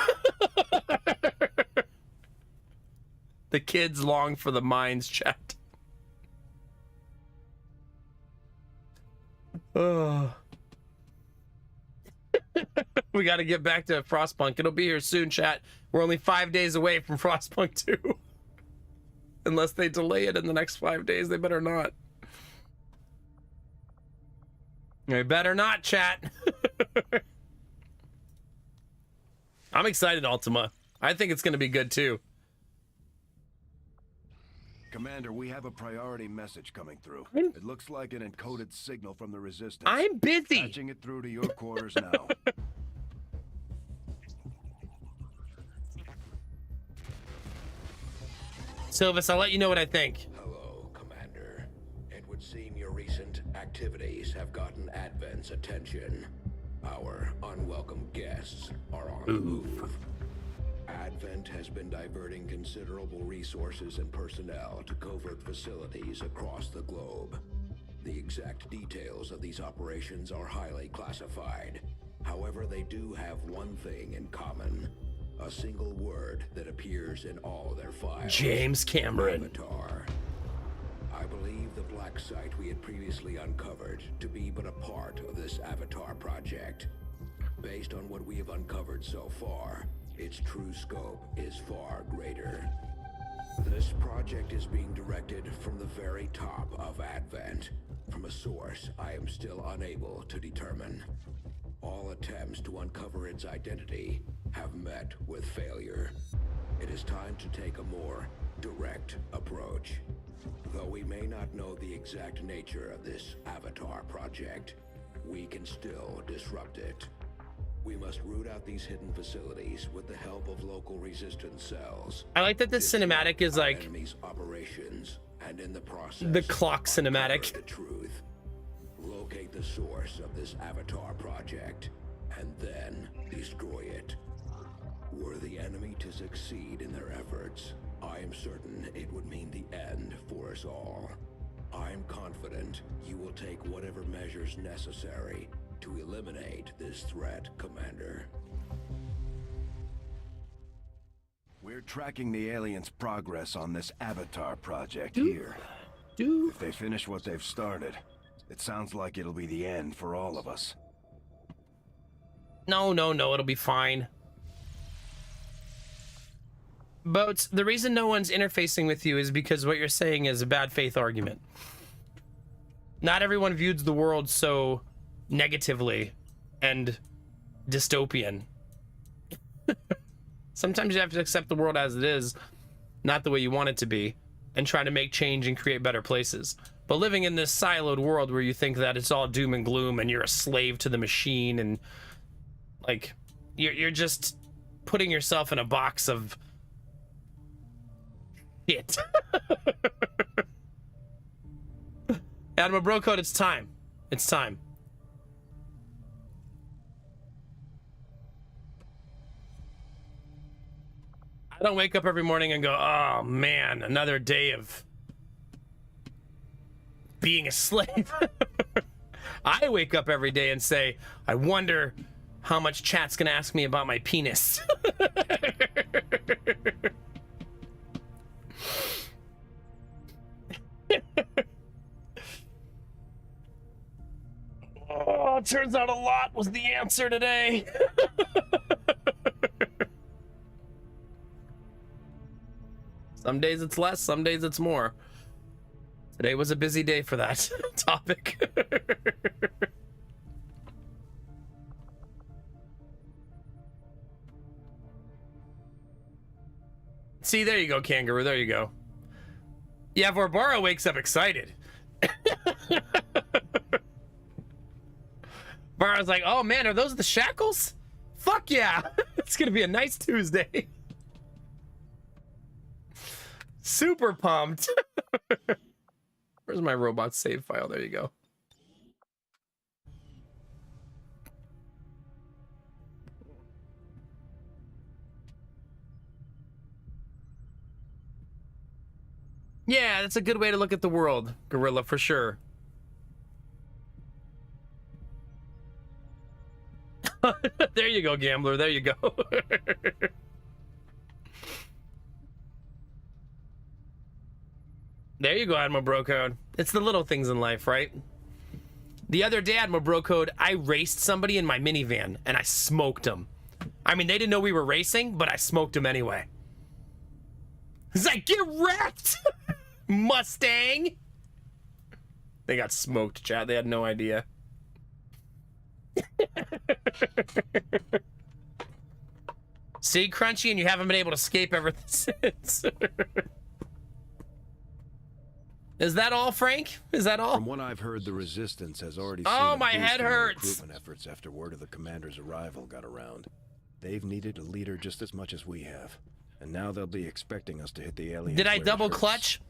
A: The kids long for the mines, chat. Oh. We got to get back to Frostpunk. It'll be here soon, chat. We're only 5 days away from Frostpunk 2. Unless they delay it in the next 5 days, they better not. They better not, chat. I'm excited, Ultima. I think it's going to be good, too.
E: Commander, we have a priority message coming through. It looks like an encoded signal from the Resistance.
A: I'm busy.
E: Patching it through to your quarters now.
A: Silvis, I'll let you know what I think.
G: Hello, Commander. It would seem your recent activities have gotten Advent's attention. Our unwelcome guests are on the move. Advent has been diverting considerable resources and personnel to covert facilities across the globe. The exact details of these operations are highly classified. However, they do have one thing in common. A single word that appears in all their files.
A: James Cameron.
G: Avatar. I believe the black site we had previously uncovered to be but a part of this Avatar project. Based on what we have uncovered so far, its true scope is far greater. This project is being directed from the very top of Advent, from a source I am still unable to determine. All attempts to uncover its identity have met with failure. It is time to take a more direct approach. Though we may not know the exact nature of this Avatar project, we can still disrupt it. We must root out these hidden facilities with the help of local resistance cells.
A: I like that this cinematic is like
G: enemies' operations, and in the process,
A: the clock cinematic.
G: the truth. Locate the source of this Avatar project, and then destroy it. Were the enemy to succeed in their efforts, I am certain it would mean the end for us all. I am confident you will take whatever measures necessary to eliminate this threat, Commander.
E: We're tracking the aliens' progress on this Avatar project here. If they finish what they've started, it sounds like it'll be the end for all of us.
A: No, it'll be fine. Boats, the reason no one's interfacing with you is because what you're saying is a bad faith argument. Not everyone views the world so negatively and dystopian. Sometimes you have to accept the world as it is, not the way you want it to be, and try to make change and create better places. But living in this siloed world where you think that it's all doom and gloom and you're a slave to the machine and like you're just putting yourself in a box of shit. Admiral Brocode, it's time. It's time. I don't wake up every morning and go, oh man, another day of being a slave. I wake up every day and say, I wonder how much chat's gonna ask me about my penis. Oh, turns out a lot was the answer today. Some days it's less, some days it's more. Today was a busy day for that topic. See, there you go, Kangaroo, there you go. Yeah, Vorbara wakes up excited. Vara's like, oh man, are those the shackles? Fuck yeah, it's gonna be a nice Tuesday. Super pumped. Where's my robot save file? There you go. Yeah, that's a good way to look at the world, Gorilla, for sure. There you go, Gambler. There you go. There you go, Admiral Brocode. It's the little things in life, right? The other day, Admiral Brocode, I raced somebody in my minivan, and I smoked them. I mean, they didn't know we were racing, but I smoked them anyway. It's like, get wrecked, Mustang! They got smoked, chat. They had no idea. See, Crunchy, and you haven't been able to escape ever since. Is that all, Frank? Is that all?
E: From what I've heard, the Resistance has already seen
A: Oh,
E: a
A: my
E: boost
A: head
E: in their
A: hurts.
E: recruitment efforts after word of the commander's arrival got around. They've needed a leader just as much as we have, and now they'll be expecting us to hit the aliens.
A: Did I
E: where it
A: double
E: hurts.
A: clutch?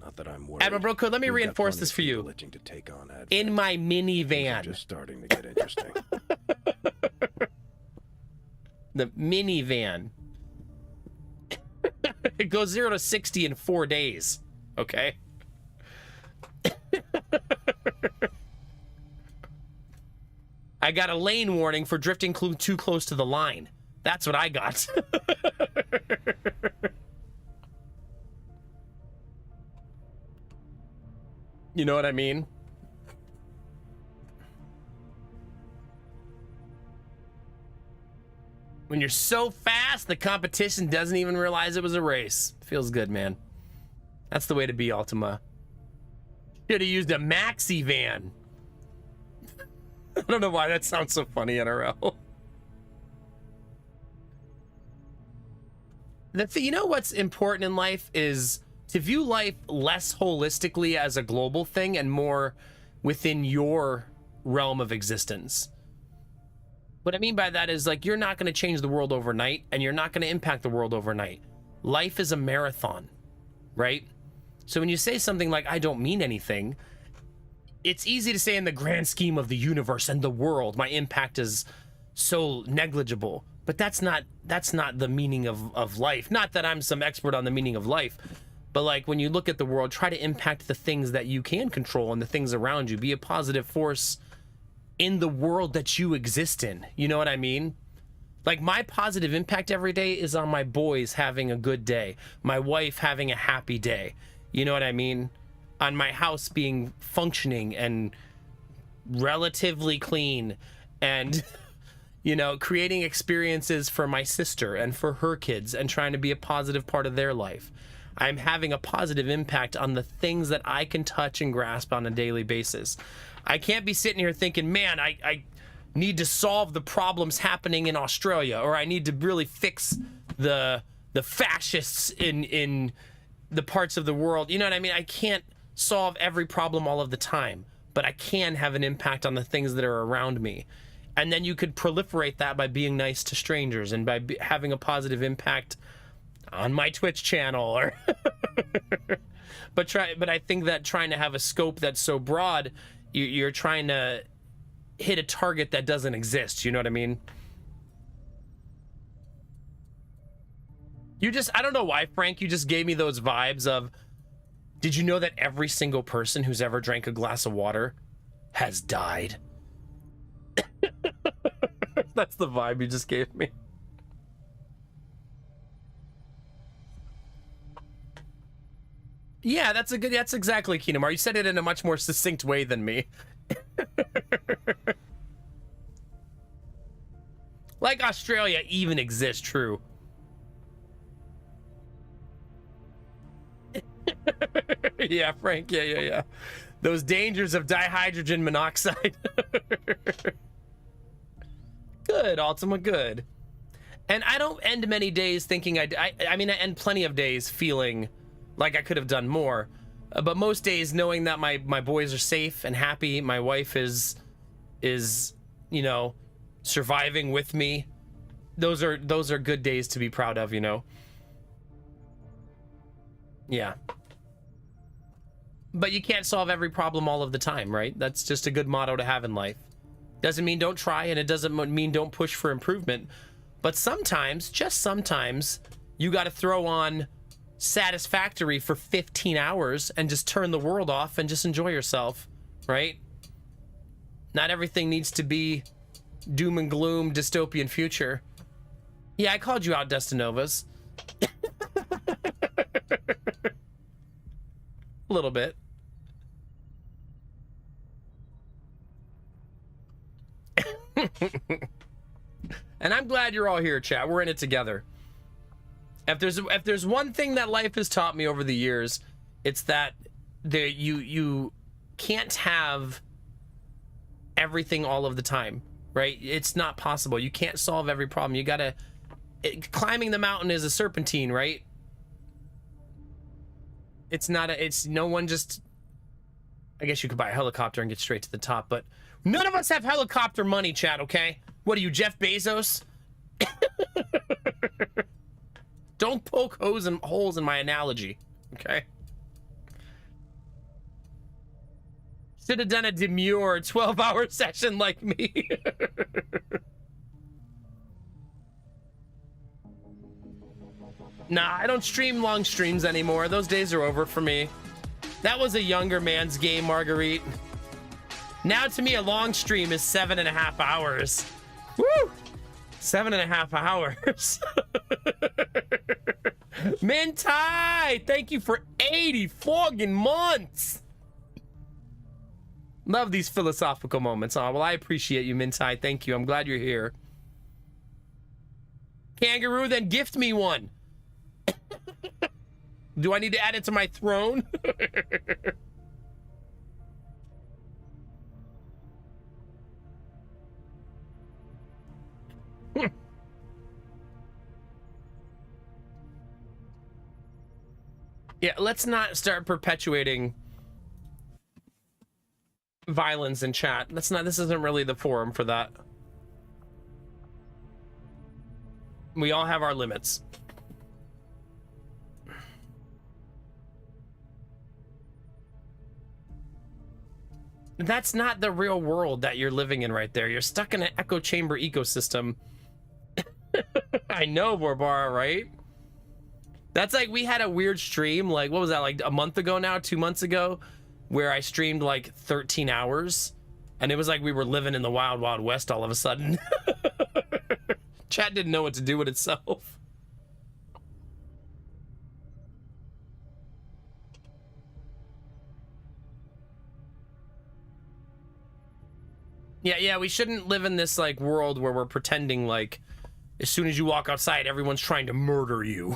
E: Not that I'm worried.
A: Admiral Brocode, let me
E: We've got
A: reinforce
E: plenty
A: this
E: of
A: for you.
E: people itching to take on Advent.
A: In my
E: Things are
A: minivan.
E: just starting to get interesting.
A: The minivan. It goes 0 to 60 in 4 days. Okay. I got a lane warning for drifting too close to the line. That's what I got. You know what I mean? When you're so fast, the competition doesn't even realize it was a race. Feels good, man. That's the way to be, Ultima. Should have used a maxi van. I don't know why that sounds so funny, NRL. You know what's important in life is to view life less holistically as a global thing and more within your realm of existence. What I mean by that is, like, you're not going to change the world overnight, and you're not going to impact the world overnight. Life is a marathon, right? So when you say something like, I don't mean anything, it's easy to say in the grand scheme of the universe and the world, my impact is so negligible. But that's not the meaning of life. Not that I'm some expert on the meaning of life, but like when you look at the world, try to impact the things that you can control and the things around you. Be a positive force in the world that you exist in. You know what I mean? Like, my positive impact every day is on my boys having a good day, my wife having a happy day. You know what I mean? On my house being functioning and relatively clean, and you know, creating experiences for my sister and for her kids and trying to be a positive part of their life. I'm having a positive impact on the things that I can touch and grasp on a daily basis. I can't be sitting here thinking, man, I need to solve the problems happening in Australia, or I need to really fix the fascists in the parts of the world. You know what I mean? I can't solve every problem all of the time, but I can have an impact on the things that are around me. And then you could proliferate that by being nice to strangers and by having a positive impact on my Twitch channel, or but I think that trying to have a scope that's so broad, you're trying to hit a target that doesn't exist. You know what I mean? I don't know why, Frank, you just gave me those vibes of, did you know that every single person who's ever drank a glass of water has died? That's the vibe you just gave me. Yeah, that's exactly Keenamar. You said it in a much more succinct way than me. Like Australia even exists, true. Yeah, Frank, yeah. Those dangers of dihydrogen monoxide. Good, Ultima, good. And I don't end many days thinking I mean, I end plenty of days feeling like I could have done more. But most days knowing that my boys are safe and happy, my wife is, you know, surviving with me. Those are good days to be proud of, you know. Yeah. But you can't solve every problem all of the time, right? That's just a good motto to have in life. Doesn't mean don't try, and it doesn't mean don't push for improvement. But sometimes, just sometimes, you got to throw on Satisfactory for 15 hours and just turn the world off and just enjoy yourself, right? Not everything needs to be doom and gloom, dystopian future. Yeah, I called you out, Destinovas. A little bit. And I'm glad you're all here, chat. We're in it together. If there's one thing that life has taught me over the years, it's that you can't have everything all of the time, right? It's not possible. You can't solve every problem. You gotta climbing the mountain is a serpentine, right? It's no one just, I guess you could buy a helicopter and get straight to the top, but none of us have helicopter money, chat, okay? What are you, Jeff Bezos? Don't poke holes in my analogy, okay? Should have done a demure 12-hour session like me. Nah, I don't stream long streams anymore. Those days are over for me. That was a younger man's game, Marguerite. Now to me, a long stream is 7.5 hours. Woo! 7.5 hours. Mintai, thank you for 80 flogging months. Love these philosophical moments. Oh, well, I appreciate you, Mintai. Thank you. I'm glad you're here. Kangaroo, then gift me one. Do I need to add it to my throne? Yeah, let's not start perpetuating violence in chat. This isn't really the forum for that. We all have our limits. That's not the real world that you're living in right there. You're stuck in an echo chamber ecosystem. I know, Barbara, right? That's like, we had a weird stream, like, what was that, like a month ago now, 2 months ago, where I streamed like 13 hours, and it was like we were living in the wild, wild west all of a sudden. Chat didn't know what to do with itself. Yeah, we shouldn't live in this like world where we're pretending like as soon as you walk outside, everyone's trying to murder you.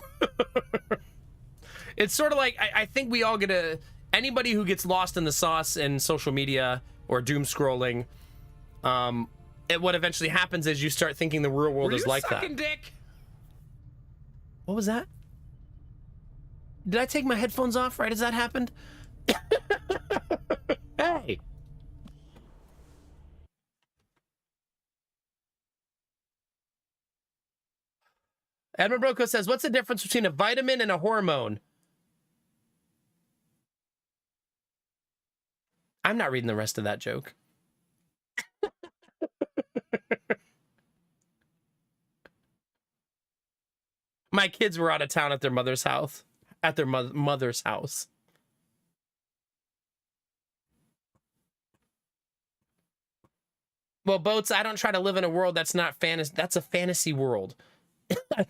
A: It's sort of like, I think we all get anybody who gets lost in the sauce in social media or doom scrolling, what eventually happens is you start thinking the real world is like that.
C: Dick?
A: What was that? Did I take my headphones off right as that happened? Hey. Edmund Broco says, what's the difference between a vitamin and a hormone? I'm not reading the rest of that joke. My kids were out of town at their mother's house. At their mother's house. Well, Boats, I don't try to live in a world that's not fantasy. That's a fantasy world.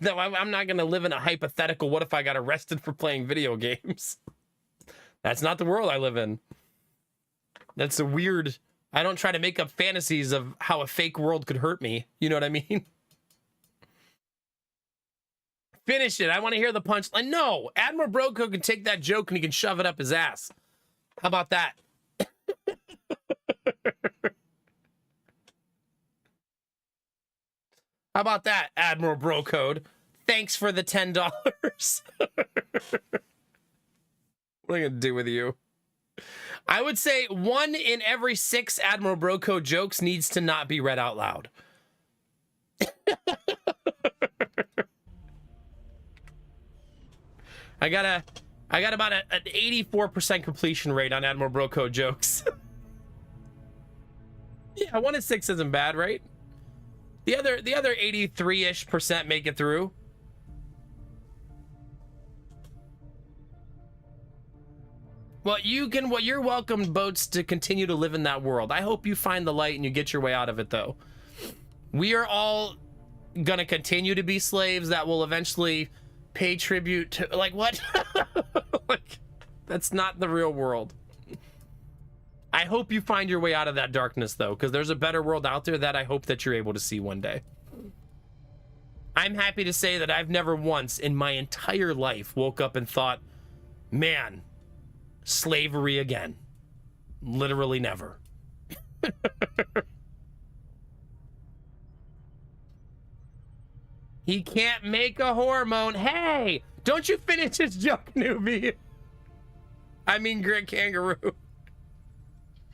A: No, I'm not going to live in a hypothetical, what if I got arrested for playing video games? That's not the world I live in. That's a weird... I don't try to make up fantasies of how a fake world could hurt me. You know what I mean? Finish it. I want to hear the punchline. No! Admiral Broco can take that joke and he can shove it up his ass. How about that? How about that, Admiral Brocode? Thanks for the $10. What am I gonna do with you? I would say 1 in every 6 Admiral Brocode jokes needs to not be read out loud. I got about an 84% completion rate on Admiral Brocode jokes. Yeah, 1 in 6 isn't bad, right? The other 83-ish% make it through. Well, you're welcome, Boats, to continue to live in that world. I hope you find the light and you get your way out of it, though. We are all gonna continue to be slaves that will eventually pay tribute to, like, what? Like, that's not the real world. I hope you find your way out of that darkness, though, because there's a better world out there that I hope that you're able to see one day. I'm happy to say that I've never once in my entire life woke up and thought, man, slavery again. Literally never. He can't make a hormone. Hey, don't you finish his joke, newbie. I mean, Greg Kangaroo.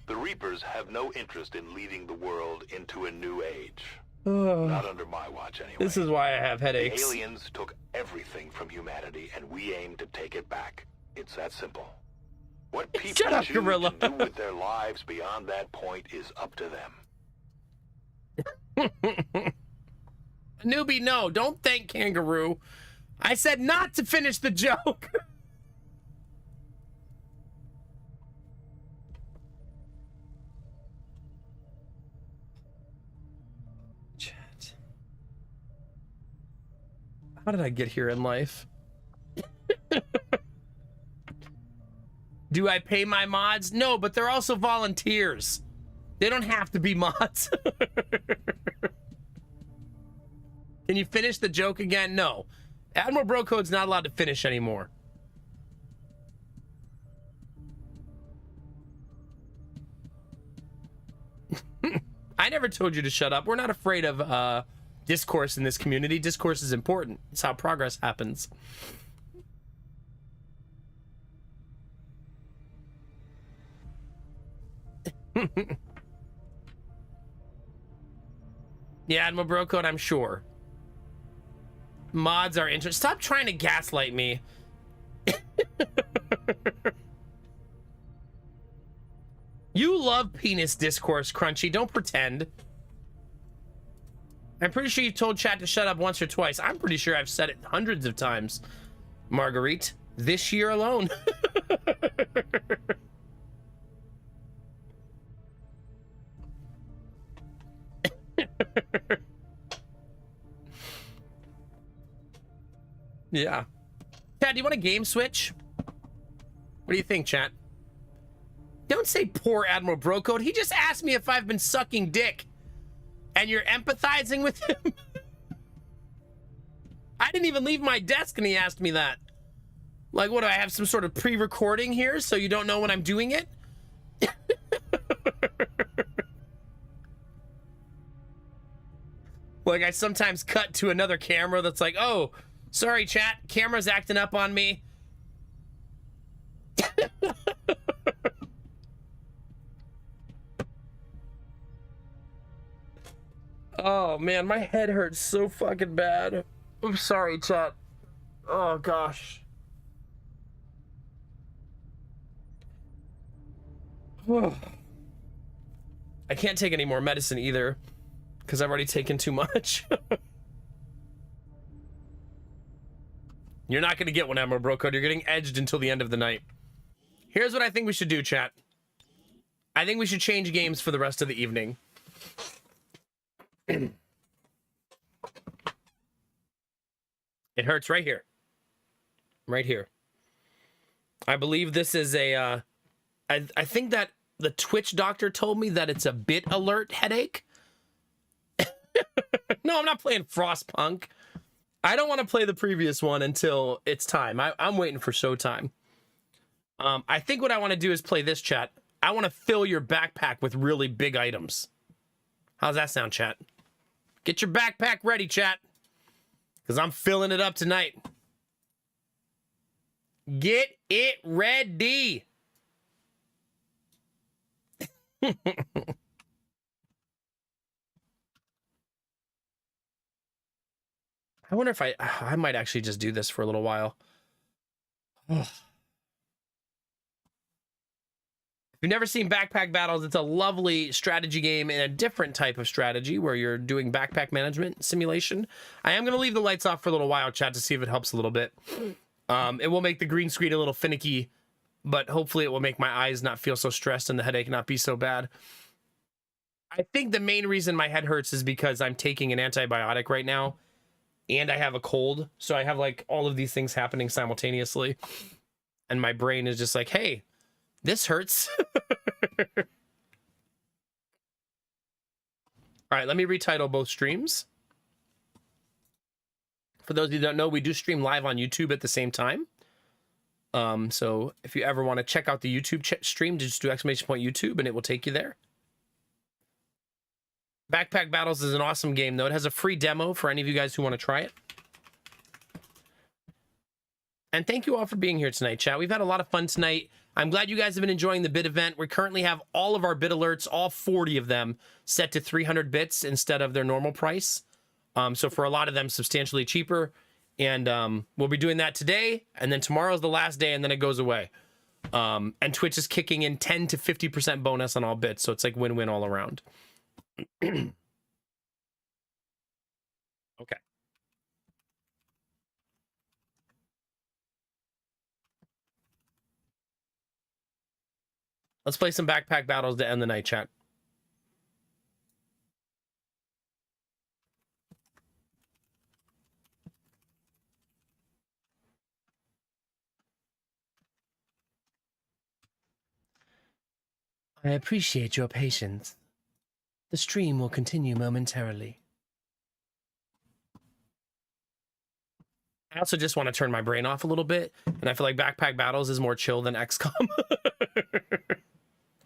P: The Reapers have no interest in leading the world into a new age. Not under my watch, anyway.
A: This is why I have headaches.
P: The aliens took everything from humanity, and we aim to take it back. It's that simple. What people
A: Shut up,
P: choose
A: Gorilla.
P: to do with their lives beyond that point is up to them.
A: Newbie, no, don't thank Kangaroo. I said not to finish the joke. How did I get here in life? Do I pay my mods? No, but they're also volunteers. They don't have to be mods. Can you finish the joke again? No. Admiral Brocode's not allowed to finish anymore. I never told you to shut up. We're not afraid of discourse in this community. Discourse is important. It's how progress happens. Yeah, Admiral Brocode, I'm sure. Mods are interesting. Stop trying to gaslight me. You love penis discourse, Crunchy. Don't pretend. I'm pretty sure you've told chat to shut up once or twice. I'm pretty sure I've said it hundreds of times, Marguerite. This year alone. Yeah. Chat, do you want a game switch? What do you think, chat? Don't say poor Admiral Brocode. He just asked me if I've been sucking dick. And you're empathizing with him? I didn't even leave my desk and he asked me that. Like, what, do I have some sort of pre-recording here so you don't know when I'm doing it? Like, I sometimes cut to another camera that's like, oh, sorry, chat, camera's acting up on me. Oh, man, my head hurts so fucking bad. I'm sorry, chat. Oh, gosh. I can't take any more medicine either, because I've already taken too much. You're not going to get one, Admiral Brocode. You're getting edged until the end of the night. Here's what I think we should do, chat. I think we should change games for the rest of the evening. It hurts right here. Right here. I believe this is a, I think that the Twitch doctor told me that it's a bit alert headache. No, I'm not playing Frostpunk. I don't want to play the previous one until it's time. I'm waiting for showtime. I think what I want to do is play this, chat. I want to fill your backpack with really big items. How's that sound, chat? Get your backpack ready, chat. Because I'm filling it up tonight. Get it ready. I wonder if I might actually just do this for a little while. If you've never seen Backpack Battles, it's a lovely strategy game in a different type of strategy where you're doing backpack management simulation. I am going to leave the lights off for a little while, chat, to see if it helps a little bit. It will make the green screen a little finicky, but hopefully it will make my eyes not feel so stressed and the headache not be so bad. I think the main reason my head hurts is because I'm taking an antibiotic right now and I have a cold. So I have like all of these things happening simultaneously. And my brain is just like, hey, this hurts. All right, let me retitle both streams. For those of you who don't know, we do stream live on YouTube at the same time. So if you ever want to check out the YouTube stream, just do ! YouTube and it will take you there. Backpack Battles is an awesome game, though. It has a free demo for any of you guys who want to try it. And thank you all for being here tonight, chat. We've had a lot of fun tonight. I'm glad you guys have been enjoying the bit event. We currently have all of our bit alerts, all 40 of them, set to 300 bits instead of their normal price. So for a lot of them, substantially cheaper. And we'll be doing that today. And then tomorrow's the last day, and then it goes away. And Twitch is kicking in 10 to 50% bonus on all bits. So it's like win-win all around. Okay. Let's play some Backpack Battles to end the night, chat. I appreciate your patience. The stream will continue momentarily. I also just want to turn my brain off a little bit, and I feel like Backpack Battles is more chill than XCOM.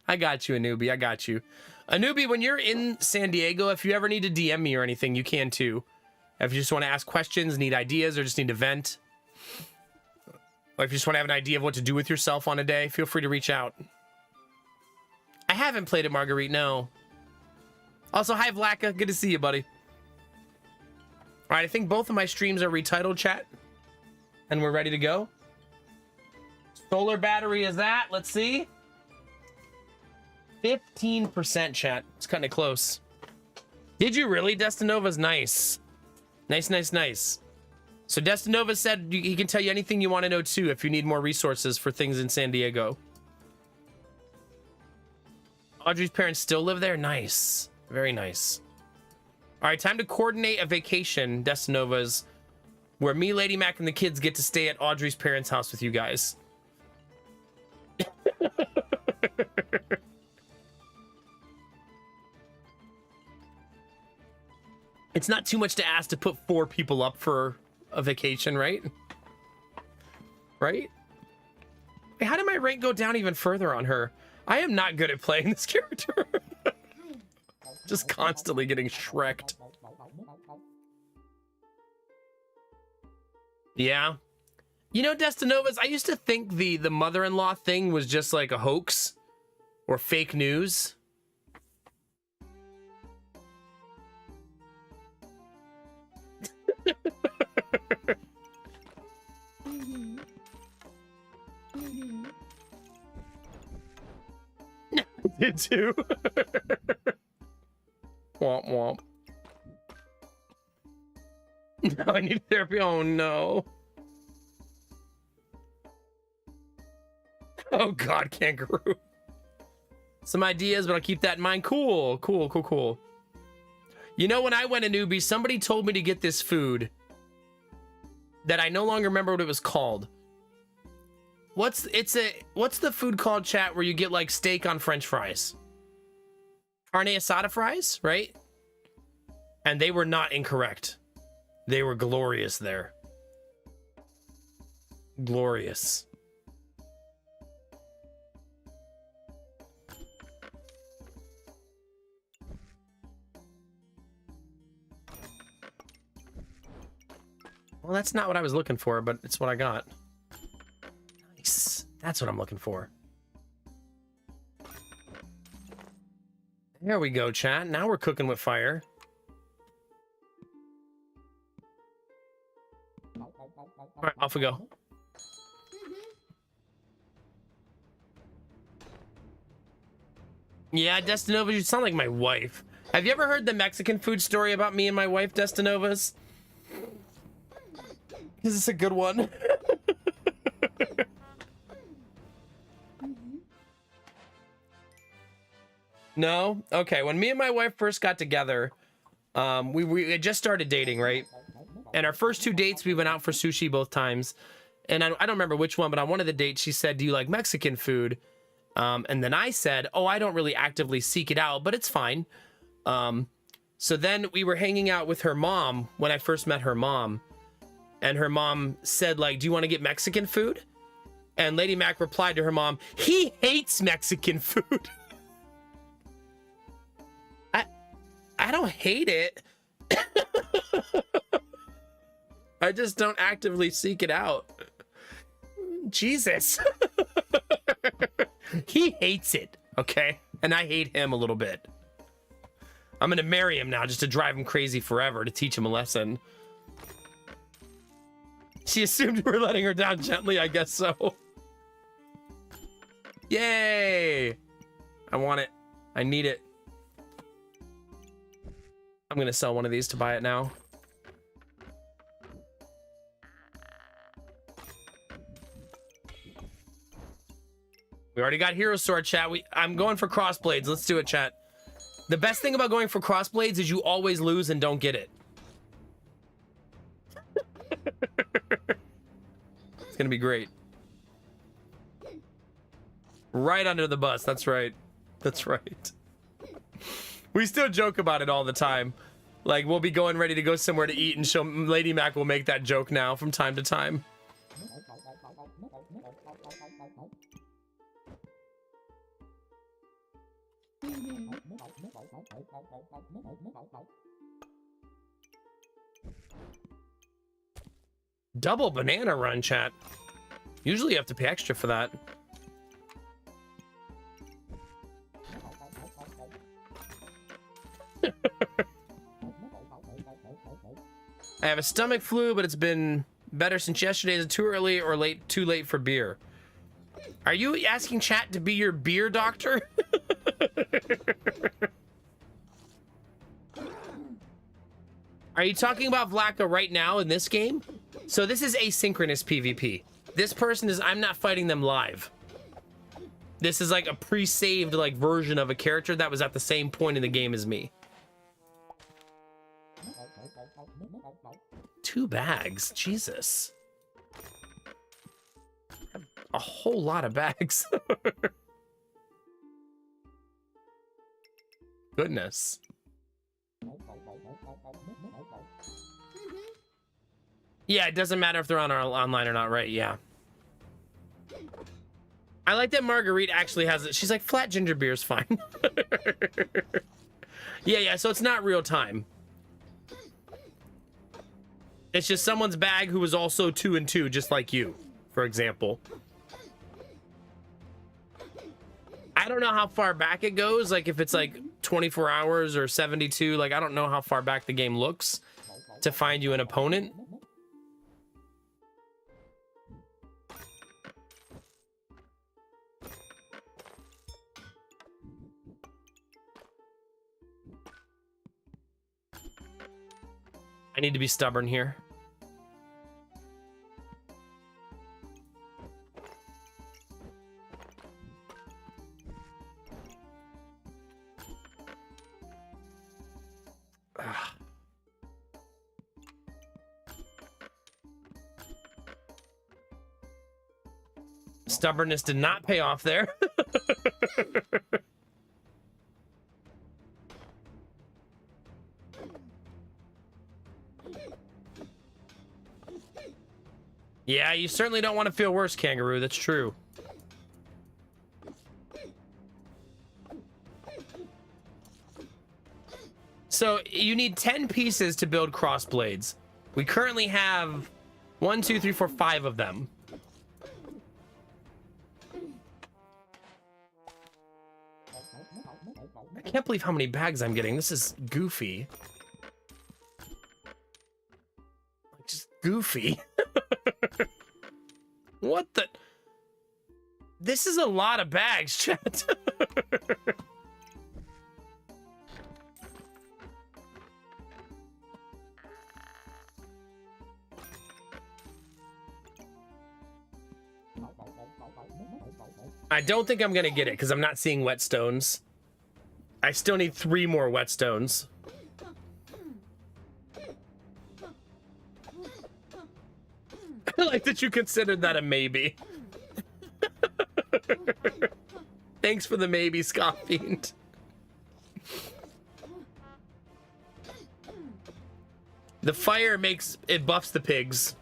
A: I got you, Anubi. I got you. Anubi, when you're in San Diego, if you ever need to DM me or anything, you can too. If you just want to ask questions, need ideas, or just need to vent, or if you just want to have an idea of what to do with yourself on a day, feel free to reach out. I haven't played it, Marguerite, no. Also, hi, Vlaka. Good to see you, buddy. All right, I think both of my streams are retitled, chat. And we're ready to go. Solar battery is that? Let's see. 15%, chat. It's kind of close. Did you really? Destinova's nice. Nice, nice, nice. So Destinova said he can tell you anything you want to know, too, if you need more resources for things in San Diego. Audrey's parents still live there? Nice. Very nice. All right, time to coordinate a vacation, Destinovas, where me, Lady Mac, and the kids get to stay at Audrey's parents' house with you guys. It's not too much to ask to put 4 people up for a vacation, right? Right? Hey, how did my rank go down even further on her? I am not good at playing this character. Just constantly getting shreked. Yeah. You know, Destinovas, I used to think the mother-in-law thing was just like a hoax or fake news. Did too. Womp womp. Now I need therapy. Oh no. Oh god, kangaroo. Some ideas, but I'll keep that in mind. Cool, cool, cool, cool. You know, when I went to Newbie, somebody told me to get this food that I no longer remember what it was called. What's the food called, chat, where you get like steak on French fries? Carne asada fries, right? And they were not incorrect. They were glorious there. Glorious. Well, that's not what I was looking for, but it's what I got. Nice. That's what I'm looking for. There we go, chat. Now we're cooking with fire. All right, off we go. Yeah, Destinova, you sound like my wife. Have you ever heard the Mexican food story about me and my wife, Destinovas? Is this a good one? No? Okay, when me and my wife first got together, we had just started dating, right? And our first 2 dates, we went out for sushi both times. And I don't remember which one, but on one of the dates, she said, "Do you like Mexican food?" And then I said, "Oh, I don't really actively seek it out, but it's fine." So then we were hanging out with her mom when I first met her mom. And her mom said, like, "Do you want to get Mexican food?" And Lady Mac replied to her mom, "He hates Mexican food." I don't hate it. I just don't actively seek it out. Jesus. He hates it, okay? And I hate him a little bit. I'm gonna marry him now just to drive him crazy forever, to teach him a lesson. She assumed we were letting her down gently, I guess so. Yay! I want it. I need it. I'm gonna sell one of these to buy it now. We already got Hero Sword, chat. I'm going for Crossblades. Let's do it, chat. The best thing about going for Crossblades is you always lose and don't get it. It's gonna be great. Right under the bus, that's right. That's right. We still joke about it all the time. Like, we'll be going ready to go somewhere to eat, and Lady Mac will make that joke now from time to time. Double banana run, chat. Usually you have to pay extra for that. I have a stomach flu, but it's been better since yesterday. Is it too early or too late for beer? Are you asking chat to be your beer doctor? Are you talking about Vlaka right now in this game? So this is asynchronous PvP. This person is, I'm not fighting them live. This is like a pre-saved like version of a character that was at the same point in the game as me. 2 bags, Jesus. A whole lot of bags. Goodness. Yeah, it doesn't matter if they're on our online or not, right? Yeah. I like that Marguerite actually has it. She's like, flat ginger beer is fine. Yeah, so it's not real time. It's just someone's bag who was also 2 and 2, just like you, for example. I don't know how far back it goes, like if it's like 24 hours or 72, like I don't know how far back the game looks to find you an opponent. I need to be stubborn here. Stubbornness did not pay off there. Yeah, you certainly don't want to feel worse, Kangaroo. That's true. So you need 10 pieces to build crossblades. We currently have 1, 2, 3, 4, 5 of them. I can't believe how many bags I'm getting. This is goofy. Just goofy. What the? This is a lot of bags, chat. I don't think I'm gonna get it because I'm not seeing whetstones. I still need 3 more whetstones. I like that you considered that a maybe. Thanks for the maybe, Scottfiend. The fire it buffs the pigs.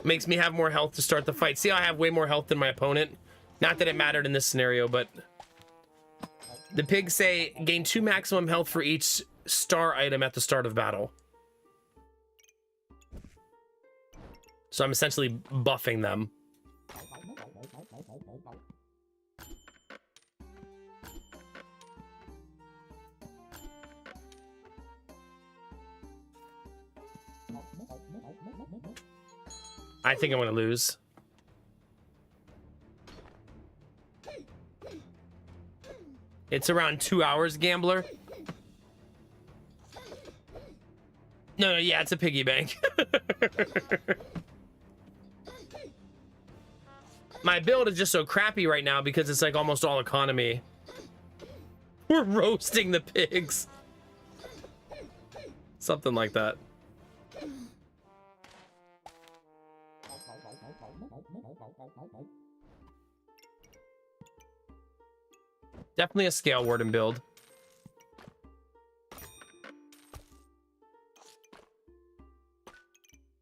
A: Makes me have more health to start the fight. See how I have way more health than my opponent? Not that it mattered in this scenario, but the pigs say gain 2 maximum health for each star item at the start of battle. So I'm essentially buffing them. I think I'm gonna lose. It's around 2 hours, Gambler. No, yeah, it's a piggy bank. My build is just so crappy right now because it's like almost all economy. We're roasting the pigs. Something like that. Definitely a Scale Warden build.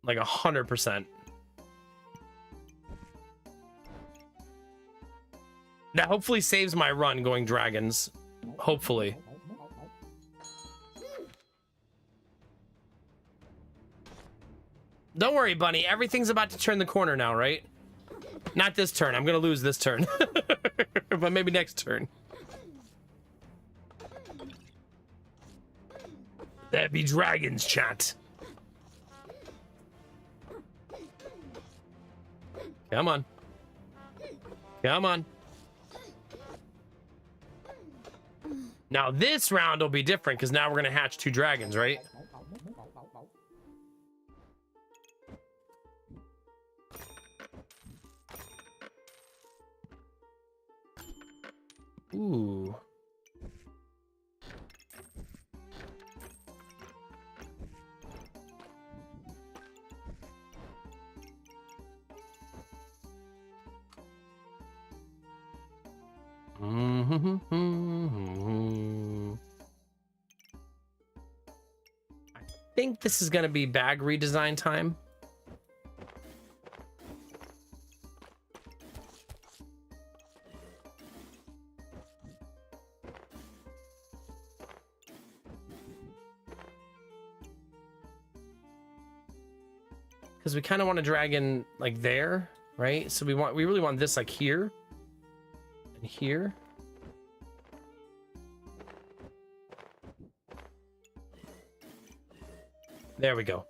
A: Like 100%. That hopefully saves my run going dragons. Hopefully. Don't worry, Bunny. Everything's about to turn the corner now, right? Not this turn. I'm gonna lose this turn. But maybe next turn. That'd be dragons, chat. Come on. Come on. Now this round will be different because now we're gonna hatch 2 dragons, right? Ooh. I think this is going to be bag redesign time. Because we kind of want to drag in like there, right? So we really want this like here and here. There we go.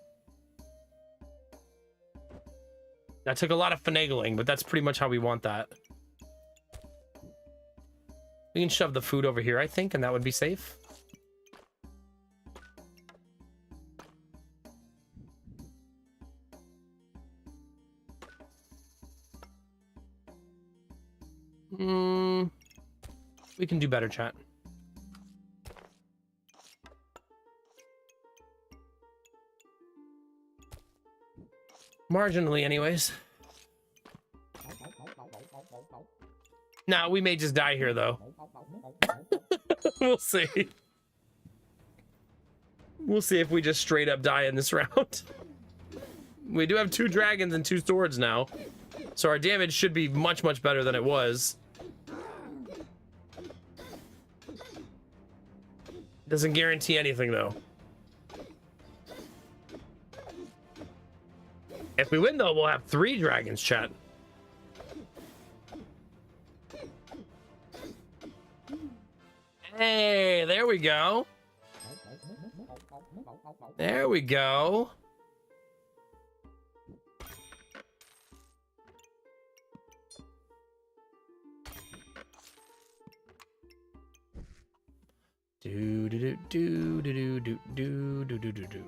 A: That took a lot of finagling, but that's pretty much how we want that. We can shove the food over here, I think, and that would be safe. We can do better, chat. Marginally, anyways. Nah, we may just die here, though. We'll see. We'll see if we just straight up die in this round. We do have 2 dragons and 2 swords now. So our damage should be much, much better than it was. Doesn't guarantee anything, though. If we win, though, we'll have 3 dragons, chat. Hey, there we go. There we go. Do do do do do do do do do do do.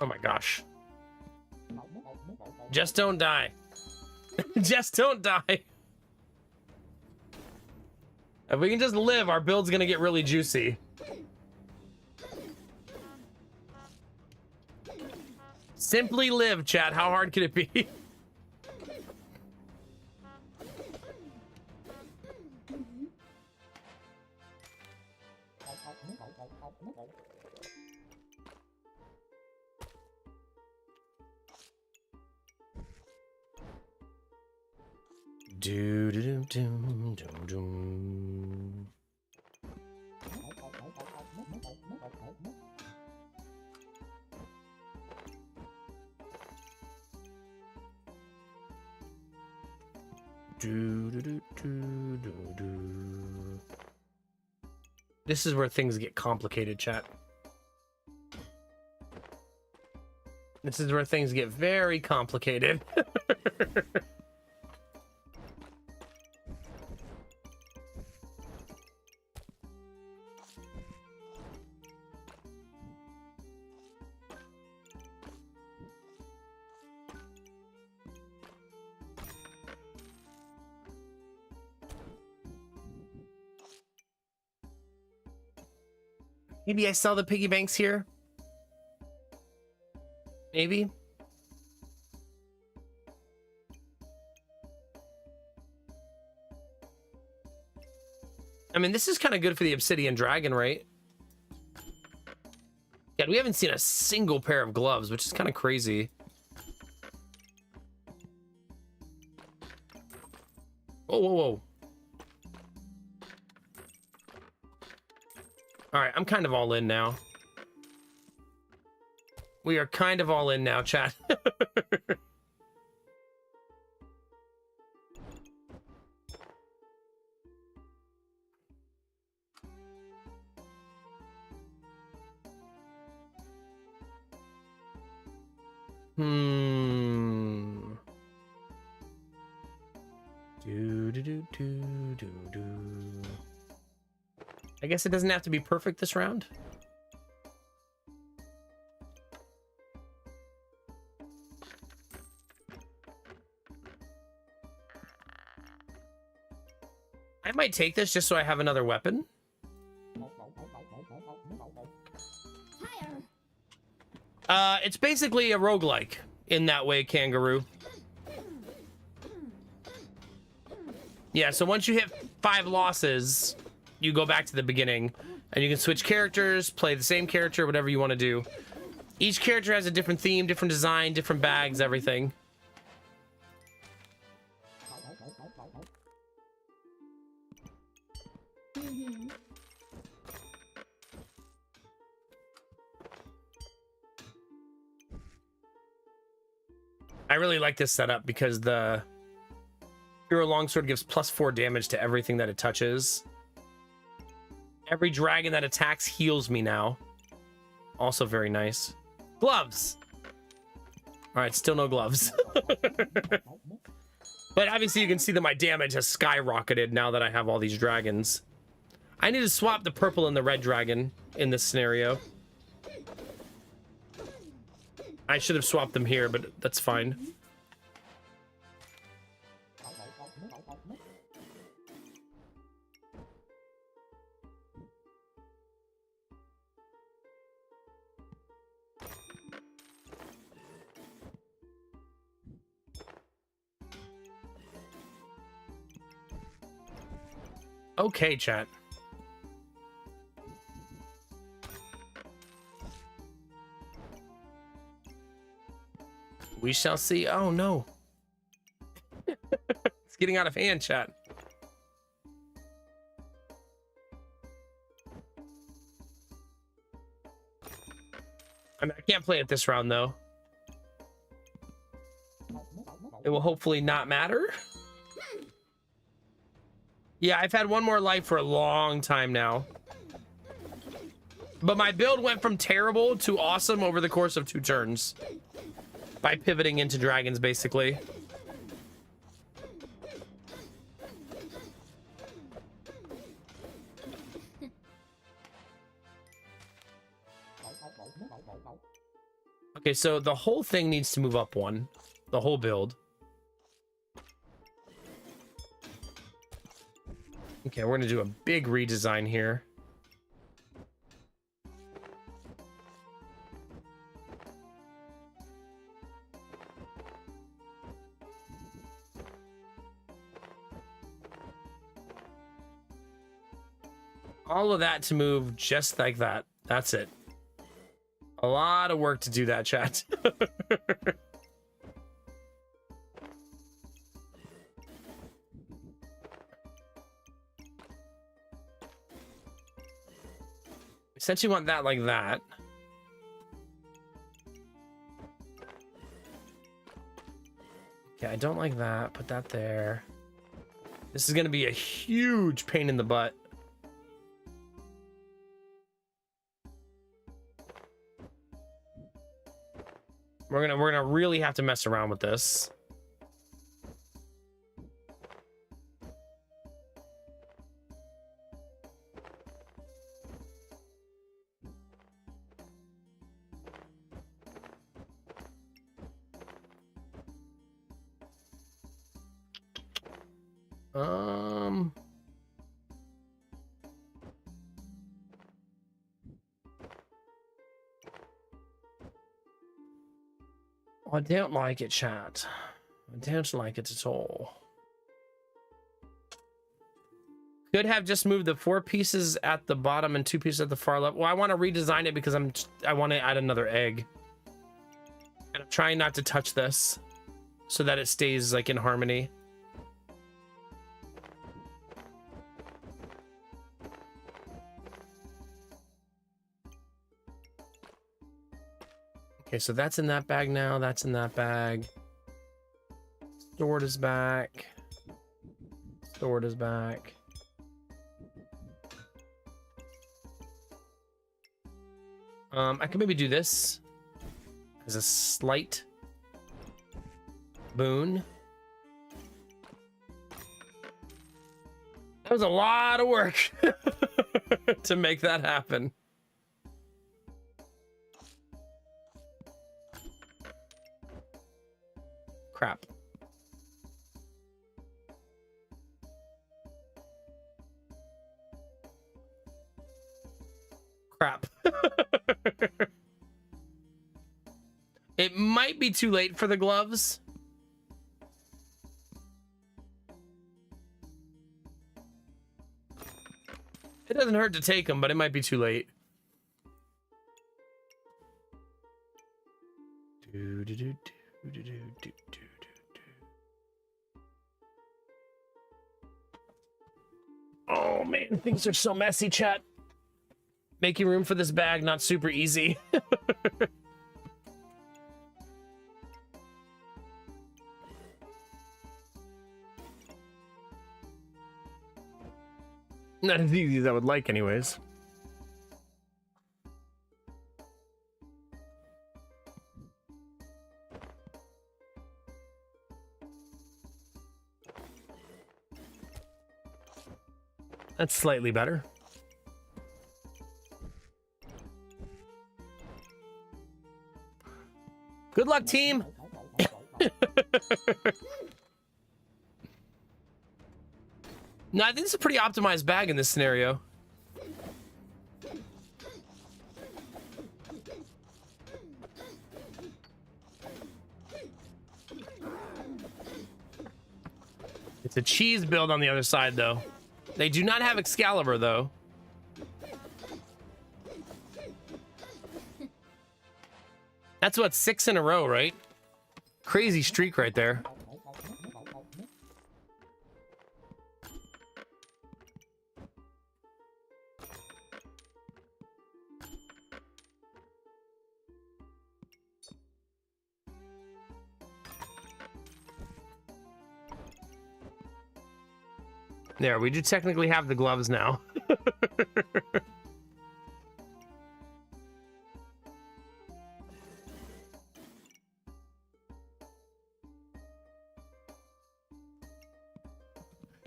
A: Oh my gosh. Just don't die. Just don't die. If we can just live, our build's gonna get really juicy. Simply live, chat. How hard could it be? Do do do do do do. Do do do do do do. This is where things get complicated, chat. This is where things get very complicated. Maybe I sell the piggy banks here. Maybe. I mean, this is kind of good for the Obsidian Dragon, right? Yeah, we haven't seen a single pair of gloves, which is kind of crazy. Whoa, whoa, whoa. All right, I'm kind of all in now. We are kind of all in now, chat. I guess it doesn't have to be perfect this round. I might take this just so I have another weapon. It's basically a roguelike in that way, Kangaroo. Yeah, so once you hit 5 losses, you go back to the beginning, and you can switch characters, play the same character, whatever you want to do. Each character has a different theme, different design, different bags, everything. I really like this setup because the Hero Longsword gives +4 damage to everything that it touches. Every dragon that attacks heals me now. Also very nice. Gloves! Alright, still no gloves. But obviously you can see that my damage has skyrocketed now that I have all these dragons. I need to swap the purple and the red dragon in this scenario. I should have swapped them here, but that's fine. Okay, chat. We shall see. Oh, no. It's getting out of hand, chat. I mean, I can't play it this round, though. It will hopefully not matter. Yeah, I've had one more life for a long time now. But my build went from terrible to awesome over the course of 2 turns. By pivoting into dragons, basically. Okay, so the whole thing needs to move up 1. The whole build. Okay, we're gonna do a big redesign here. All of that to move just like that. That's it. A lot of work to do that, chat. Since you want that like that. Okay, I don't like that. Put that there. This is going to be a huge pain in the butt. We're gonna really have to mess around with this. I don't like it, chat. I don't like it at all. Could have just moved the 4 pieces at the bottom and 2 pieces at the far left. Well, I want to redesign it because I want to add another egg. And I'm trying not to touch this so that it stays like in harmony. Okay, so that's in that bag now. That's in that bag. Sword is back. Sword is back. I can maybe do this as a slight boon. That was a lot of work to make that happen. Crap. Crap. It might be too late for the gloves. It doesn't hurt to take them, but it might be too late. Oh man, things are so messy, chat. Making room for this bag, not super easy. Not as easy as I would like, anyways. That's slightly better. Good luck, team. No, I think it's a pretty optimized bag in this scenario. It's a cheese build on the other side, though. They do not have Excalibur, though. That's what, 6 in a row, right? Crazy streak right there. There, we do technically have the gloves now.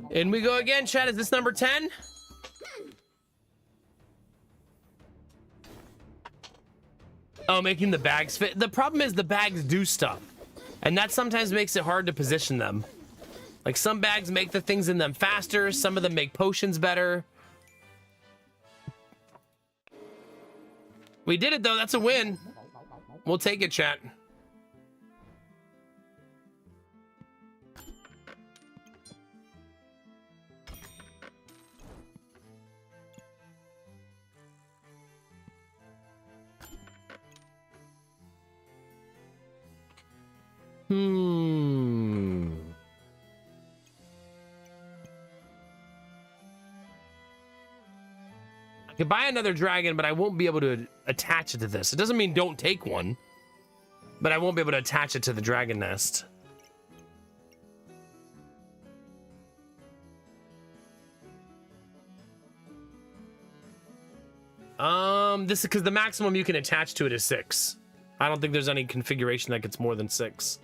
A: In we go again, chat. Is this number 10? Oh, making the bags fit. The problem is the bags do stuff, and that sometimes makes it hard to position them. Like, some bags make the things in them faster, some of them make potions better. We did it, though. That's a win. We'll take it, chat. I could buy another dragon, but I won't be able to attach it to this. It doesn't mean don't take one, but I won't be able to attach it to the dragon nest. This is because the maximum you can attach to it is 6. I don't think there's any configuration that gets more than 6.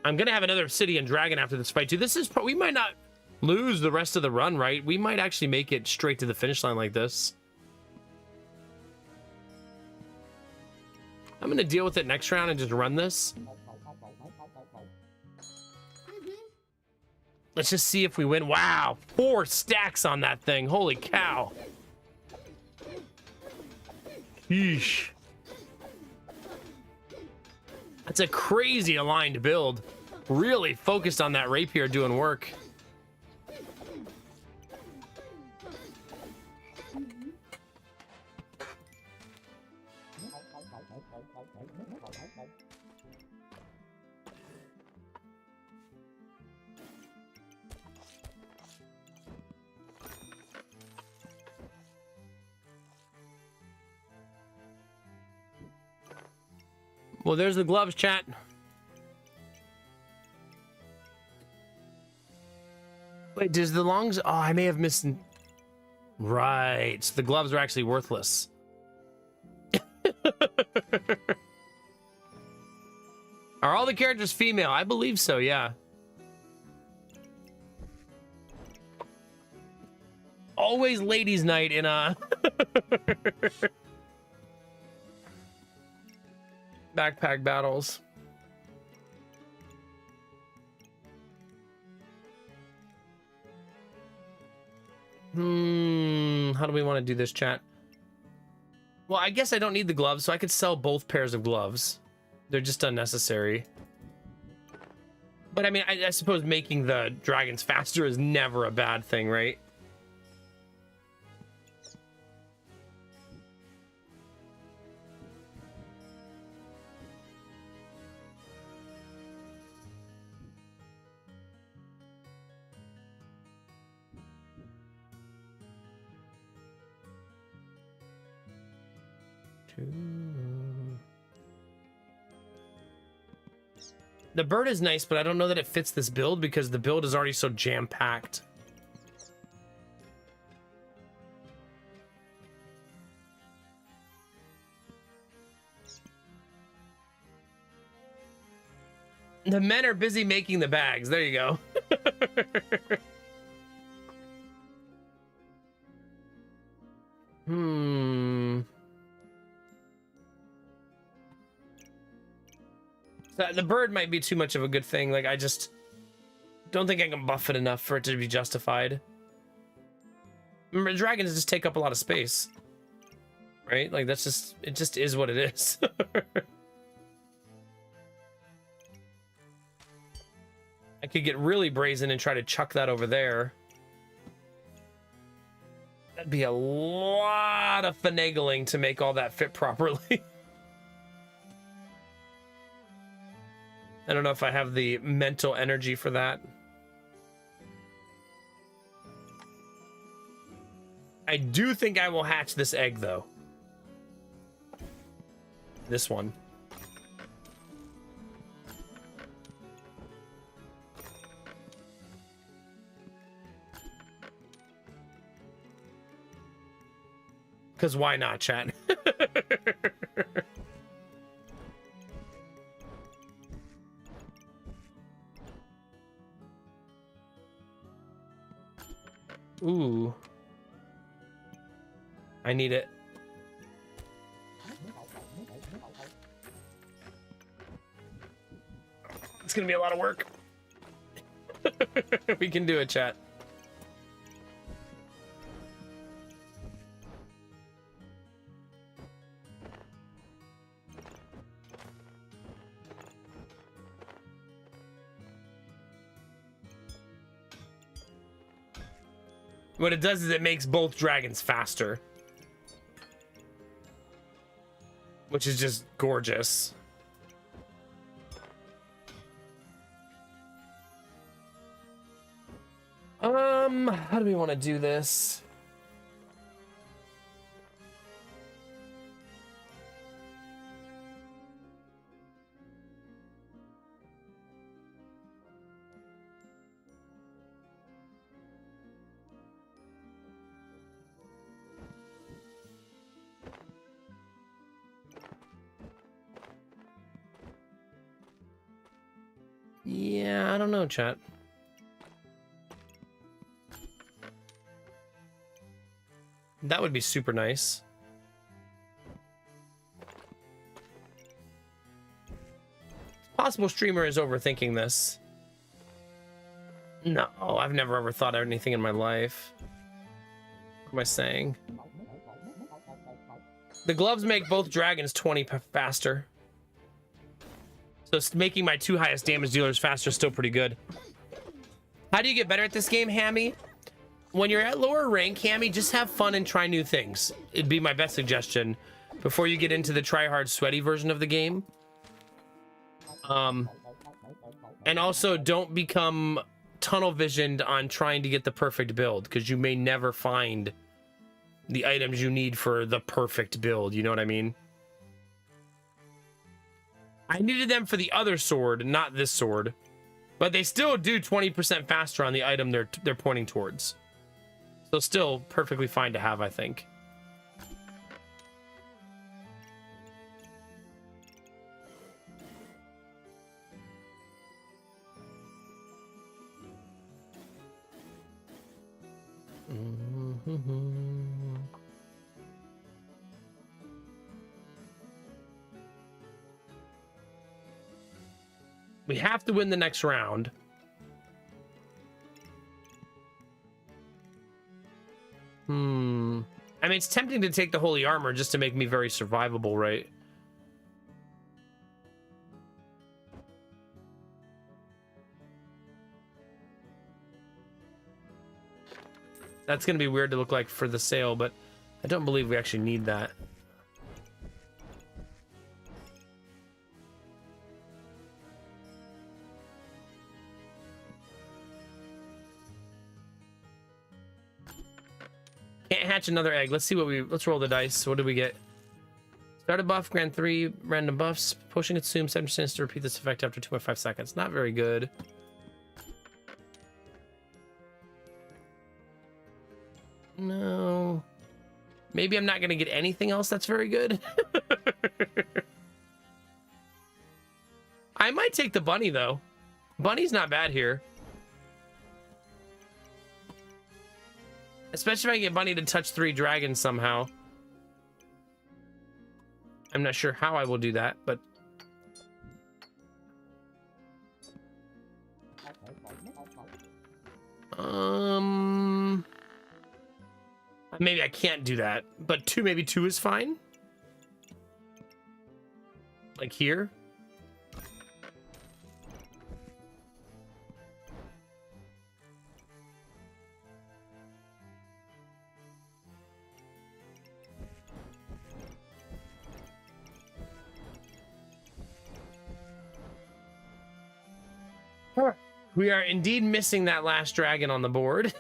A: I'm gonna have another obsidian dragon after this fight too. This is we might not lose the rest of the run, right? We might actually make it straight to the finish line like this. I'm gonna deal with it next round and just run this. Let's just see if we win. Wow, 4 stacks on that thing. Holy cow. Yeesh. That's a crazy aligned build. Really focused on that rapier doing work. Well, there's the gloves, chat. Wait, does the longs... Oh, I may have missed... Right. So the gloves are actually worthless. Are all the characters female? I believe so, yeah. Always ladies' night in a... backpack battles. How do we want to do this, chat? Well, I guess I don't need the gloves, so I could sell both pairs of gloves. They're just unnecessary. But I mean, I suppose making the dragons faster is never a bad thing, right? The bird is nice, but I don't know that it fits this build because the build is already so jam-packed. The men are busy making the bags. There you go. The bird might be too much of a good thing. Like, I just don't think I can buff it enough for it to be justified. Remember, dragons just take up a lot of space. Right? Like, that's just... It just is what it is. I could get really brazen and try to chuck that over there. That'd be a lot of finagling to make all that fit properly. I don't know if I have the mental energy for that. I do think I will hatch this egg, though. This one. Because why not, chat? Ooh. I need it. It's gonna be a lot of work. We can do it, chat. What it does is it makes both dragons faster. Which is just gorgeous. How do we want to do this? Yeah, I don't know, chat. That would be super nice. Possible streamer is overthinking this. No, I've never ever thought of anything in my life. What am I saying? The gloves make both dragons 20 faster. So making my 2 highest damage dealers faster is still pretty good. How do you get better at this game, Hammy? When you're at lower rank, Hammy, just have fun and try new things. It'd be my best suggestion before you get into the try-hard, sweaty version of the game. And also, don't become tunnel visioned on trying to get the perfect build, because you may never find the items you need for the perfect build. You know what I mean? I needed them for the other sword, not this sword. But they still do 20% faster on the item they're pointing towards. So still perfectly fine to have, I think. We have to win the next round. I mean, it's tempting to take the holy armor just to make me very survivable, right? That's going to be weird to look like for the sale, but I don't believe we actually need that. Can't hatch another egg. Let's see what let's roll the dice. What do we get? Start a buff, grant 3 random buffs. Potion consumes 7% to repeat this effect after 2.5 seconds. Not very good. No. Maybe I'm not going to get anything else that's very good. I might take the bunny, though. Bunny's not bad here. Especially if I get Bunny to touch 3 dragons somehow. I'm not sure how I will do that, but... Maybe I can't do that, but 2, maybe 2 is fine. Like here. We are indeed missing that last dragon on the board.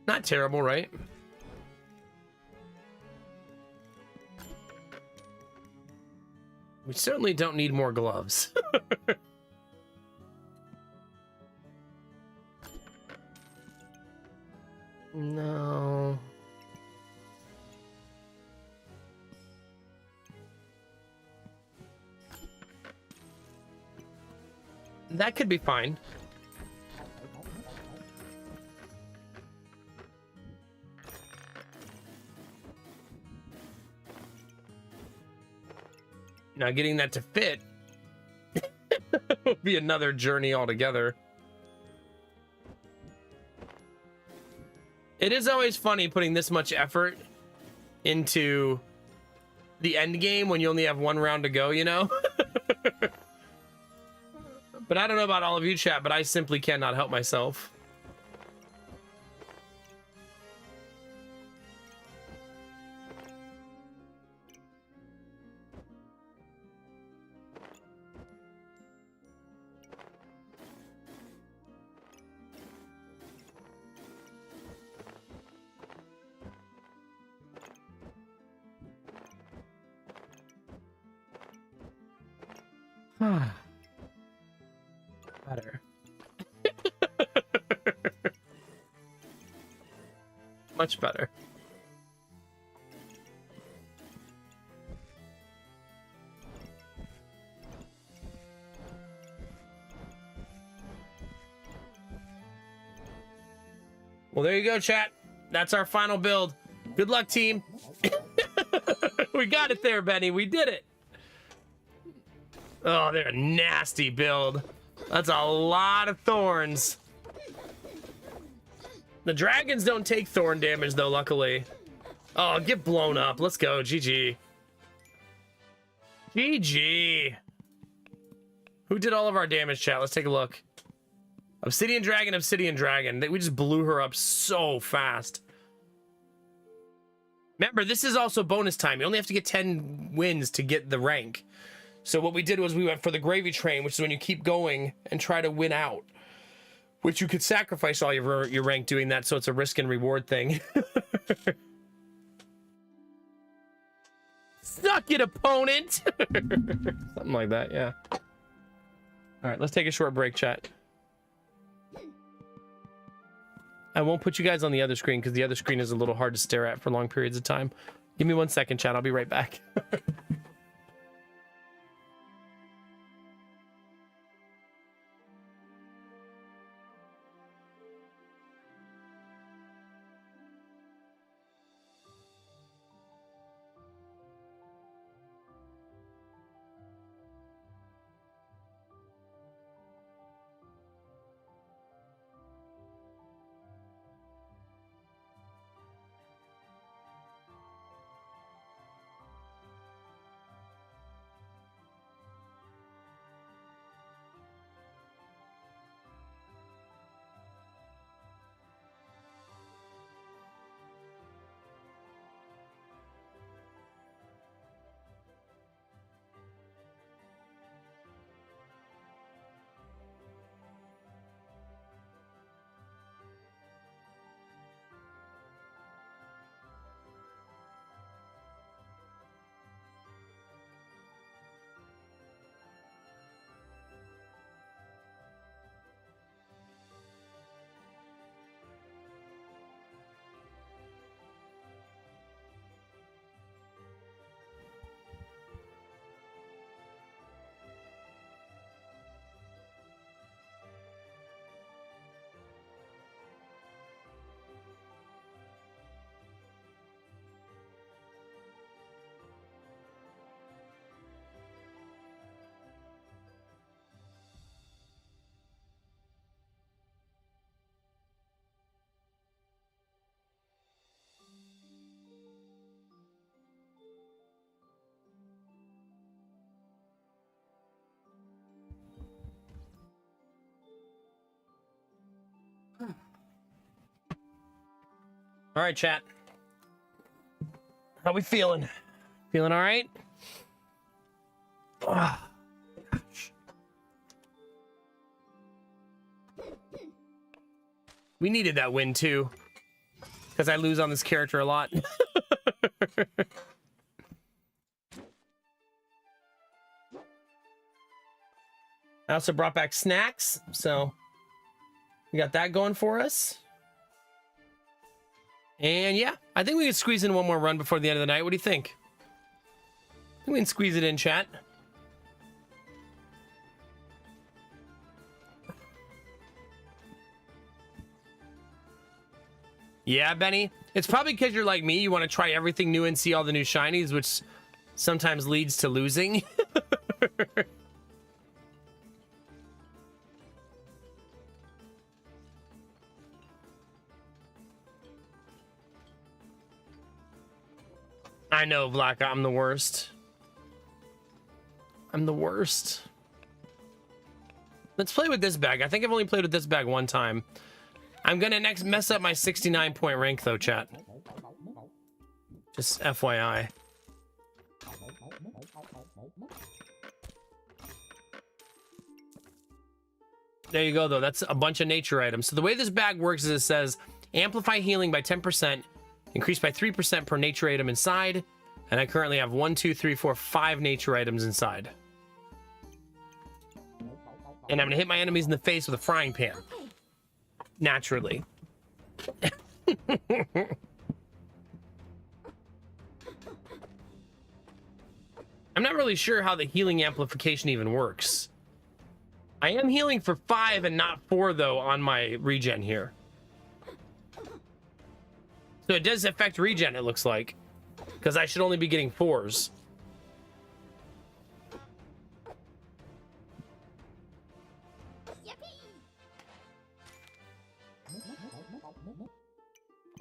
A: Not terrible, right? We certainly don't need more gloves. No. That could be fine. Now getting that to fit will be another journey altogether. It is always funny putting this much effort into the end game when you only have 1 round to go, you know? But I don't know about all of you, chat, but I simply cannot help myself. Better. Much better. Well, there you go, chat. That's our final build. Good luck, team. We got it there, Benny. We did it. Oh, they're a nasty build. That's a lot of thorns. The dragons don't take thorn damage, though, luckily. Oh, get blown up. Let's go. GG. GG. Who did all of our damage, chat? Let's take a look. Obsidian Dragon, Obsidian Dragon. We just blew her up so fast. Remember, this is also bonus time. You only have to get 10 wins to get the rank. So what we did was we went for the gravy train, which is when you keep going and try to win out. Which you could sacrifice all your rank doing that, so it's a risk and reward thing. Suck it, opponent! Something like that, yeah. Alright, let's take a short break, chat. I won't put you guys on the other screen because the other screen is a little hard to stare at for long periods of time. Give me 1 second, chat. I'll be right back. All right, chat. How we feeling? Feeling all right? Oh, gosh. We needed that win too, because I lose on this character a lot. I also brought back snacks, so we got that going for us. And yeah, I think we can squeeze in one more run before the end of the night. What do you think? I think we can squeeze it in, chat. Yeah, Benny. It's probably because you're like me. You want to try everything new and see all the new shinies, which sometimes leads to losing. I know, Black. I'm the worst. I'm the worst. Let's play with this bag. I think I've only played with this bag one time. I'm gonna next mess up my 69-point rank, though, chat. Just FYI. There you go, though. That's a bunch of nature items. So the way this bag works is it says, amplify healing by 10%, increase by 3% per nature item inside. And I currently have 1, 2, 3, 4, 5 nature items inside. And I'm gonna hit my enemies in the face with a frying pan. Naturally. I'm not really sure how the healing amplification even works. I am healing for 5 and not 4, though, on my regen here. So it does affect regen, it looks like. Because I should only be getting 4s.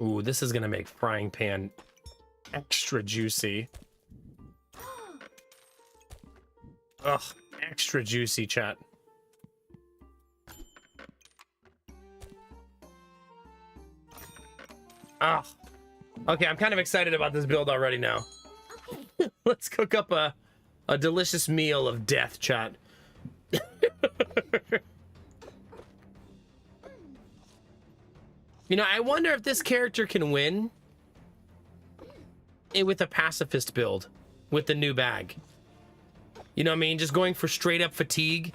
A: Ooh, this is gonna make frying pan extra juicy. Ugh, extra juicy, chat. Ah, okay, I'm kind of excited about this build already now. Let's cook up a delicious meal of death, chat. You know, I wonder if this character can win with a pacifist build with the new bag. You know what I mean? Just going for straight up fatigue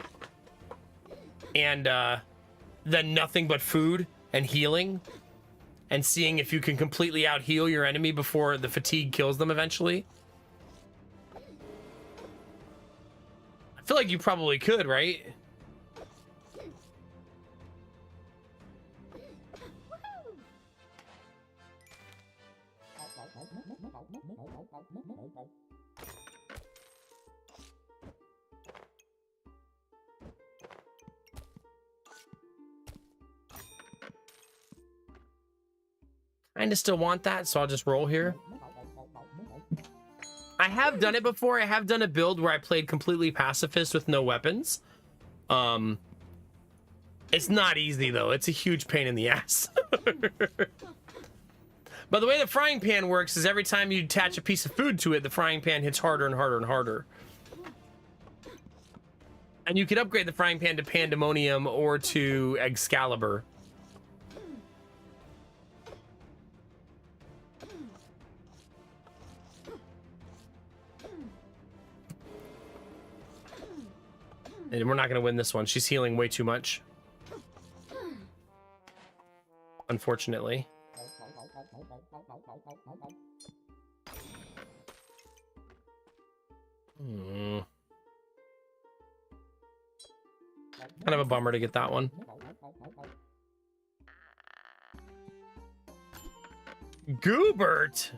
A: and then nothing but food and healing and seeing if you can completely out heal your enemy before the fatigue kills them eventually. I feel like you probably could, right? Kind of still want that, so I'll just roll here. I have done it before. I have done a build where I played completely pacifist with no weapons. It's not easy, though. It's a huge pain in the ass. But the way the frying pan works is every time you attach a piece of food to it, the frying pan hits harder and harder and harder. And you could upgrade the frying pan to Pandemonium or to Excalibur. And we're not going to win this one. She's healing way too much. Unfortunately. Kind of a bummer to get that one. Goobert!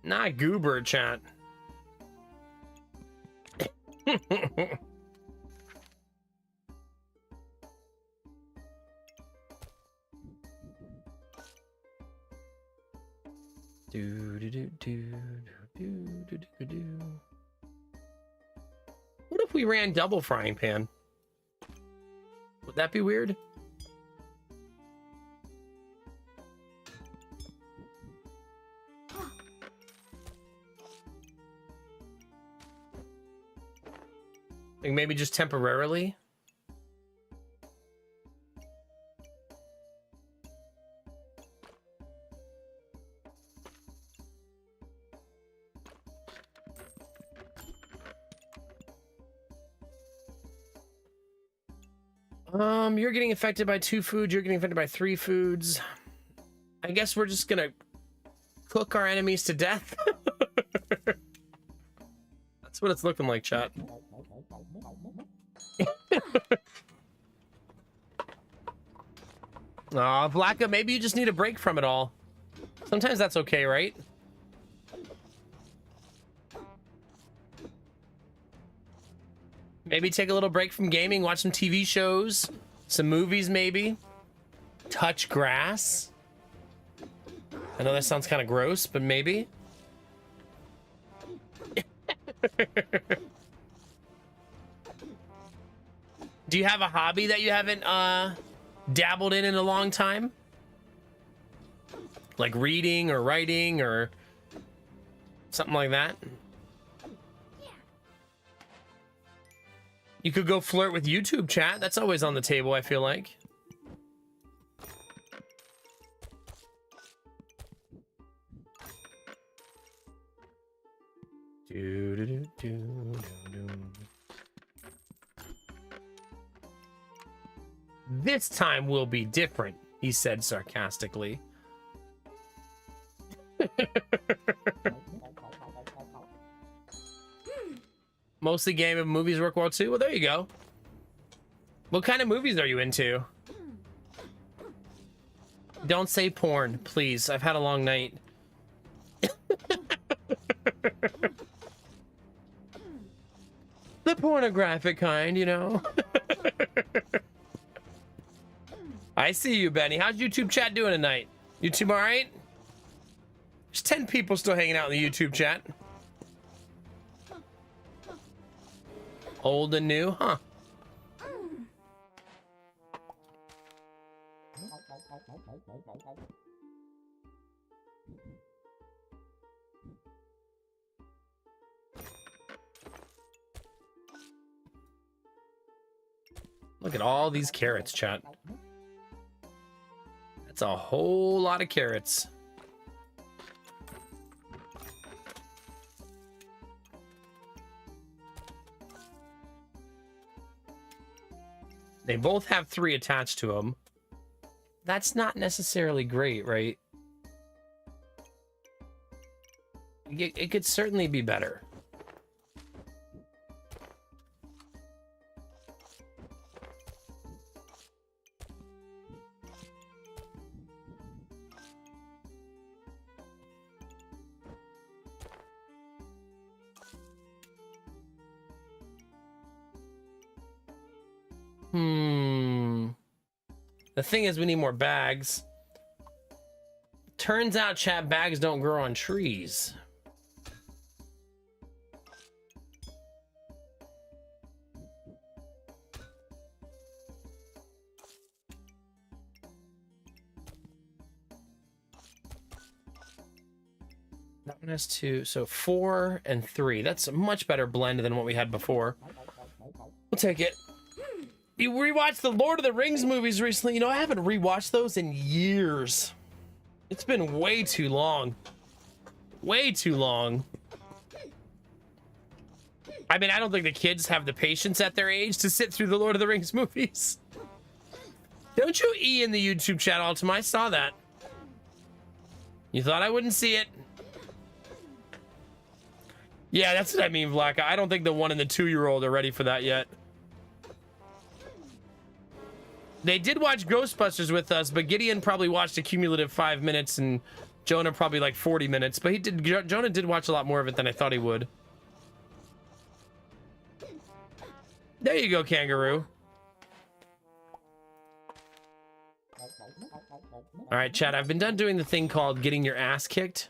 A: Not Goobert, chat. What if we ran double frying pan? Would that be weird? Like maybe just temporarily? You're getting affected by 2 foods, you're getting affected by 3 foods. I guess we're just gonna cook our enemies to death. That's what it's looking like, chat. Aw, Blacka, maybe you just need a break from it all. Sometimes that's okay, right? Maybe take a little break from gaming, watch some TV shows, some movies maybe. Touch grass. I know that sounds kind of gross, but maybe. Do you have a hobby that you haven't dabbled in a long time? Like reading or writing or something like that? You could go flirt with YouTube, chat. That's always on the table, I feel like. This time will be different, he said sarcastically. Mostly game and movies work well too. Well, there you go. What kind of movies are you into? Don't say porn, please. I've had a long night. The pornographic kind, you know. I see you, Benny. How's YouTube chat doing tonight? YouTube all right? There's 10 people still hanging out in the YouTube chat. Old and new, huh? Look at all these carrots, chat. That's a whole lot of carrots. They both have 3 attached to them. That's not necessarily great, right? It could certainly be better. The thing is, we need more bags. Turns out, chat, bags don't grow on trees. That one has 2, so 4 and 3. That's a much better blend than what we had before. We'll take it. You rewatched the Lord of the Rings movies recently. You know, I haven't rewatched those in years. It's been way too long. Way too long. I mean, I don't think the kids have the patience at their age to sit through the Lord of the Rings movies. Don't you E in the YouTube chat, Ultima? I saw that. You thought I wouldn't see it? Yeah, that's what I mean, Vlaka. I don't think the 1 and the 2-year-old are ready for that yet. They did watch Ghostbusters with us, but Gideon probably watched a cumulative 5 minutes and Jonah probably like 40 minutes. But Jonah did watch a lot more of it than I thought he would. There you go, Kangaroo. All right, chat, I've been done doing the thing called getting your ass kicked.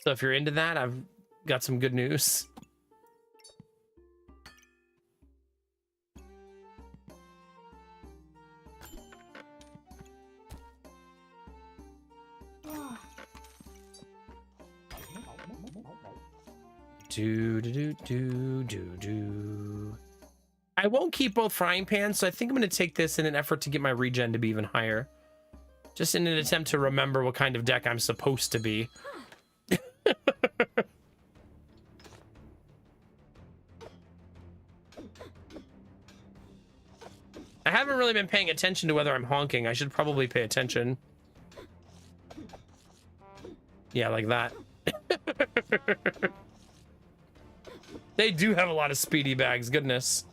A: So if you're into that, I've got some good news. I won't keep both frying pans, so I think I'm going to take this in an effort to get my regen to be even higher. Just in an attempt to remember what kind of deck I'm supposed to be. I haven't really been paying attention to whether I'm honking. I should probably pay attention. Yeah, like that. They do have a lot of speedy bags, goodness.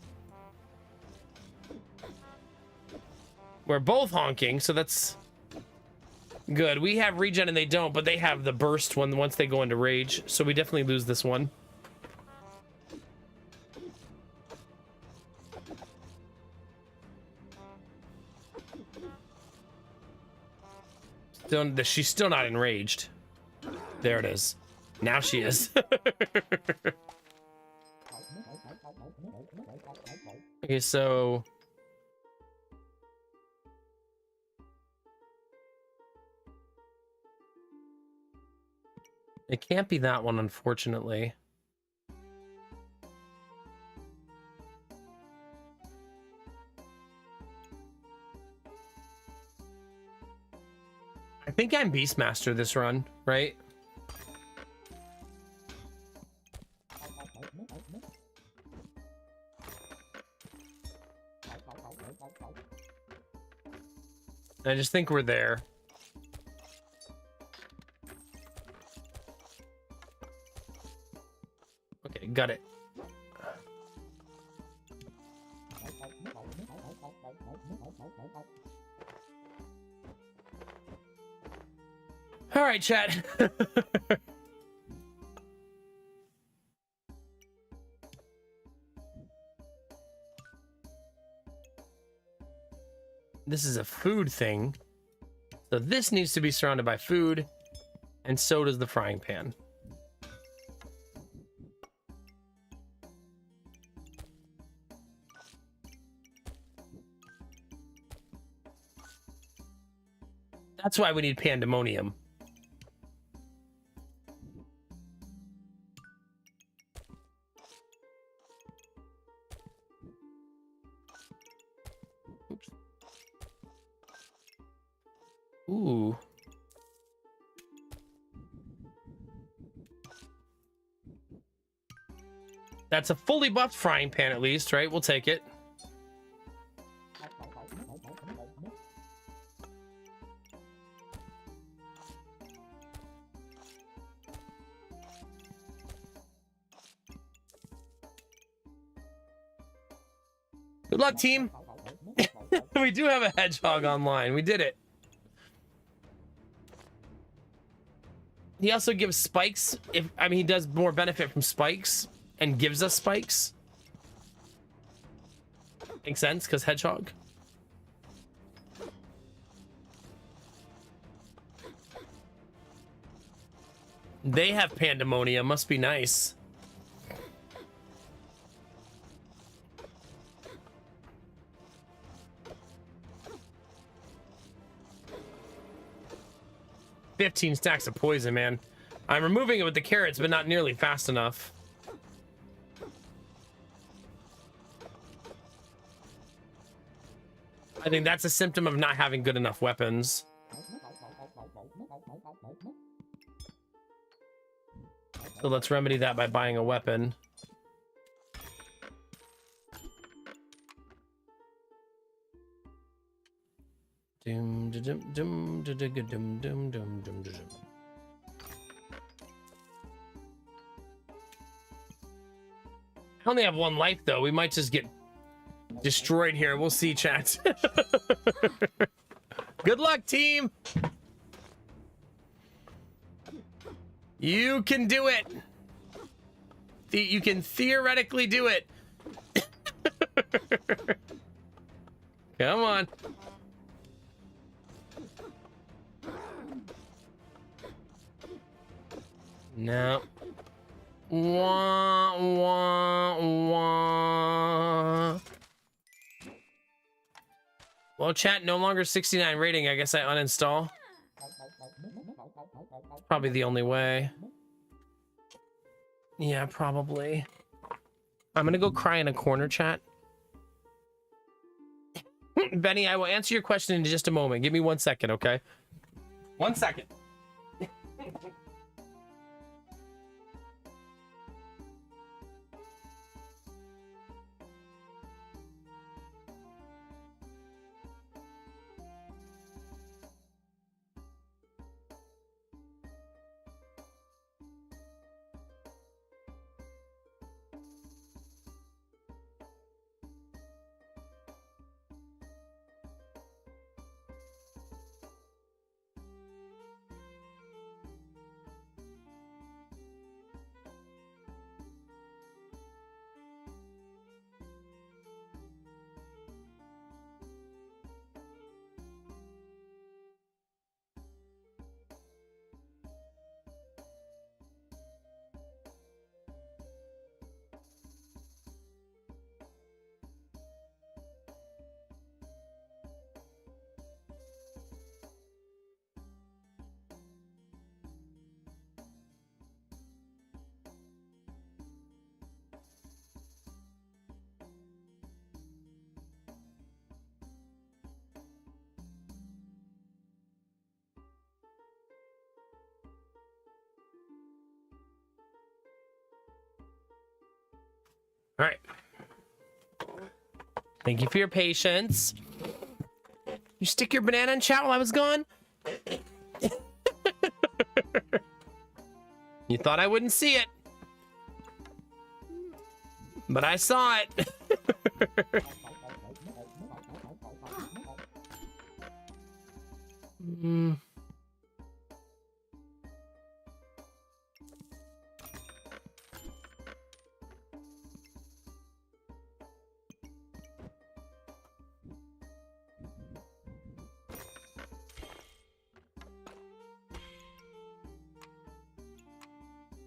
A: We're both honking, so that's good. We have regen and they don't, but they have the burst one once they go into rage, so we definitely lose this one. She's still not enraged. There it is. Now she is. Okay, so it can't be that one, unfortunately. I think I'm Beastmaster this run, right? I just think we're there. Okay, got it. All right, chat. This is a food thing. So this needs to be surrounded by food, and so does the frying pan. That's why we need pandemonium. Oops. Ooh. That's a fully buffed frying pan at least, right? We'll take it. Good luck, team. We do have a hedgehog online. We did it. He also gives spikes. He does more benefit from spikes and gives us spikes. Makes sense, because hedgehog. They have pandemonium. Must be nice. $15 stacks of poison, man. I'm removing it with the carrots, but not nearly fast enough. I think that's a symptom of not having good enough weapons. So let's remedy that by buying a weapon. Dum dum dum dum dum dum dum dum dum. I only have one life though. We might just get destroyed here. We'll see, chat. Good luck, team. You can do it. You can theoretically do it. Come on. No. Wah, wah, wah. Well, chat, no longer 69 rating. I guess I uninstall. Probably the only way. Yeah, probably. I'm gonna go cry in a corner, chat. Benny, I will answer your question in just a moment. Give me 1 second, okay? 1 second. All right. Thank you for your patience. You stick your banana in chat while I was gone? You thought I wouldn't see it. But I saw it. I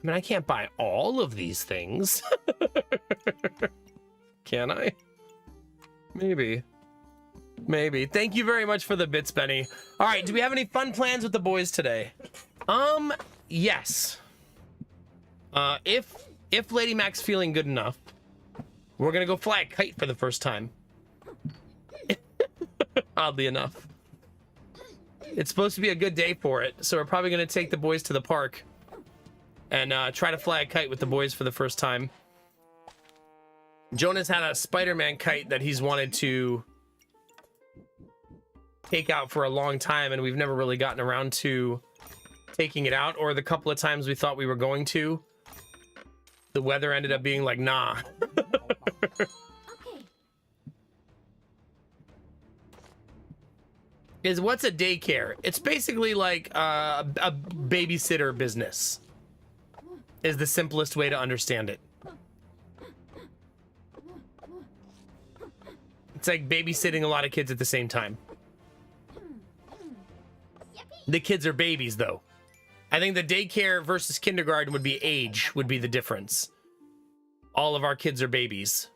A: mean, I can't buy all of these things. Can I? Maybe. Maybe. Thank you very much for the bits, Benny. All right, do we have any fun plans with the boys today? Yes. If Lady Mac's feeling good enough, we're gonna go fly a kite for the first time. Oddly enough. It's supposed to be a good day for it, so we're probably gonna take the boys to the park and try to fly a kite with the boys for the first time. Jonas had a Spider-Man kite that he's wanted to take out for a long time, and we've never really gotten around to taking it out, or the couple of times we thought we were going to, the weather ended up being like, nah. What's a daycare? It's basically like a babysitter business, is the simplest way to understand it. It's like babysitting a lot of kids at the same time. The kids are babies, though. I think the daycare versus kindergarten would be age, would be the difference. All of our kids are babies.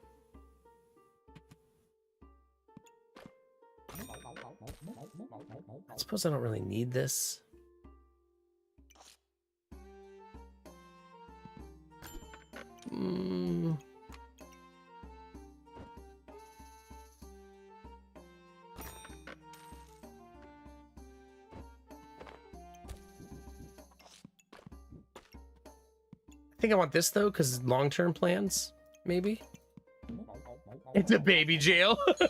A: I suppose I don't really need this. I think I want this though, because long-term plans, maybe. It's a baby jail. I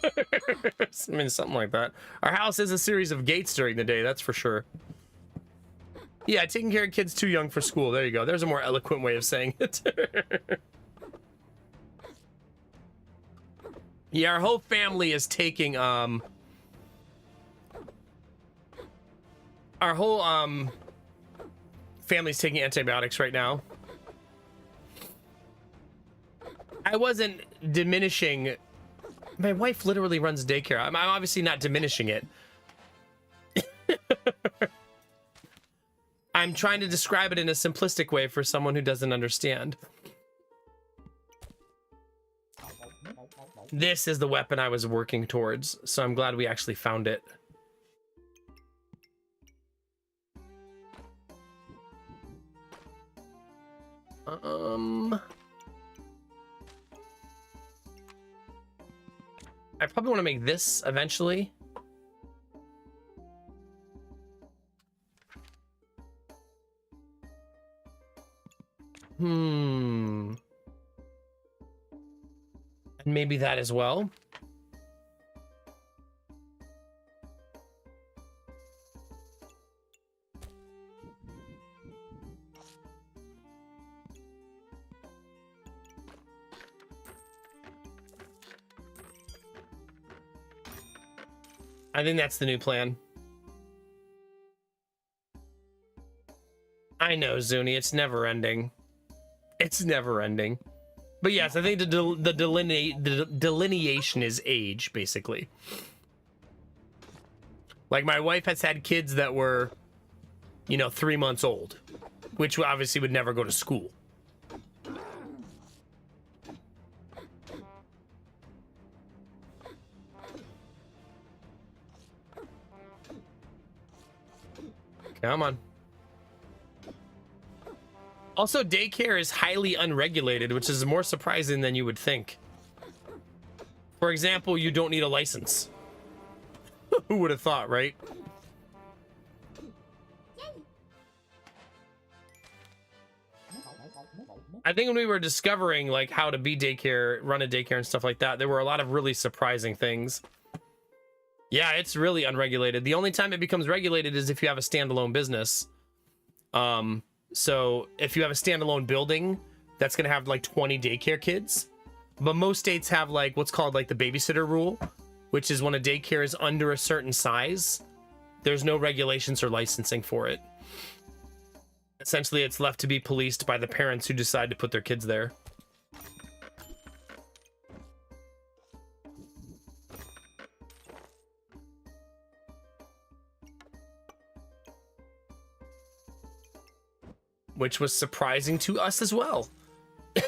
A: mean, something like that. Our house is a series of gates during the day, that's for sure. Yeah, taking care of kids too young for school. There you go. There's a more eloquent way of saying it. Yeah, our whole family is taking our whole family's taking antibiotics right now. I wasn't diminishing. My wife literally runs daycare. I'm obviously not diminishing it. I'm trying to describe it in a simplistic way for someone who doesn't understand. This is the weapon I was working towards, so I'm glad we actually found it. I probably want to make this eventually. And maybe that as well. I think that's the new plan. I know, Zuni, it's never ending. It's never ending. But yes, I think the delineation is age, basically. Like, my wife has had kids that were, you know, 3 months old, which obviously would never go to school. Come on. Also, daycare is highly unregulated, which is more surprising than you would think. For example, you don't need a license. Who would have thought, right? I think when we were discovering like how to be daycare, run a daycare and stuff like that, there were a lot of really surprising things. Yeah, it's really unregulated. The only time it becomes regulated is if you have a standalone business. So if you have a standalone building, that's going to have like 20 daycare kids. But most states have like what's called like the babysitter rule, which is when a daycare is under a certain size, There's no regulations or licensing for it. Essentially, it's left to be policed by the parents who decide to put their kids there. Which was surprising to us as well. I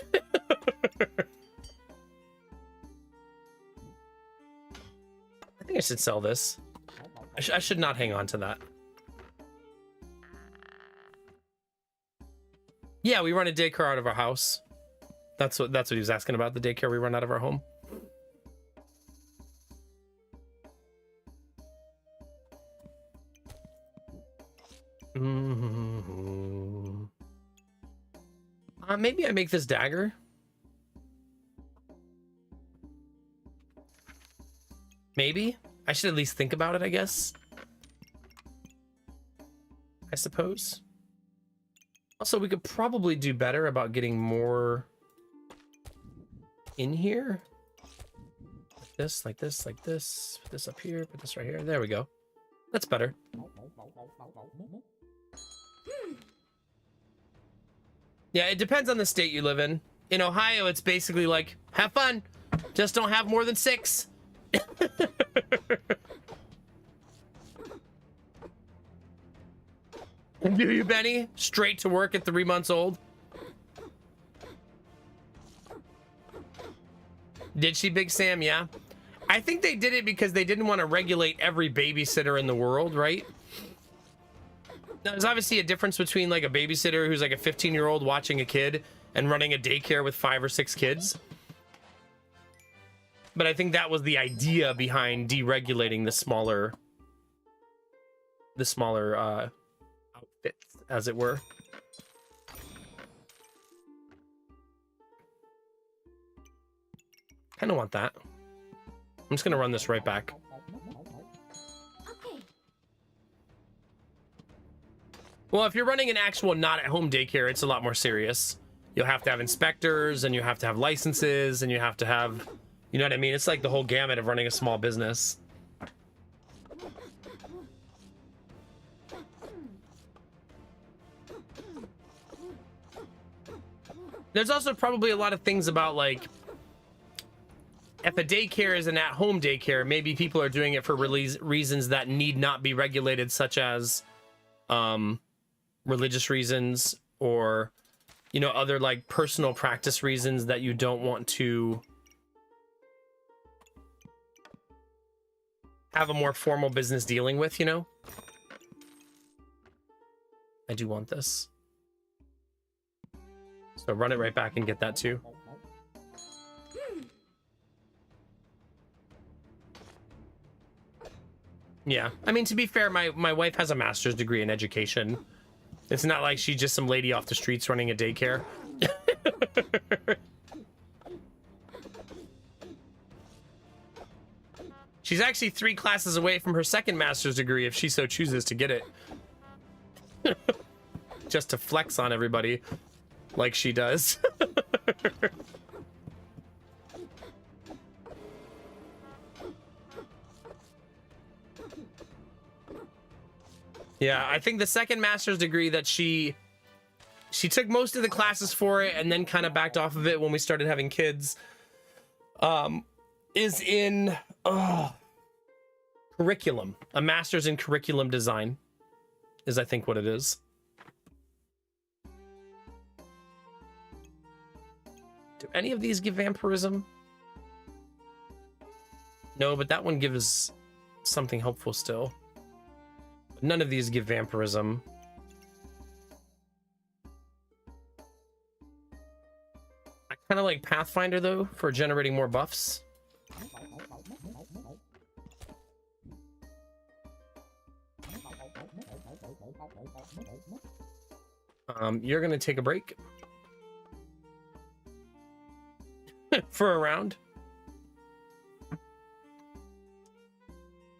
A: think I should sell this. I should not hang on to that. Yeah, we run a daycare out of our house. That's what he was asking about, the daycare we run out of our home. Maybe I make this dagger. Maybe. I should at least think about it, I guess. I suppose. Also, we could probably do better about getting more in here. Like this, like this, like this. Put this up here, put this right here. There we go. That's better. Yeah, it depends on the state you live in. In Ohio, it's basically like, have fun. Just don't have more than 6. Do you, Benny? Straight to work at 3 months old? Did she, Big Sam? Yeah. I think they did it because they didn't want to regulate every babysitter in the world, right? Now, there's obviously a difference between like a babysitter who's like a 15-year-old watching a kid and running a daycare with 5 or 6 kids. But I think that was the idea behind deregulating the smaller outfits, as it were. Kind of want that. I'm just gonna run this right back. Well, if you're running an actual not-at-home daycare, it's a lot more serious. You'll have to have inspectors, and you have to have licenses, and you have to have, you know what I mean? It's like the whole gamut of running a small business. There's also probably a lot of things about, like, if a daycare is an at-home daycare, maybe people are doing it for reasons that need not be regulated, such as religious reasons or, you know, other like personal practice reasons that you don't want to have a more formal business dealing with, you know? I do want this. So run it right back and get that too. Yeah, I mean, to be fair, my wife has a master's degree in education. It's not like she's just some lady off the streets running a daycare. She's actually 3 classes away from her second master's degree if she so chooses to get it. Just to flex on everybody like she does. Yeah, I think the second master's degree that she took most of the classes for it and then kind of backed off of it when we started having kids, is in curriculum. A master's in curriculum design is, I think, what it is. Do any of these give vampirism? No, but that one gives something helpful still. None of these give vampirism. I kind of like Pathfinder, though, for generating more buffs. You're going to take a break for a round.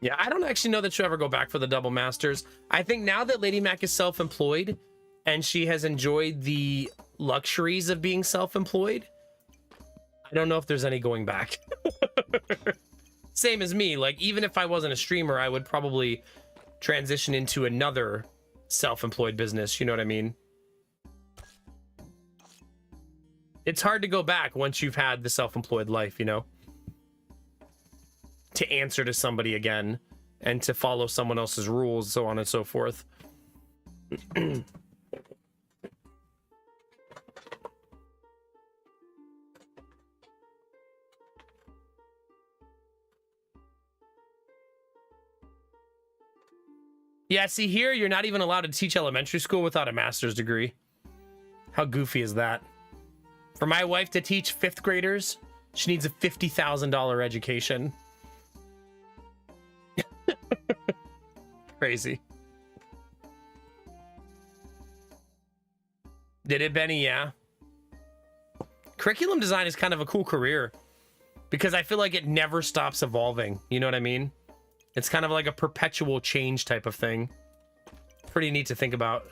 A: Yeah, I don't actually know that she'll ever go back for the double masters. I think now that Lady Mac is self-employed and she has enjoyed the luxuries of being self-employed, I don't know if there's any going back. Same as me. Like, even if I wasn't a streamer, I would probably transition into another self-employed business. You know what I mean? It's hard to go back once you've had the self-employed life, you know? To answer to somebody again and to follow someone else's rules, so on and so forth. Yeah, see here, you're not even allowed to teach elementary school without a master's degree. How goofy is that? For my wife to teach 5th graders, she needs a $50,000 education. Crazy. Did it, Benny? Yeah. Curriculum design is kind of a cool career because I feel like it never stops evolving. You know what I mean? It's kind of like a perpetual change type of thing. Pretty neat to think about.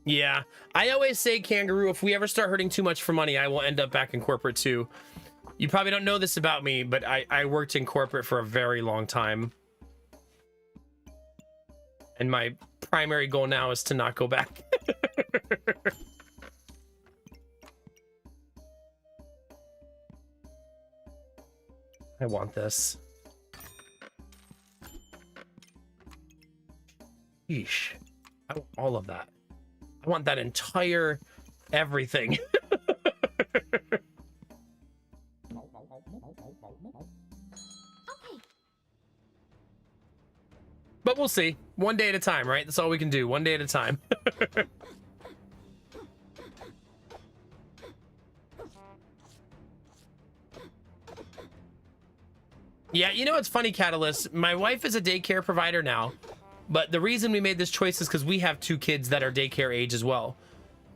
A: Yeah, I always say, Kangaroo, if we ever start hurting too much for money, I will end up back in corporate too. You probably don't know this about me, but I worked in corporate for a very long time. And my primary goal now is to not go back. I want this. Yeesh. I want all of that. I want that entire everything. But we'll see. One day at a time, right? That's all we can do. One day at a time. Yeah, you know what's funny, Catalyst? My wife is a daycare provider now. But the reason we made this choice is because we have 2 kids that are daycare age as well.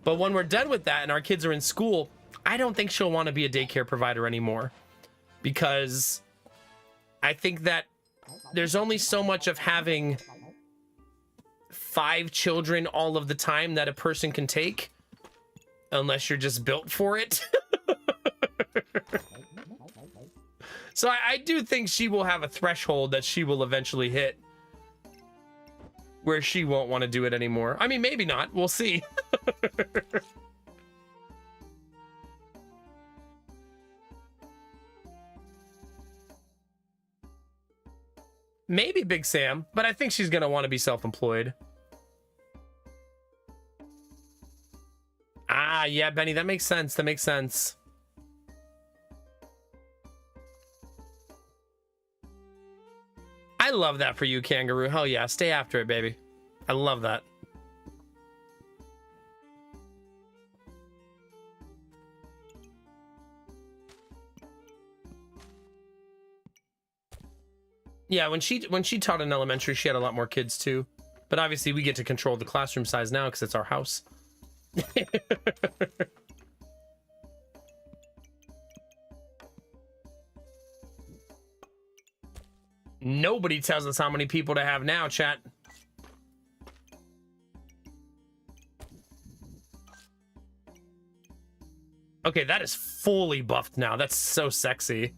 A: But when we're done with that and our kids are in school, I don't think she'll want to be a daycare provider anymore. Because I think that there's only so much of having 5 children all of the time that a person can take. Unless you're just built for it. So I do think she will have a threshold that she will eventually hit. Where she won't want to do it anymore. I mean, maybe not. We'll see. Maybe Big Sam, but I think she's going to want to be self-employed. Ah, yeah, Benny, that makes sense. That makes sense. I love that for you, Kangaroo. Hell yeah, stay after it, baby. I love that. Yeah, when she taught in elementary, she had a lot more kids too. But obviously we get to control the classroom size now because it's our house. Nobody tells us how many people to have now, chat. Okay, that is fully buffed now. That's so sexy.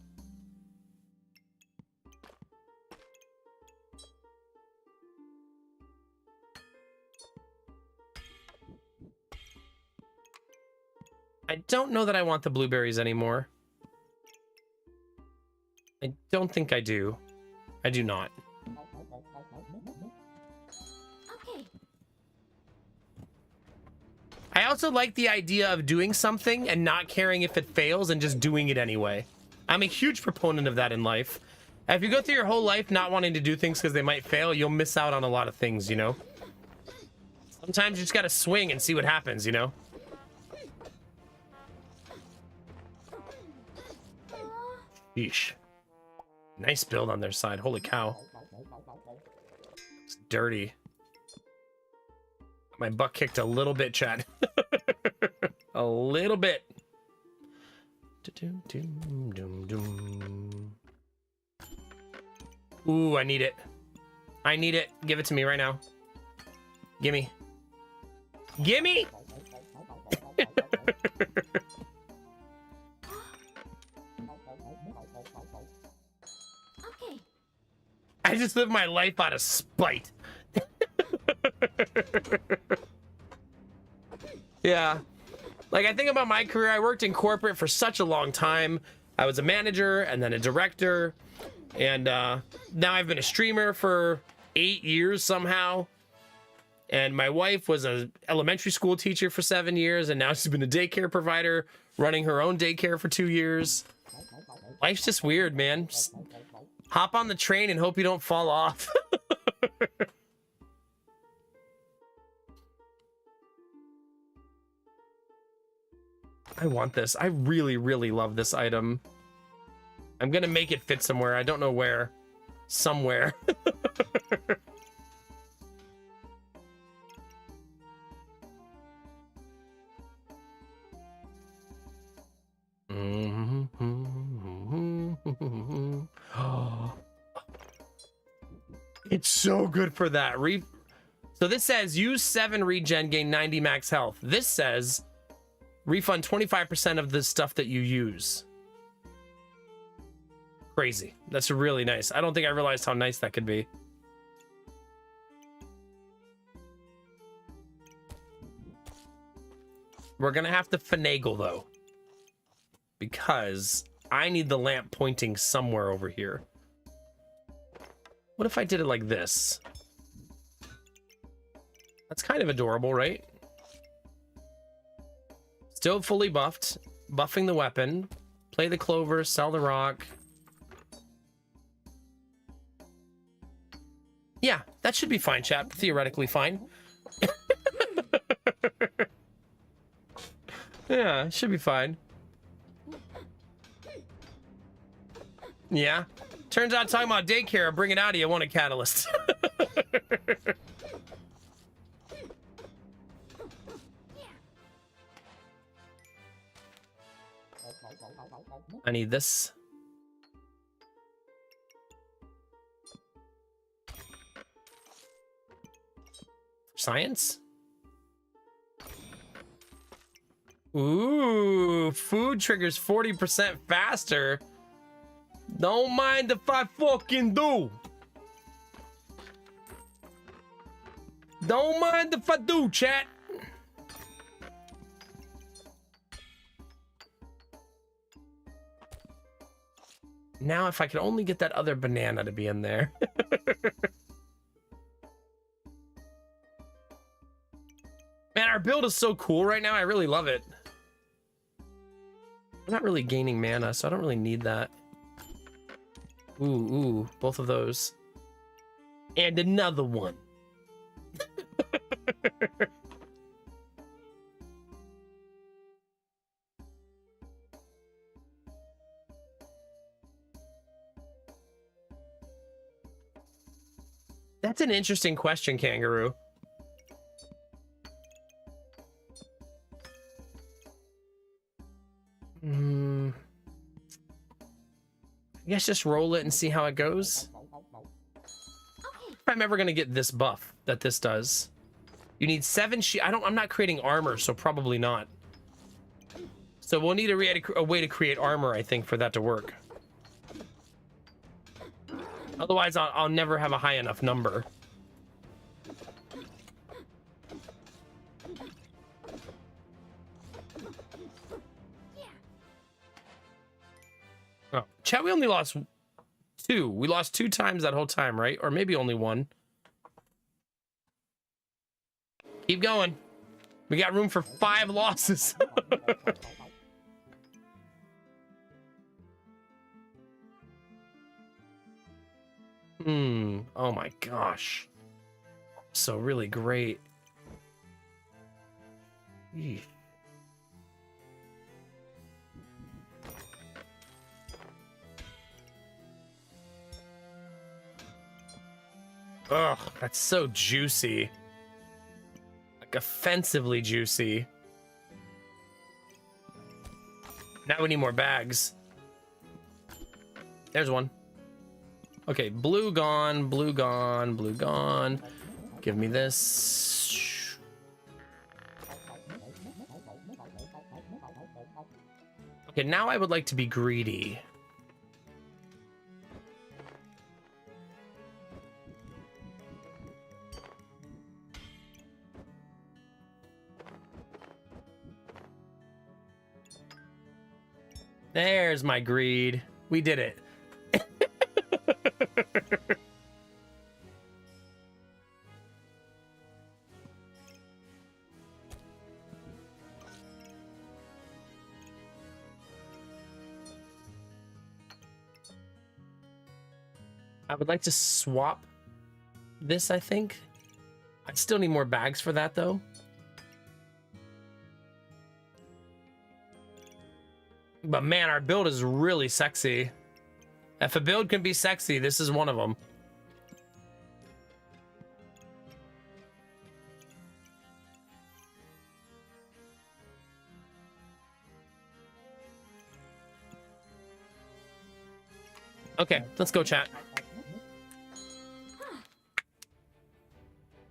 A: I don't know that I want the blueberries anymore. I don't think I do. I do not.
M: Okay.
A: I also like the idea of doing something and not caring if it fails and just doing it anyway. I'm a huge proponent of that in life. If you go through your whole life not wanting to do things because they might fail, you'll miss out on a lot of things, you know? Sometimes you just gotta swing and see what happens, you know? Yeesh. Nice build on their side. Holy cow. It's dirty. My butt kicked a little bit, Chad. A little bit. Ooh, I need it. I need it. Give it to me right now. Gimme. Gimme! I just live my life out of spite. Yeah. Like, I think about my career. I worked in corporate for such a long time. I was a manager and then a director. And now I've been a streamer for 8 years somehow. And my wife was an elementary school teacher for 7 years. And now she's been a daycare provider, running her own daycare for 2 years. Life's just weird, man. Just hop on the train and hope you don't fall off. I want this. I really, really love this item. I'm gonna make it fit somewhere. I don't know where. Somewhere. It's so good for that. So this says use 7 regen, gain 90 max health. This says refund 25% of the stuff that you use. Crazy. That's really nice. I don't think I realized how nice that could be. We're gonna have to finagle though, because I need the lamp pointing somewhere over here. What if I did it like this? That's kind of adorable, right? Still fully buffed. Buffing the weapon. Play the clover, sell the rock. Yeah, that should be fine, chat. Theoretically fine. Yeah, should be fine. Yeah. Turns out talking about daycare, bring it out of you, want a catalyst. I need this. Science? Ooh, food triggers 40% faster. Don't mind if I fucking do. Don't mind if I do, chat. Now, if I could only get that other banana to be in there. Man, our build is so cool right now. I really love it. I'm not really gaining mana, so I don't really need that. Ooh, both of those. And another one. That's an interesting question, Kangaroo. I guess just roll it and see how it goes. If I'm ever gonna get this buff that this does. You need 7 I'm not creating armor, so probably not. So we'll need a way to create armor, I think, for that to work. Otherwise, I'll never have a high enough number. Oh, chat, we only lost 2. We lost 2 times that whole time, right? Or maybe only 1. Keep going. We got room for 5 losses. Oh my gosh. So really great. Eesh. Ugh, that's so juicy. Like offensively juicy. Now we need more bags. There's one. Okay, blue gone, blue gone, blue gone. Give me this. Okay, now I would like to be greedy. There's my greed. We did it. I would like to swap this, I think. I still need more bags for that, though. But man, our build is really sexy. If a build can be sexy, this is one of them. Okay, let's go, chat.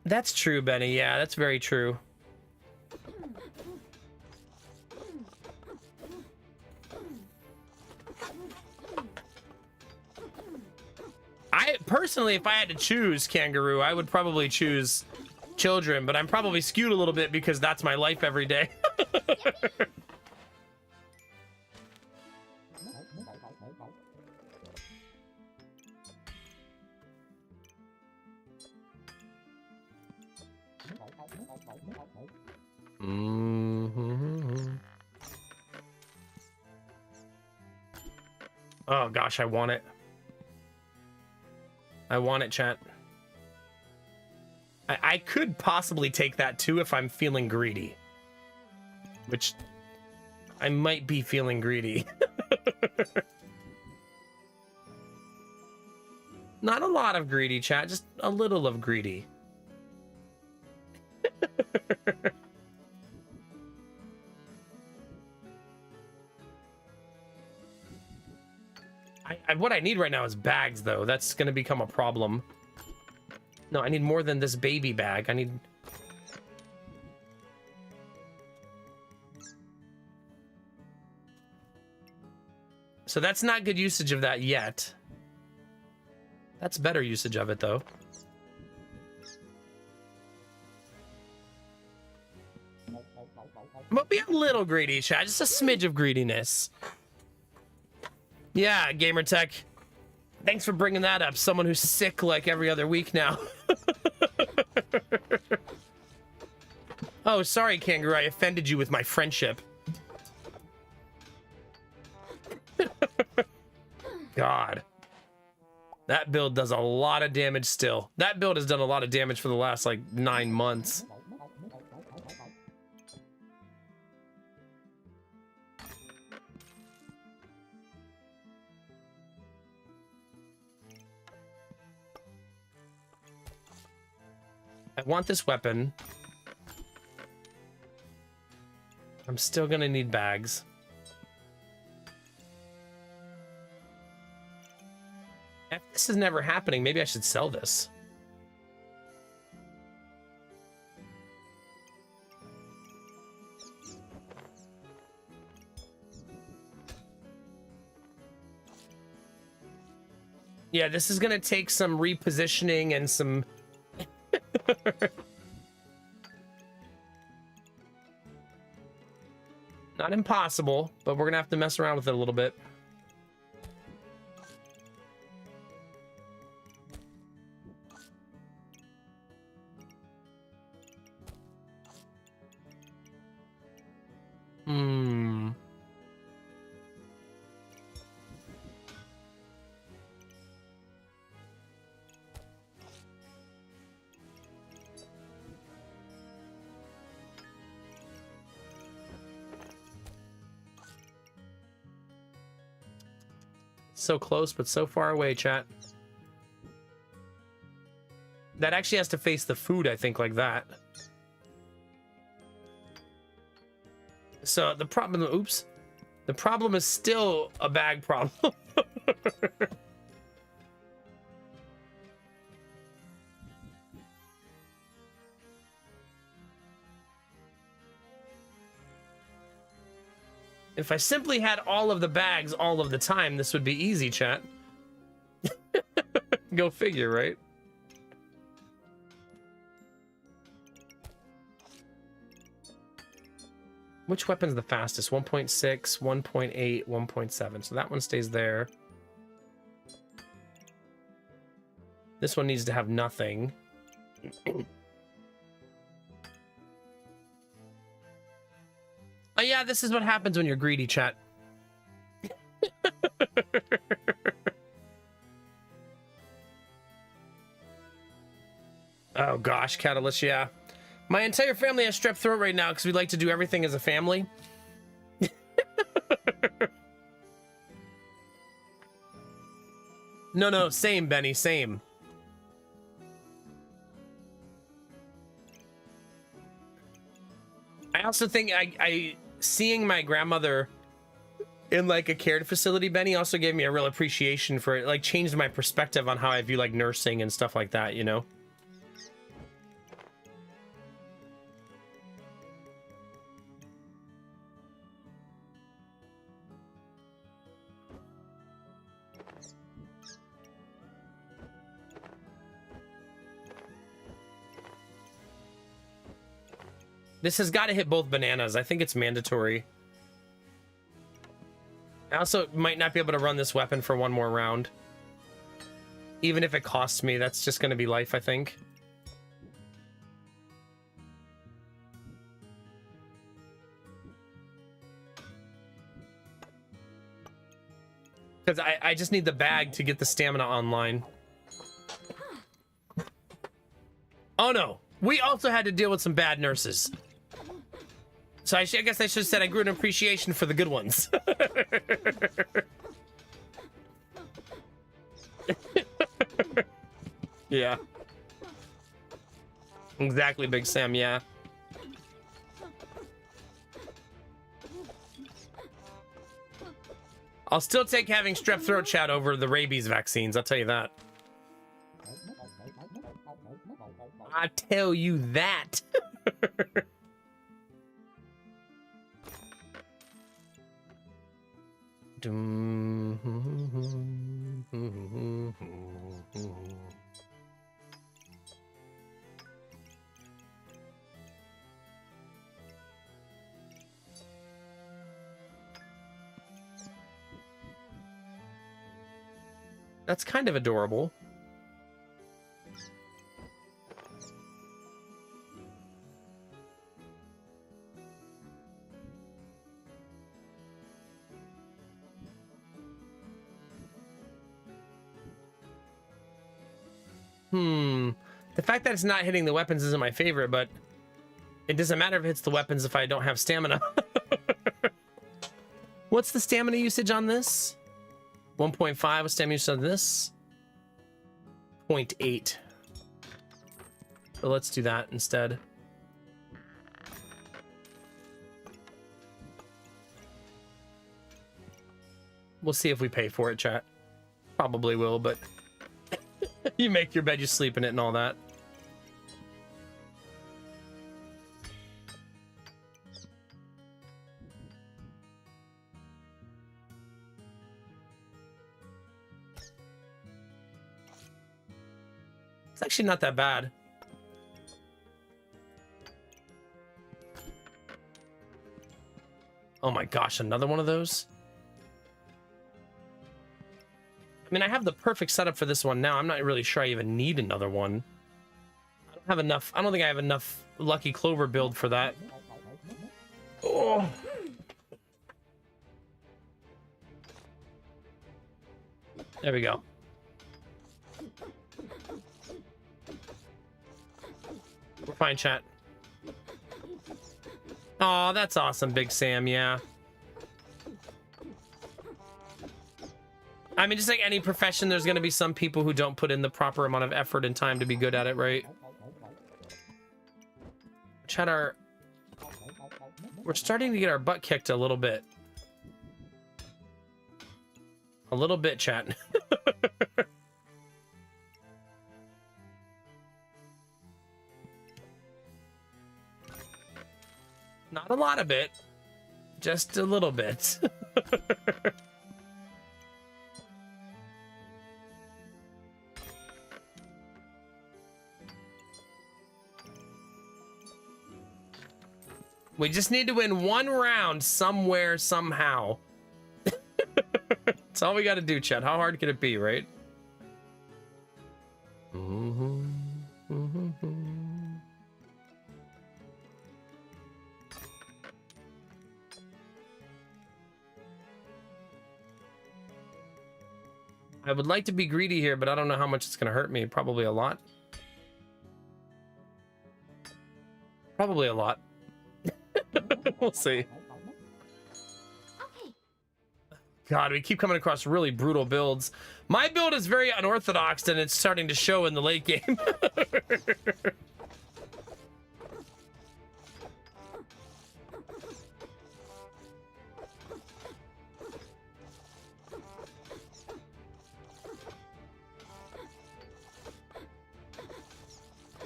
A: That's true, Benny. Yeah, that's very true. I personally, if I had to choose Kangaroo, I would probably choose children, but I'm probably skewed a little bit because that's my life every day. Oh gosh, I want it. I want it, chat. I could possibly take that too if I'm feeling greedy. Which I might be feeling greedy. Not a lot of greedy, chat, just a little of greedy. What I need right now is bags, though. That's going to become a problem. No, I need more than this baby bag. I need... So that's not good usage of that yet. That's better usage of it, though. But be a little greedy, chat. Just a smidge of greediness. Yeah, Gamertech. Thanks for bringing that up. Someone who's sick like every other week now. Oh, sorry, Kangaroo. I offended you with my friendship. God. That build does a lot of damage still. That build has done a lot of damage for the last, like, 9 months. I want this weapon. I'm still gonna need bags. If this is never happening, maybe I should sell this. Yeah, this is gonna take some repositioning and some... Not impossible, but we're gonna have to mess around with it a little bit. So close, but so far away, chat. That actually has to face the food, I think, like that. So the problem, oops. The problem is still a bag problem. If I simply had all of the bags all of the time, this would be easy, chat. Go figure, right? Which weapon's the fastest? 1.6, 1.8, 1.7. So that one stays there. This one needs to have nothing. Oh yeah, this is what happens when you're greedy, chat. Oh gosh, Catalyst, yeah. My entire family has strep throat right now because we like to do everything as a family. No, same, Benny, same. I also think I seeing my grandmother in like a care facility, Benny, also gave me a real appreciation for it. Like changed my perspective on how I view like nursing and stuff like that, you know? This has got to hit both bananas. I think it's mandatory. I also might not be able to run this weapon for one more round. Even if it costs me, that's just going to be life, I think. Because I just need the bag to get the stamina online. Oh no, we also had to deal with some bad nurses. So I guess I should have said I grew an appreciation for the good ones. Yeah. Exactly, Big Sam, yeah. I'll still take having strep throat, chat, over the rabies vaccines, I'll tell you that. I tell you that. That's kind of adorable. The fact that it's not hitting the weapons isn't my favorite, but it doesn't matter if it hits the weapons if I don't have stamina. What's the stamina usage on this? 1.5 with stamina usage on this? 0.8. So let's do that instead. We'll see if we pay for it, chat. Probably will, but you make your bed, you sleep in it and all that. It's actually not that bad. Oh my gosh, another one of those? I mean, I have the perfect setup for this one now. I'm not really sure I even need another one. I don't have enough. I don't think I have enough Lucky Clover build for that. Oh. There we go. We're fine, chat. Aw, that's awesome, Big Sam, yeah. I mean, just like any profession, there's going to be some people who don't put in the proper amount of effort and time to be good at it, right? Chat, we're starting to get our butt kicked a little bit. A little bit, chat. Not a lot of it, just a little bit. We just need to win one round somewhere, somehow. That's all we got to do, Chet. How hard can it be, right? I would like to be greedy here, but I don't know how much it's going to hurt me. Probably a lot. Probably a lot. We'll see. God, we keep coming across really brutal builds. My build is very unorthodox, and it's starting to show in the late game.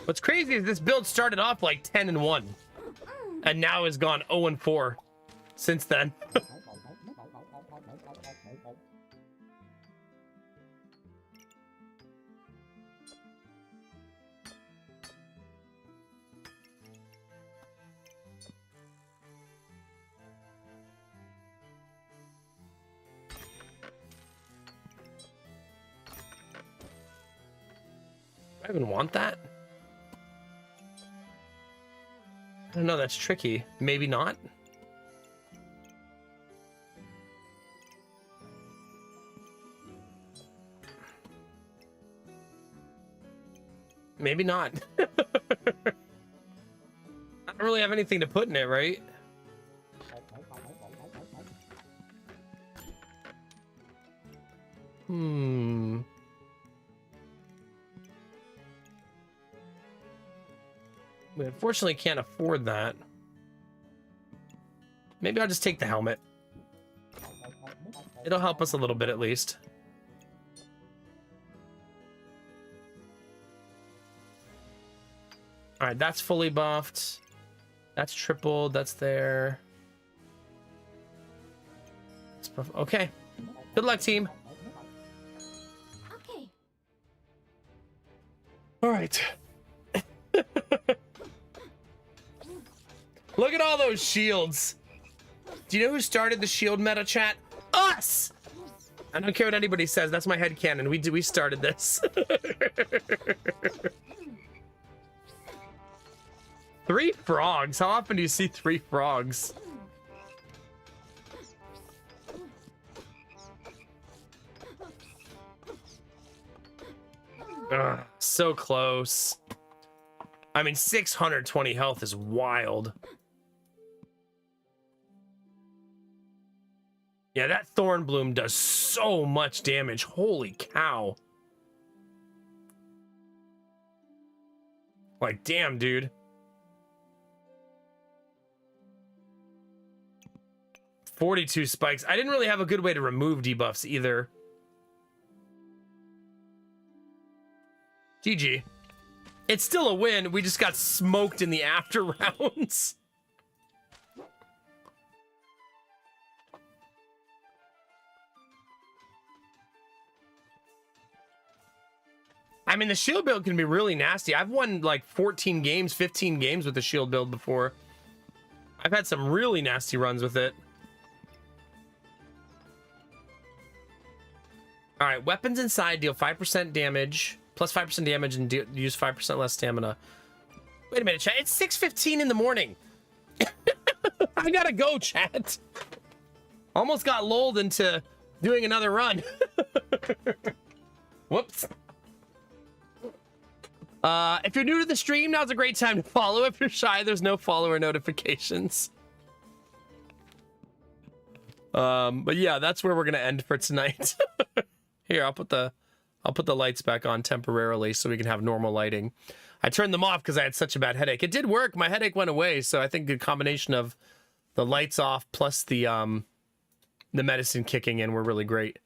A: What's crazy is this build started off like 10-1, and now has gone 0-4 since then. Do I even want that? I don't know, that's tricky. Maybe not. Maybe not. I don't really have anything to put in it, right? We unfortunately can't afford that. Maybe I'll just take the helmet. It'll help us a little bit at least. All right, that's fully buffed. That's tripled. That's there. Okay. Good luck, team.
M: Okay.
A: All right. Look at all those shields. Do you know who started the shield meta, chat? Us! I don't care what anybody says. That's my headcanon. We started this. 3 frogs? How often do you see 3 frogs? Ugh, so close. I mean, 620 health is wild. Yeah, that Thorn Bloom does so much damage. Holy cow. Like, damn, dude. $42 spikes. I didn't really have a good way to remove debuffs either. GG. It's still a win. We just got smoked in the after rounds. I mean, the shield build can be really nasty. I've won like 14 games, 15 games with the shield build before. I've had some really nasty runs with it. All right, weapons inside deal 5% damage, plus 5% damage, and use 5% less stamina. Wait a minute, chat. It's 6:15 in the morning. I gotta go, chat. Almost got lulled into doing another run. Whoops. If you're new to the stream, now's a great time to follow. If you're shy, there's no follower notifications. But yeah, that's where we're gonna end for tonight. Here, I'll put the lights back on temporarily so we can have normal lighting. I turned them off because I had such a bad headache. It did work. My headache went away, so I think the combination of the lights off plus the medicine kicking in were really great.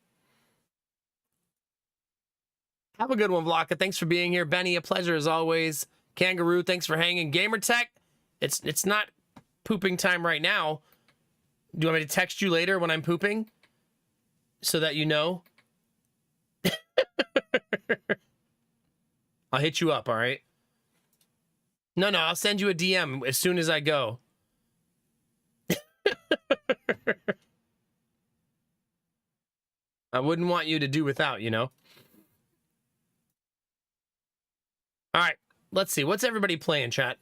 A: Have a good one, Vlaka. Thanks for being here. Benny, a pleasure as always. Kangaroo, thanks for hanging. Gamertech, it's not pooping time right now. Do you want me to text you later when I'm pooping? So that you know? I'll hit you up, all right? No, I'll send you a DM as soon as I go. I wouldn't want you to do without, you know? All right, let's see. What's everybody playing, chat?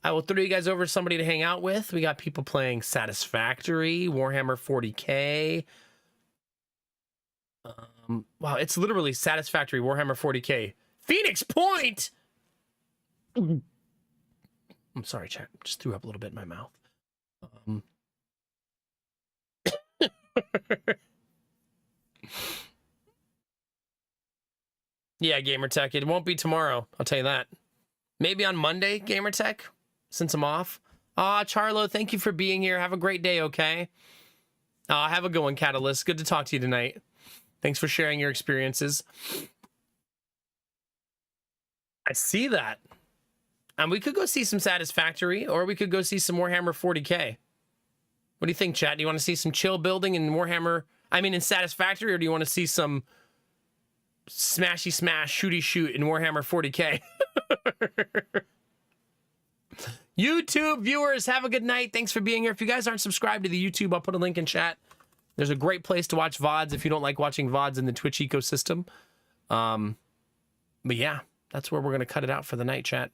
A: I will throw you guys over to somebody to hang out with. We got people playing Satisfactory, Warhammer 40K. Wow, it's literally Satisfactory, Warhammer 40K. Phoenix Point! I'm sorry, chat. Just threw up a little bit in my mouth. Yeah, Gamertech. It won't be tomorrow. I'll tell you that. Maybe on Monday, Gamertech, since I'm off. Charlo, thank you for being here. Have a great day, okay? Have a good one, Catalyst. Good to talk to you tonight. Thanks for sharing your experiences. I see that. And we could go see some Satisfactory, or we could go see some Warhammer 40K. What do you think, chat? Do you want to see some chill building in Warhammer? I mean, in Satisfactory, or do you want to see some smashy smash, shooty shoot in Warhammer 40K? YouTube viewers, have a good night. Thanks for being here. If you guys aren't subscribed to the YouTube, I'll put a link in chat. There's a great place to watch VODs if you don't like watching VODs in the Twitch ecosystem. But yeah, that's where we're going to cut it out for the night, chat.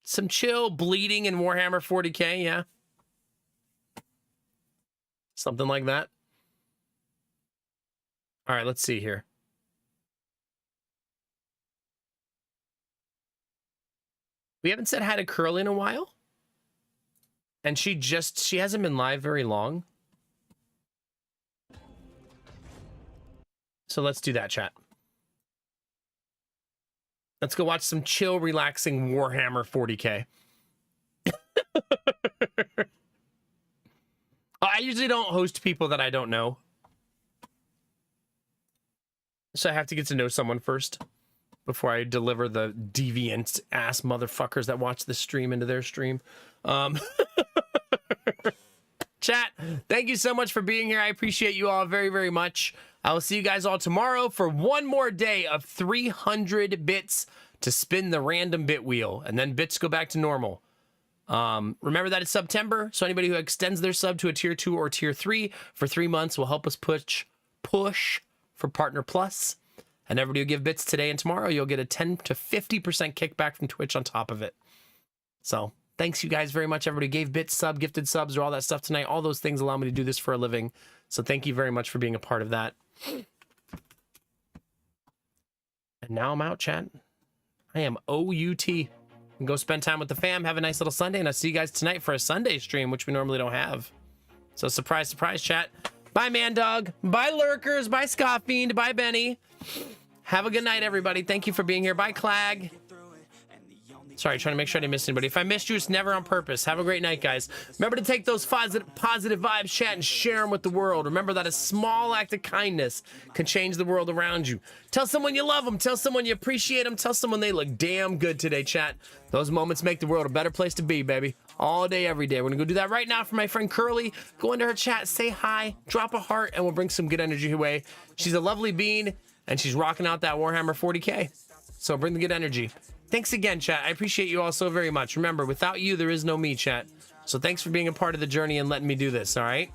A: Some chill bleeding in Warhammer 40K, yeah. Something like that. All right, let's see here. We haven't said hi to Curly in a while. And she hasn't been live very long. So let's do that, chat. Let's go watch some chill, relaxing Warhammer 40K. I usually don't host people that I don't know. So I have to get to know someone first before I deliver the deviant ass motherfuckers that watch this stream into their stream. Chat, thank you so much for being here. I appreciate you all very, very much. I will see you guys all tomorrow for one more day of 300 bits to spin the random bit wheel, and then bits go back to normal. Remember that it's September, so anybody who extends their sub to a tier 2 or tier 3 for 3 months will help us push for Partner Plus. And everybody who give bits today and tomorrow, you'll get a 10 to 50% kickback from Twitch on top of it. So thanks you guys very much. Everybody who gave bits, gifted subs, or all that stuff tonight. All those things allow me to do this for a living. So thank you very much for being a part of that. And now I'm out, chat. I am OUT. And go spend time with the fam. Have a nice little Sunday. And I'll see you guys tonight for a Sunday stream, which we normally don't have. So surprise, surprise, chat. Bye, Man Dog. Bye, Lurkers. Bye, Scottfiend. Bye, Benny. Have a good night, everybody. Thank you for being here. Bye, Clag. Sorry, trying to make sure I didn't miss anybody. If I missed you, it's never on purpose. Have a great night, guys. Remember to take those positive vibes, chat, and share them with the world. Remember that a small act of kindness can change the world around you. Tell someone you love them. Tell someone you appreciate them. Tell someone they look damn good today, chat. Those moments make the world a better place to be, baby. All day, every day. We're going to go do that right now for my friend Curly. Go into her chat, say hi, drop a heart, and we'll bring some good energy away. She's a lovely bean, and she's rocking out that Warhammer 40K. So bring the good energy. Thanks again, chat. I appreciate you all so very much. Remember, without you, there is no me, chat. So thanks for being a part of the journey and letting me do this, all right?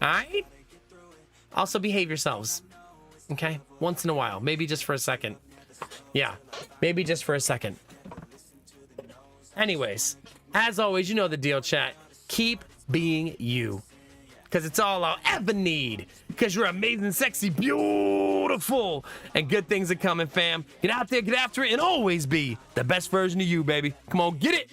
A: All right? Also, behave yourselves, okay? Once in a while. Maybe just for a second. Yeah, maybe just for a second. Anyways, as always, you know the deal, chat. Keep being you. Because it's all I'll ever need. Because you're amazing, sexy, beautiful, and good things are coming, fam. Get out there, get after it, and always be the best version of you, baby. Come on, get it.